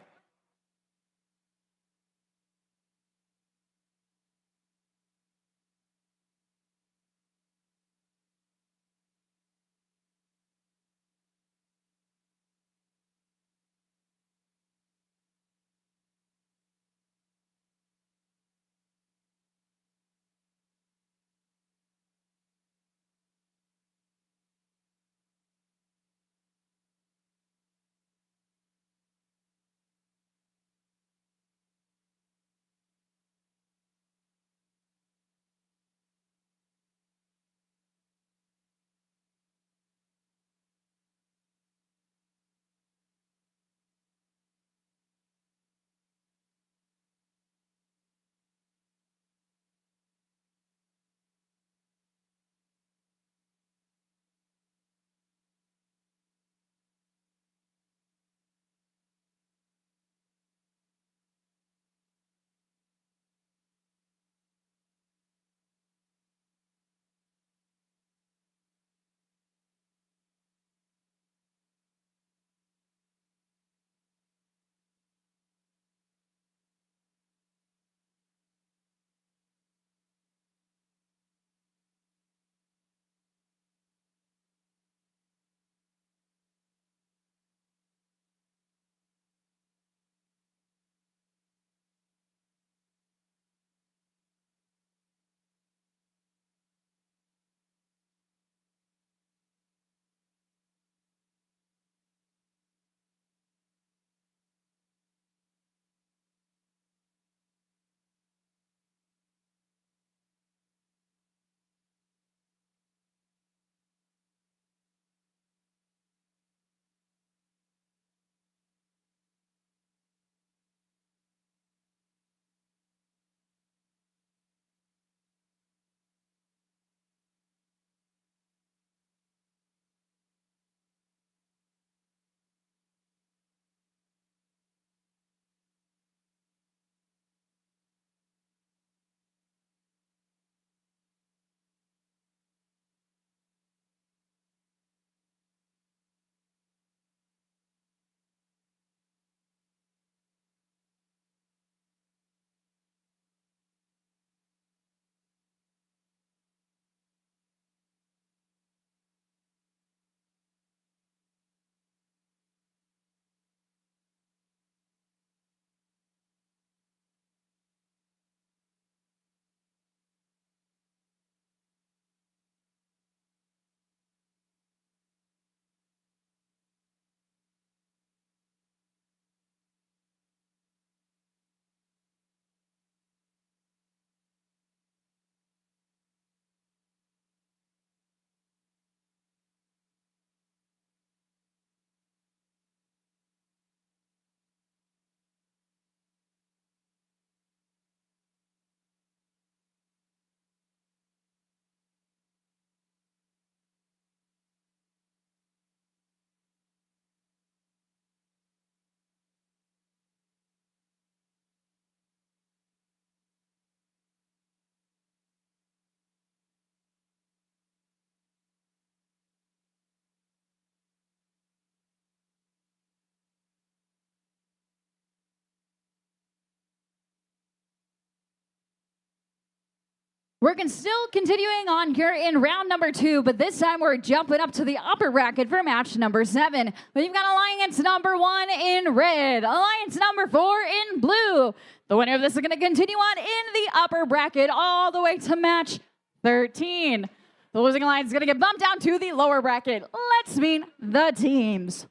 Still continuing on here in round number 2, but this time we're jumping up to the upper bracket for match number 7. We've got Alliance number 1 in red, Alliance number 4 in blue. The winner of this is going to continue on in the upper bracket all the way to match 13. The losing alliance is going to get bumped down to the lower bracket. Let's meet the teams.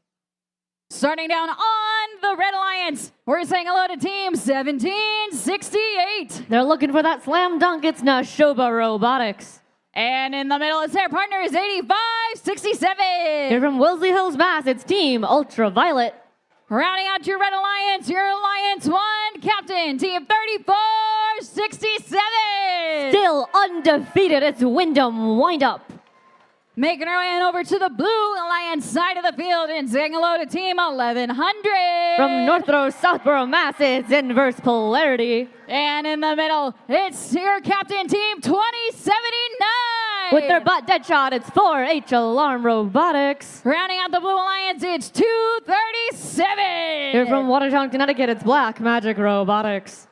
Starting down on the red alliance, we're saying hello to team 1768. They're looking for that slam dunk. It's Nashoba Robotics. And in the middle is their partner is 8567. Here from Wellesley Hills, Mass, it's Team Ultraviolet. Rounding out your red alliance, your Alliance 1 captain, team 3467. Still undefeated, it's Wyndham Windup. Making our way on over to the blue alliance side of the field and saying hello to team 1100. From Northborough, Southborough, Mass, it's Inverse Polarity. And in the middle, it's your captain, team 2079. With their butt dead shot, it's 4H Alarm Robotics. Rounding out the blue alliance, it's 237. Here from Watertown, Connecticut, it's Black Magic Robotics.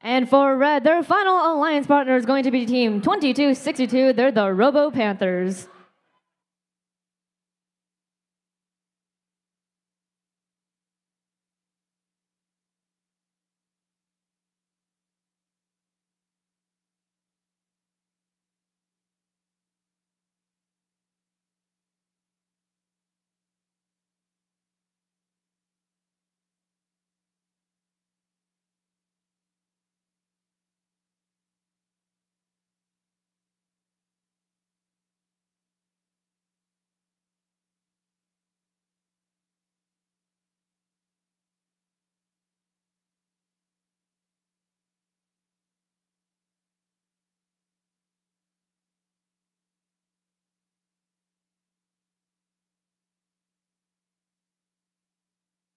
And for red, their final alliance partner is going to be team 2262. They're the Robo Panthers.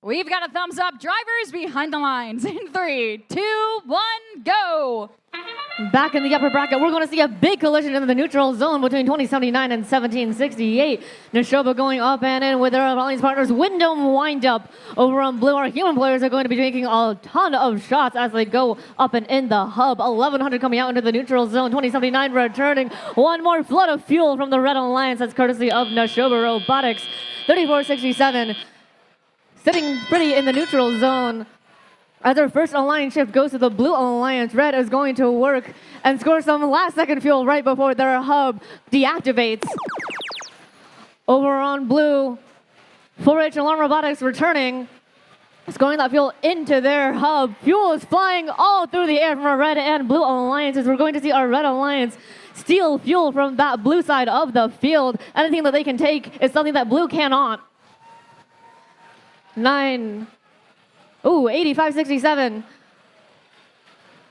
We've got a thumbs up. Drivers behind the lines in 3, 2, 1, go. Back in the upper bracket, we're going to see a big collision in the neutral zone between 2079 and 1768. Nashoba going up and in with their alliance partners, Wyndham Windup. Over on blue, our human players are going to be taking a ton of shots as they go up and in the hub. 1100 coming out into the neutral zone, 2079 returning. One more flood of fuel from the red alliance. That's courtesy of Nashoba Robotics. 3467. Sitting pretty in the neutral zone. As our first alliance shift goes to the blue alliance, red is going to work and score some last-second fuel right before their hub deactivates. Over on blue, 4H Alarm Robotics returning. Scoring that fuel into their hub. Fuel is flying all through the air from our red and blue alliances. We're going to see our red alliance steal fuel from that blue side of the field. Anything that they can take is something that blue cannot. 8567.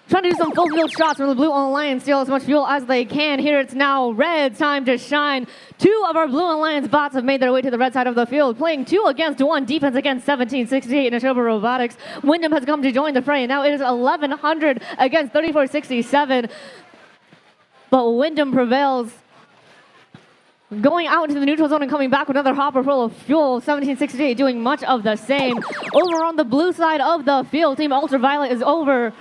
Trying to do some full field shots from the blue alliance, steal as much fuel as they can. Here it's now red's time to shine. 2 of our blue alliance bots have made their way to the red side of the field, playing 2 against 1 defense against 1768 Nashoba Robotics. Wyndham has come to join the fray. Now it is 1100 against 3467. But Wyndham prevails. Going out into the neutral zone and coming back with another hopper full of fuel. 1768 doing much of the same. Over on the blue side of the field, Team Ultraviolet is over.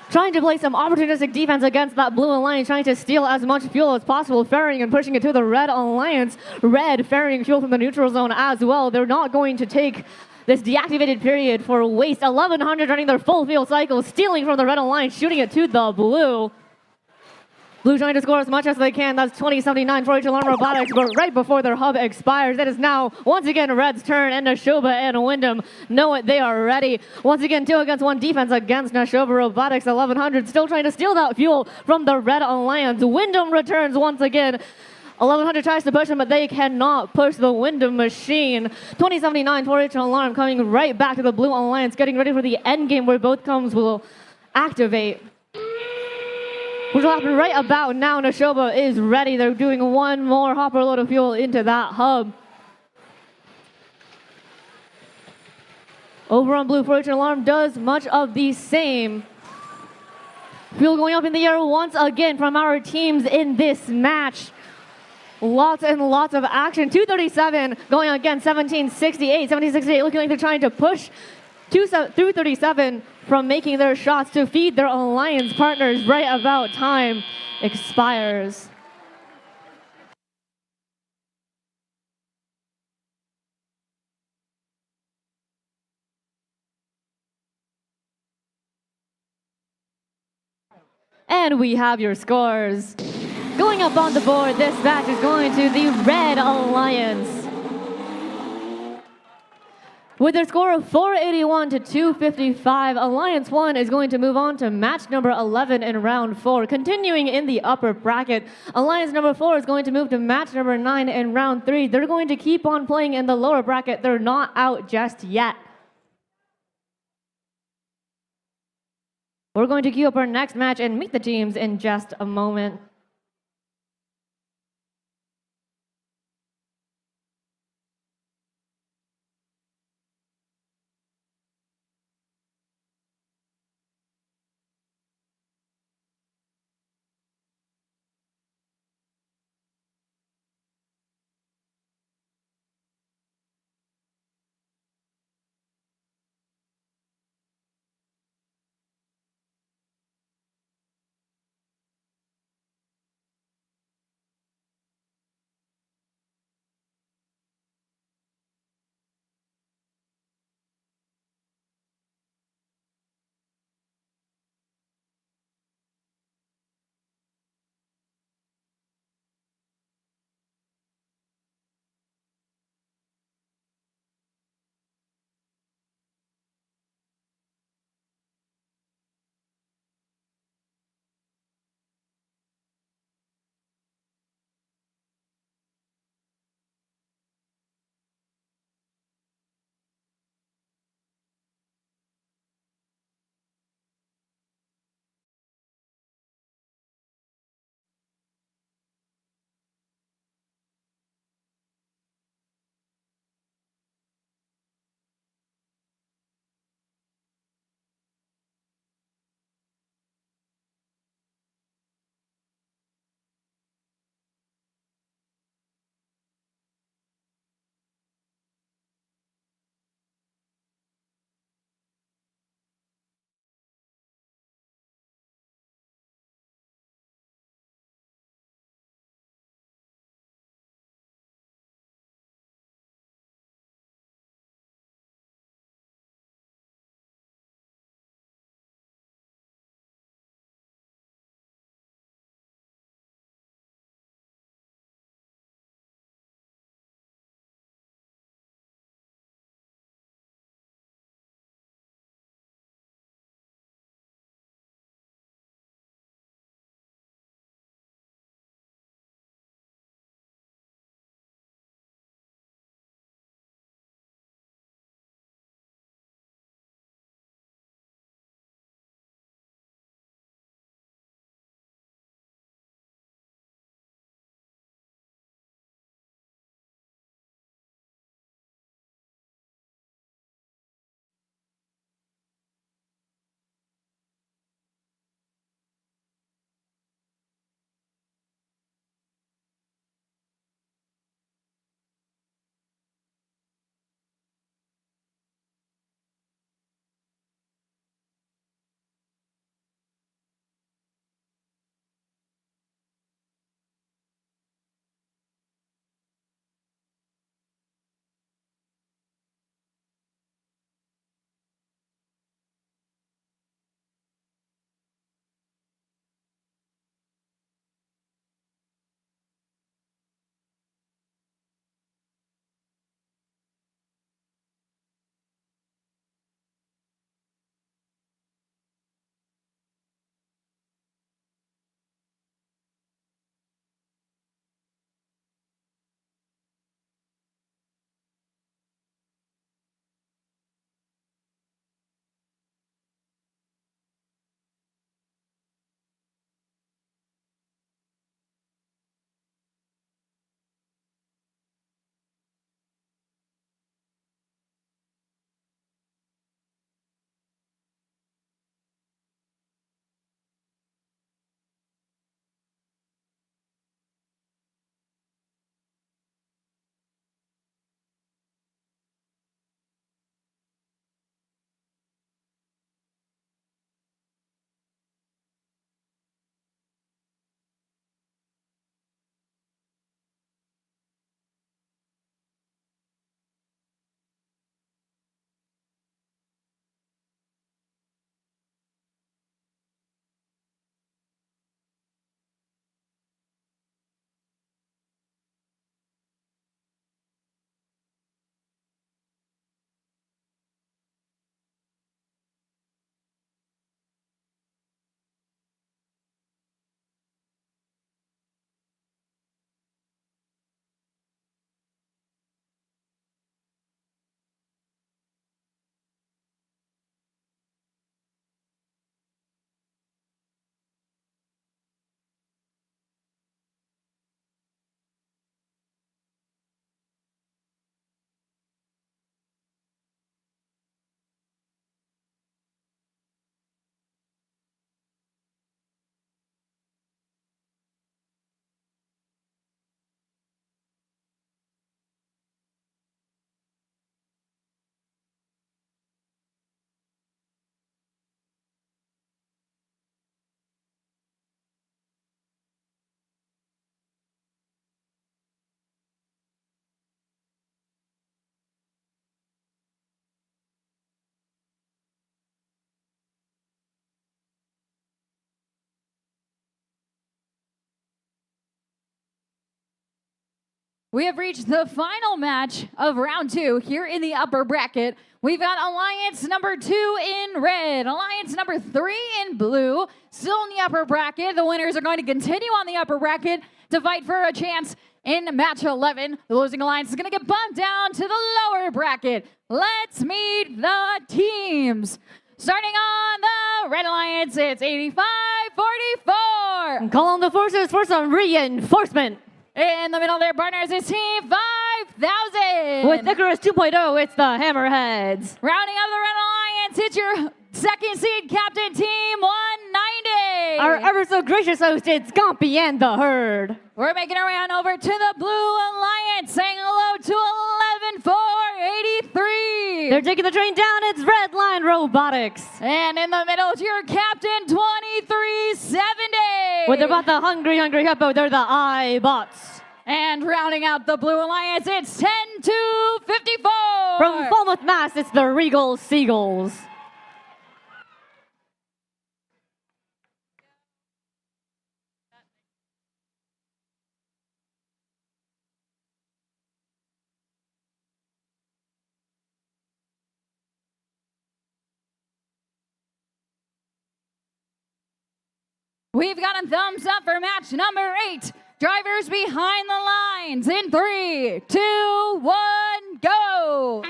Trying to play some opportunistic defense against that blue alliance, trying to steal as much fuel as possible, ferrying and pushing it to the red alliance. Red ferrying fuel from the neutral zone as well. They're not going to take this deactivated period for waste. 1100 running their full field cycle, stealing from the red alliance, shooting it to the blue. Blue trying to score as much as they can. That's 2079 for H Alarm Robotics, but right before their hub expires, it is now once again Red's turn, and Nashoba and Wyndham know it. They are ready. Once again, 2 against 1 defense against Nashoba Robotics. 1100 still trying to steal that fuel from the Red Alliance. Wyndham returns once again. 1100 tries to push them, but they cannot push the Wyndham machine. 2079 for H Alarm coming right back to the Blue Alliance, getting ready for the end game where both combs will activate. Which will happen right about now. Nashoba is ready. They're doing one more hopper load of fuel into that hub. Over on blue, Fortune Alarm does much of the same. Fuel going up in the air once again from our teams in this match. Lots and lots of action. 237 going against 1768. 1768 looking like they're trying to push through 37 from making their shots to feed their alliance partners right about time expires. And we have your scores. Going up on the board, this match is going to the Red Alliance. With a score of 481 to 255, Alliance 1 is going to move on to match number 11 in round 4. Continuing in the upper bracket, Alliance number 4 is going to move to match number 9 in round 3. They're going to keep on playing in the lower bracket. They're not out just yet. We're going to queue up our next match and meet the teams in just a moment. We have reached the final match of round 2 here in the upper bracket. We've got Alliance number 2 in red, Alliance number 3 in blue, still in the upper bracket. The winners are going to continue on the upper bracket to fight for a chance in match 11. The losing Alliance is going to get bumped down to the lower bracket. Let's meet the teams. Starting on the Red Alliance, it's 85-44. Call on the forces for some reinforcement. In the middle there, partners, is Team 5000. With Icarus 2.0, it's the Hammerheads. Rounding up the Red Alliance, it's your second seed captain, Team 190. Our ever so gracious host, it's Gompy and the Herd. We're making our way on over to the Blue Alliance, saying hello to 11483. They're taking the train down, it's Redline Robotics. And in the middle is your captain, 2370. With about the hungry hippo, they're the iBots. And rounding out the Blue Alliance, it's 10254. From Falmouth, Mass, it's the Regal Seagulls. We've got a thumbs up for match number 8. Drivers behind the lines in 3, 2, 1, go.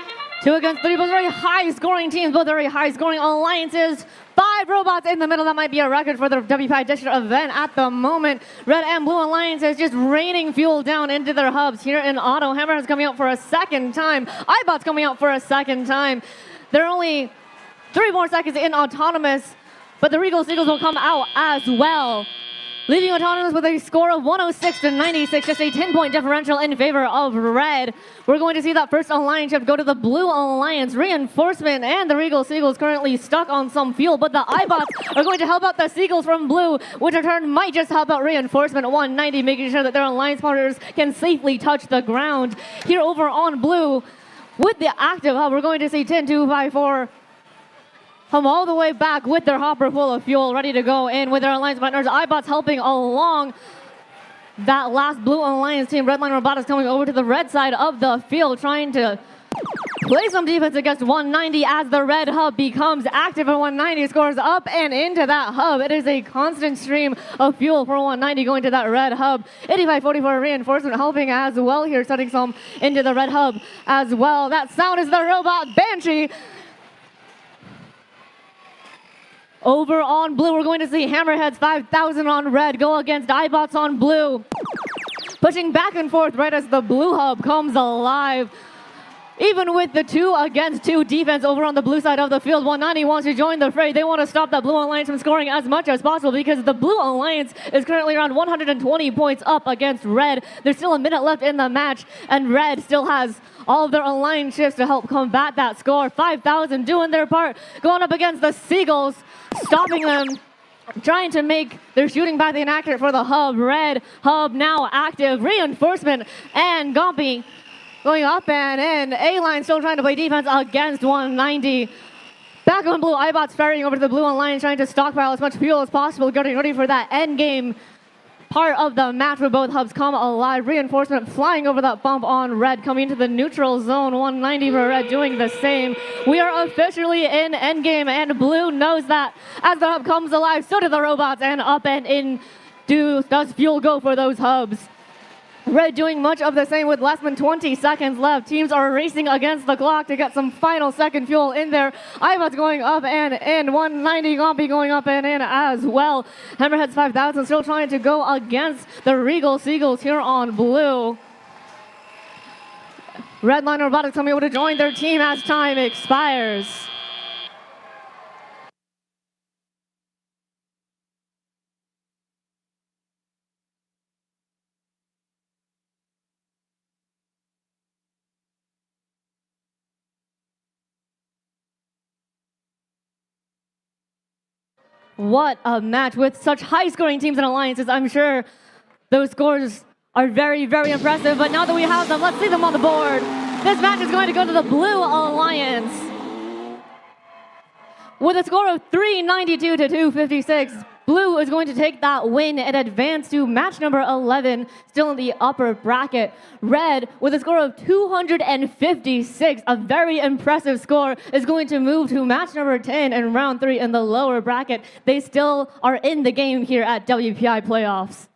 2 against 3, both very high-scoring teams, both very high-scoring alliances. 5 robots in the middle. That might be a record for the WPI district event at the moment. Red and Blue Alliance is just raining fuel down into their hubs here in Auto. Hammerhead's coming out for a second time. iBot's coming out for a second time. They're only 3 more seconds in Autonomous, but the Regal Seagulls will come out as well. Leading Autonomous with a score of 106-96, just a 10-point differential in favor of Red. We're going to see that first alliance ship go to the Blue Alliance. Reinforcement and the Regal Seagulls currently stuck on some fuel, but the iBots are going to help out the Seagulls from Blue, which in turn might just help out Reinforcement 190, making sure that their alliance partners can safely touch the ground. Here over on Blue, with the active hub, we're going to see 10254 come all the way back with their hopper full of fuel, ready to go in with their alliance partners. iBots helping along that last Blue Alliance team. Redline Robotics coming over to the red side of the field, trying to play some defense against 190 as the red hub becomes active, and 190 scores up and into that hub. It is a constant stream of fuel for 190 going to that red hub. 8544 reinforcement helping as well here, setting some into the red hub as well. That sound is the robot Banshee. Over on Blue, we're going to see Hammerheads 5000 on red go against iBots on Blue. Pushing back and forth right as the Blue hub comes alive. Even with the 2 against 2 defense over on the blue side of the field, 190 wants to join the fray. They want to stop that Blue Alliance from scoring as much as possible because the Blue Alliance is currently around 120 points up against Red. There's still a minute left in the match, and Red still has all of their alliance shifts to help combat that score. 5000 doing their part, going up against the Seagulls, stopping them, trying to make their shooting path inaccurate for the hub. Red hub now active. Reinforcement and Gompy going up and in. A-line still trying to play defense against 190. Back on Blue, iBots ferrying over to the Blue Alliance, trying to stockpile as much fuel as possible, getting ready for that end game part of the match where both hubs come alive. Reinforcement flying over that bump on Red, coming into the neutral zone. 190 for Red doing the same. We are officially in endgame, and Blue knows that. As the hub comes alive, so do the robots, and up and in does fuel go for those hubs. Red doing much of the same with less than 20 seconds left. Teams are racing against the clock to get some final second fuel in there. iBots going up and in. 190 Gompy going up and in as well. Hammerheads 5000 still trying to go against the Regal Seagulls here on Blue. Redline Robotics coming over to join their team as time expires. What a match with such high-scoring teams and alliances. I'm sure those scores are very, very impressive. But now that we have them, let's see them on the board. This match is going to go to the Blue Alliance. With a score of 392 to 256, Blue is going to take that win and advance to match number 11, still in the upper bracket. Red, with a score of 256, a very impressive score, is going to move to match number 10 in round 3 in the lower bracket. They still are in the game here at WPI playoffs.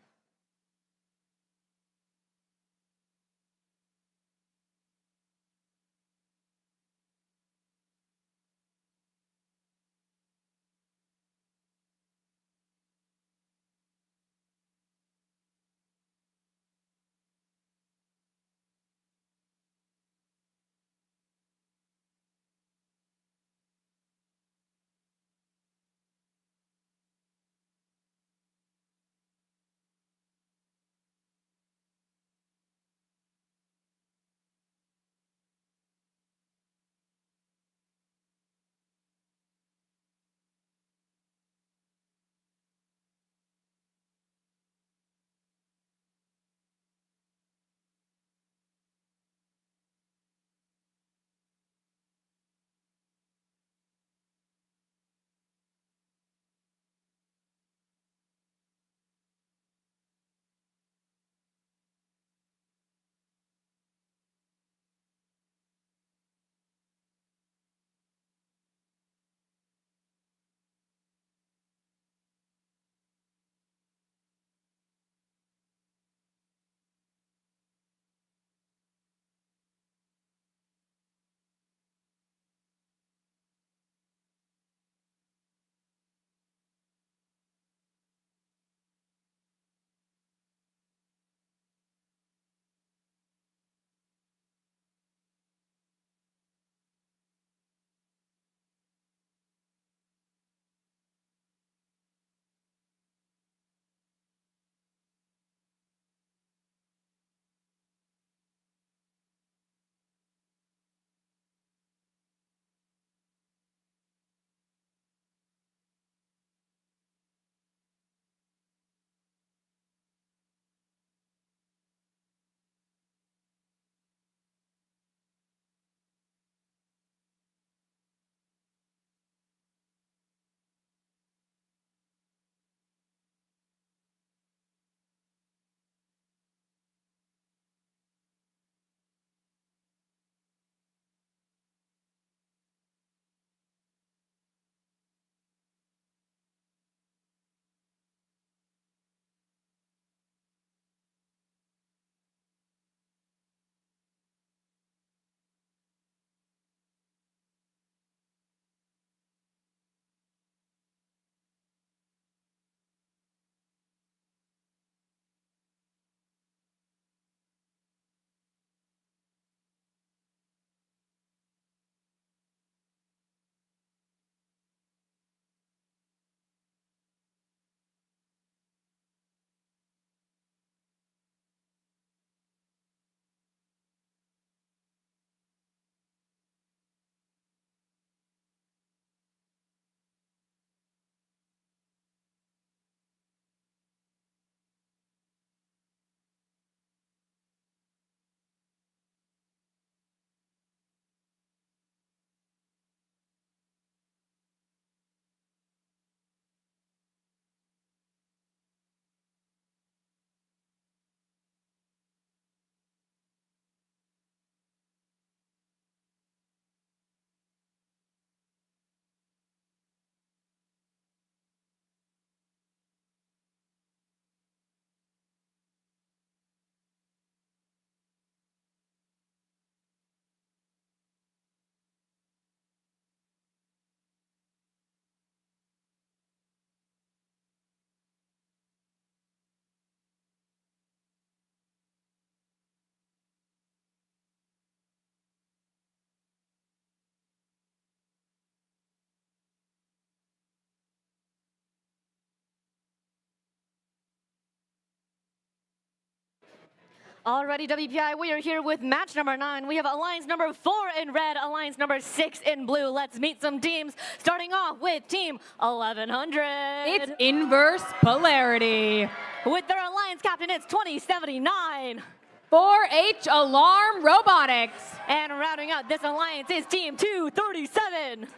Alrighty, WPI, we are here with match number 9. We have alliance number 4 in red, alliance number 6 in blue. Let's meet some teams, starting off with team 1100. It's inverse polarity. With their alliance captain, it's 2079. 4H Alarm Robotics. And rounding out this alliance is team 237.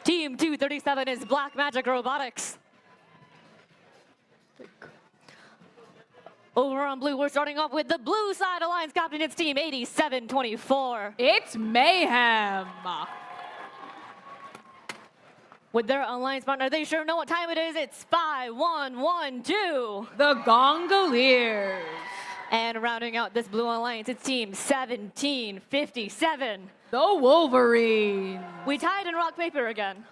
Team 237 is Black Magic Robotics. Over on blue, we're starting off with the blue side alliance captain. It's team 8724. It's mayhem. With their alliance partner, they sure know what time it is. It's 5112. The Gongoliers. And rounding out this blue alliance, it's team 1757. The Wolverines. We tied in rock, paper again.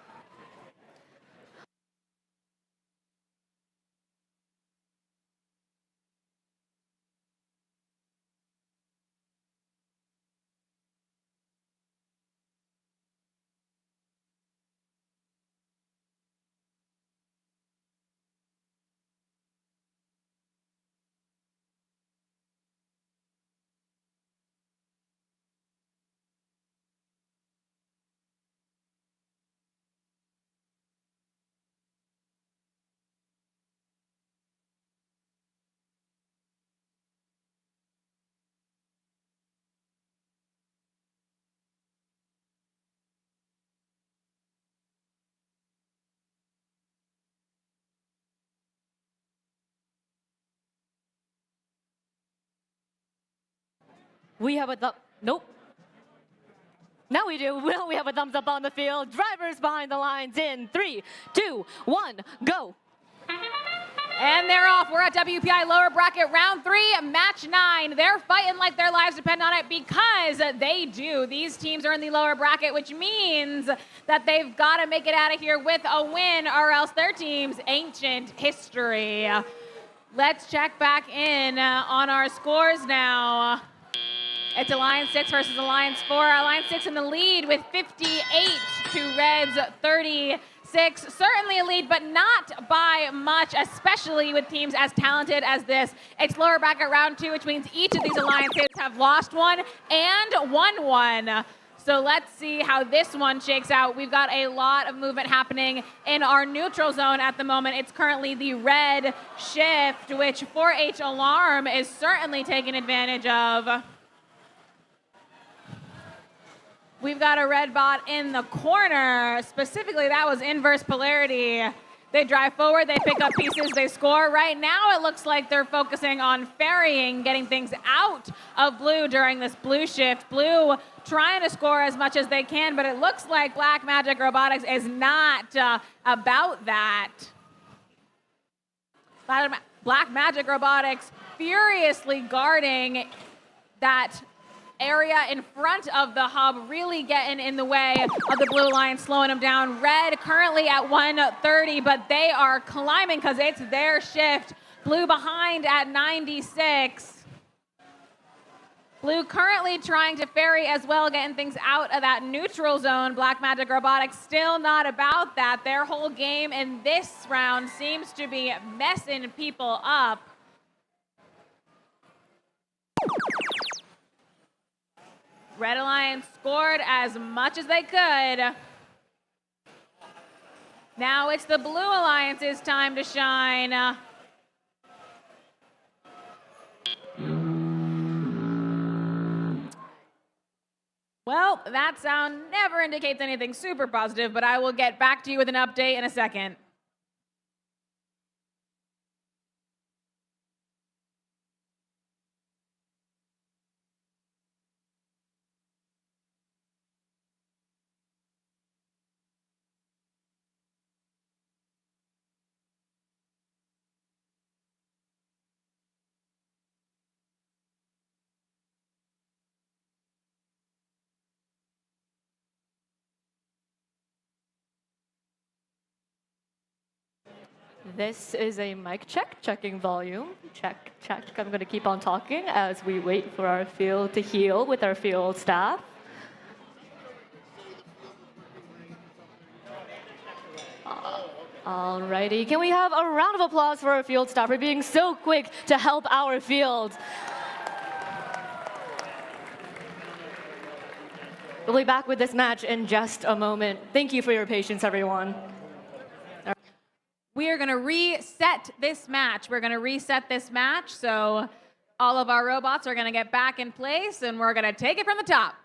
We have a nope. Now we do. Well, we have a thumbs up on the field. Drivers behind the lines in 3, 2, 1, go. And they're off. We're at WPI lower bracket round 3, match 9. They're fighting like their lives depend on it because they do. These teams are in the lower bracket, which means that they've got to make it out of here with a win or else their team's ancient history. Let's check back in on our scores now. It's Alliance 6 versus Alliance 4. Alliance 6 in the lead with 58 to Reds 36. Certainly a lead, but not by much, especially with teams as talented as this. It's lower bracket round 2, which means each of these alliances have lost one and won one. So let's see how this one shakes out. We've got a lot of movement happening in our neutral zone at the moment. It's currently the red shift, which 4H Alarm is certainly taking advantage of. We've got a red bot in the corner. Specifically, that was inverse polarity. They drive forward, they pick up pieces, they score. Right now, it looks like they're focusing on ferrying, getting things out of blue during this blue shift. Blue trying to score as much as they can, but it looks like Black Magic Robotics is not about that. Black Magic Robotics furiously guarding that area in front of the hub, really getting in the way of the Blue Alliance, slowing them down. Red currently at 130, but they are climbing because it's their shift. Blue behind at 96. Blue currently trying to ferry as well, getting things out of that neutral zone. Black Magic Robotics still not about that. Their whole game in this round seems to be messing people up. Red Alliance scored as much as they could. Now it's the Blue Alliance's time to shine. Well, that sound never indicates anything super positive, but I will get back to you with an update in a second. This is a mic check, checking volume. Check, check. I'm going to keep on talking as we wait for our field to heal with our field staff. Alrighty, can we have a round of applause for our field staff for being so quick to help our field? We'll be back with this match in just a moment. Thank you for your patience, everyone. We are going to reset this match. So all of our robots are going to get back in place, and we're going to take it from the top.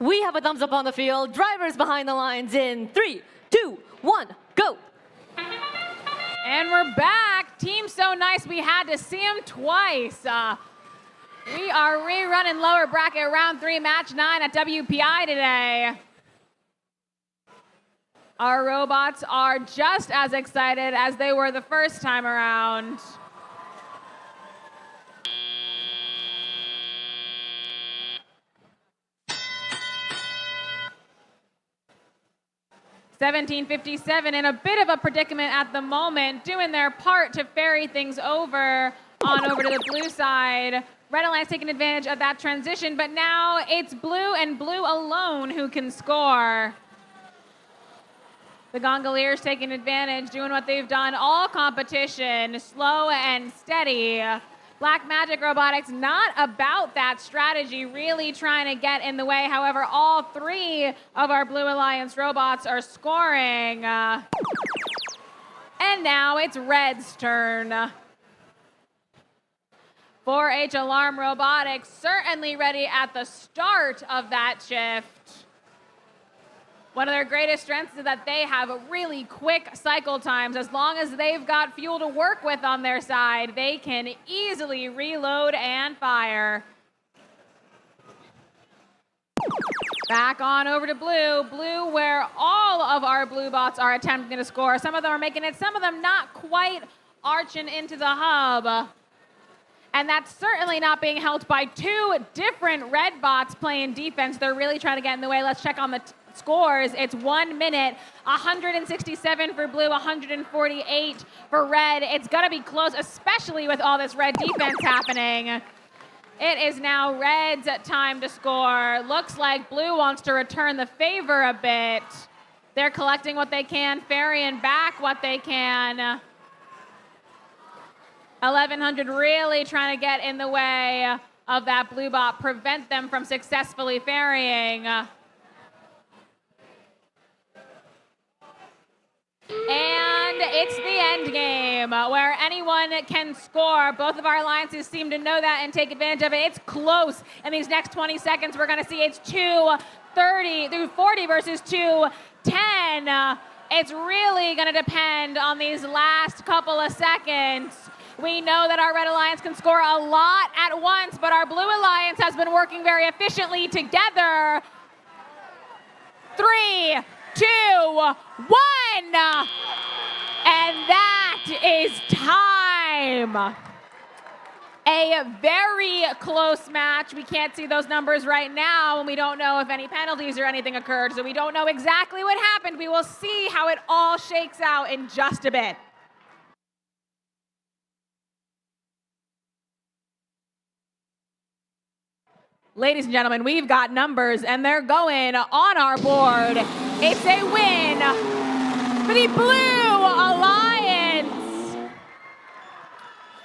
We have a thumbs up on the field. Drivers behind the lines in 3, 2, 1, go. And we're back. Team So Nice, we had to see him twice. We are rerunning lower bracket round 3, match 9 at WPI today. Our robots are just as excited as they were the first time around. (1757) in a bit of a predicament at the moment, doing their part to ferry things over to the blue side. Red Alliance taking advantage of that transition, but now it's blue and blue alone who can score. The Gondoliers taking advantage, doing what they've done all competition, slow and steady. Black Magic Robotics not about that strategy, really trying to get in the way. However, all 3 of our Blue Alliance robots are scoring. And now it's Red's turn. 4H Alarm Robotics certainly ready at the start of that shift. One of their greatest strengths is that they have really quick cycle times. As long as they've got fuel to work with on their side, they can easily reload and fire. Back on over to blue. Blue, where all of our blue bots are attempting to score. Some of them are making it, some of them not quite arching into the hub. And that's certainly not being helped by 2 different red bots playing defense. They're really trying to get in the way. Let's check on the scores. It's 1 minute, 167 for blue, 148 for red. It's going to be close, especially with all this red defense happening. It is now red's time to score. Looks like blue wants to return the favor a bit. They're collecting what they can, ferrying back what they can. 1100 really trying to get in the way of that blue bot, prevent them from successfully ferrying. And it's the end game where anyone can score. Both of our alliances seem to know that and take advantage of it. It's close. In these next 20 seconds, we're going to see it's 2:40 versus 2:10. It's really going to depend on these last couple of seconds. We know that our Red Alliance can score a lot at once, but our Blue Alliance has been working very efficiently together. 3, 2, 1. And that is time. A very close match. We can't see those numbers right now, and we don't know if any penalties or anything occurred, so we don't know exactly what happened. We will see how it all shakes out in just a bit. Ladies and gentlemen, we've got numbers, and they're going on our board. It's a win for the Blue Alliance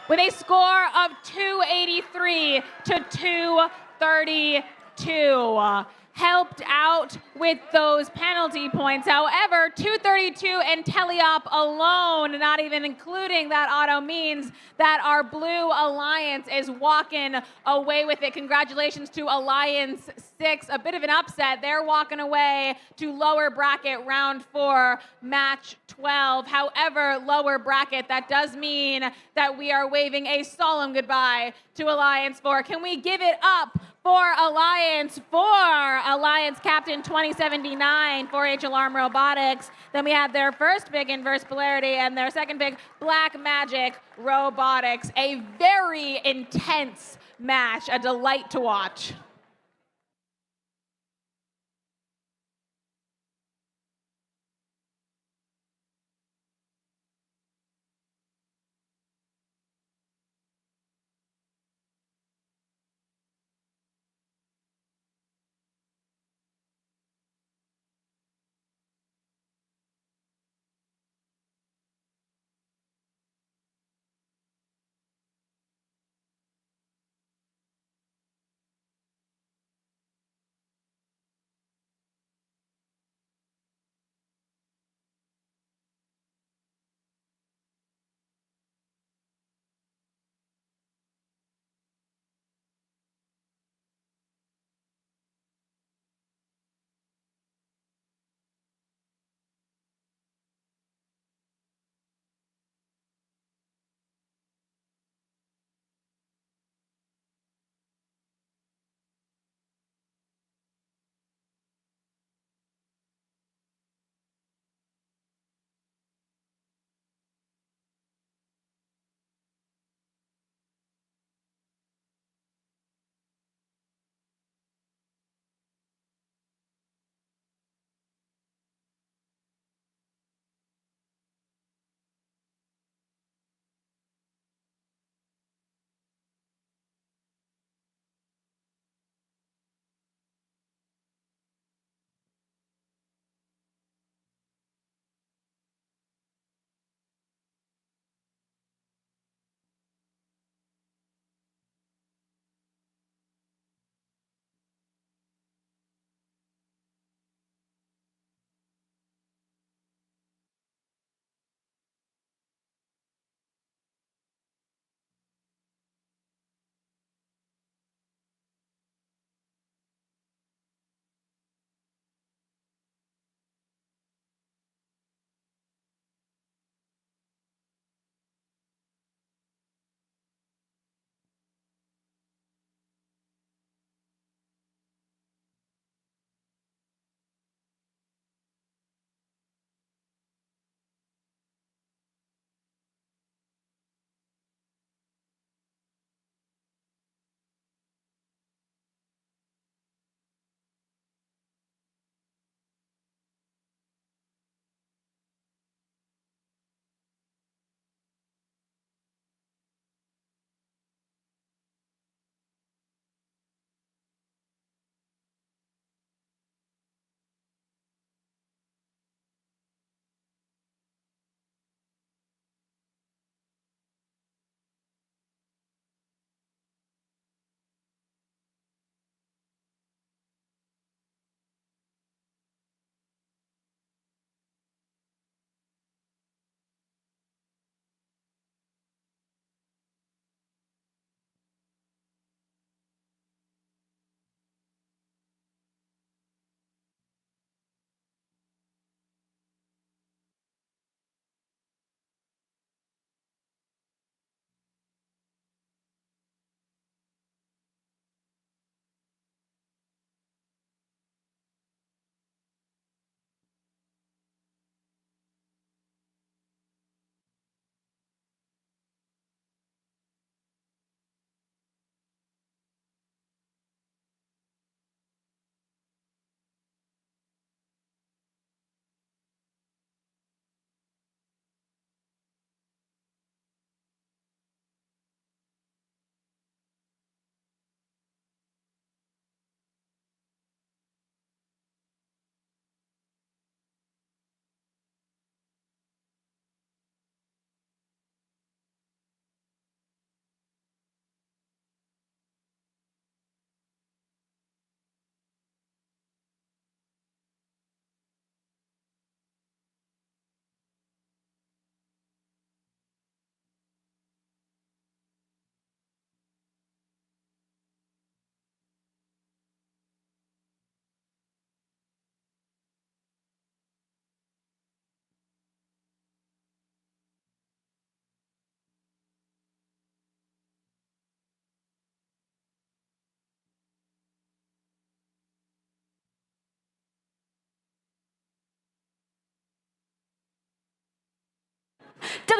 with a score of 283 to 232. Helped out with those penalty points. However, 232 and Teleop alone, not even including that auto, means that our Blue Alliance is walking away with it. Congratulations to Alliance 6. A bit of an upset. They're walking away to lower bracket round 4, match 12. However, lower bracket, that does mean that we are waving a solemn goodbye to Alliance 4. Can we give it up for Alliance 4, Alliance Captain 2079, 4H Alarm Robotics. Then we had their first big inverse polarity and their second big Black Magic Robotics. A very intense match, a delight to watch.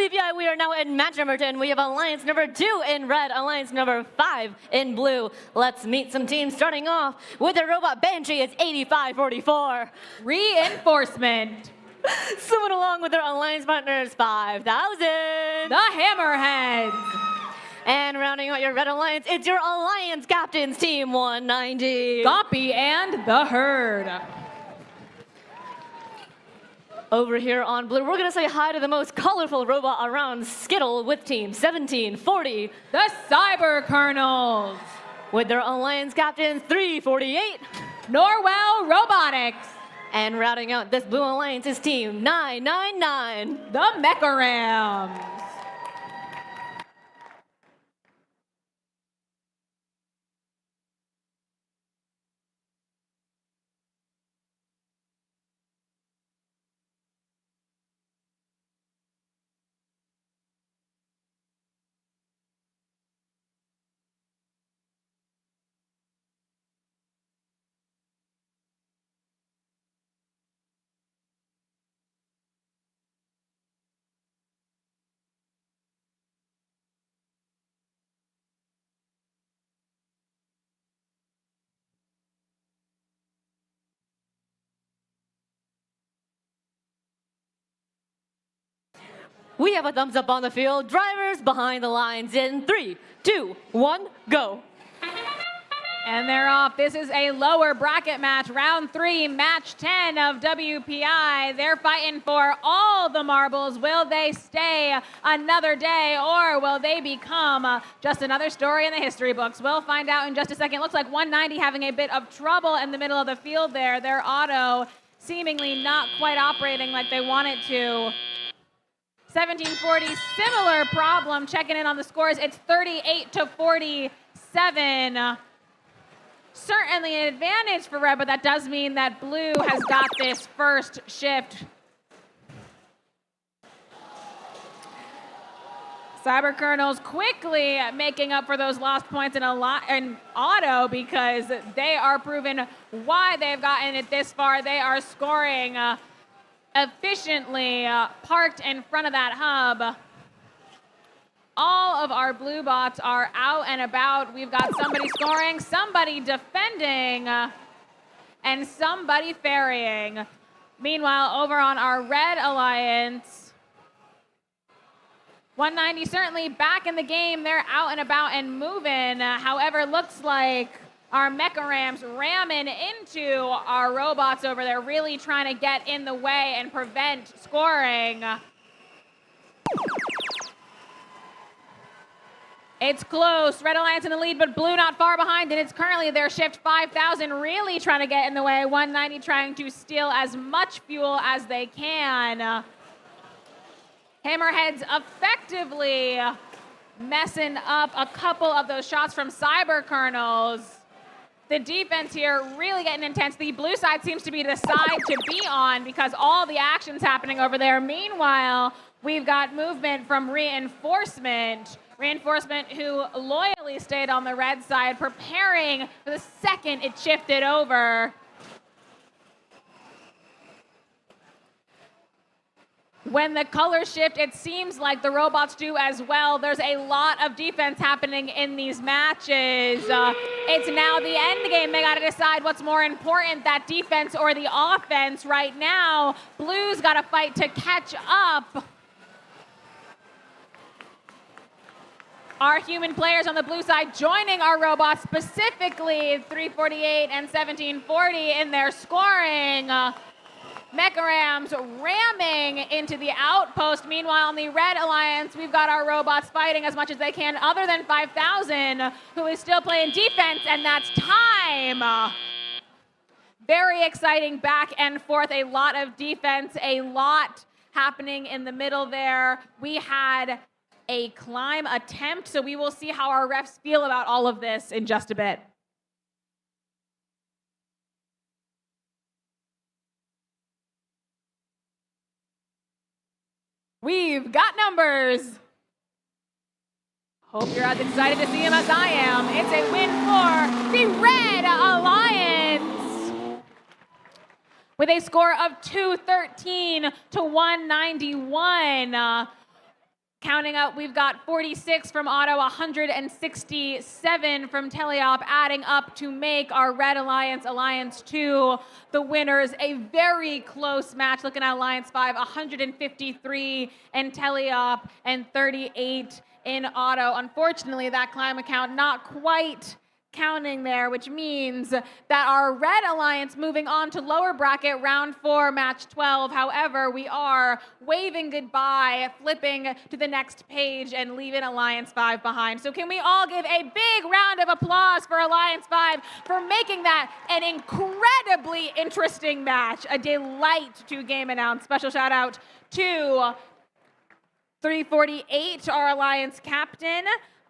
WPI, we are now in match number 10. We have alliance number 2 in red, alliance number 5 in blue. Let's meet some teams starting off with the robot Banshee. It's 8544. Reinforcement. Swimming along with their alliance partners, 5,000. The Hammerheads. And rounding out your red alliance, it's your alliance captains, team 190. Goppy and the Herd. Over here on blue, we're gonna say hi to the most colorful robot around, Skittle, with team 1740. The Cyber Colonels. With their alliance captains, 348. Norwell Robotics. And rounding out this blue alliance is team 999. The Mecharams. We have a thumbs up on the field. Drivers behind the lines in 3, 2, 1, go. And they're off. This is a lower bracket match, round 3, match 10 of WPI. They're fighting for all the marbles. Will they stay another day, or will they become just another story in the history books? We'll find out in just a second. Looks like 190 having a bit of trouble in the middle of the field there. Their auto seemingly not quite operating like they want it to. 1740, similar problem. Checking in on the scores, it's 38-47. Certainly an advantage for red, but that does mean that blue has got this first shift. Cyber Colonels quickly making up for those lost points in auto, because they are proven why they've gotten it this far. They are scoring efficiently, parked in front of that hub. All of our blue bots are out and about. We've got somebody scoring, somebody defending, and somebody ferrying. Meanwhile, over on our red alliance, 190 certainly back in the game. They're out and about and moving. However, looks like our Mecharams ramming into our robots over there, really trying to get in the way and prevent scoring. It's close. Red Alliance in the lead, but blue not far behind, and it's currently their shift 5,000, really trying to get in the way. 190 trying to steal as much fuel as they can. Hammerheads effectively messing up a couple of those shots from Cyber Colonels. The defense here really getting intense. The blue side seems to be the side to be on because all the action's happening over there. Meanwhile, we've got movement from Reinforcement. Reinforcement who loyally stayed on the red side, preparing for the second it shifted over. When the colors shift, it seems like the robots do as well. There's a lot of defense happening in these matches. It's now the end game. They got to decide what's more important, that defense or the offense. Right now, blue's got to fight to catch up. Our human players on the blue side joining our robots, specifically 348 and 1740 in their scoring. Mecharams ramming into the outpost. Meanwhile, on the red alliance, we've got our robots fighting as much as they can, other than 5,000, who is still playing defense, and that's time. Very exciting back and forth. A lot of defense, a lot happening in the middle there. We had a climb attempt, so we will see how our refs feel about all of this in just a bit. We've got numbers. Hope you're as excited to see him as I am. It's a win for the Red Alliance with a score of 213 to 191. Counting up, we've got 46 from Auto, 167 from Teleop, adding up to make our Red Alliance, Alliance 2, the winners. A very close match, looking at Alliance 5, 153 in Teleop and 38 in Auto. Unfortunately, that climb account not quite counting there, which means that our Red Alliance moving on to lower bracket round 4, match 12. However, we are waving goodbye, flipping to the next page and leaving Alliance 5 behind. So can we all give a big round of applause for Alliance 5 for making that an incredibly interesting match, a delight to game announce. Special shout out to 348, our Alliance captain,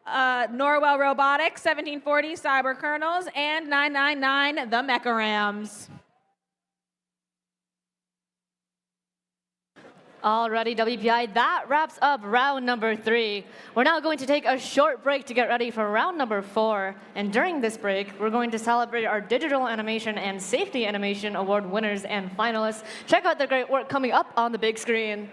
Norwell Robotics, 1740 Cyber Kernels, and 999 the Mecha Rams. Alrighty, WPI, that wraps up round number 3. We're now going to take a short break to get ready for round number 4. And during this break, we're going to celebrate our Digital Animation and Safety Animation Award winners and finalists. Check out the great work coming up on the big screen.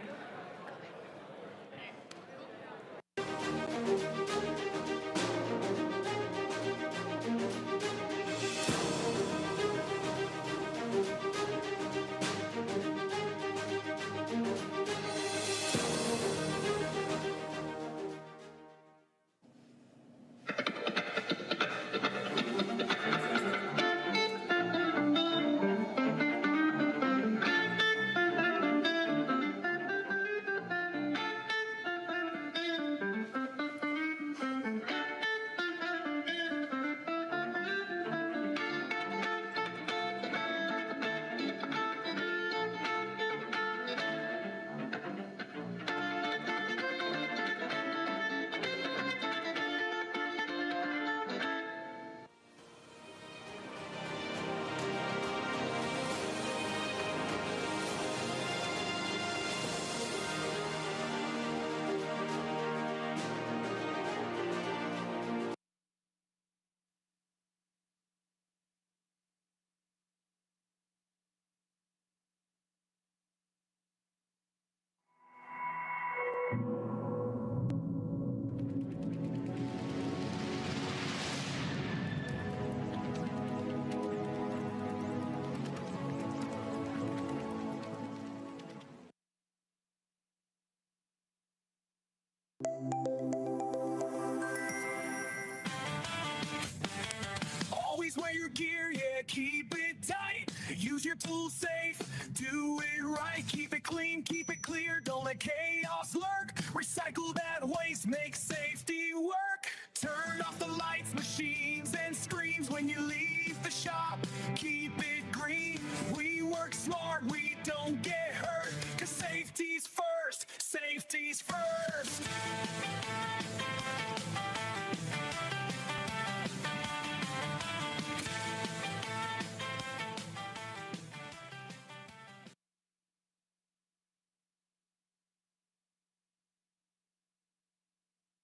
Always wear your gear, yeah, keep it tight. Use your tools safe, do it right. Keep it clean, keep it clear, don't let chaos lurk. Recycle that waste, make safety work. Turn off the lights, machines, and screens when you leave the shop. Keep it green, we work smart, we don't get hurt. Cause safety's first, safety's first.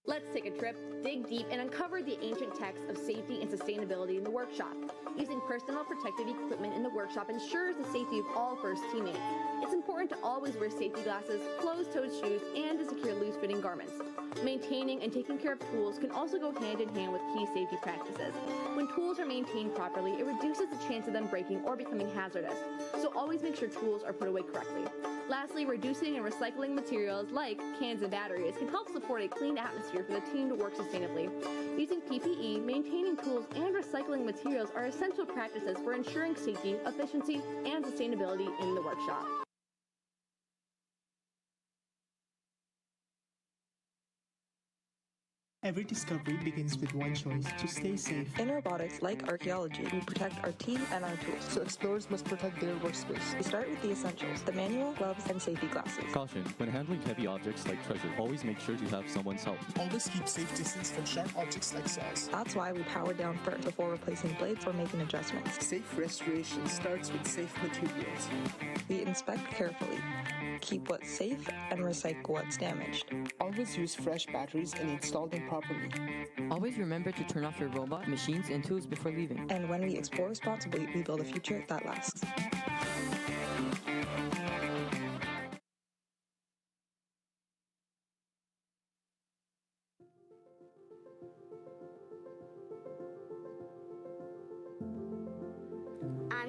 Let's take a trip, dig deep, and uncover the ancient texts of safety and sustainability in the workshop. Using personal protective equipment in the workshop ensures the safety of all first teammates. It's important to always wear safety glasses, closed-toed shoes, and to secure loose-fitting garments. Maintaining and taking care of tools can also go hand in hand with key safety practices. When tools are maintained properly, it reduces the chance of them breaking or becoming hazardous. So always make sure tools are put away correctly. Lastly, reducing and recycling materials like cans and batteries can help support a clean atmosphere for the team to work sustainably. Using PPE, maintaining tools, and recycling materials are essential practices for ensuring safety, efficiency, and sustainability in the workshop. Every discovery begins with one choice: to stay safe. In robotics, like archaeology, we protect our team and our tools. So explorers must protect their workspace. We start with the essentials: the manual, gloves, and safety glasses. Caution, when handling heavy objects like treasure, always make sure to have someone's help. Always keep safe distance from sharp objects like saws. That's why we power down first before replacing blades or making adjustments. Safe restoration starts with safe materials. We inspect carefully, keep what's safe, and recycle what's damaged. Always use fresh batteries and install them properly. Always remember to turn off your robot, machines, and tools before leaving. And when we explore responsibly, we build a future that lasts.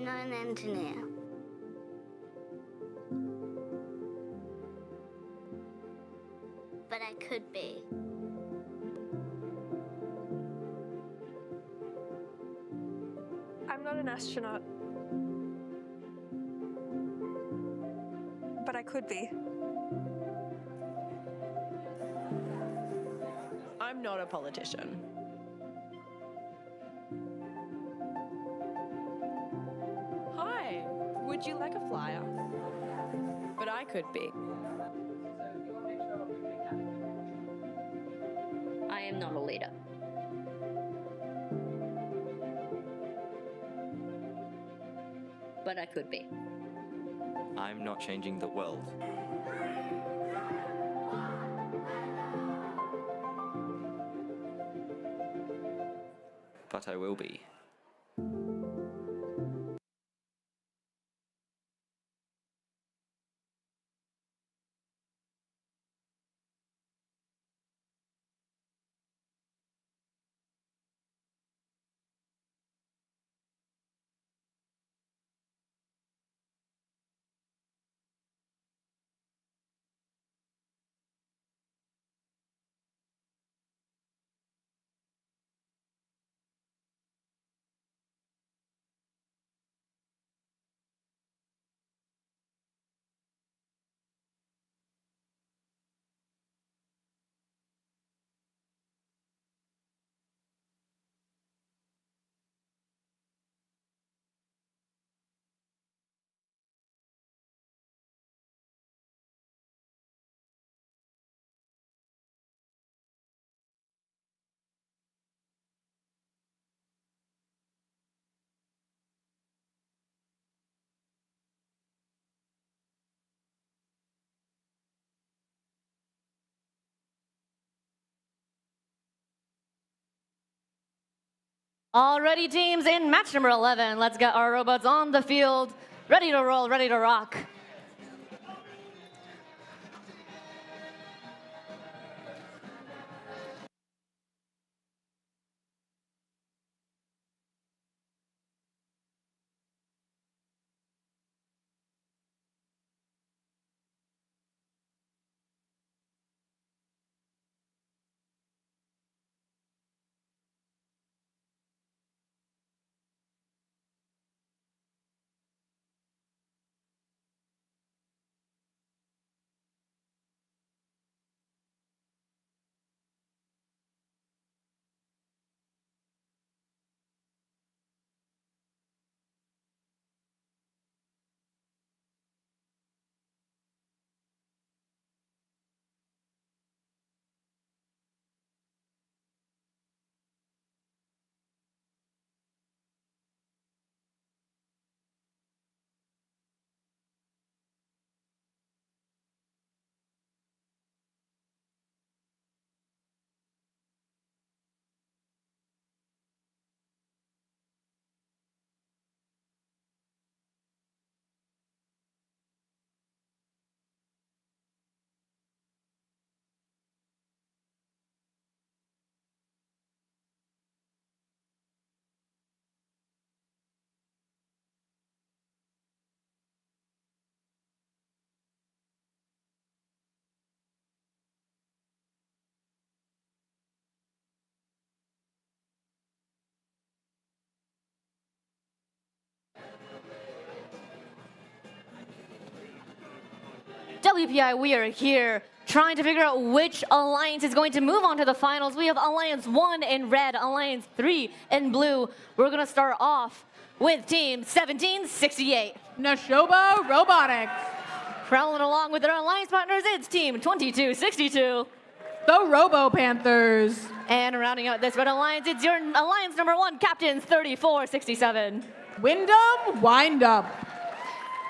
not an engineer. But I could be. I'm not an astronaut. But I could be. I'm not a politician. Hi, would you like a flyer? But I could be. I am not a leader. But I could be. I'm not changing the world. But I will be. Alrighty, teams, in match number 11, let's get our robots on the field, ready to roll, ready to rock. WPI, we are here trying to figure out which alliance is going to move on to the finals. We have Alliance 1 in red, Alliance 3 in blue. We're going to start off with Team 1768. Nashoba Robotics. Prowling along with their alliance partners, it's Team 2262. The Robo Panthers. And rounding out this red alliance, it's your alliance number 1, Captains 3467. Wyndham Wind Up.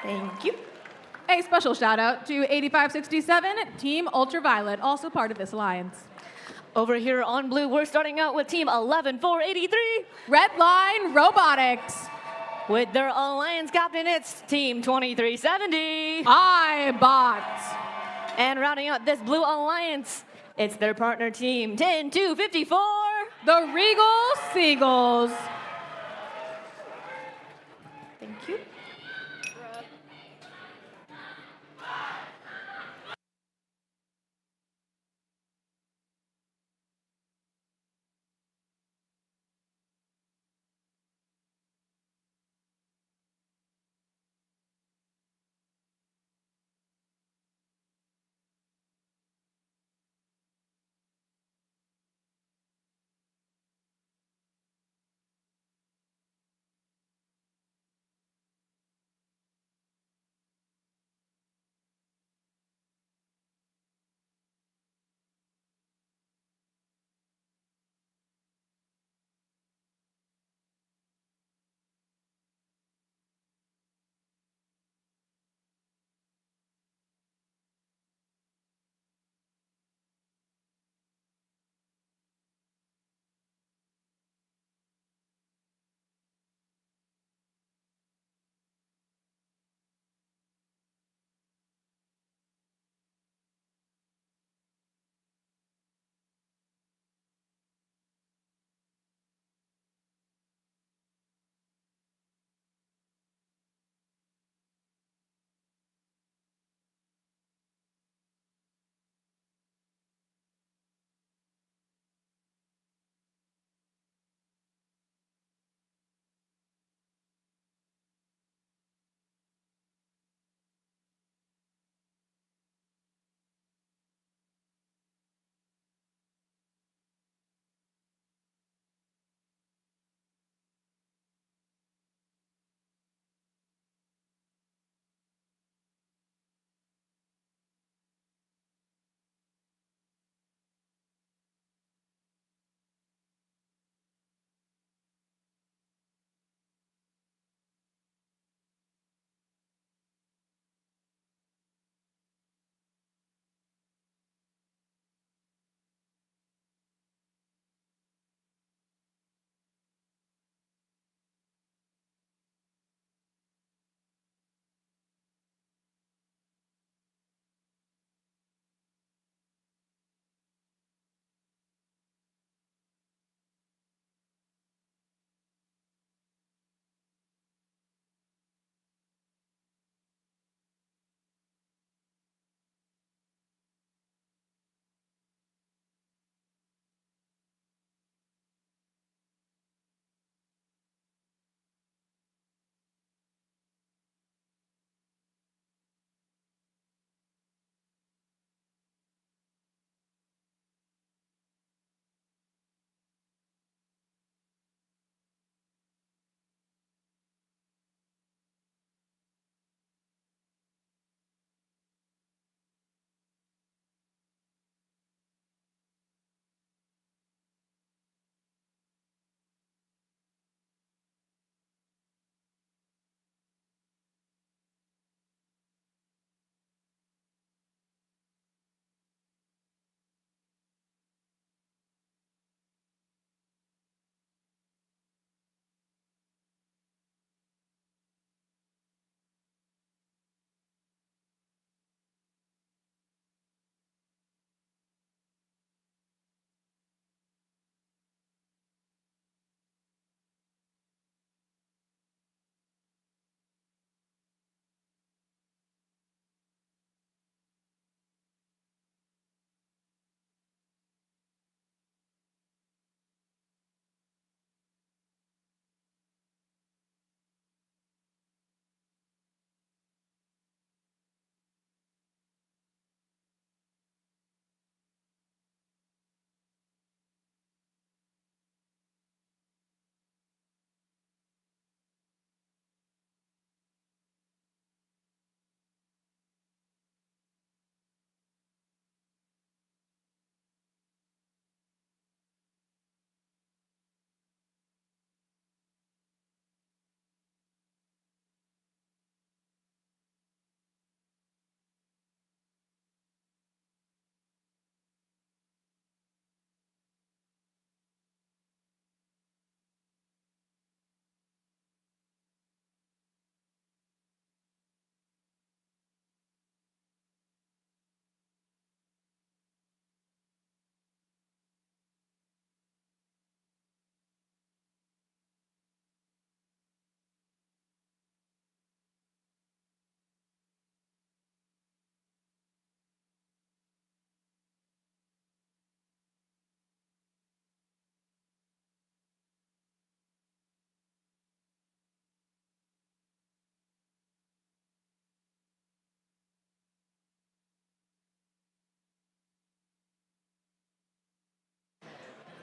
Thank you. A special shout out to 8567, Team Ultraviolet, also part of this alliance. Over here on blue, we're starting out with Team 11483. Redline Robotics. With their alliance captain, it's Team 2370. iBots. And rounding out this blue alliance, it's their partner team, 10254. The Regal Seagulls. Thank you.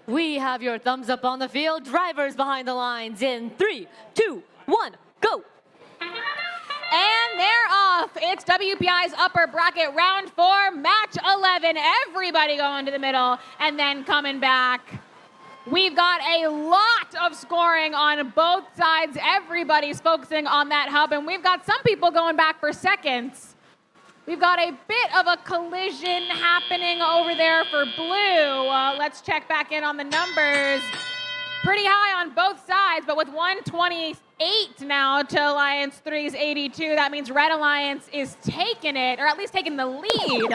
We have your thumbs up on the field. Drivers behind the lines in 3, 2, 1, go. And they're off. It's WPI's upper bracket round 4, match 11. Everybody going to the middle and then coming back. We've got a lot of scoring on both sides. Everybody's focusing on that hub, and we've got some people going back for seconds. We've got a bit of a collision happening over there for blue. Let's check back in on the numbers. Pretty high on both sides, but with 128 now to Alliance 3's 82, that means Red Alliance is taking it, or at least taking the lead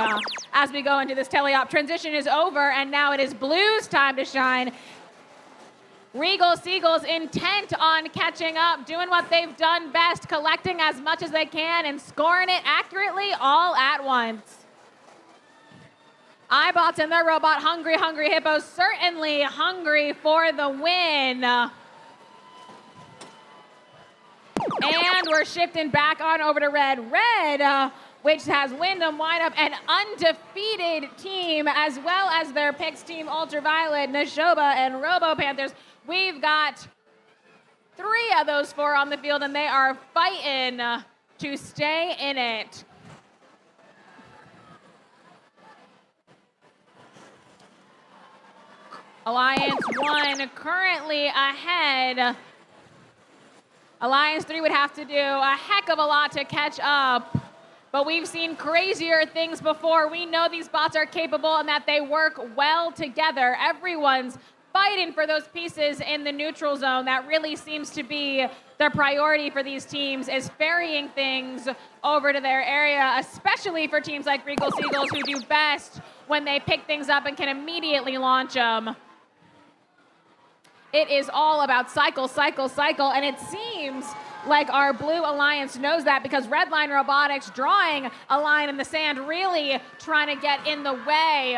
as we go into this teleop. Transition is over, and now it is Blue's time to shine. Regal Seagulls intent on catching up, doing what they've done best, collecting as much as they can and scoring it accurately all at once. iBots and their robot, Hungry Hippos, certainly hungry for the win. And we're shifting back on over to Red. Red, which has Wyndham, Windup, an undefeated team, as well as their picks team Ultraviolet, Nashoba, and Robo Panthers. We've got 3 of those 4 on the field, and they are fighting to stay in it. Alliance 1 currently ahead. Alliance 3 would have to do a heck of a lot to catch up, but we've seen crazier things before. We know these bots are capable and that they work well together. Everyone's fighting for those pieces in the neutral zone. That really seems to be the priority for these teams, is ferrying things over to their area, especially for teams like Regal Seagulls, who do best when they pick things up and can immediately launch them. It is all about cycle, and it seems like our Blue Alliance knows that, because Redline Robotics drawing a line in the sand, really trying to get in the way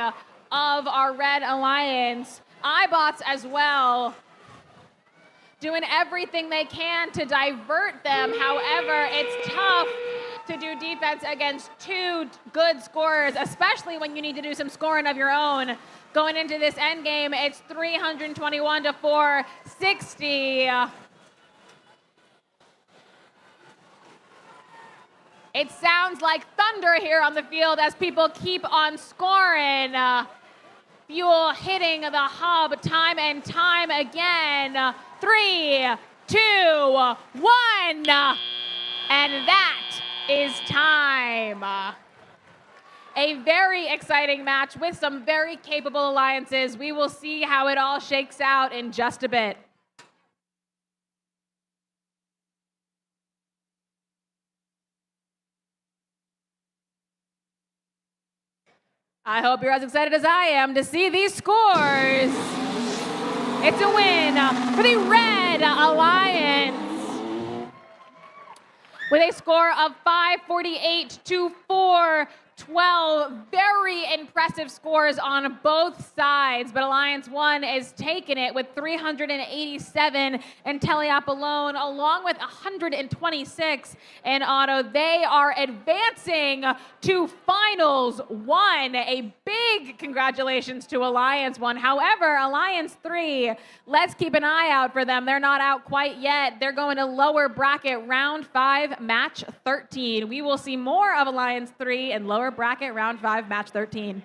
of our Red Alliance. iBots as well, doing everything they can to divert them. However, it's tough to do defense against 2 good scorers, especially when you need to do some scoring of your own. Going into this end game, it's 321 to 460. It sounds like thunder here on the field as people keep on scoring. Fuel hitting the hub time and time again. 3, 2, 1. And that is time. A very exciting match with some very capable alliances. We will see how it all shakes out in just a bit. I hope you're as excited as I am to see these scores. It's a win for the Red Alliance with a score of 548 to 412. Very impressive scores on both sides, but Alliance 1 is taking it with 387 in Teleop alone, along with 126 in Auto. They are advancing to Finals 1. A big congratulations to Alliance 1. However, Alliance 3, let's keep an eye out for them. They're not out quite yet. They're going to lower bracket round 5, match 13. We will see more of Alliance 3 in lower bracket round 5, match 13.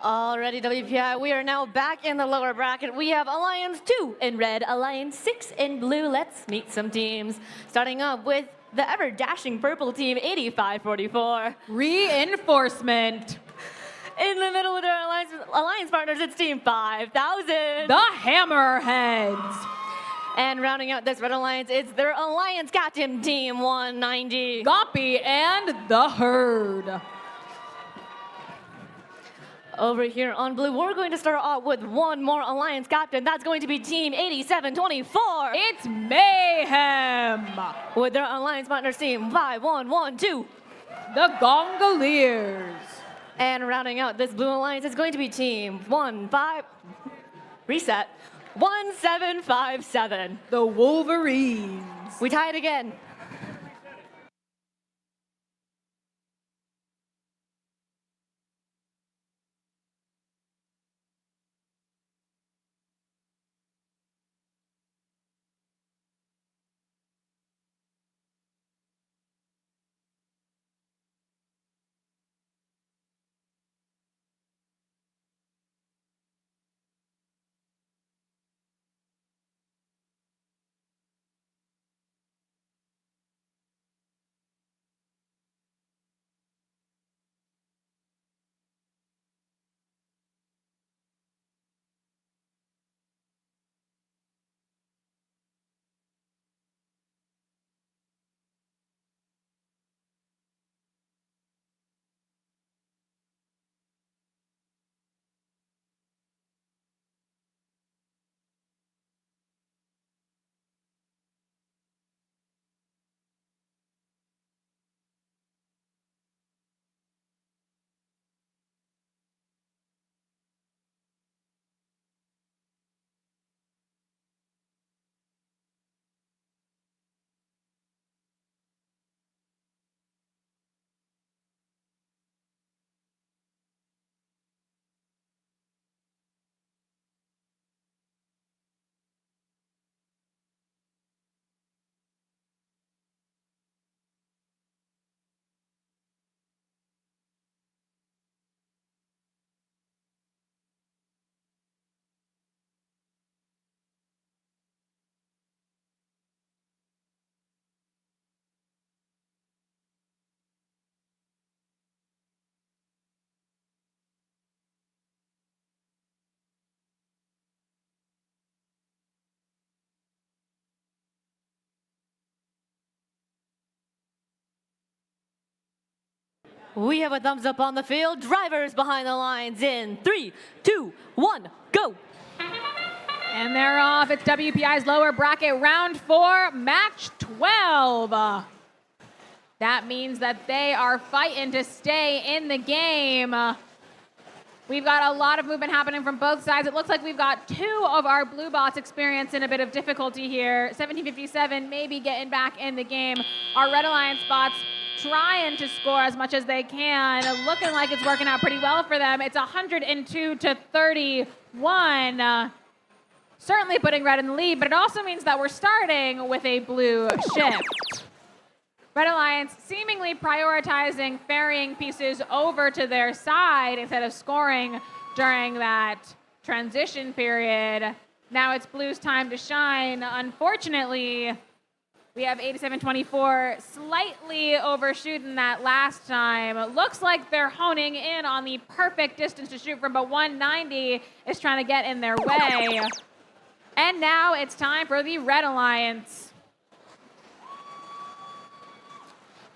Alrighty, WPI, we are now back in the lower bracket. We have Alliance 2 in red, Alliance 6 in blue. Let's meet some teams. Starting up with the ever-dashing purple team, 8544. Reinforcement. In the middle with our alliance partners, it's Team 5000. The Hammerheads. And rounding out this red alliance, it's their alliance captain, Team 190. Goppy and the Herd. Over here on blue, we're going to start off with one more alliance captain. That's going to be Team 8724. It's Mayhem. With their alliance partners, Team 5112. The Gongoliers. And rounding out this blue alliance is going to be Team 1757. The Wolverines. We tie it again. We have a thumbs up on the field. Drivers behind the lines in 3, 2, 1, go. And they're off. It's WPI's lower bracket, round 4, match 12. That means that they are fighting to stay in the game. We've got a lot of movement happening from both sides. It looks like we've got 2 of our blue bots experiencing a bit of difficulty here. 1757 maybe getting back in the game. Our red alliance bots trying to score as much as they can. Looking like it's working out pretty well for them. It's 102 to 31. Certainly putting red in the lead, but it also means that we're starting with a blue shift. Red Alliance seemingly prioritizing ferrying pieces over to their side instead of scoring during that transition period. Now it's Blue's time to shine. Unfortunately, we have 8724 slightly overshooting that last time. It looks like they're honing in on the perfect distance to shoot from, but 190 is trying to get in their way. And now it's time for the Red Alliance.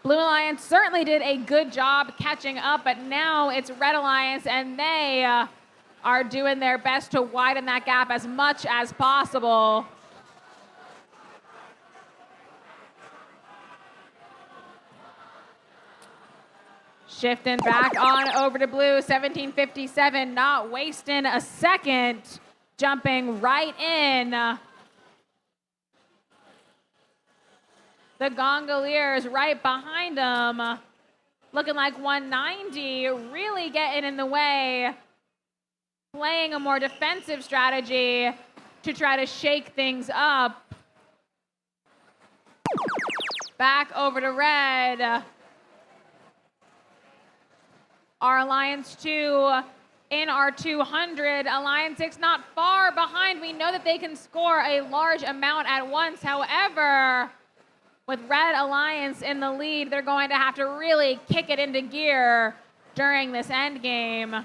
Blue Alliance certainly did a good job catching up, but now it's Red Alliance, and they are doing their best to widen that gap as much as possible. Shifting back on over to Blue, 1757, not wasting a second, jumping right in. The Gongoliers right behind them, looking like 190, really getting in the way, playing a more defensive strategy to try to shake things up. Back over to red. Our Alliance 2 in our 200. Alliance 6 not far behind. We know that they can score a large amount at once. However, with Red Alliance in the lead, they're going to have to really kick it into gear during this end game.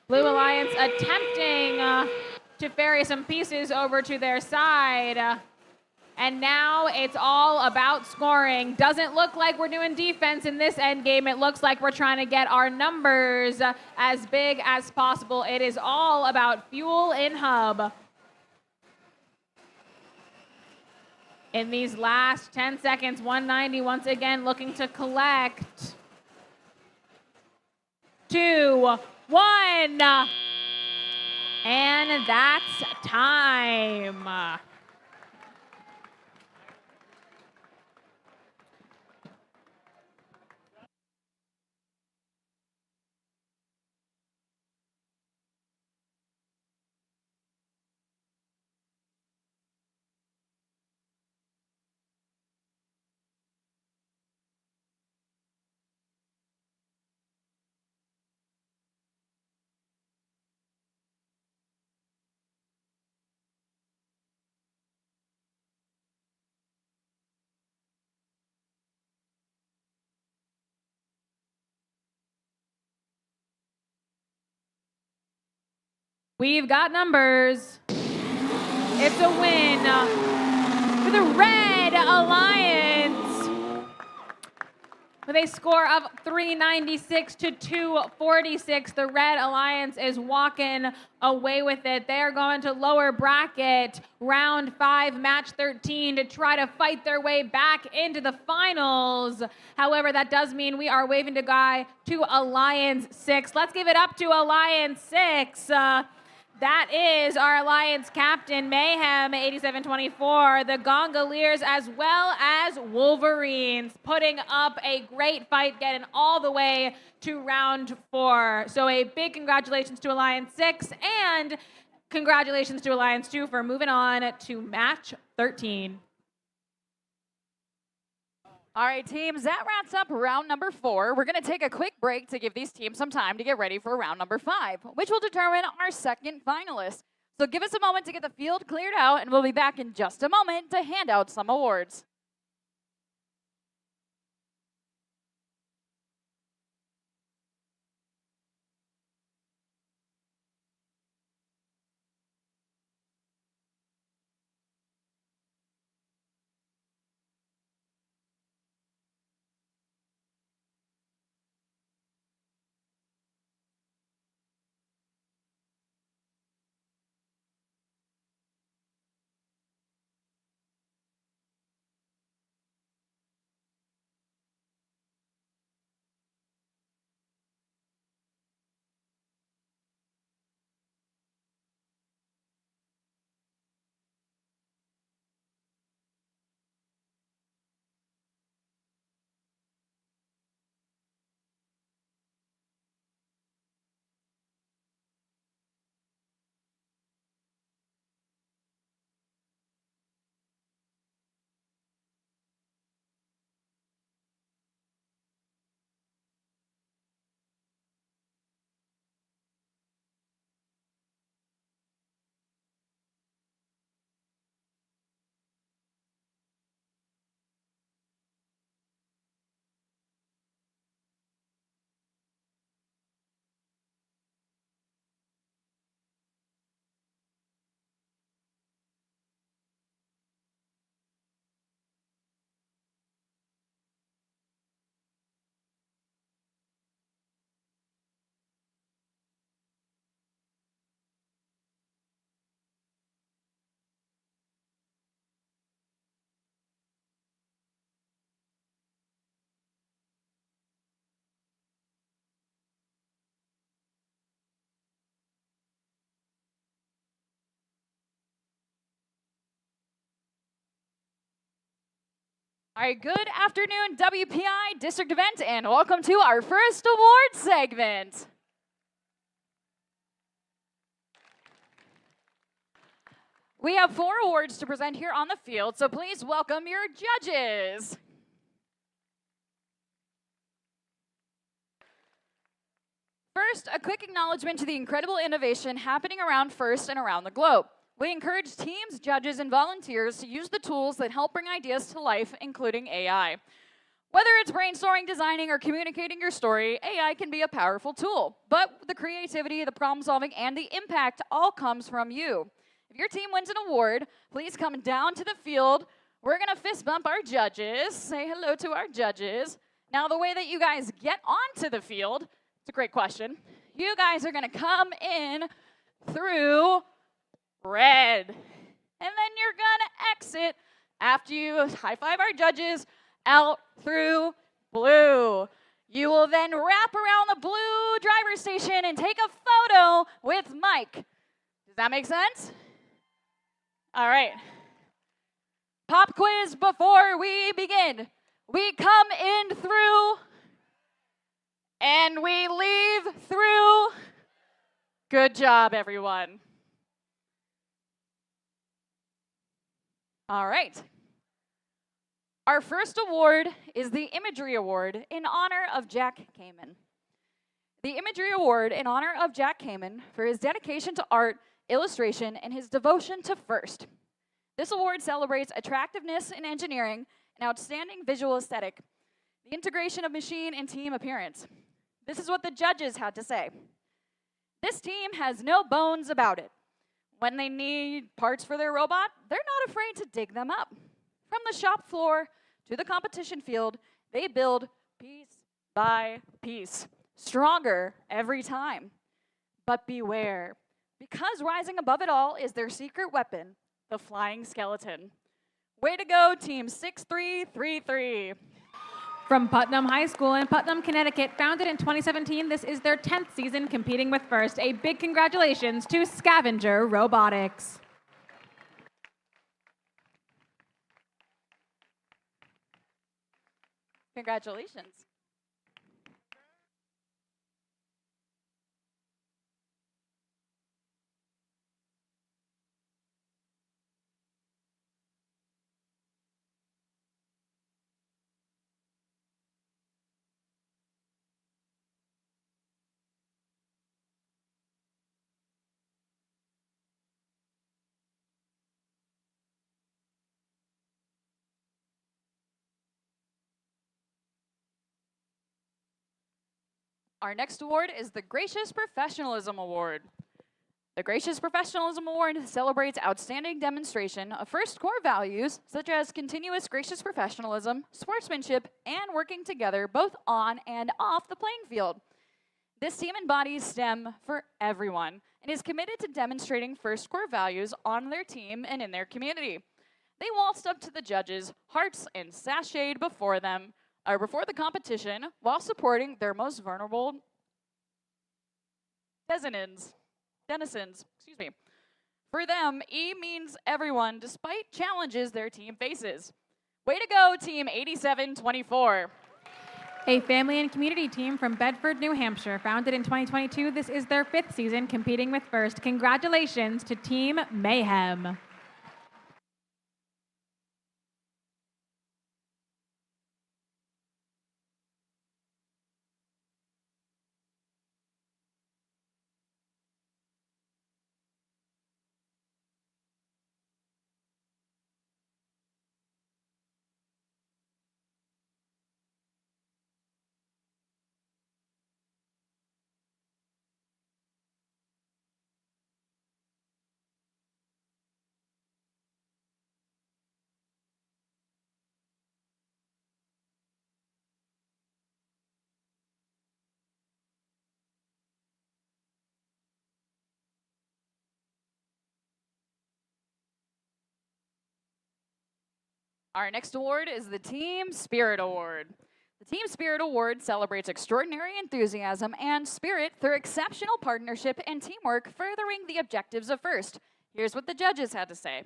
Blue Alliance attempting to ferry some pieces over to their side. And now it's all about scoring. Doesn't look like we're doing defense in this end game. It looks like we're trying to get our numbers as big as possible. It is all about fuel in hub. In these last 10 seconds, 190 once again looking to collect. 2, 1. And that's time. We've got numbers. It's a win for the Red Alliance with a score of 396 to 246. The Red Alliance is walking away with it. They are going to lower bracket round 5, match 13 to try to fight their way back into the finals. However, that does mean we are waving goodbye to Alliance 6. Let's give it up to Alliance 6. That is our Alliance captain, Mayhem, 8724, the Gongoliers, as well as Wolverines, putting up a great fight, getting all the way to round 4. So a big congratulations to Alliance 6, and congratulations to Alliance 2 for moving on to match 13. All right, teams, that wraps up round number 4. We're going to take a quick break to give these teams some time to get ready for round number 5, which will determine our second finalist. So give us a moment to get the field cleared out, and we'll be back in just a moment to hand out some awards. All right, good afternoon, WPI district event, and welcome to our first award segment. We have 4 awards to present here on the field, so please welcome your judges. First, a quick acknowledgement to the incredible innovation happening around FIRST and around the globe. We encourage teams, judges, and volunteers to use the tools that help bring ideas to life, including AI. Whether it's brainstorming, designing, or communicating your story, AI can be a powerful tool. But the creativity, the problem solving, and the impact all comes from you. If your team wins an award, please come down to the field. We're gonna fist bump our judges, say hello to our judges. Now, the way that you guys get onto the field, it's a great question. You guys are gonna come in through red. And then you're gonna exit after you high five our judges out through blue. You will then wrap around the blue driver's station and take a photo with Mike. Does that make sense? All right. Pop quiz before we begin. We come in through and we leave through. Good job, everyone. All right. Our first award is the Imagery Award in honor of Jack Kamen. The Imagery Award in honor of Jack Kamen for his dedication to art, illustration, and his devotion to FIRST. This award celebrates attractiveness in engineering and outstanding visual aesthetic, the integration of machine and team appearance. This is what the judges had to say. This team has no bones about it. When they need parts for their robot, they're not afraid to dig them up. From the shop floor to the competition field, they build piece by piece, stronger every time. But beware, because rising above it all is their secret weapon, the flying skeleton. Way to go, Team 6333. From Putnam High School in Putnam, Connecticut, founded in 2017, this is their 10th season competing with FIRST. A big congratulations to Scavenger Robotics. Congratulations. Our next award is the Gracious Professionalism Award. The Gracious Professionalism Award celebrates outstanding demonstration of FIRST core values such as continuous gracious professionalism, sportsmanship, and working together both on and off the playing field. This team embodies STEM for everyone and is committed to demonstrating FIRST core values on their team and in their community. They waltzed up to the judges, hearts and sashayed before them, before the competition while supporting their most vulnerable denizens. For them, E means everyone despite challenges their team faces. Way to go, Team 8724. A family and community team from Bedford, New Hampshire, founded in 2022. This is their 5th season competing with FIRST. Congratulations to Team Mayhem. Our next award is the Team Spirit Award. The Team Spirit Award celebrates extraordinary enthusiasm and spirit through exceptional partnership and teamwork, furthering the objectives of FIRST. Here's what the judges had to say.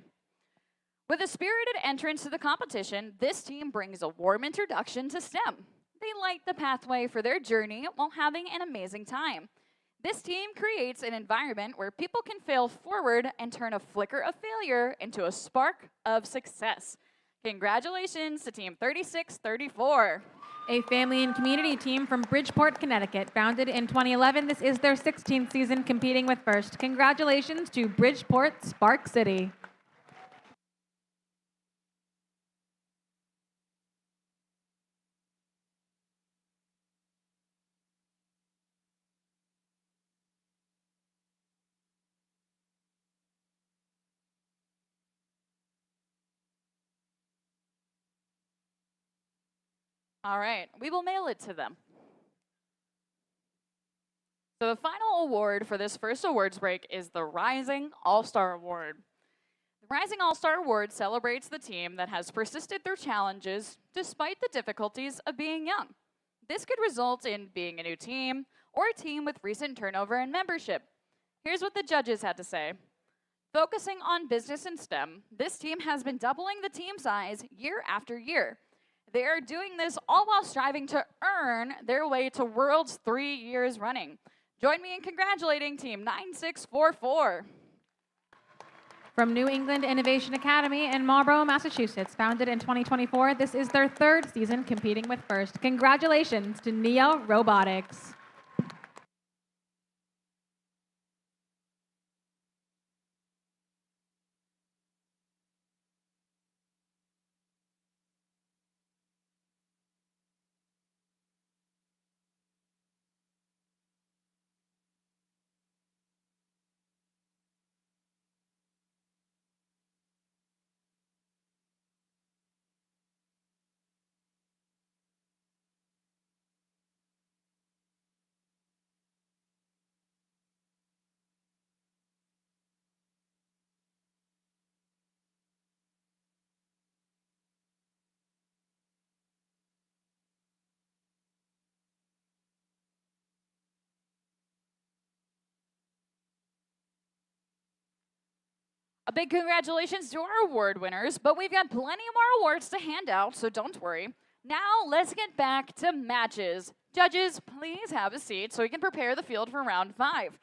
With a spirited entrance to the competition, this team brings a warm introduction to STEM. They light the pathway for their journey while having an amazing time. This team creates an environment where people can fail forward and turn a flicker of failure into a spark of success. Congratulations to Team 3634. A family and community team from Bridgeport, Connecticut. Founded in 2011, this is their 16th season competing with First. Congratulations to Bridgeport Spark City. All right, we will mail it to them. So the final award for this first awards break is the Rising All-Star Award. The Rising All-Star Award celebrates the team that has persisted through challenges despite the difficulties of being young. This could result in being a new team or a team with recent turnover in membership. Here's what the judges had to say. Focusing on business and STEM, this team has been doubling the team size year after year. They are doing this all while striving to earn their way to Worlds 3 years running. Join me in congratulating Team 9644. From New England Innovation Academy in Marlborough, Massachusetts. Founded in 2024, this is their 3rd season competing with First. Congratulations to Neo Robotics. A big congratulations to our award winners, but we've got plenty more awards to hand out, so don't worry. Now let's get back to matches. Judges, please have a seat so we can prepare the field for round 5.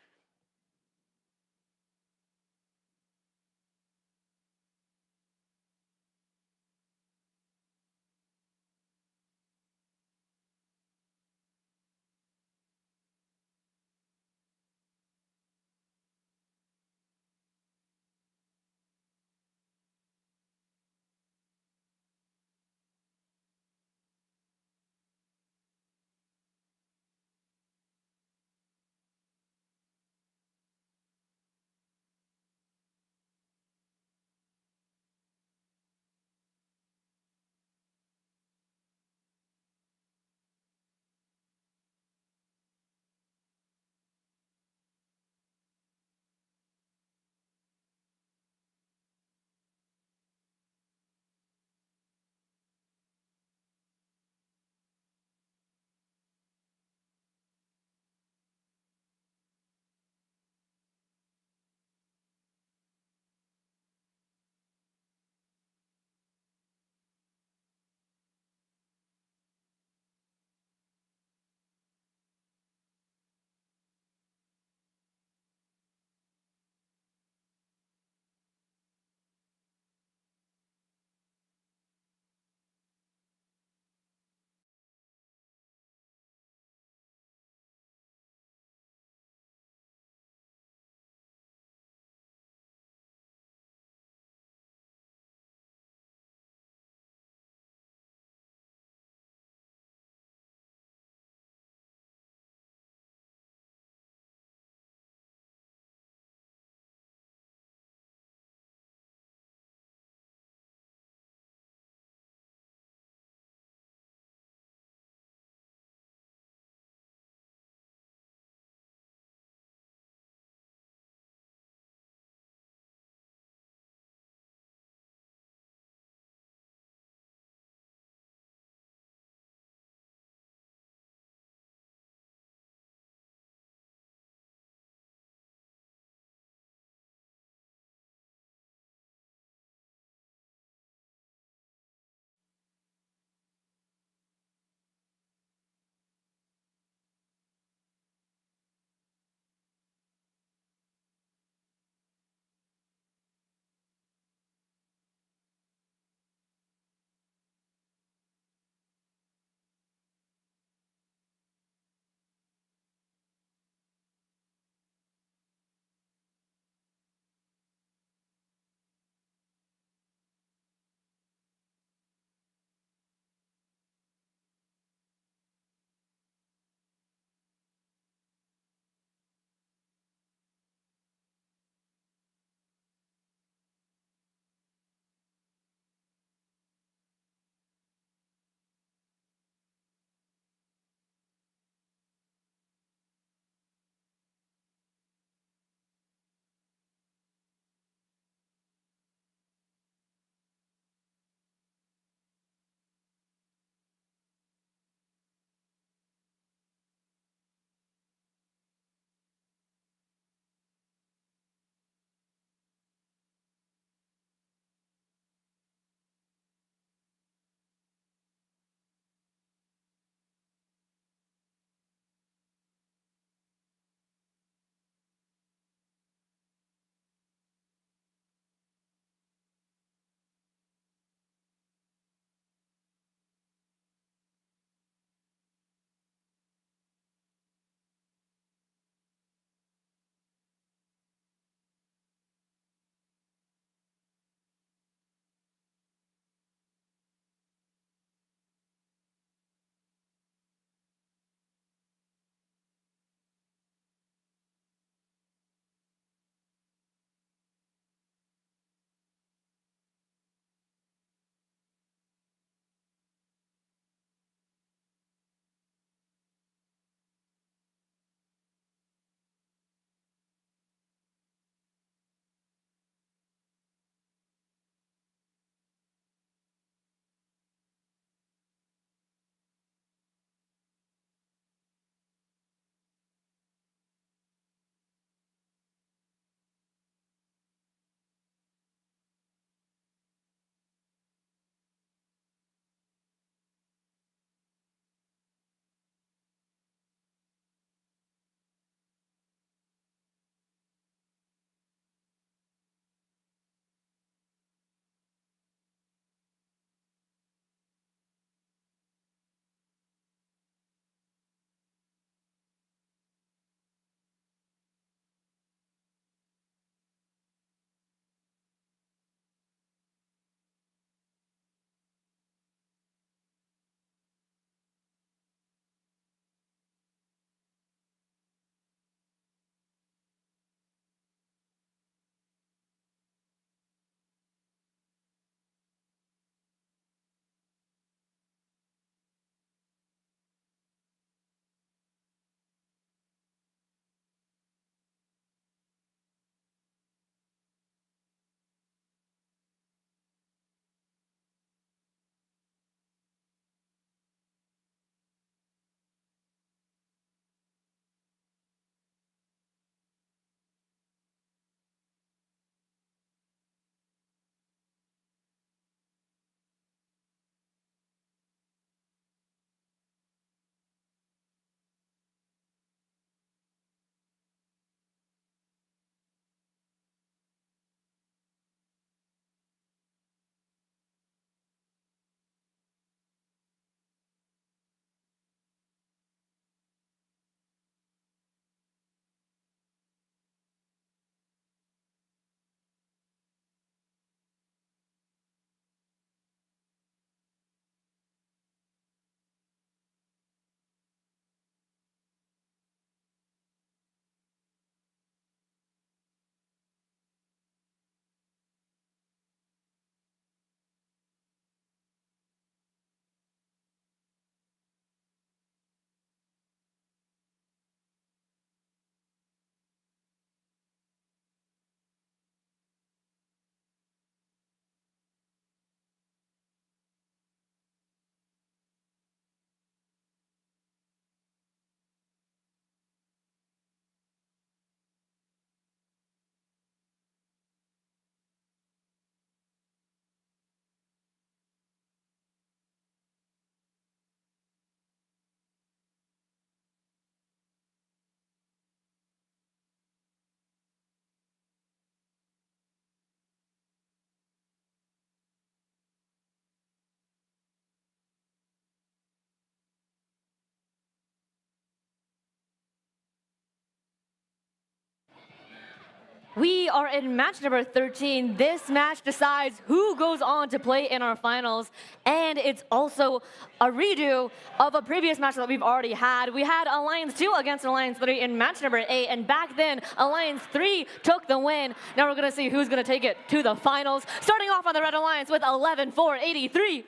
We are in match number 13. This match decides who goes on to play in our finals, and it's also a redo of a previous match that we've already had. We had Alliance 2 against Alliance 3 in match number 8, and back then, Alliance 3 took the win. Now we're gonna see who's gonna take it to the finals. Starting off on the Red Alliance with 11-4-83.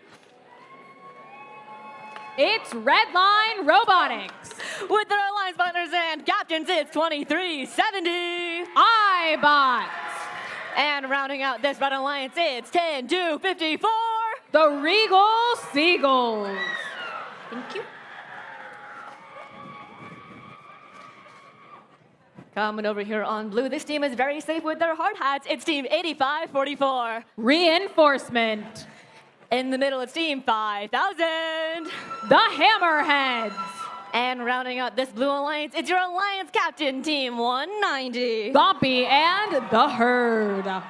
It's Redline Robotics. With their alliance partners and captains, it's 2370. iBots. And rounding out this Red Alliance, it's 10-54. The Regal Seagulls. Thank you. Coming over here on blue, this team is very safe with their hard hats. It's team 8544. Reinforcement. In the middle, it's team 5000. The Hammerheads. And rounding out this blue alliance, it's your alliance captain, team 190. Goppy and the Herd.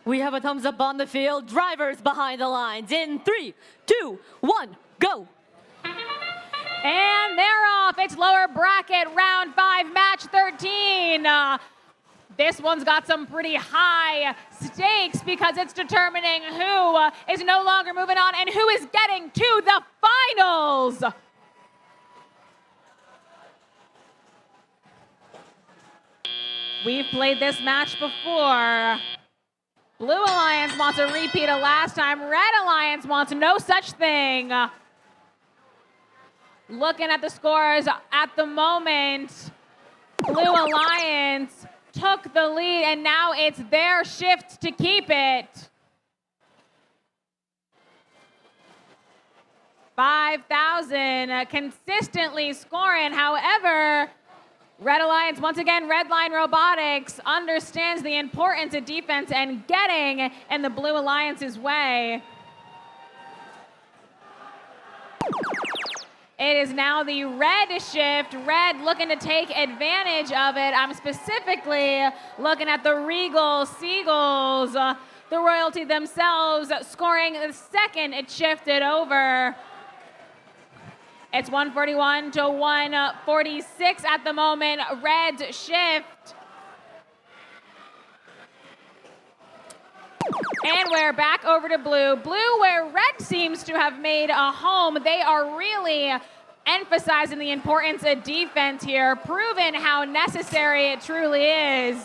We have a thumbs up on the field. Drivers behind the lines in 3, 2, 1, go. And they're off. It's lower bracket, round 5, match 13. This one's got some pretty high stakes because it's determining who is no longer moving on and who is getting to the finals. We've played this match before. Blue Alliance wants a repeat of last time. Red Alliance wants no such thing. Looking at the scores at the moment, Blue Alliance took the lead, and now it's their shift to keep it. 5,000 consistently scoring. However, Red Alliance, once again, Redline Robotics understands the importance of defense and getting in the Blue Alliance's way. It is now the red shift. Red looking to take advantage of it. I'm specifically looking at the Regal Seagulls, the royalty themselves, scoring the second it shifted over. It's 141 to 146 at the moment. Red shift. And we're back over to blue. Blue, where red seems to have made a home. They are really emphasizing the importance of defense here, proving how necessary it truly is.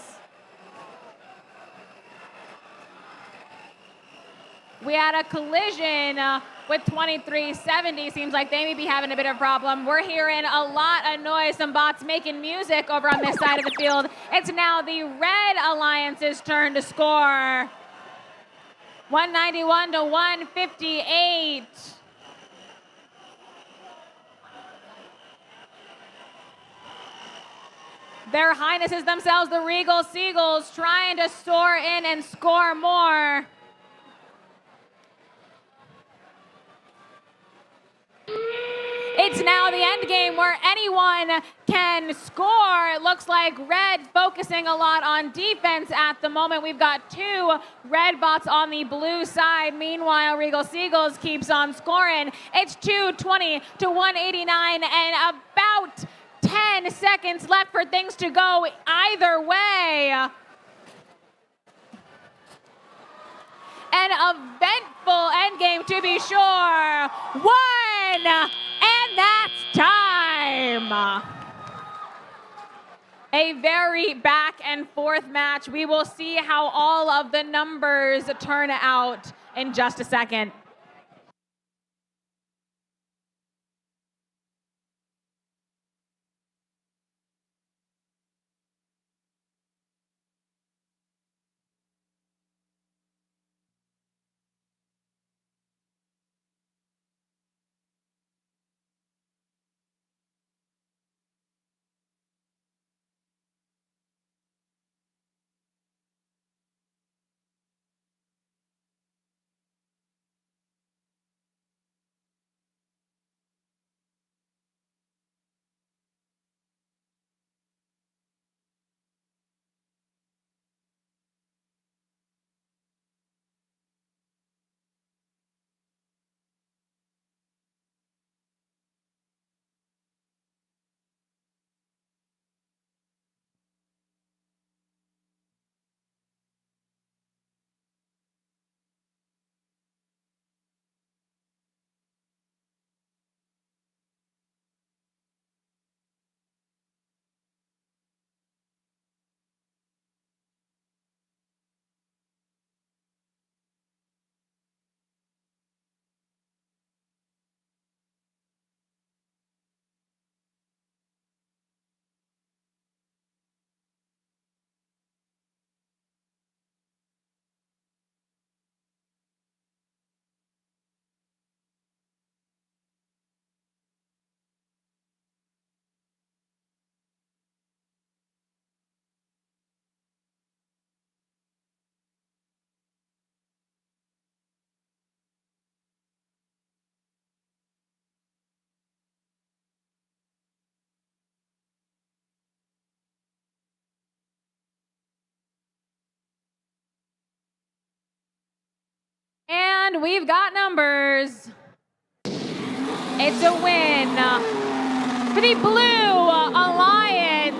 We had a collision with 2370. Seems like they may be having a bit of a problem. We're hearing a lot of noise, some bots making music over on this side of the field. It's now the Red Alliance's turn to score. 191 to 158. Their Highnesses themselves, the Regal Seagulls, trying to soar in and score more. It's now the end game where anyone can score. It looks like red focusing a lot on defense at the moment. We've got 2 red bots on the blue side. Meanwhile, Regal Seagulls keeps on scoring. It's 220 to 189 and about 10 seconds left for things to go either way. An eventful endgame to be sure. 1, and that's time. A very back and forth match. We will see how all of the numbers turn out in just a second. And we've got numbers. It's a win for the Blue Alliance.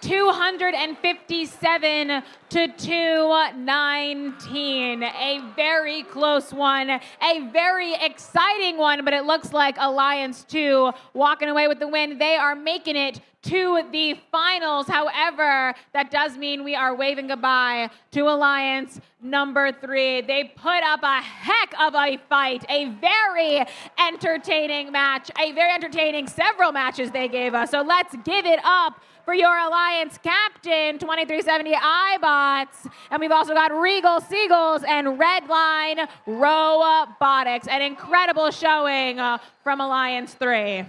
257 to 219. A very close one, a very exciting one, but it looks like Alliance 2 walking away with the win. They are making it to the finals. However, that does mean we are waving goodbye to Alliance number 3. They put up a heck of a fight, a very entertaining match, a very entertaining several matches they gave us. So let's give it up for your Alliance captain, 2370 iBots. And we've also got Regal Seagulls and Redline Robotics. An incredible showing from Alliance 3.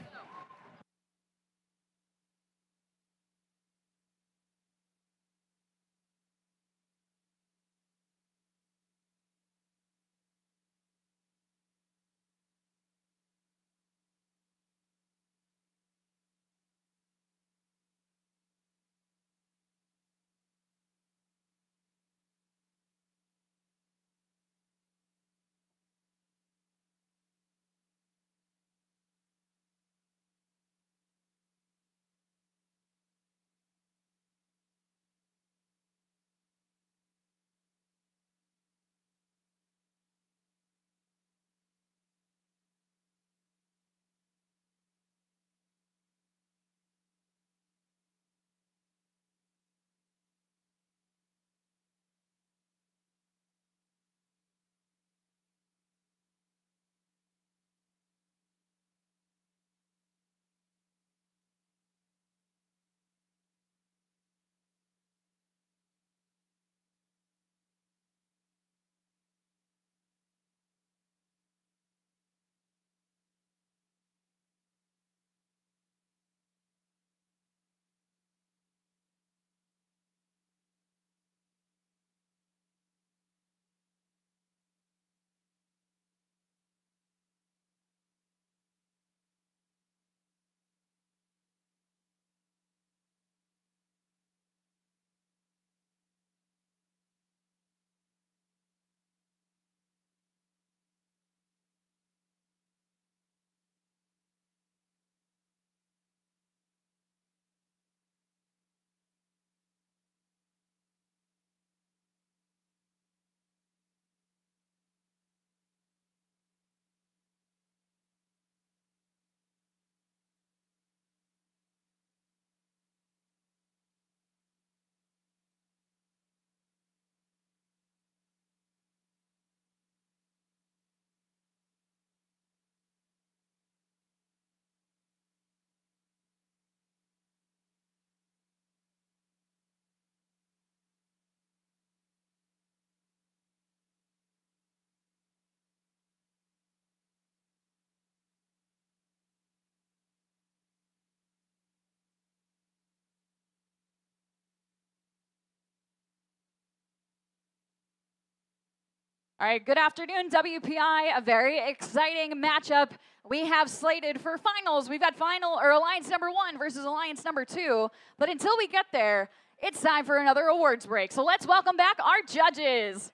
All right, good afternoon, WPI. A very exciting matchup we have slated for finals. We've got Alliance number 1 versus Alliance number 2. But until we get there, it's time for another awards break. So let's welcome back our judges.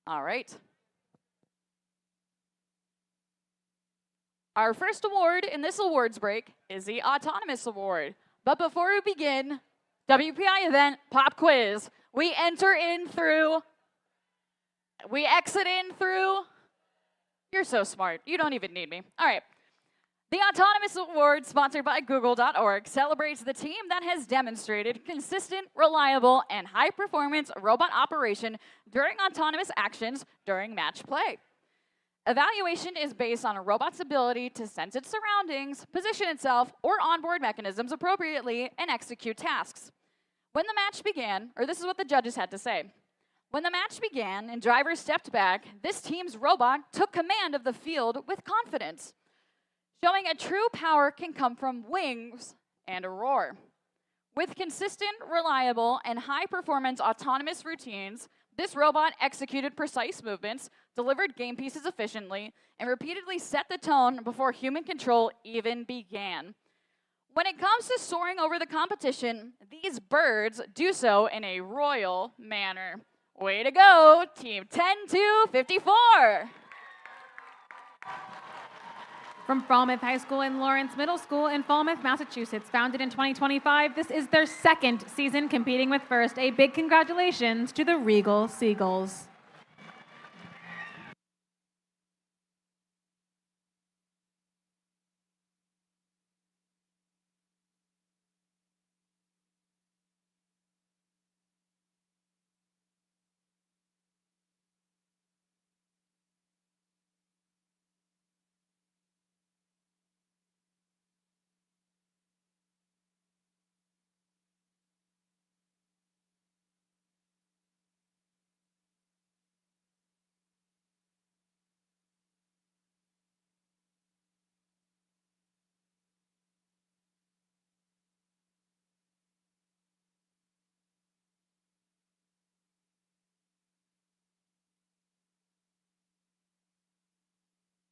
All right. Our first award in this awards break is the Autonomous Award. But before we begin, WPI event pop quiz. We exit in through. You're so smart. You don't even need me. All right. The Autonomous Award, sponsored by Google.org, celebrates the team that has demonstrated consistent, reliable, and high-performance robot operation during autonomous actions during match play. Evaluation is based on a robot's ability to sense its surroundings, position itself or onboard mechanisms appropriately, and execute tasks. When the match began, or this is what the judges had to say, when the match began and drivers stepped back, this team's robot took command of the field with confidence, showing a true power can come from wings and a roar. With consistent, reliable, and high-performance autonomous routines, this robot executed precise movements, delivered game pieces efficiently, and repeatedly set the tone before human control even began. When it comes to soaring over the competition, these birds do so in a royal manner. Way to go, Team 10-54. From Falmouth High School and Lawrence Middle School in Falmouth, Massachusetts, founded in 2025, this is their second season competing with First. A big congratulations to the Regal Seagulls.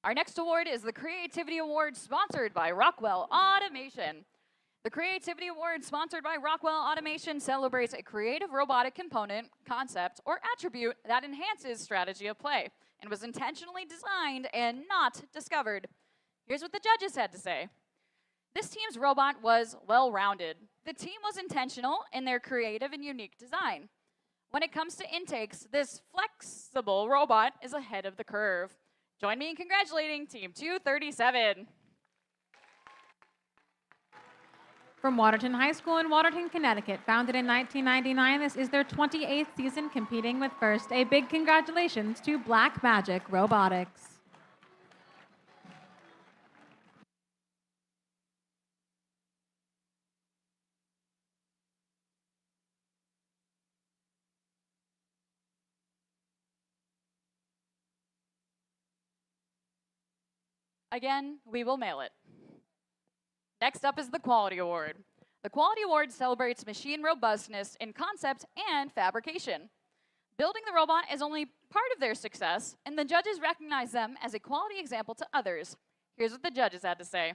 Our next award is the Creativity Award, sponsored by Rockwell Automation. The Creativity Award, sponsored by Rockwell Automation, celebrates a creative robotic component, concept, or attribute that enhances strategy of play and was intentionally designed and not discovered. Here's what the judges had to say. This team's robot was well-rounded. The team was intentional in their creative and unique design. When it comes to intakes, this flexible robot is ahead of the curve. Join me in congratulating Team 237. From Waterton High School in Waterton, Connecticut, founded in 1999, this is their 28th season competing with First. A big congratulations to Black Magic Robotics. Again, we will mail it. Next up is the Quality Award. The Quality Award celebrates machine robustness in concept and fabrication. Building the robot is only part of their success, and the judges recognize them as a quality example to others. Here's what the judges had to say.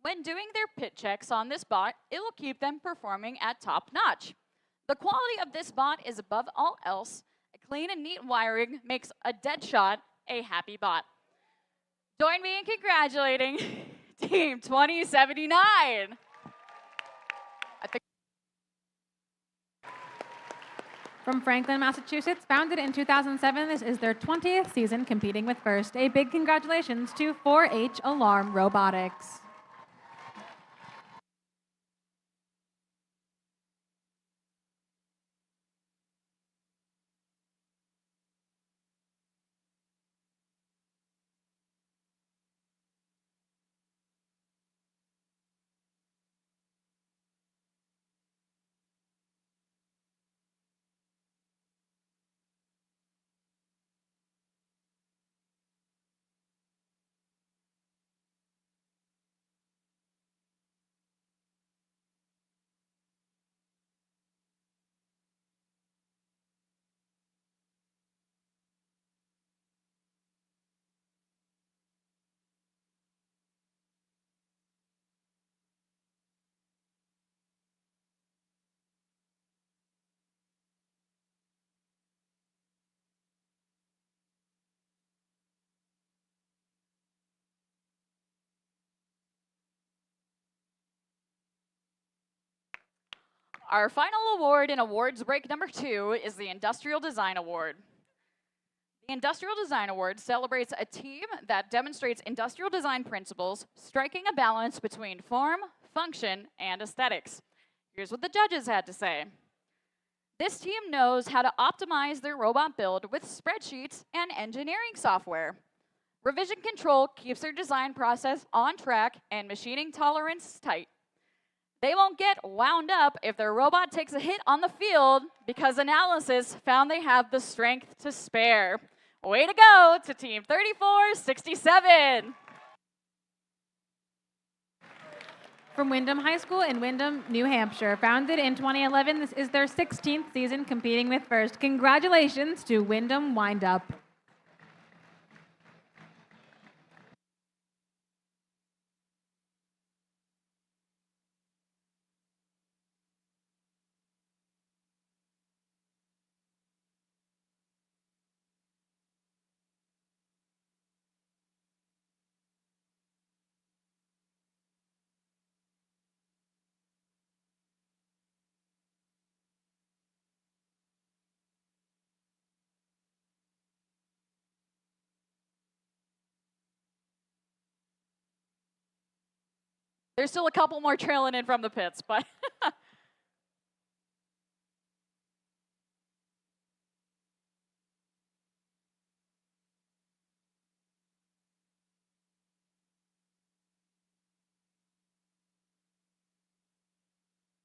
When doing their pit checks on this bot, it will keep them performing at top notch. The quality of this bot is above all else. A clean and neat wiring makes a dead shot a happy bot. Join me in congratulating Team 2079. From Franklin, Massachusetts, founded in 2007, this is their 20th season competing with First. A big congratulations to 4H Alarm Robotics. Our final award in awards break number 2 is the Industrial Design Award. The Industrial Design Award celebrates a team that demonstrates industrial design principles, striking a balance between form, function, and aesthetics. Here's what the judges had to say. This team knows how to optimize their robot build with spreadsheets and engineering software. Revision control keeps their design process on track and machining tolerance tight. They won't get wound up if their robot takes a hit on the field because analysis found they have the strength to spare. Way to go to Team 3467. From Windham High School in Windham, New Hampshire. Founded in 2011, this is their 16th season competing with First. Congratulations to Windham Windup. There's still a couple more trailing in from the pits, but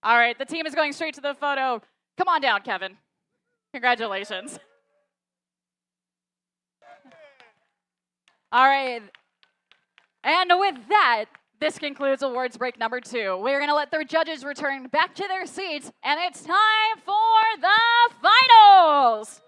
all right, the team is going straight to the photo. Come on down, Kevin. Congratulations. All right. And with that, this concludes awards break number 2. We're going to let their judges return back to their seats, and it's time for the finals.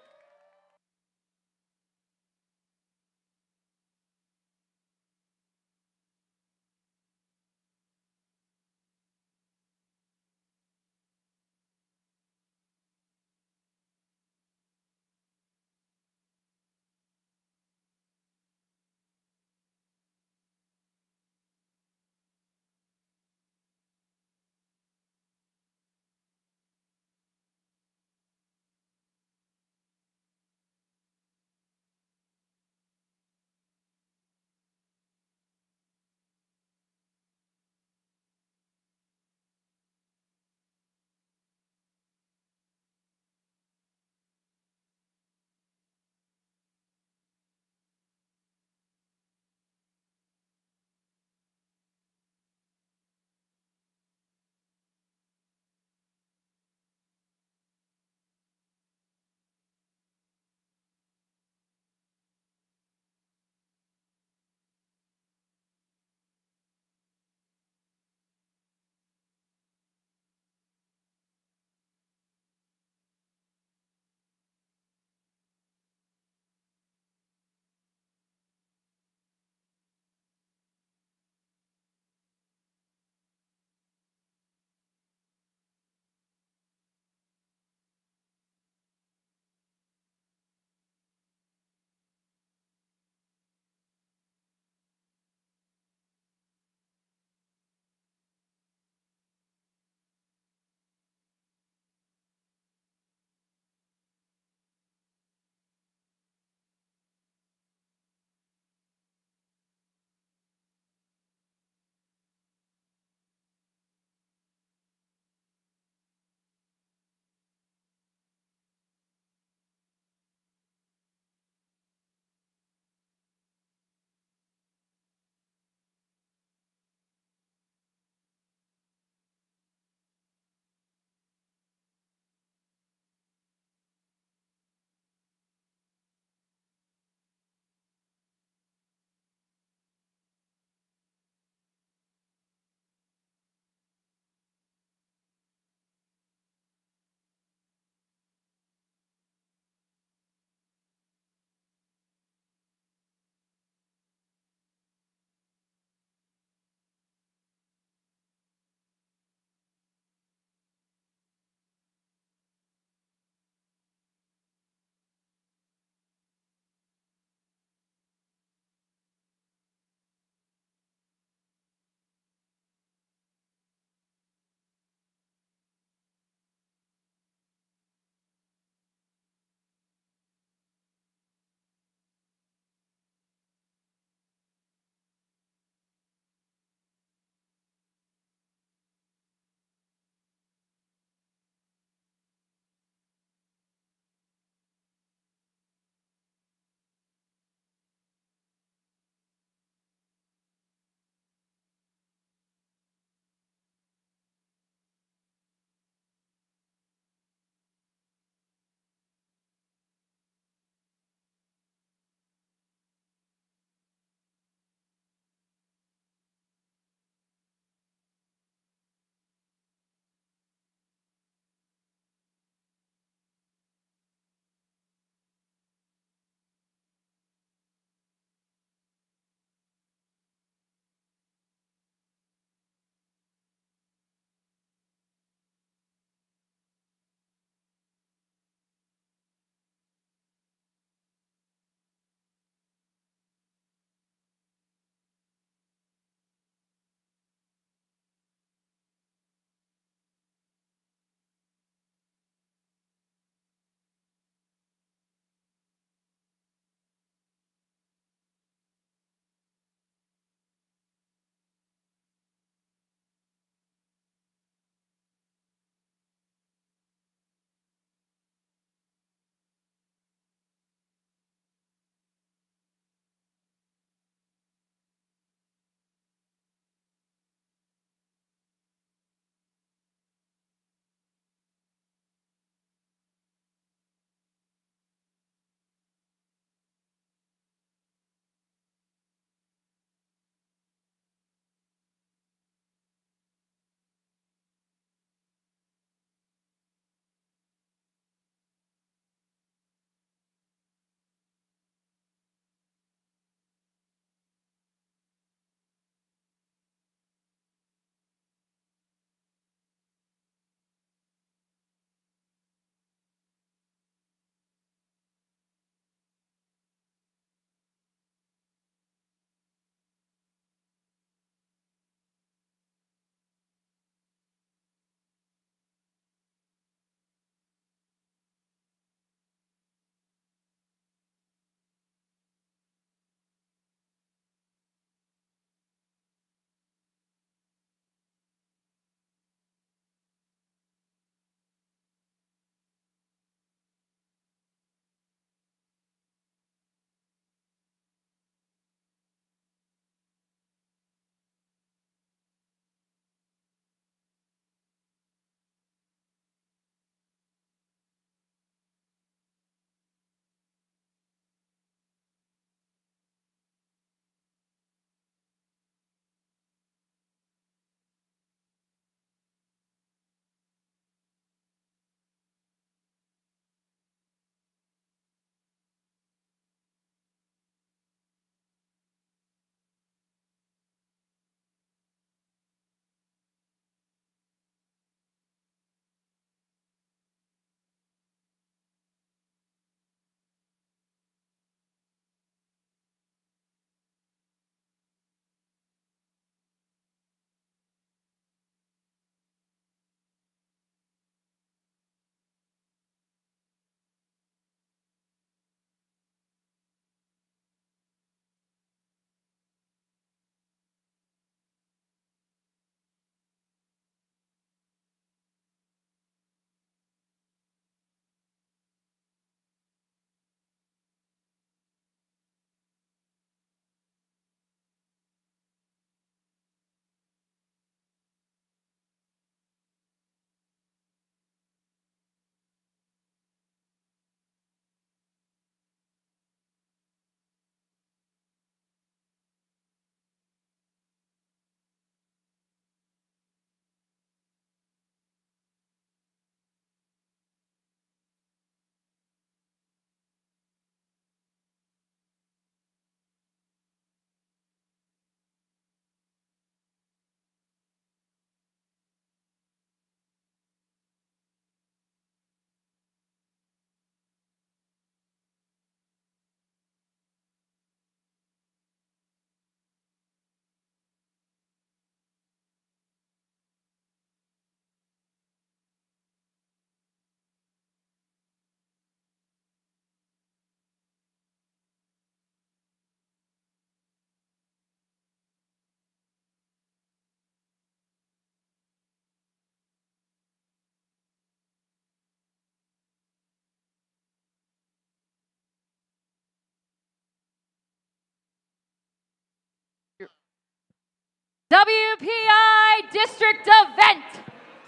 WPI District Event.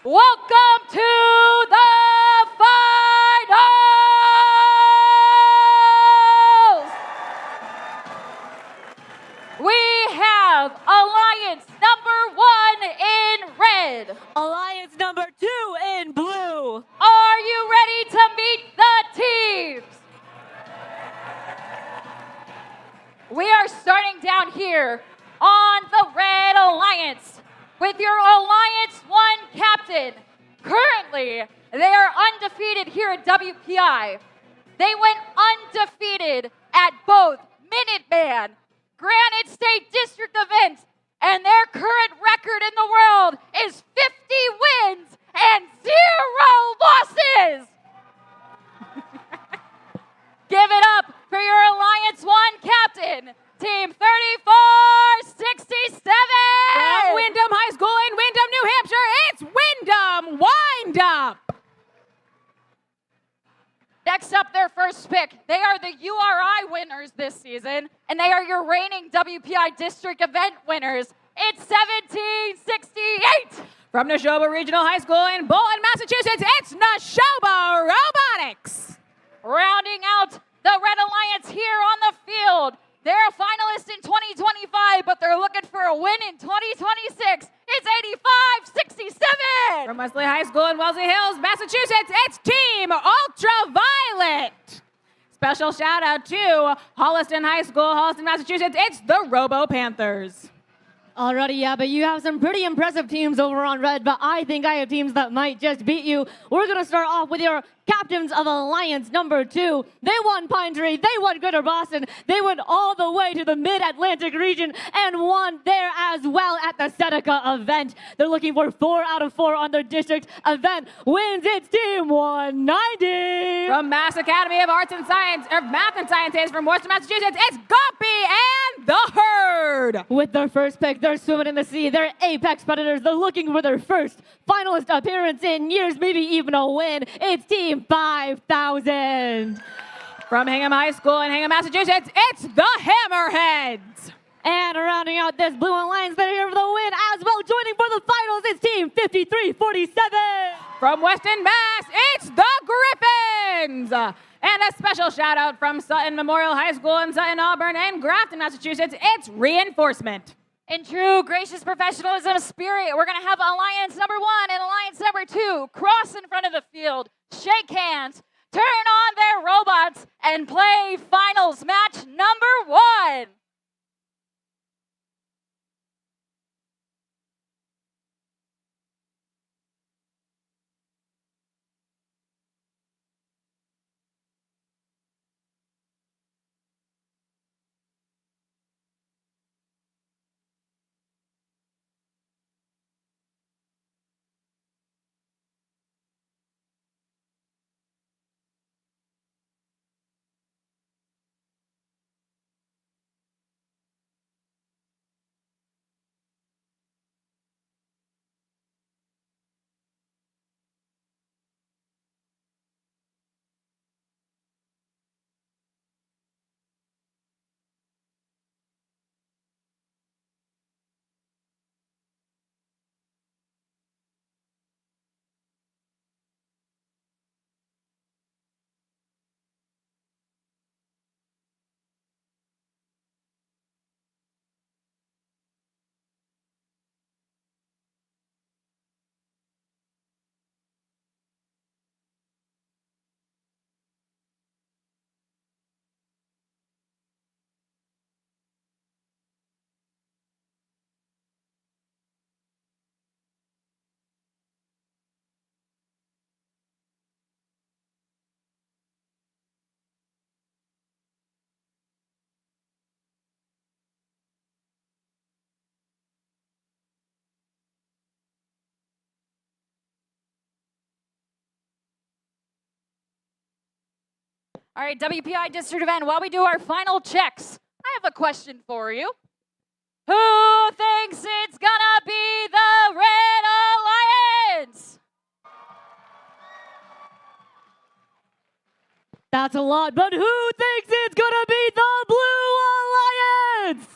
Welcome to the finals! We have Alliance number 1 in red. Alliance number 2 in blue. Are you ready to meet the teams? We are starting down here on the Red Alliance with your Alliance 1 captain. Currently, they are undefeated here at WPI. They went undefeated at both Minuteman, Granite State District events, and their current record in the world is 50 wins and 0 losses. Give it up for your Alliance 1 captain, Team 3467. From Windham High School in Windham, New Hampshire, it's Windham Wind Up. Next up, their first pick. They are the URI winners this season, and they are your reigning WPI District event winners. It's 1768. From Neshoba Regional High School in Bolton, Massachusetts, it's Neshoba Robotics. Rounding out the Red Alliance here on the field. They're a finalist in 2025, but they're looking for a win in 2026. It's 8567. From Wesley High School in Wellesley Hills, Massachusetts, it's Team Ultraviolet. Special shout out to Holliston High School, Holliston, Massachusetts, it's the Robo Panthers. Alrighty, yeah, but you have some pretty impressive teams over on red, but I think I have teams that might just beat you. We're going to start off with your captains of Alliance number 2. They won Pine Tree, they won Greater Boston, they went all the way to the Mid-Atlantic region and won there as well at the Seneca event. They're looking for 4 out of 4 on their district event. Wins its Team 190. From Mass Academy of Arts and Science, or Math and Sciences from Worcester, Massachusetts, it's Guppy and the Herd. With their first pick, they're swimming in the sea. They're apex predators. They're looking for their first finalist appearance in years, maybe even a win. It's Team 5000. From Hingham High School in Hingham, Massachusetts, it's the Hammerheads. And rounding out this blue alliance, they're here for the win as well. Joining for the finals, it's Team 5347. From Weston, Mass, it's the Griffins. And a special shout out from Sutton Memorial High School in Sutton, Auburn, and Grafton, Massachusetts, it's Reinforcement. In true gracious professionalism spirit, we're going to have Alliance number 1 and Alliance number 2 cross in front of the field, shake hands, turn on their robots, and play finals match number 1. All right, WPI District event, while we do our final checks, I have a question for you. Who thinks it's gonna be the Red Alliance? That's a lot, but who thinks it's gonna be the Blue Alliance?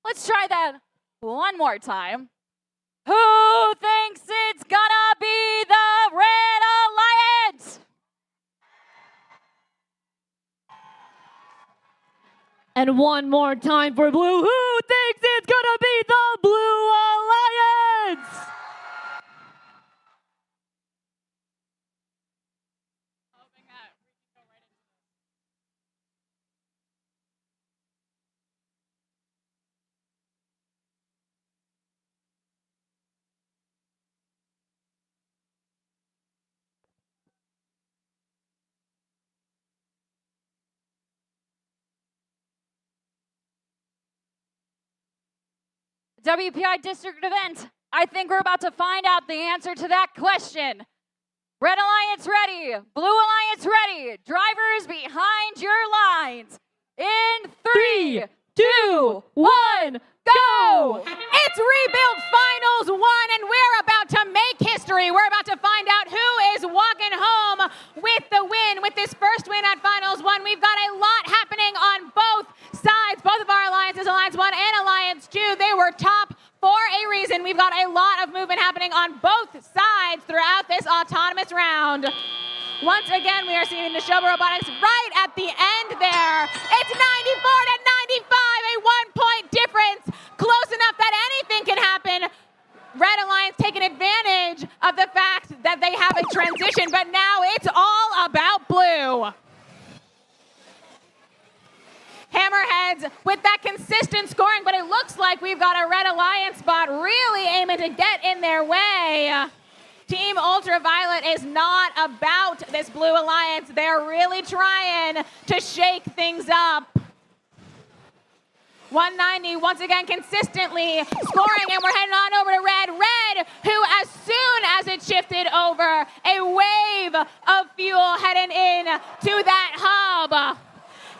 Let's try that one more time. Who thinks it's gonna be the Red Alliance? And one more time for blue. Who thinks it's gonna be the Blue Alliance? WPI district event. I think we're about to find out the answer to that question. Red Alliance ready, Blue Alliance ready. Drivers behind your lines. In 3, 2, 1, go! It's Rebuild Finals 1, and we're about to make history. We're about to find out who is walking home with the win, with this first win at Finals 1. We've got a lot happening on both sides, both of our alliances, Alliance 1 and Alliance 2. They were top for a reason. We've got a lot of movement happening on both sides throughout this autonomous round. Once again, we are seeing the show Robotics right at the end there. It's 94 to 95, a 1-point difference. Close enough that anything can happen. Red Alliance taking advantage of the fact that they have a transition, but now it's all about blue. Hammerheads with that consistent scoring, but it looks like we've got a Red Alliance spot really aiming to get in their way. Team Ultraviolet is not about this Blue Alliance. They're really trying to shake things up. 190 once again consistently scoring, and we're heading on over to Red. Red, who as soon as it shifted over, a wave of fuel heading in to that hub.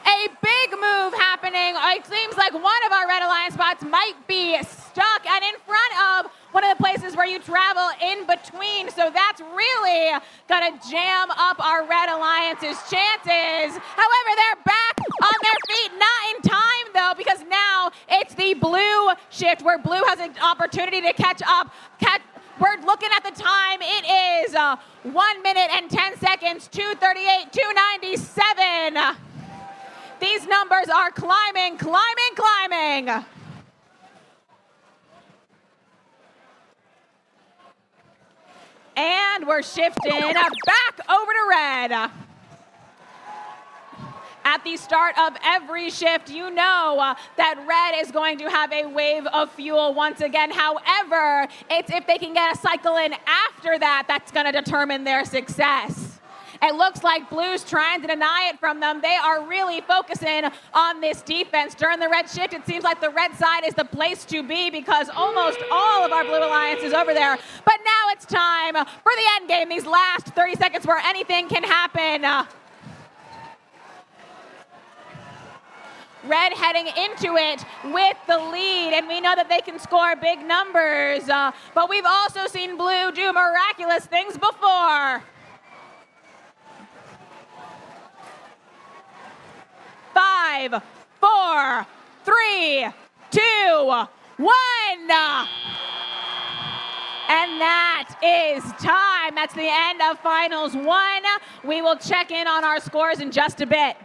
A big move happening. It seems like one of our Red Alliance spots might be stuck and in front of one of the places where you travel in between. So that's really gonna jam up our Red Alliance's chances. However, they're back on their feet, not in time though, because now it's the blue shift where blue has an opportunity to catch up. We're looking at the time. It is 1 minute and 10 seconds, 2:38, 2:97. These numbers are climbing, climbing, climbing. And we're shifting back over to Red. At the start of every shift, you know that Red is going to have a wave of fuel once again. However, it's if they can get a cycle in after that that's going to determine their success. It looks like Blue's trying to deny it from them. They are really focusing on this defense. During the red shift, it seems like the red side is the place to be because almost all of our Blue Alliance is over there. But now it's time for the end game, these last 30 seconds where anything can happen. Red heading into it with the lead, and we know that they can score big numbers. But we've also seen Blue do miraculous things before. 5, 4, 3, 2, 1. And that is time. That's the end of Finals 1. We will check in on our scores in just a bit.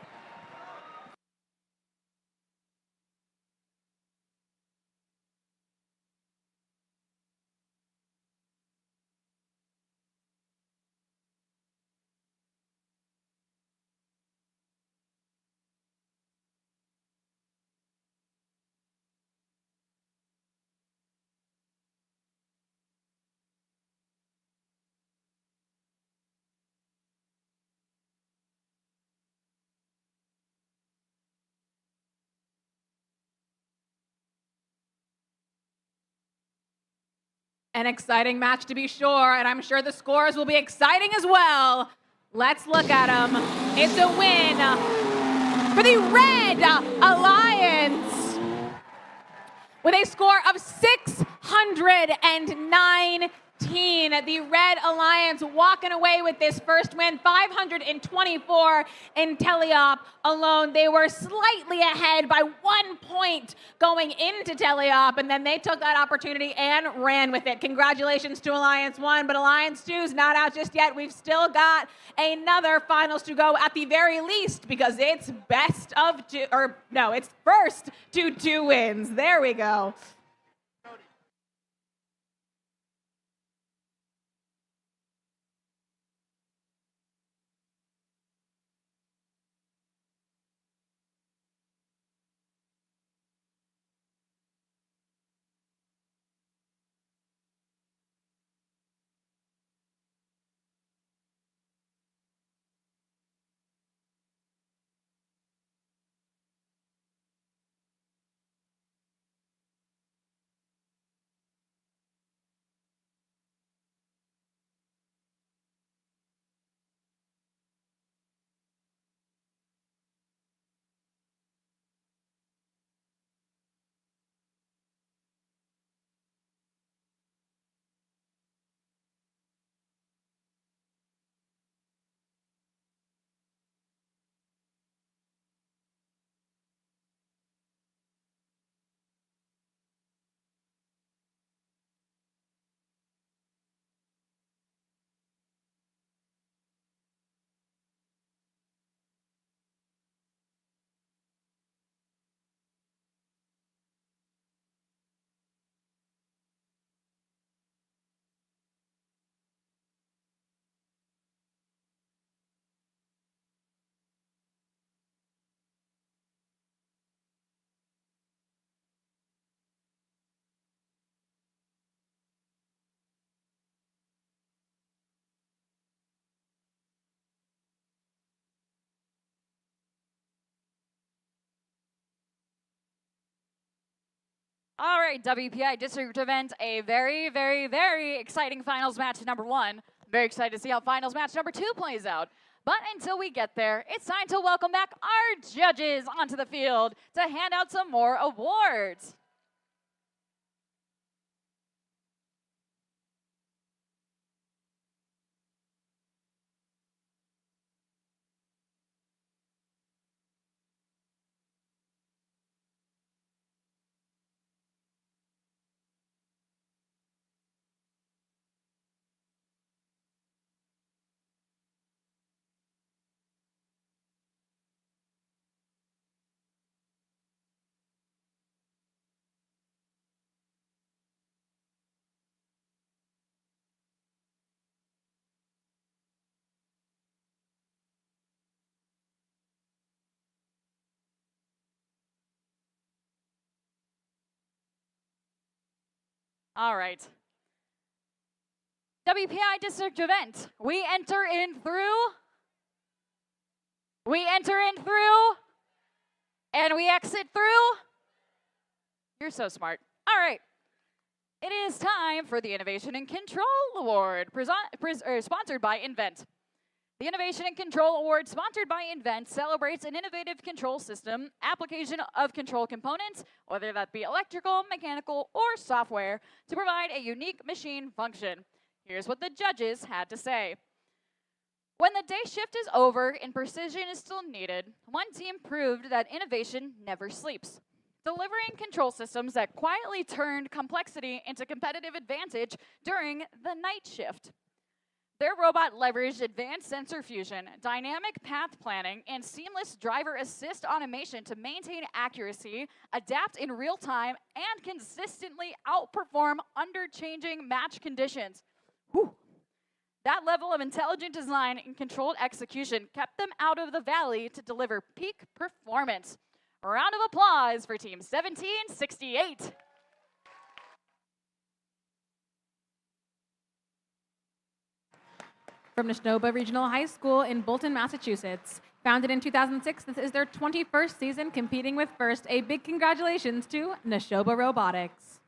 An exciting match to be sure, and I'm sure the scores will be exciting as well. Let's look at them. It's a win for the Red Alliance with a score of 619 17, the Red Alliance walking away with this first win, 524 in Teleop alone. They were slightly ahead by 1 point going into Teleop, and then they took that opportunity and ran with it. Congratulations to Alliance 1, but Alliance 2 is not out just yet. We've still got another finals to go at the very least, because it's best of two, or no, it's first to 2 wins. There we go. All right, WPI District Event, a very, very, very exciting finals match number 1. Very excited to see how finals match number 2 plays out. But until we get there, it's time to welcome back our judges onto the field to hand out some more awards. All right. WPI District Event, we enter in through, and we exit through. You're so smart. All right. It is time for the Innovation and Control Award, sponsored by Invent. The Innovation and Control Award, sponsored by Invent, celebrates an innovative control system, application of control components, whether that be electrical, mechanical, or software, to provide a unique machine function. Here's what the judges had to say. When the day shift is over and precision is still needed, one team proved that innovation never sleeps, delivering control systems that quietly turned complexity into competitive advantage during the night shift. Their robot leveraged advanced sensor fusion, dynamic path planning, and seamless driver assist automation to maintain accuracy, adapt in real time, and consistently outperform under changing match conditions. Whew. That level of intelligent design and controlled execution kept them out of the valley to deliver peak performance. A round of applause for Team 1768. From Neshoba Regional High School in Bolton, Massachusetts. Founded in 2006, this is their 21st season competing with First. A big congratulations to Neshoba Robotics.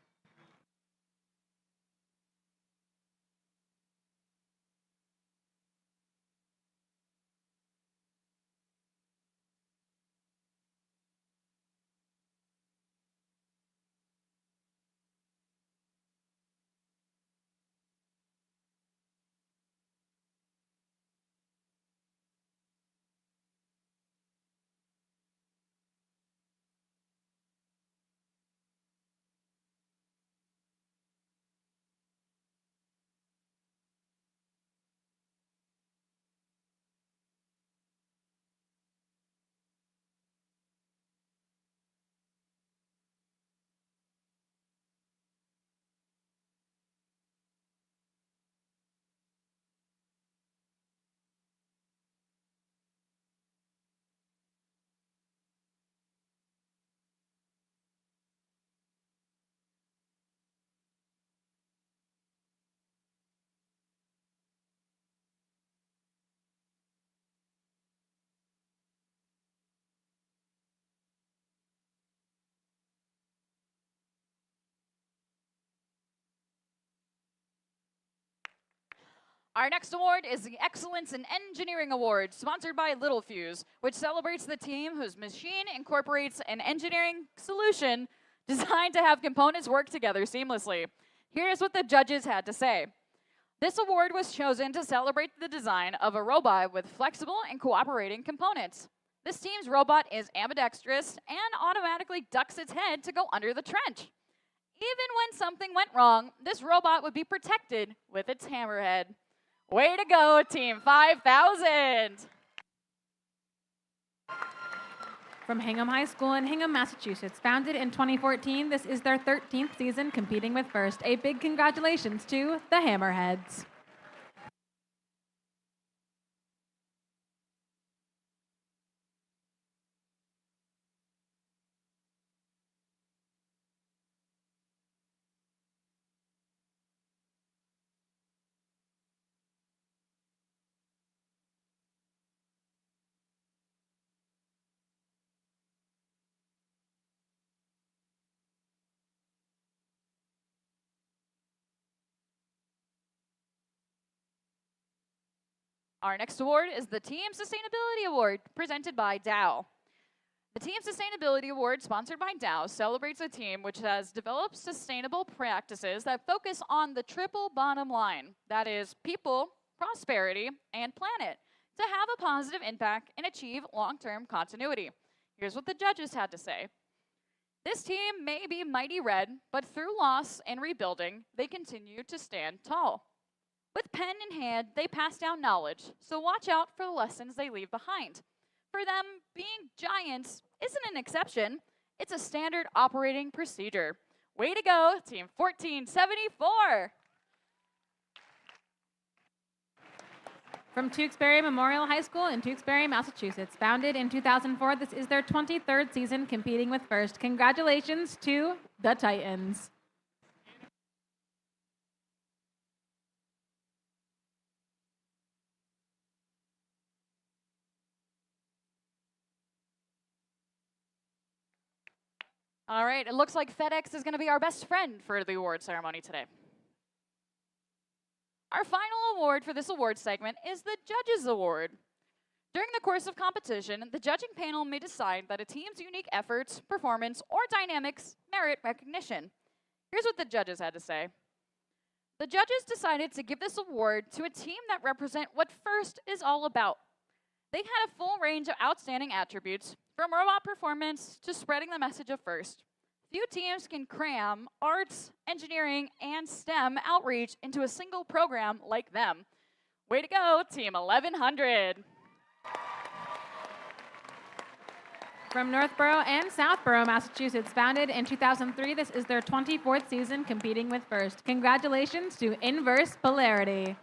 Our next award is the Excellence in Engineering Award, sponsored by Littlefuse, which celebrates the team whose machine incorporates an engineering solution designed to have components work together seamlessly. Here's what the judges had to say. This award was chosen to celebrate the design of a robot with flexible and cooperating components. This team's robot is ambidextrous and automatically ducks its head to go under the trench. Even when something went wrong, this robot would be protected with its hammerhead. Way to go, Team 5000! From Hingham High School in Hingham, Massachusetts. Founded in 2014, this is their 13th season competing with First. A big congratulations to the Hammerheads. Our next award is the Team Sustainability Award, presented by Dow. The Team Sustainability Award, sponsored by Dow, celebrates a team which has developed sustainable practices that focus on the triple bottom line, that is, people, prosperity, and planet, to have a positive impact and achieve long-term continuity. Here's what the judges had to say. This team may be mighty red, but through loss and rebuilding, they continue to stand tall. With pen in hand, they pass down knowledge, so watch out for the lessons they leave behind. For them, being giants isn't an exception, it's a standard operating procedure. Way to go, Team 1474! From Tewksbury Memorial High School in Tewksbury, Massachusetts. Founded in 2004, this is their 23rd season competing with First. Congratulations to the Titans. All right, it looks like FedEx is going to be our best friend for the award ceremony today. Our final award for this award segment is the Judges Award. During the course of competition, the judging panel may decide that a team's unique efforts, performance, or dynamics merit recognition. Here's what the judges had to say. The judges decided to give this award to a team that represent what First is all about. They had a full range of outstanding attributes, from robot performance to spreading the message of First. Few teams can cram arts, engineering, and STEM outreach into a single program like them. Way to go, Team 1100. From Northborough and Southborough, Massachusetts. Founded in 2003, this is their 24th season competing with First. Congratulations to Inverse Polarity.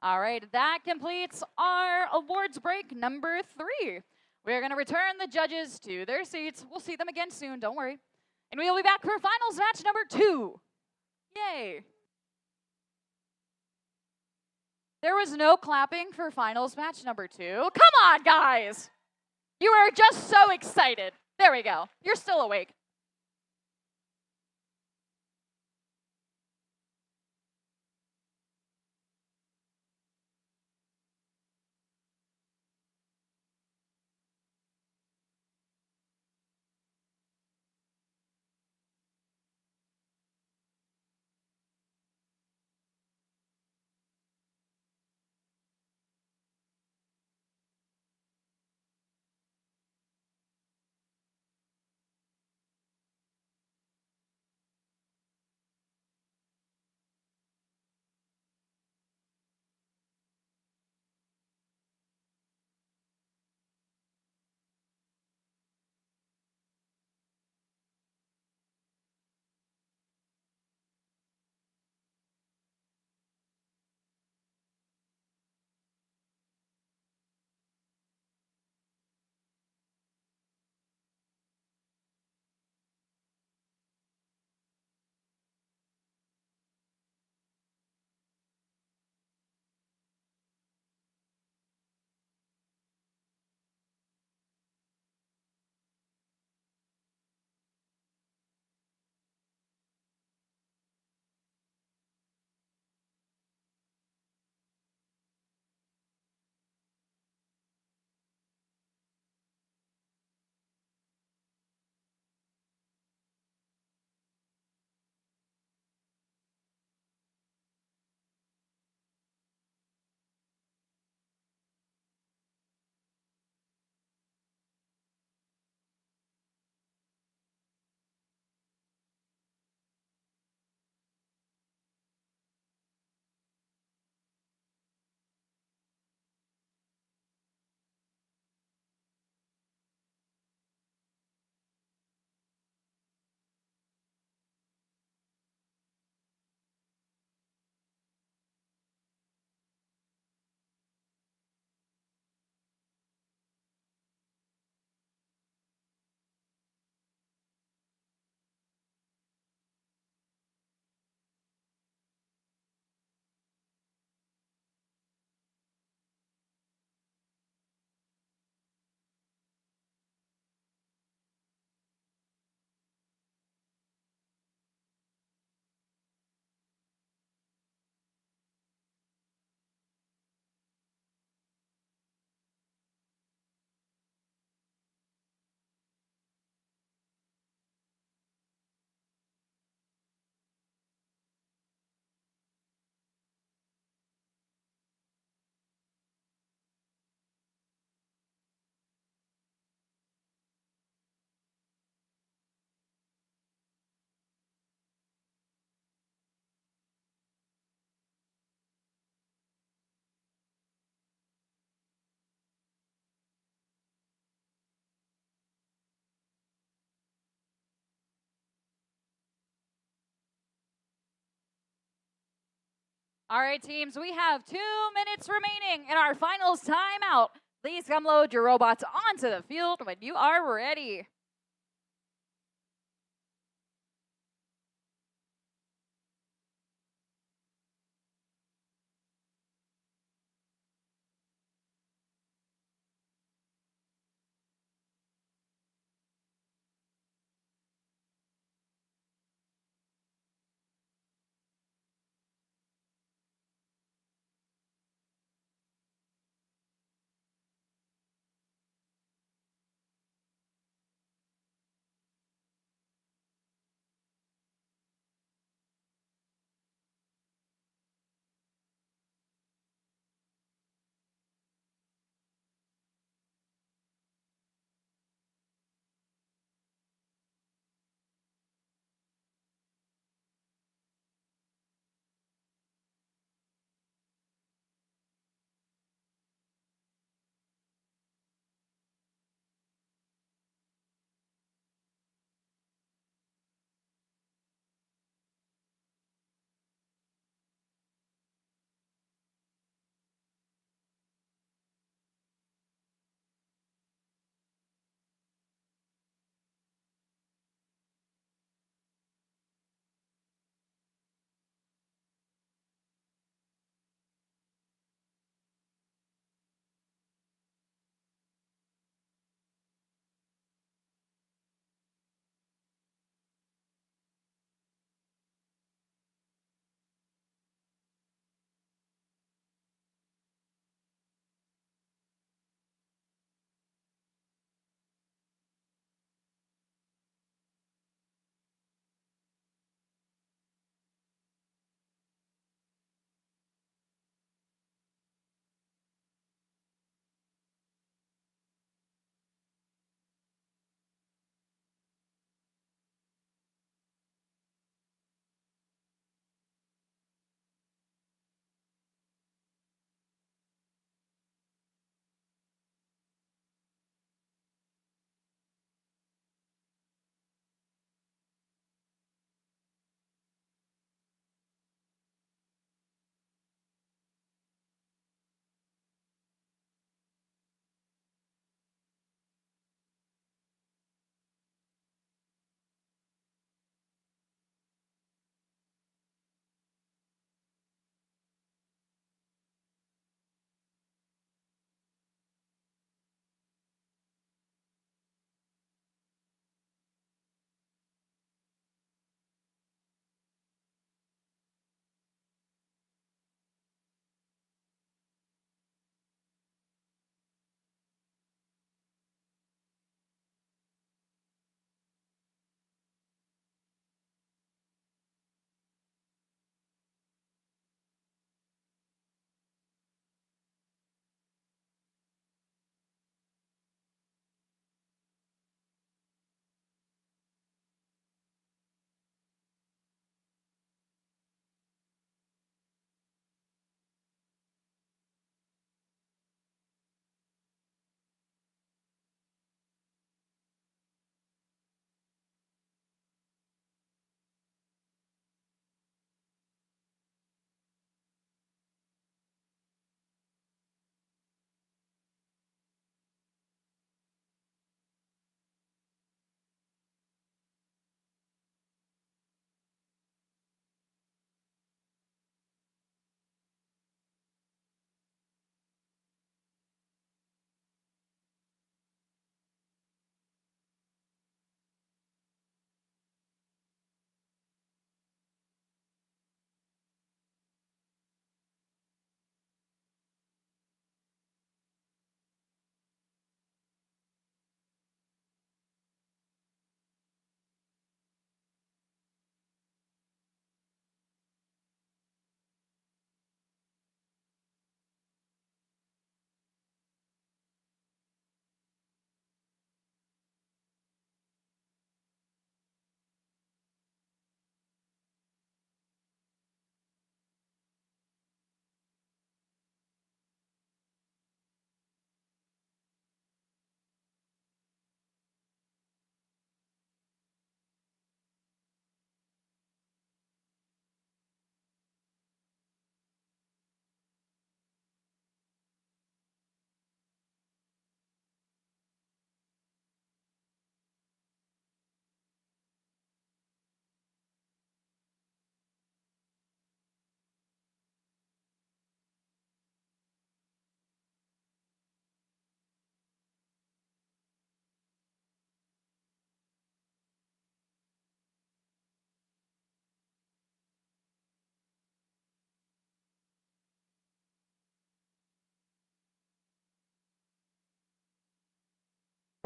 All right, that completes our awards break number 3. We're going to return the judges to their seats. We'll see them again soon, don't worry. And we will be back for finals match number 2. Yay. There was no clapping for finals match number 2. Come on, guys. You are just so excited. There we go. You're still awake. All right, teams, we have 2 minutes remaining in our finals timeout. Please come load your robots onto the field when you are ready.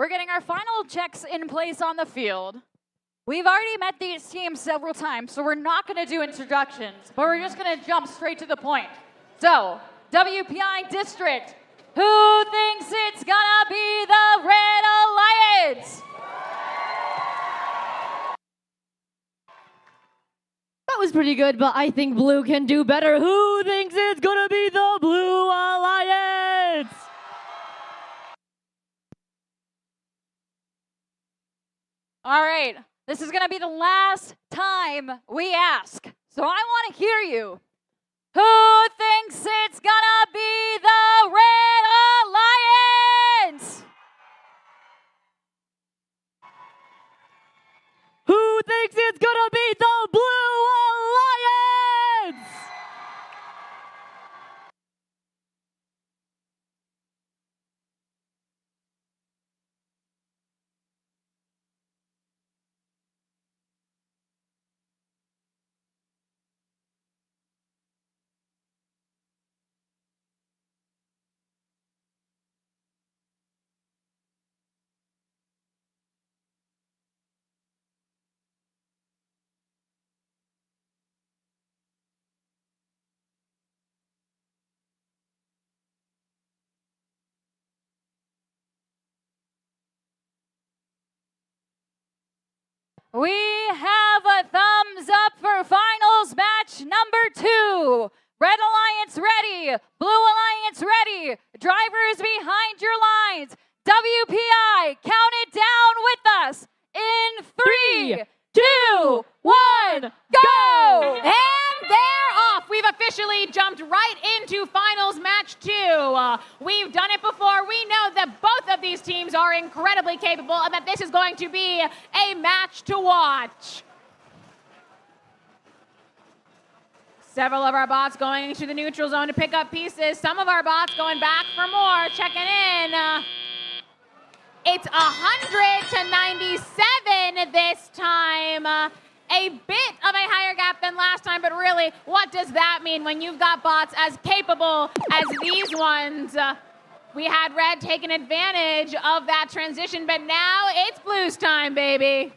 we're getting our final checks in place on the field. We've already met these teams several times, so we're not going to do introductions, but we're just going to jump straight to the point. So, WPI District, who thinks it's going to be the Red Alliance? That was pretty good, but I think blue can do better. Who thinks it's gonna be the Blue Alliance? All right, this is going to be the last time we ask, so I want to hear you. Who thinks it's going to be the Red Alliance? Who thinks it's gonna be the Blue Alliance? We have a thumbs up for finals match number 2. Red Alliance ready, Blue Alliance ready. Drivers behind your lines. WPI, count it down with us. In 3, 2, 1, go! And they're off. We've officially jumped right into finals match 2. We've done it before. We know that both of these teams are incredibly capable and that this is going to be a match to watch. Several of our bots going into the neutral zone to pick up pieces. Some of our bots going back for more, checking in. It's 100 to 97 this time. A bit of a higher gap than last time, but really, what does that mean when you've got bots as capable as these ones? We had red taking advantage of that transition, but now it's blues time, baby.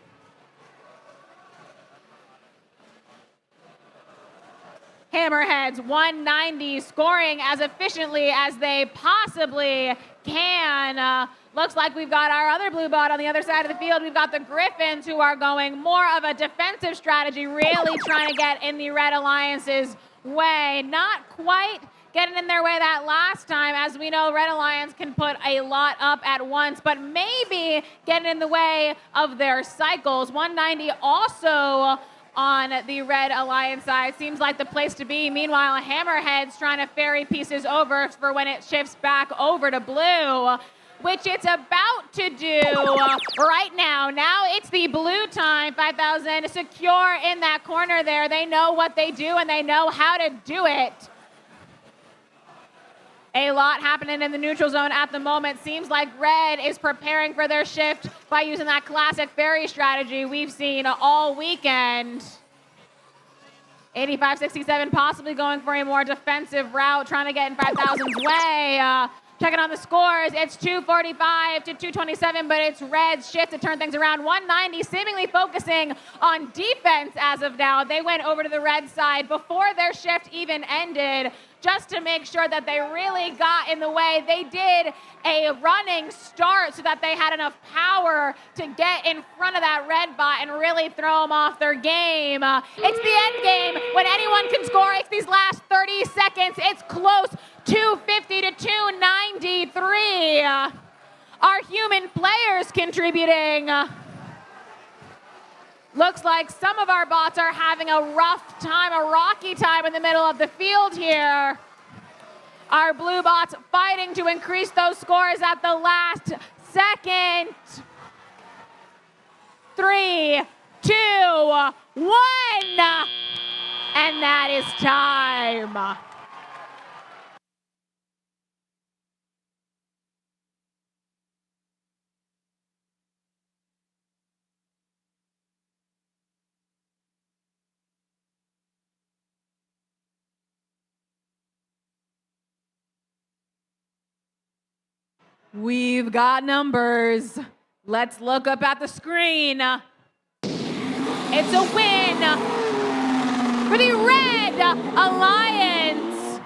Hammerheads 190 scoring as efficiently as they possibly can. Looks like we've got our other blue bot on the other side of the field. We've got the Griffins who are going more of a defensive strategy, really trying to get in the Red Alliance's way. Not quite getting in their way that last time. As we know, Red Alliance can put a lot up at once, but maybe getting in the way of their cycles. 190 also on the Red Alliance side. Seems like the place to be. Meanwhile, Hammerhead's trying to ferry pieces over for when it shifts back over to blue, which it's about to do right now. Now it's the blue time. 5,000 secure in that corner there. They know what they do and they know how to do it. A lot happening in the neutral zone at the moment. Seems like red is preparing for their shift by using that classic ferry strategy we've seen all weekend. 85-67 possibly going for a more defensive route, trying to get in 5,000's way. Checking on the scores, it's 245 to 227, but it's red's shift to turn things around. 190 seemingly focusing on defense as of now. They went over to the red side before their shift even ended, just to make sure that they really got in the way. They did a running start so that they had enough power to get in front of that red bot and really throw them off their game. It's the end game when anyone can score. It's these last 30 seconds. It's close, 250 to 293. Our human players contributing. Looks like some of our bots are having a rough time, a rocky time in the middle of the field here. Our blue bots fighting to increase those scores at the last second. 3, 2, 1. And that is time. We've got numbers. Let's look up at the screen. It's a win for the Red Alliance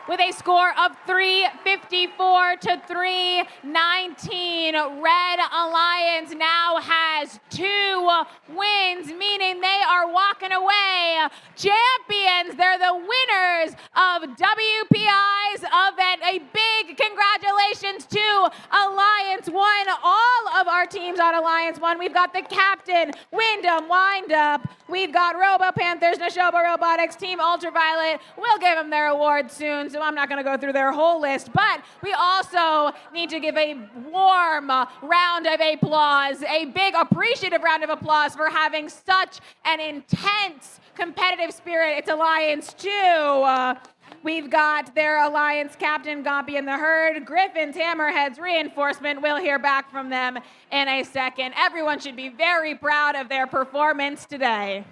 with a score of 354 to 319. Red Alliance now has 2 wins, meaning they are walking away champions. They're the winners of WPI's event. A big congratulations to Alliance 1. All of our teams on Alliance 1. We've got the captain, Wyndham Windup. We've got Robo Panthers, Neshoba Robotics, Team Ultraviolet. We'll give them their awards soon, so I'm not going to go through their whole list. But we also need to give a warm round of applause, a big appreciative round of applause for having such an intense competitive spirit. It's Alliance 2. We've got their Alliance captain, Gompy and the Herd, Griffins, Hammerheads, Reinforcement. We'll hear back from them in a second. Everyone should be very proud of their performance today.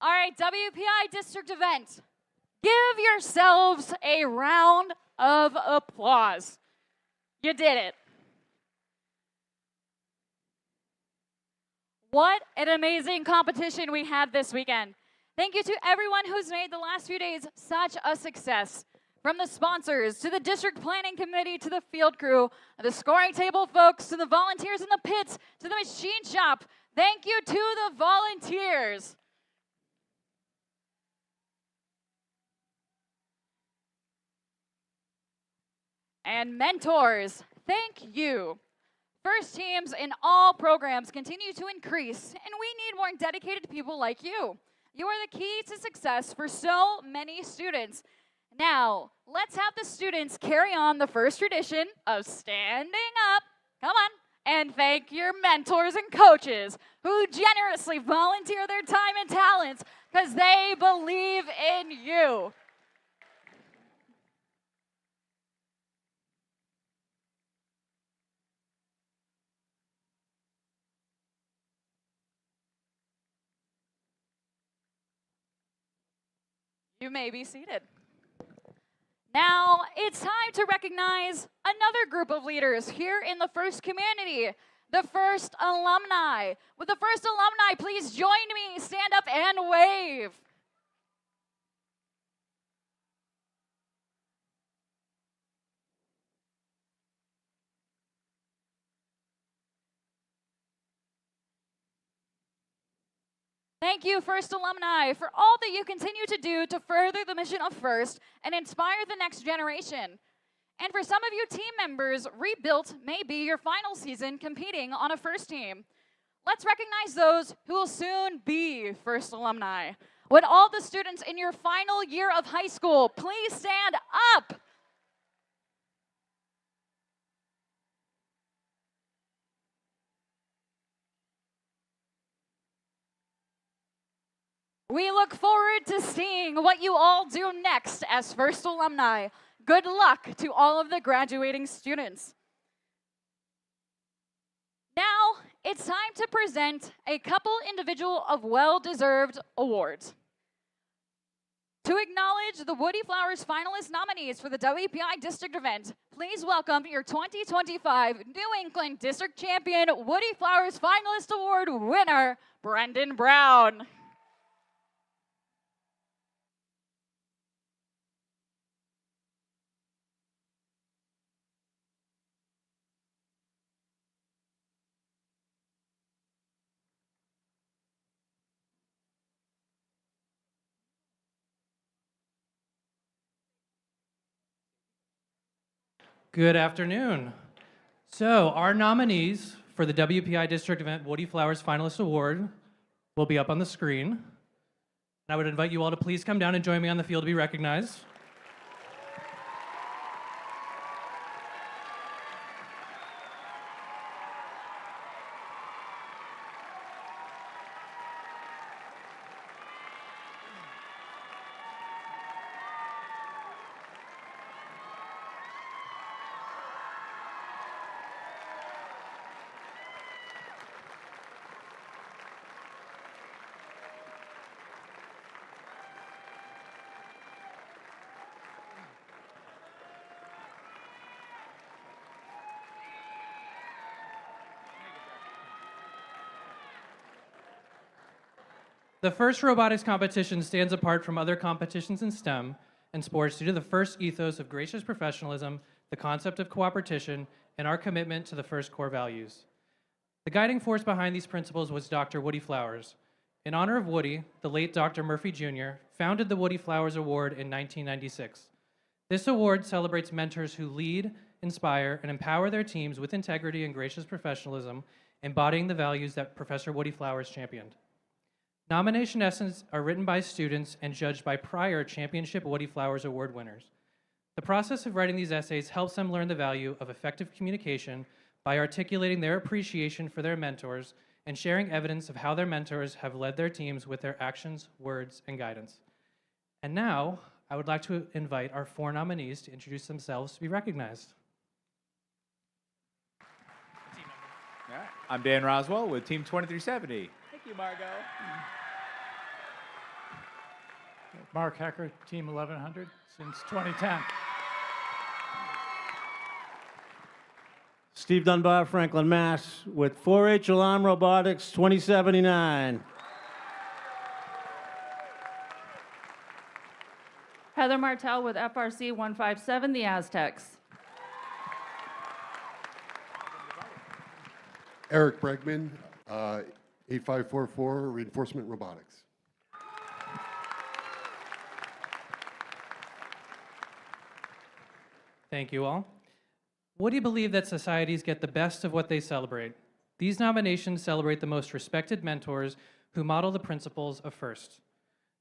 All right, WPI district event. Give yourselves a round of applause. You did it. What an amazing competition we had this weekend. Thank you to everyone who's made the last few days such a success. From the sponsors, to the district planning committee, to the field crew, the scoring table folks, to the volunteers in the pits, to the machine shop. Thank you to the volunteers. And mentors, thank you. First teams in all programs continue to increase, and we need more dedicated people like you. You are the key to success for so many students. Now, let's have the students carry on the first tradition of standing up, come on, and thank your mentors and coaches who generously volunteer their time and talents because they believe in you. You may be seated. Now it's time to recognize another group of leaders here in the first community, the first alumni. With the first alumni, please join me, stand up and wave. Thank you, First Alumni, for all that you continue to do to further the mission of First and inspire the next generation. And for some of you team members, Rebuilt may be your final season competing on a First team. Let's recognize those who will soon be First Alumni. Would all the students in your final year of high school please stand up? We look forward to seeing what you all do next as First Alumni. Good luck to all of the graduating students. Now, it's time to present a couple individual of well-deserved awards. To acknowledge the Woody Flowers finalist nominees for the WPI District event, please welcome your 2025 New England District Champion Woody Flowers Finalist Award winner, Brendan Brown. Good afternoon. So our nominees for the WPI District Event Woody Flowers Finalist Award will be up on the screen. And I would invite you all to please come down and join me on the field to be recognized. The first robotics competition stands apart from other competitions in STEM and sports due to the first ethos of gracious professionalism, the concept of cooperation, and our commitment to the first core values. The guiding force behind these principles was Dr. Woody Flowers. In honor of Woody, the late Dr. Murphy Jr. founded the Woody Flowers Award in 1996. This award celebrates mentors who lead, inspire, and empower their teams with integrity and gracious professionalism, embodying the values that Professor Woody Flowers championed. Nomination essays are written by students and judged by prior Championship Woody Flowers Award winners. The process of writing these essays helps them learn the value of effective communication by articulating their appreciation for their mentors and sharing evidence of how their mentors have led their teams with their actions, words, and guidance. And now, I would like to invite our 4 nominees to introduce themselves to be recognized. All right. I'm Dan Roswell with Team 2370. Thank you, Margot. Mark Hecker, Team 1100, since 2010. Steve Dunbar, Franklin, Mass., with 4-H Alarm Robotics 2079. Heather Martell with FRC 157, the Aztecs. Eric Bregman, 8544, Reinforcement Robotics. Thank you all. What do you believe that societies get the best of what they celebrate? These nominations celebrate the most respected mentors who model the principles of FIRST.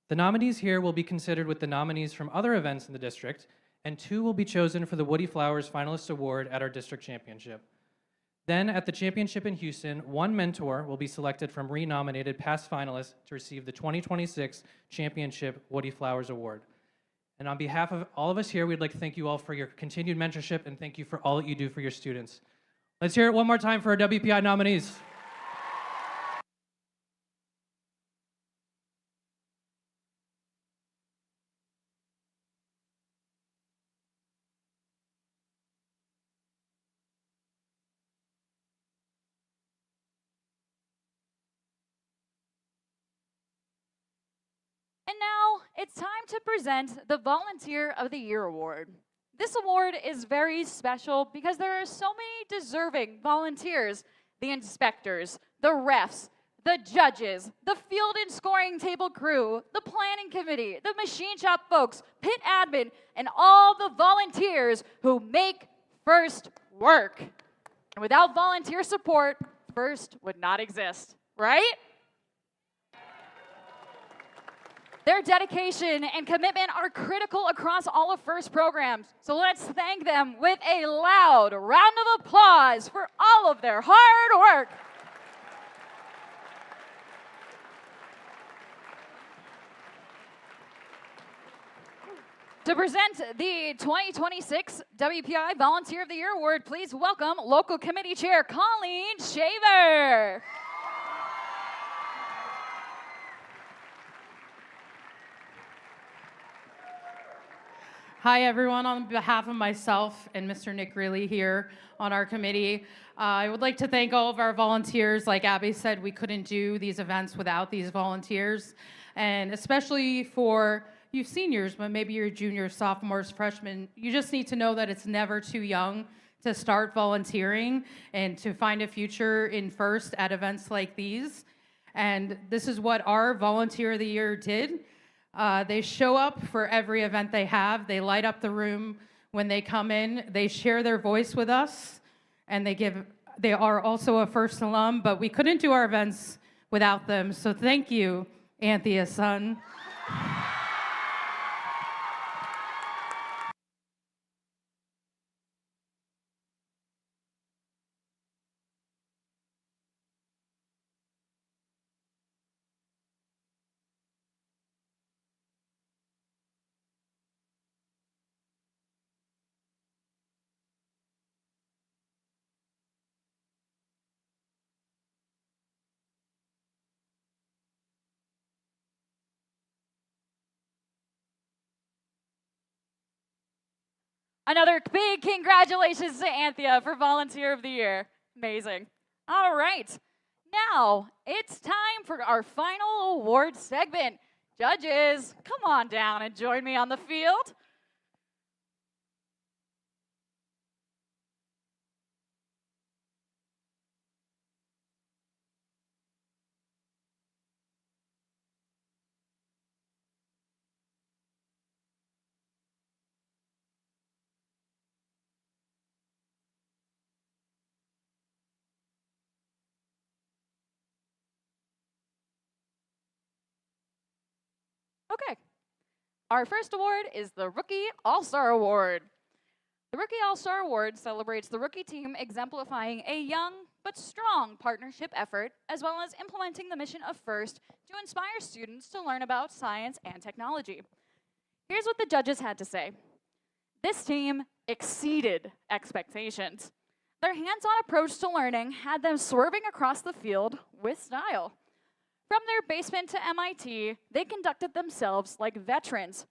The nominees here will be considered with the nominees from other events in the district, and 2 will be chosen for the Woody Flowers Finalist Award at our district championship. Then, at the championship in Houston, 1 mentor will be selected from renominated past finalists to receive the 2026 Championship Woody Flowers Award. And on behalf of all of us here, we'd like to thank you all for your continued mentorship and thank you for all that you do for your students. Let's hear it one more time for our WPI nominees. it's time to present the Volunteer of the Year Award. This award is very special because there are so many deserving volunteers: the inspectors, the refs, the judges, the field and scoring table crew, the planning committee, the machine shop folks, pit admin, and all the volunteers who make FIRST work. And without volunteer support, FIRST would not exist, right? Their dedication and commitment are critical across all of FIRST programs. So let's thank them with a loud round of applause for all of their hard work. To present the 2026 WPI Volunteer of the Year Award, please welcome local committee chair Colleen Shaver. Hi, everyone. On behalf of myself and Mr. Nick Greeley here on our committee, I would like to thank all of our volunteers. Like Abby said, we couldn't do these events without these volunteers, and especially for you seniors, but maybe you're juniors, sophomores, freshmen, you just need to know that it's never too young to start volunteering and to find a future in FIRST at events like these. And this is what our Volunteer of the Year did. They show up for every event they have. They light up the room when they come in. They share their voice with us, and they are also a FIRST alum, but we couldn't do our events without them. So thank you, Anthea Sun. Another big congratulations to Anthea for Volunteer of the Year. Amazing. All right, now it's time for our final award segment. Judges, come on down and join me on the field. Okay, our first award is the Rookie All-Star Award. The Rookie All-Star Award celebrates the rookie team exemplifying a young but strong partnership effort, as well as implementing the mission of FIRST to inspire students to learn about science and technology. Here's what the judges had to say. This team exceeded expectations. Their hands-on approach to learning had them swerving across the field with style. From their basement to MIT, they conducted themselves like veterans.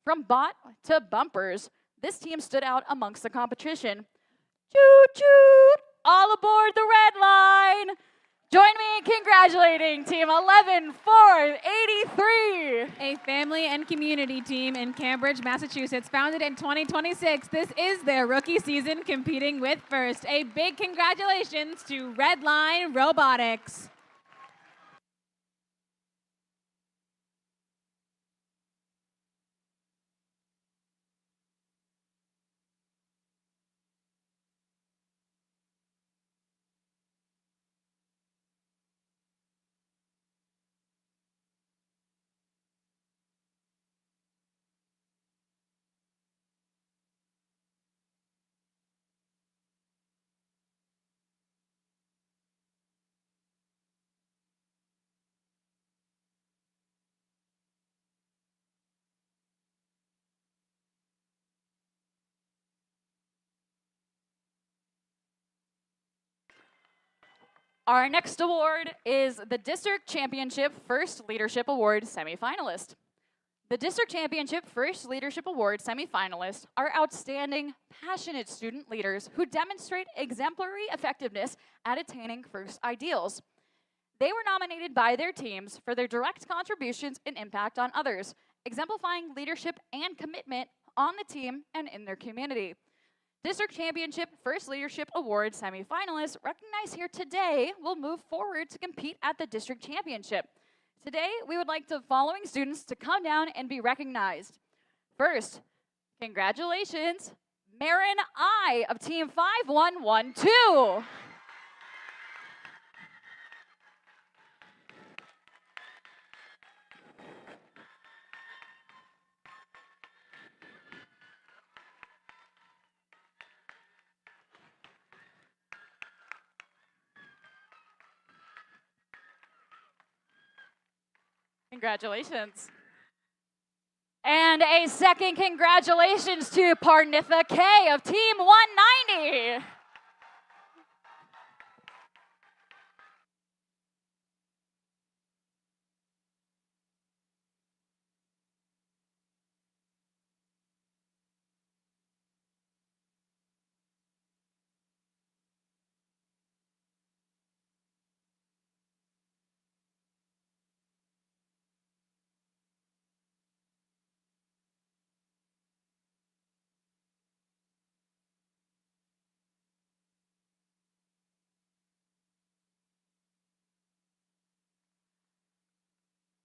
From bot to bumpers, this team stood out amongst the competition. Choo-choo! All aboard the red line! Join me in congratulating Team 11483. A family and community team in Cambridge, Massachusetts, founded in 2026. This is their rookie season competing with FIRST. A big congratulations to Redline Robotics. Our next award is the District Championship First Leadership Award semifinalist. The District Championship First Leadership Award semifinalists are outstanding, passionate student leaders who demonstrate exemplary effectiveness at attaining FIRST ideals. They were nominated by their teams for their direct contributions and impact on others, exemplifying leadership and commitment on the team and in their community. District Championship First Leadership Award semifinalists recognized here today will move forward to compete at the District Championship. Today, we would like the following students to come down and be recognized. First, congratulations, Marin I of Team 5112. Congratulations. And a second congratulations to Parnitha K of Team 190.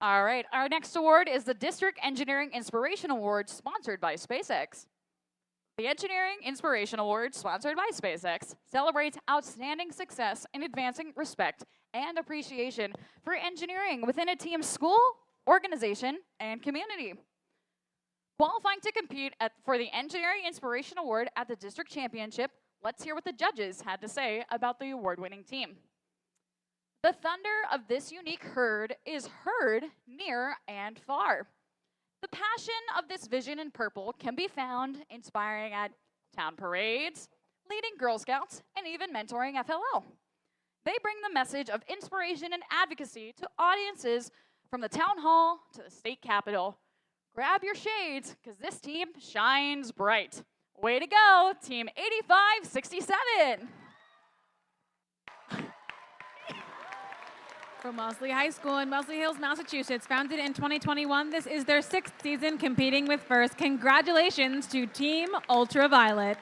All right, our next award is the District Engineering Inspiration Award, sponsored by SpaceX. The Engineering Inspiration Award, sponsored by SpaceX, celebrates outstanding success in advancing respect and appreciation for engineering within a team's school, organization, and community. Qualifying to compete for the Engineering Inspiration Award at the District Championship, let's hear what the judges had to say about the award-winning team. The thunder of this unique herd is heard near and far. The passion of this vision in purple can be found inspiring at town parades, leading Girl Scouts, and even mentoring FLL. They bring the message of inspiration and advocacy to audiences from the town hall to the state capitol. Grab your shades, because this team shines bright. Way to go, Team 8567. From Wellesley High School in Wellesley Hills, Massachusetts, founded in 2021, this is their 6th season competing with First. Congratulations to Team Ultraviolet.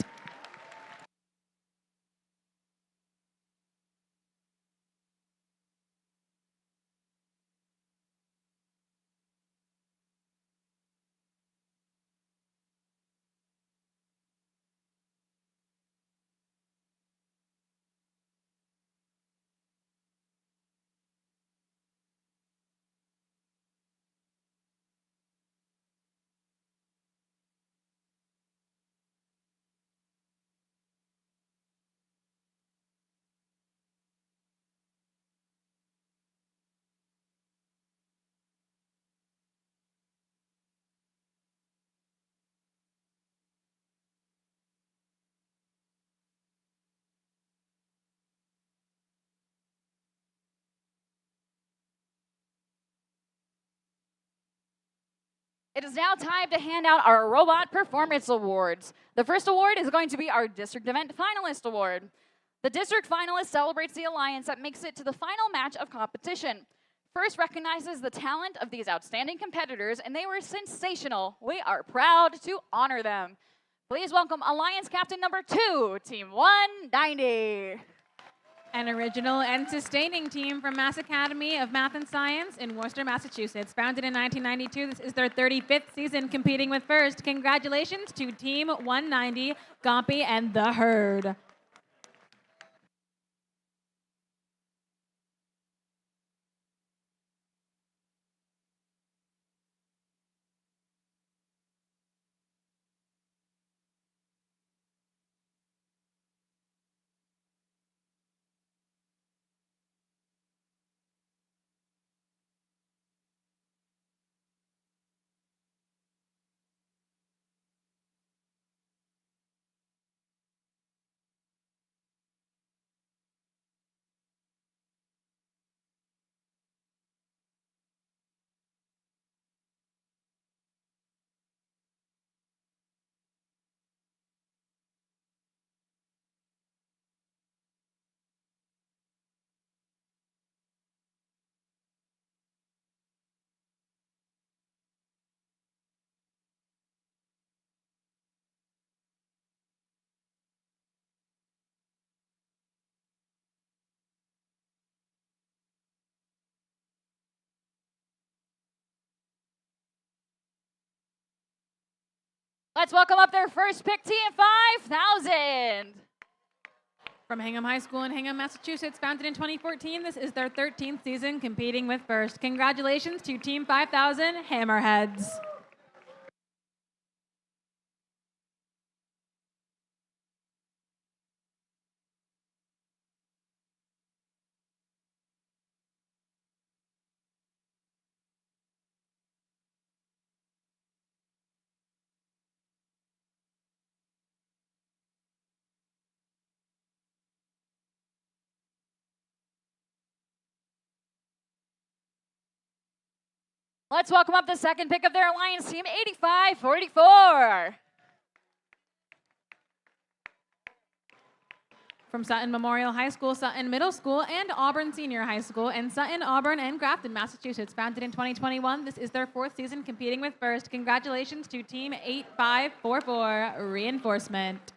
It is now time to hand out our Robot Performance Awards. The first award is going to be our District Event Finalist Award. The District Finalist celebrates the alliance that makes it to the final match of competition. First recognizes the talent of these outstanding competitors, and they were sensational. We are proud to honor them. Please welcome Alliance Captain number 2, Team 190. An original and sustaining team from Mass Academy of Math and Science in Worcester, Massachusetts. Founded in 1992, this is their 35th season competing with First. Congratulations to Team 190, Gompy and the Herd. Let's welcome up their first pick team, 5,000. From Hingham High School in Hingham, Massachusetts, founded in 2014, this is their 13th season competing with First. Congratulations to Team 5000 Hammerheads. Let's welcome up the second pick of their Alliance team, 8544. From Sutton Memorial High School, Sutton Middle School, and Auburn Senior High School, and Sutton, Auburn, and Grafton, Massachusetts, founded in 2021. This is their 4th season competing with First. Congratulations to Team 8544 Reinforcement.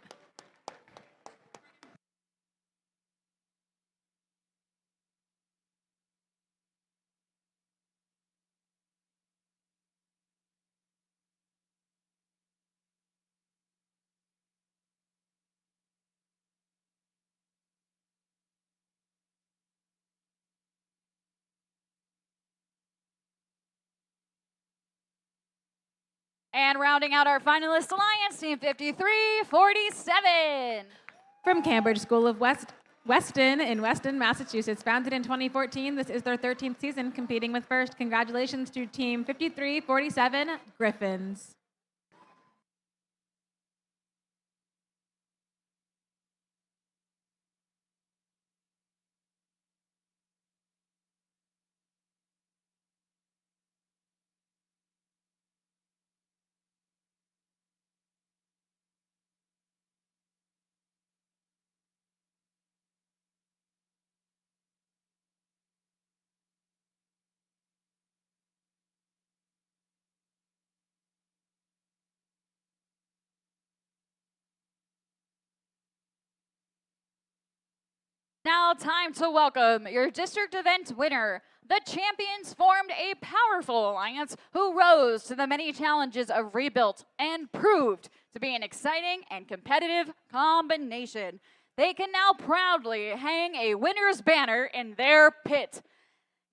And rounding out our finalist Alliance team, 5347. From Cambridge School of Weston in Weston, Massachusetts, founded in 2014. This is their 13th season competing with First. Congratulations to Team 5347 Griffins. Now time to welcome your district event winner. The champions formed a powerful alliance who rose to the many challenges of rebuilt and proved to be an exciting and competitive combination. They can now proudly hang a winner's banner in their pit.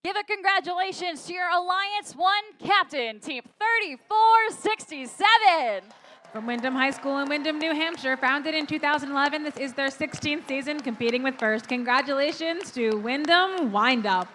Give a congratulations to your Alliance 1 captain, Team 3467. From Windham High School in Windham, New Hampshire, founded in 2011, this is their 16th season competing with First. Congratulations to Windham Windup.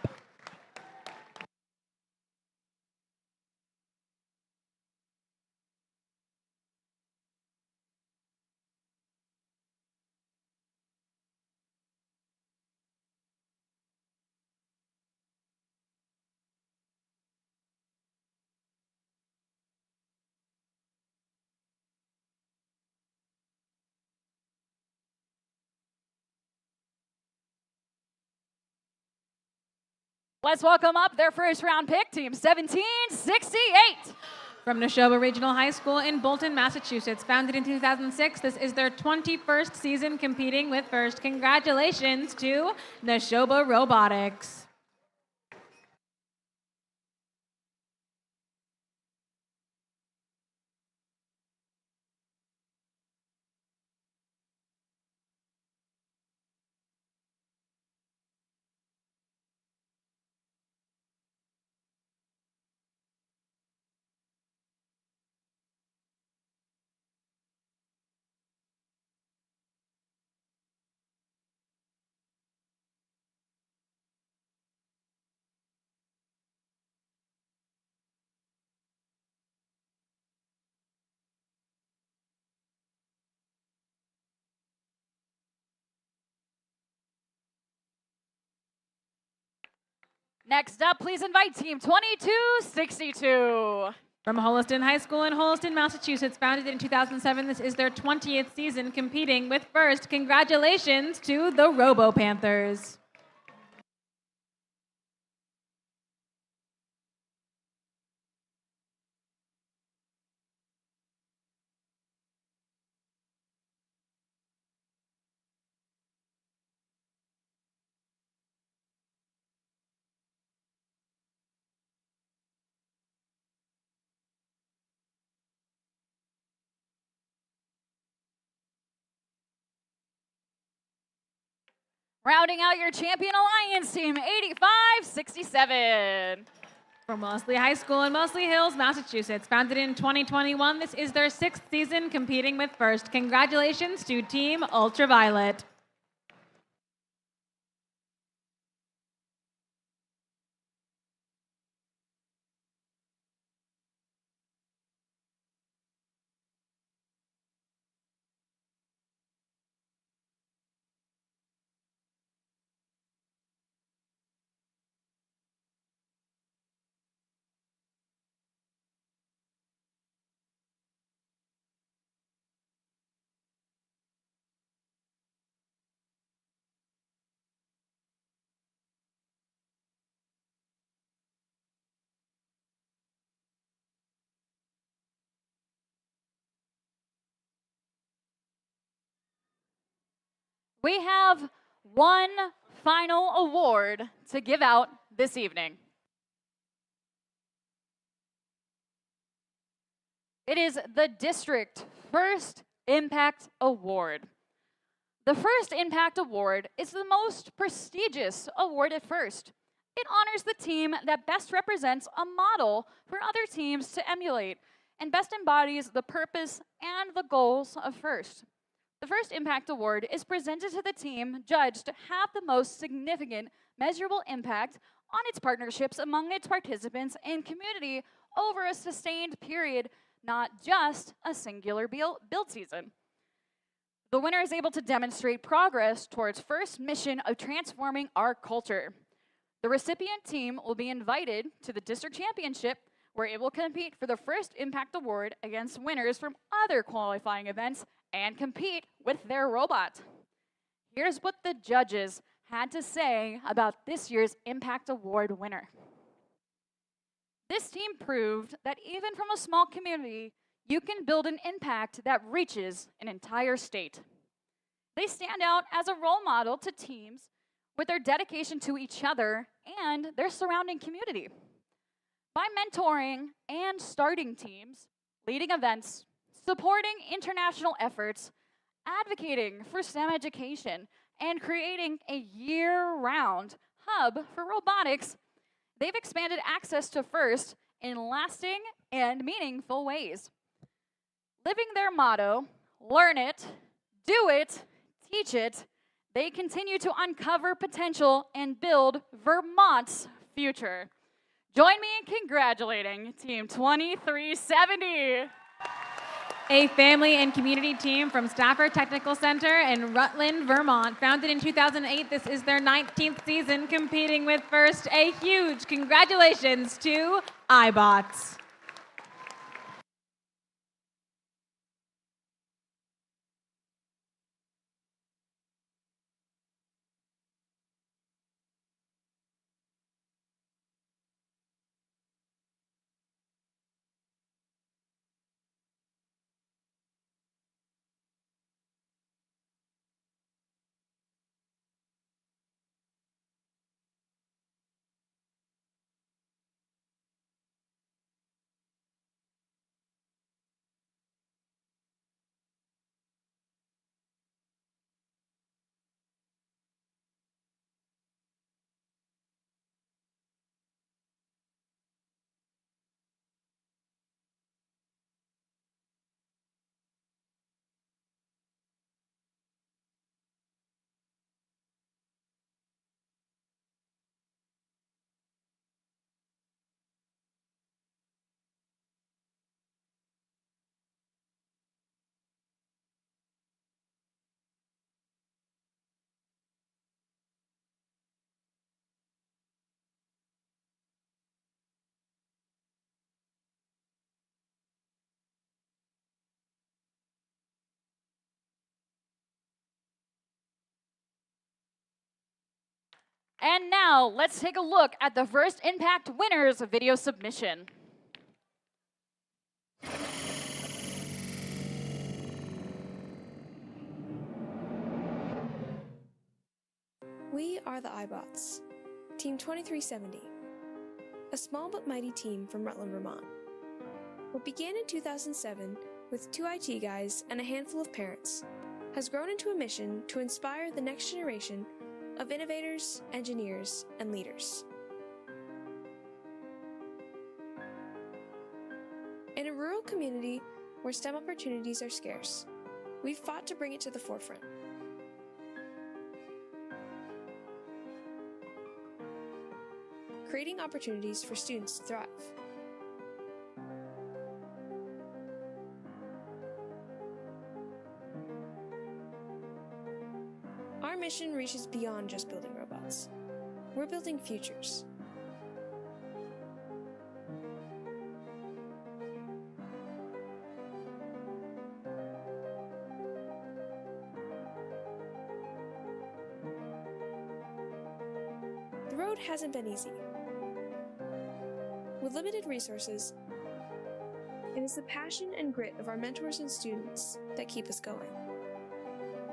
Let's welcome up their first round pick, Team 1768. From Neshoba Regional High School in Bolton, Massachusetts, founded in 2006, this is their 21st season competing with First. Congratulations to Neshoba Robotics. Next up, please invite Team 2262. From Holliston High School in Holliston, Massachusetts, founded in 2007, this is their 20th season competing with First. Congratulations to the Robo Panthers. Rounding out your champion alliance team, 8567. From Wellesley High School in Wellesley Hills, Massachusetts. Founded in 2021, this is their 6th season competing with First. Congratulations to Team Ultraviolet. We have one final award to give out this evening. It is the District First Impact Award. The First Impact Award is the most prestigious award at First. It honors the team that best represents a model for other teams to emulate and best embodies the purpose and the goals of First. The First Impact Award is presented to the team judged to have the most significant measurable impact on its partnerships among its participants and community over a sustained period, not just a singular build season. The winner is able to demonstrate progress towards First's mission of transforming our culture. The recipient team will be invited to the district championship, where it will compete for the First Impact Award against winners from other qualifying events and compete with their robot. Here's what the judges had to say about this year's Impact Award winner. This team proved that even from a small community, you can build an impact that reaches an entire state. They stand out as a role model to teams with their dedication to each other and their surrounding community. By mentoring and starting teams, leading events, supporting international efforts, advocating for STEM education, and creating a year-round hub for robotics, they've expanded access to First in lasting and meaningful ways. Living their motto, learn it, do it, teach it, they continue to uncover potential and build Vermont's future. Join me in congratulating Team 2370. A family and community team from Stafford Technical Center in Rutland, Vermont. Founded in 2008, this is their 19th season competing with First. A huge congratulations to iBots. And now, let's take a look at the First Impact winner's video submission. We are the iBots, Team 2370, a small but mighty team from Rutland, Vermont. What began in 2007 with 2 IT guys and a handful of parents has grown into a mission to inspire the next generation of innovators, engineers, and leaders. In a rural community where STEM opportunities are scarce, we've fought to bring it to the forefront. Creating opportunities for students to thrive. Our mission reaches beyond just building robots. We're building futures. The road hasn't been easy. With limited resources, it is the passion and grit of our mentors and students that keep us going.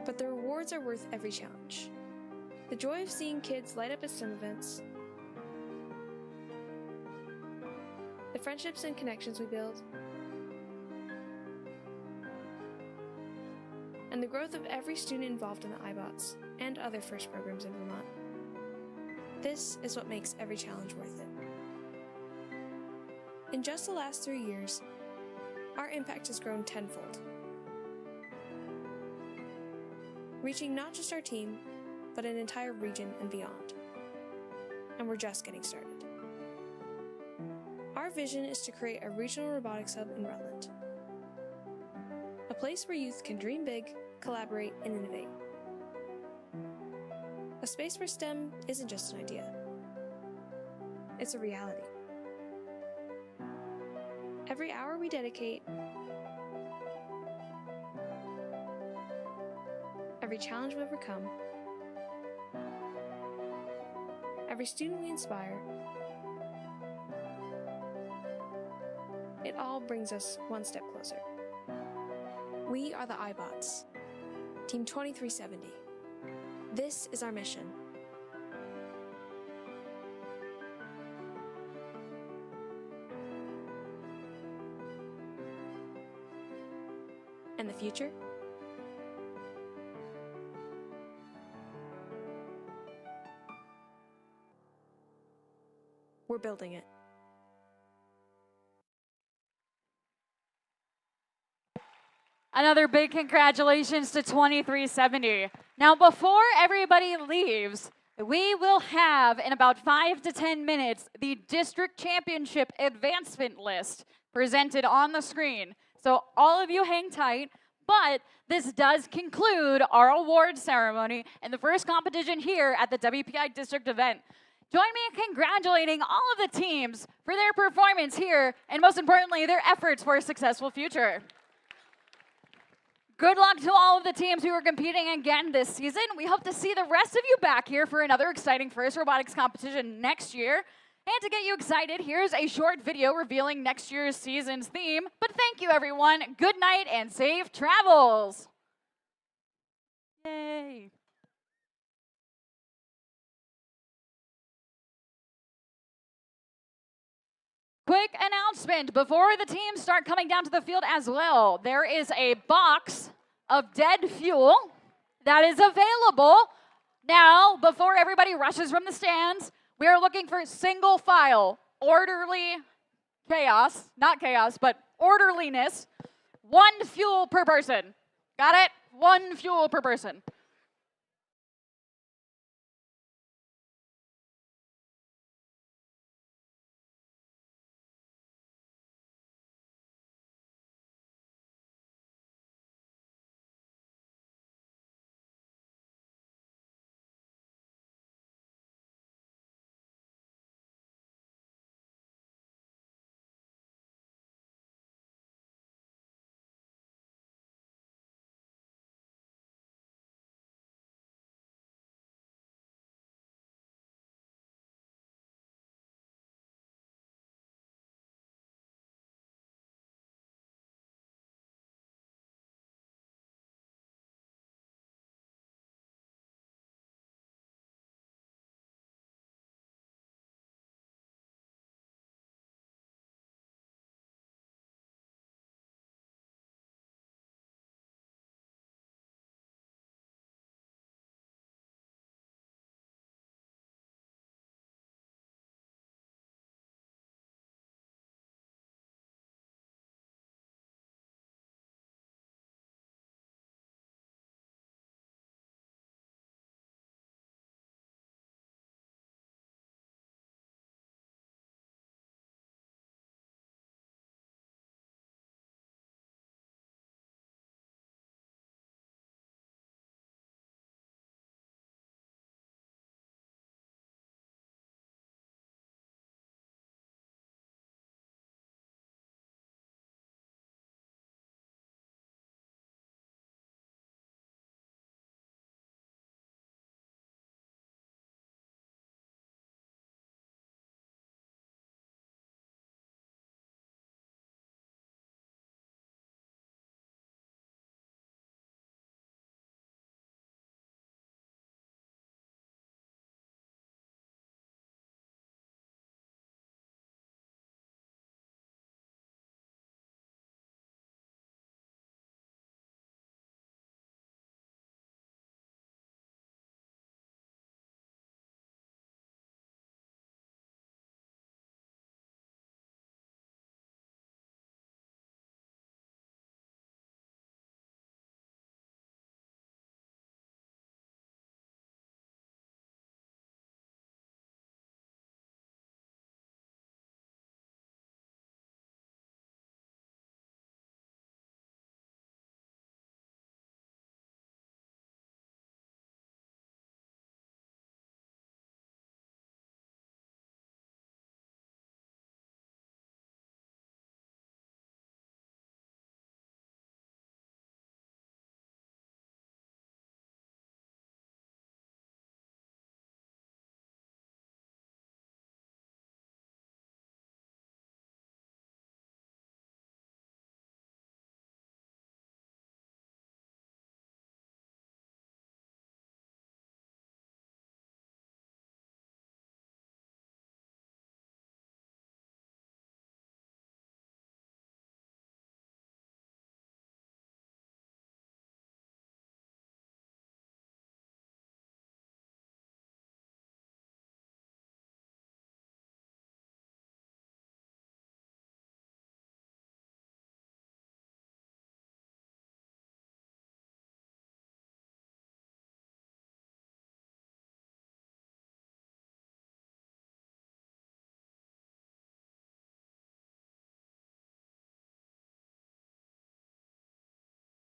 But the rewards are worth every challenge. The joy of seeing kids light up at STEM events, the friendships and connections we build, and the growth of every student involved in the iBots and other FIRST programs in Vermont. This is what makes every challenge worth it. In just the last 3 years, our impact has grown tenfold, reaching not just our team, but an entire region and beyond. And we're just getting started. Our vision is to create a regional robotics hub in Rutland, a place where youth can dream big, collaborate, and innovate. A space where STEM isn't just an idea, it's a reality. Every hour we dedicate, every challenge we overcome, every student we inspire, it all brings us one step closer. We are the iBots, Team 2370. This is our mission. And the future? We're building it. Another big congratulations to 2370. Now, before everybody leaves, we will have, in about 5 to 10 minutes, the district championship advancement list presented on the screen. So all of you hang tight, but this does conclude our award ceremony and the first competition here at the WPI district event. Join me in congratulating all of the teams for their performance here and, most importantly, their efforts for a successful future. Good luck to all of the teams who are competing again this season. We hope to see the rest of you back here for another exciting FIRST robotics competition next year. And to get you excited, here's a short video revealing next year's season's theme. But thank you, everyone. Good night and safe travels. Yay. Quick announcement before the teams start coming down to the field as well. There is a box of dead fuel that is available. Now, before everybody rushes from the stands, we are looking for single file, orderly chaos, not chaos, but orderliness. 1 fuel per person. Got it? 1 fuel per person.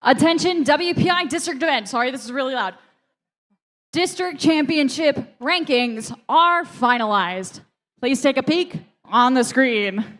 Attention, WPI district event. Sorry, this is really loud. District championship rankings are finalized. Please take a peek on the screen.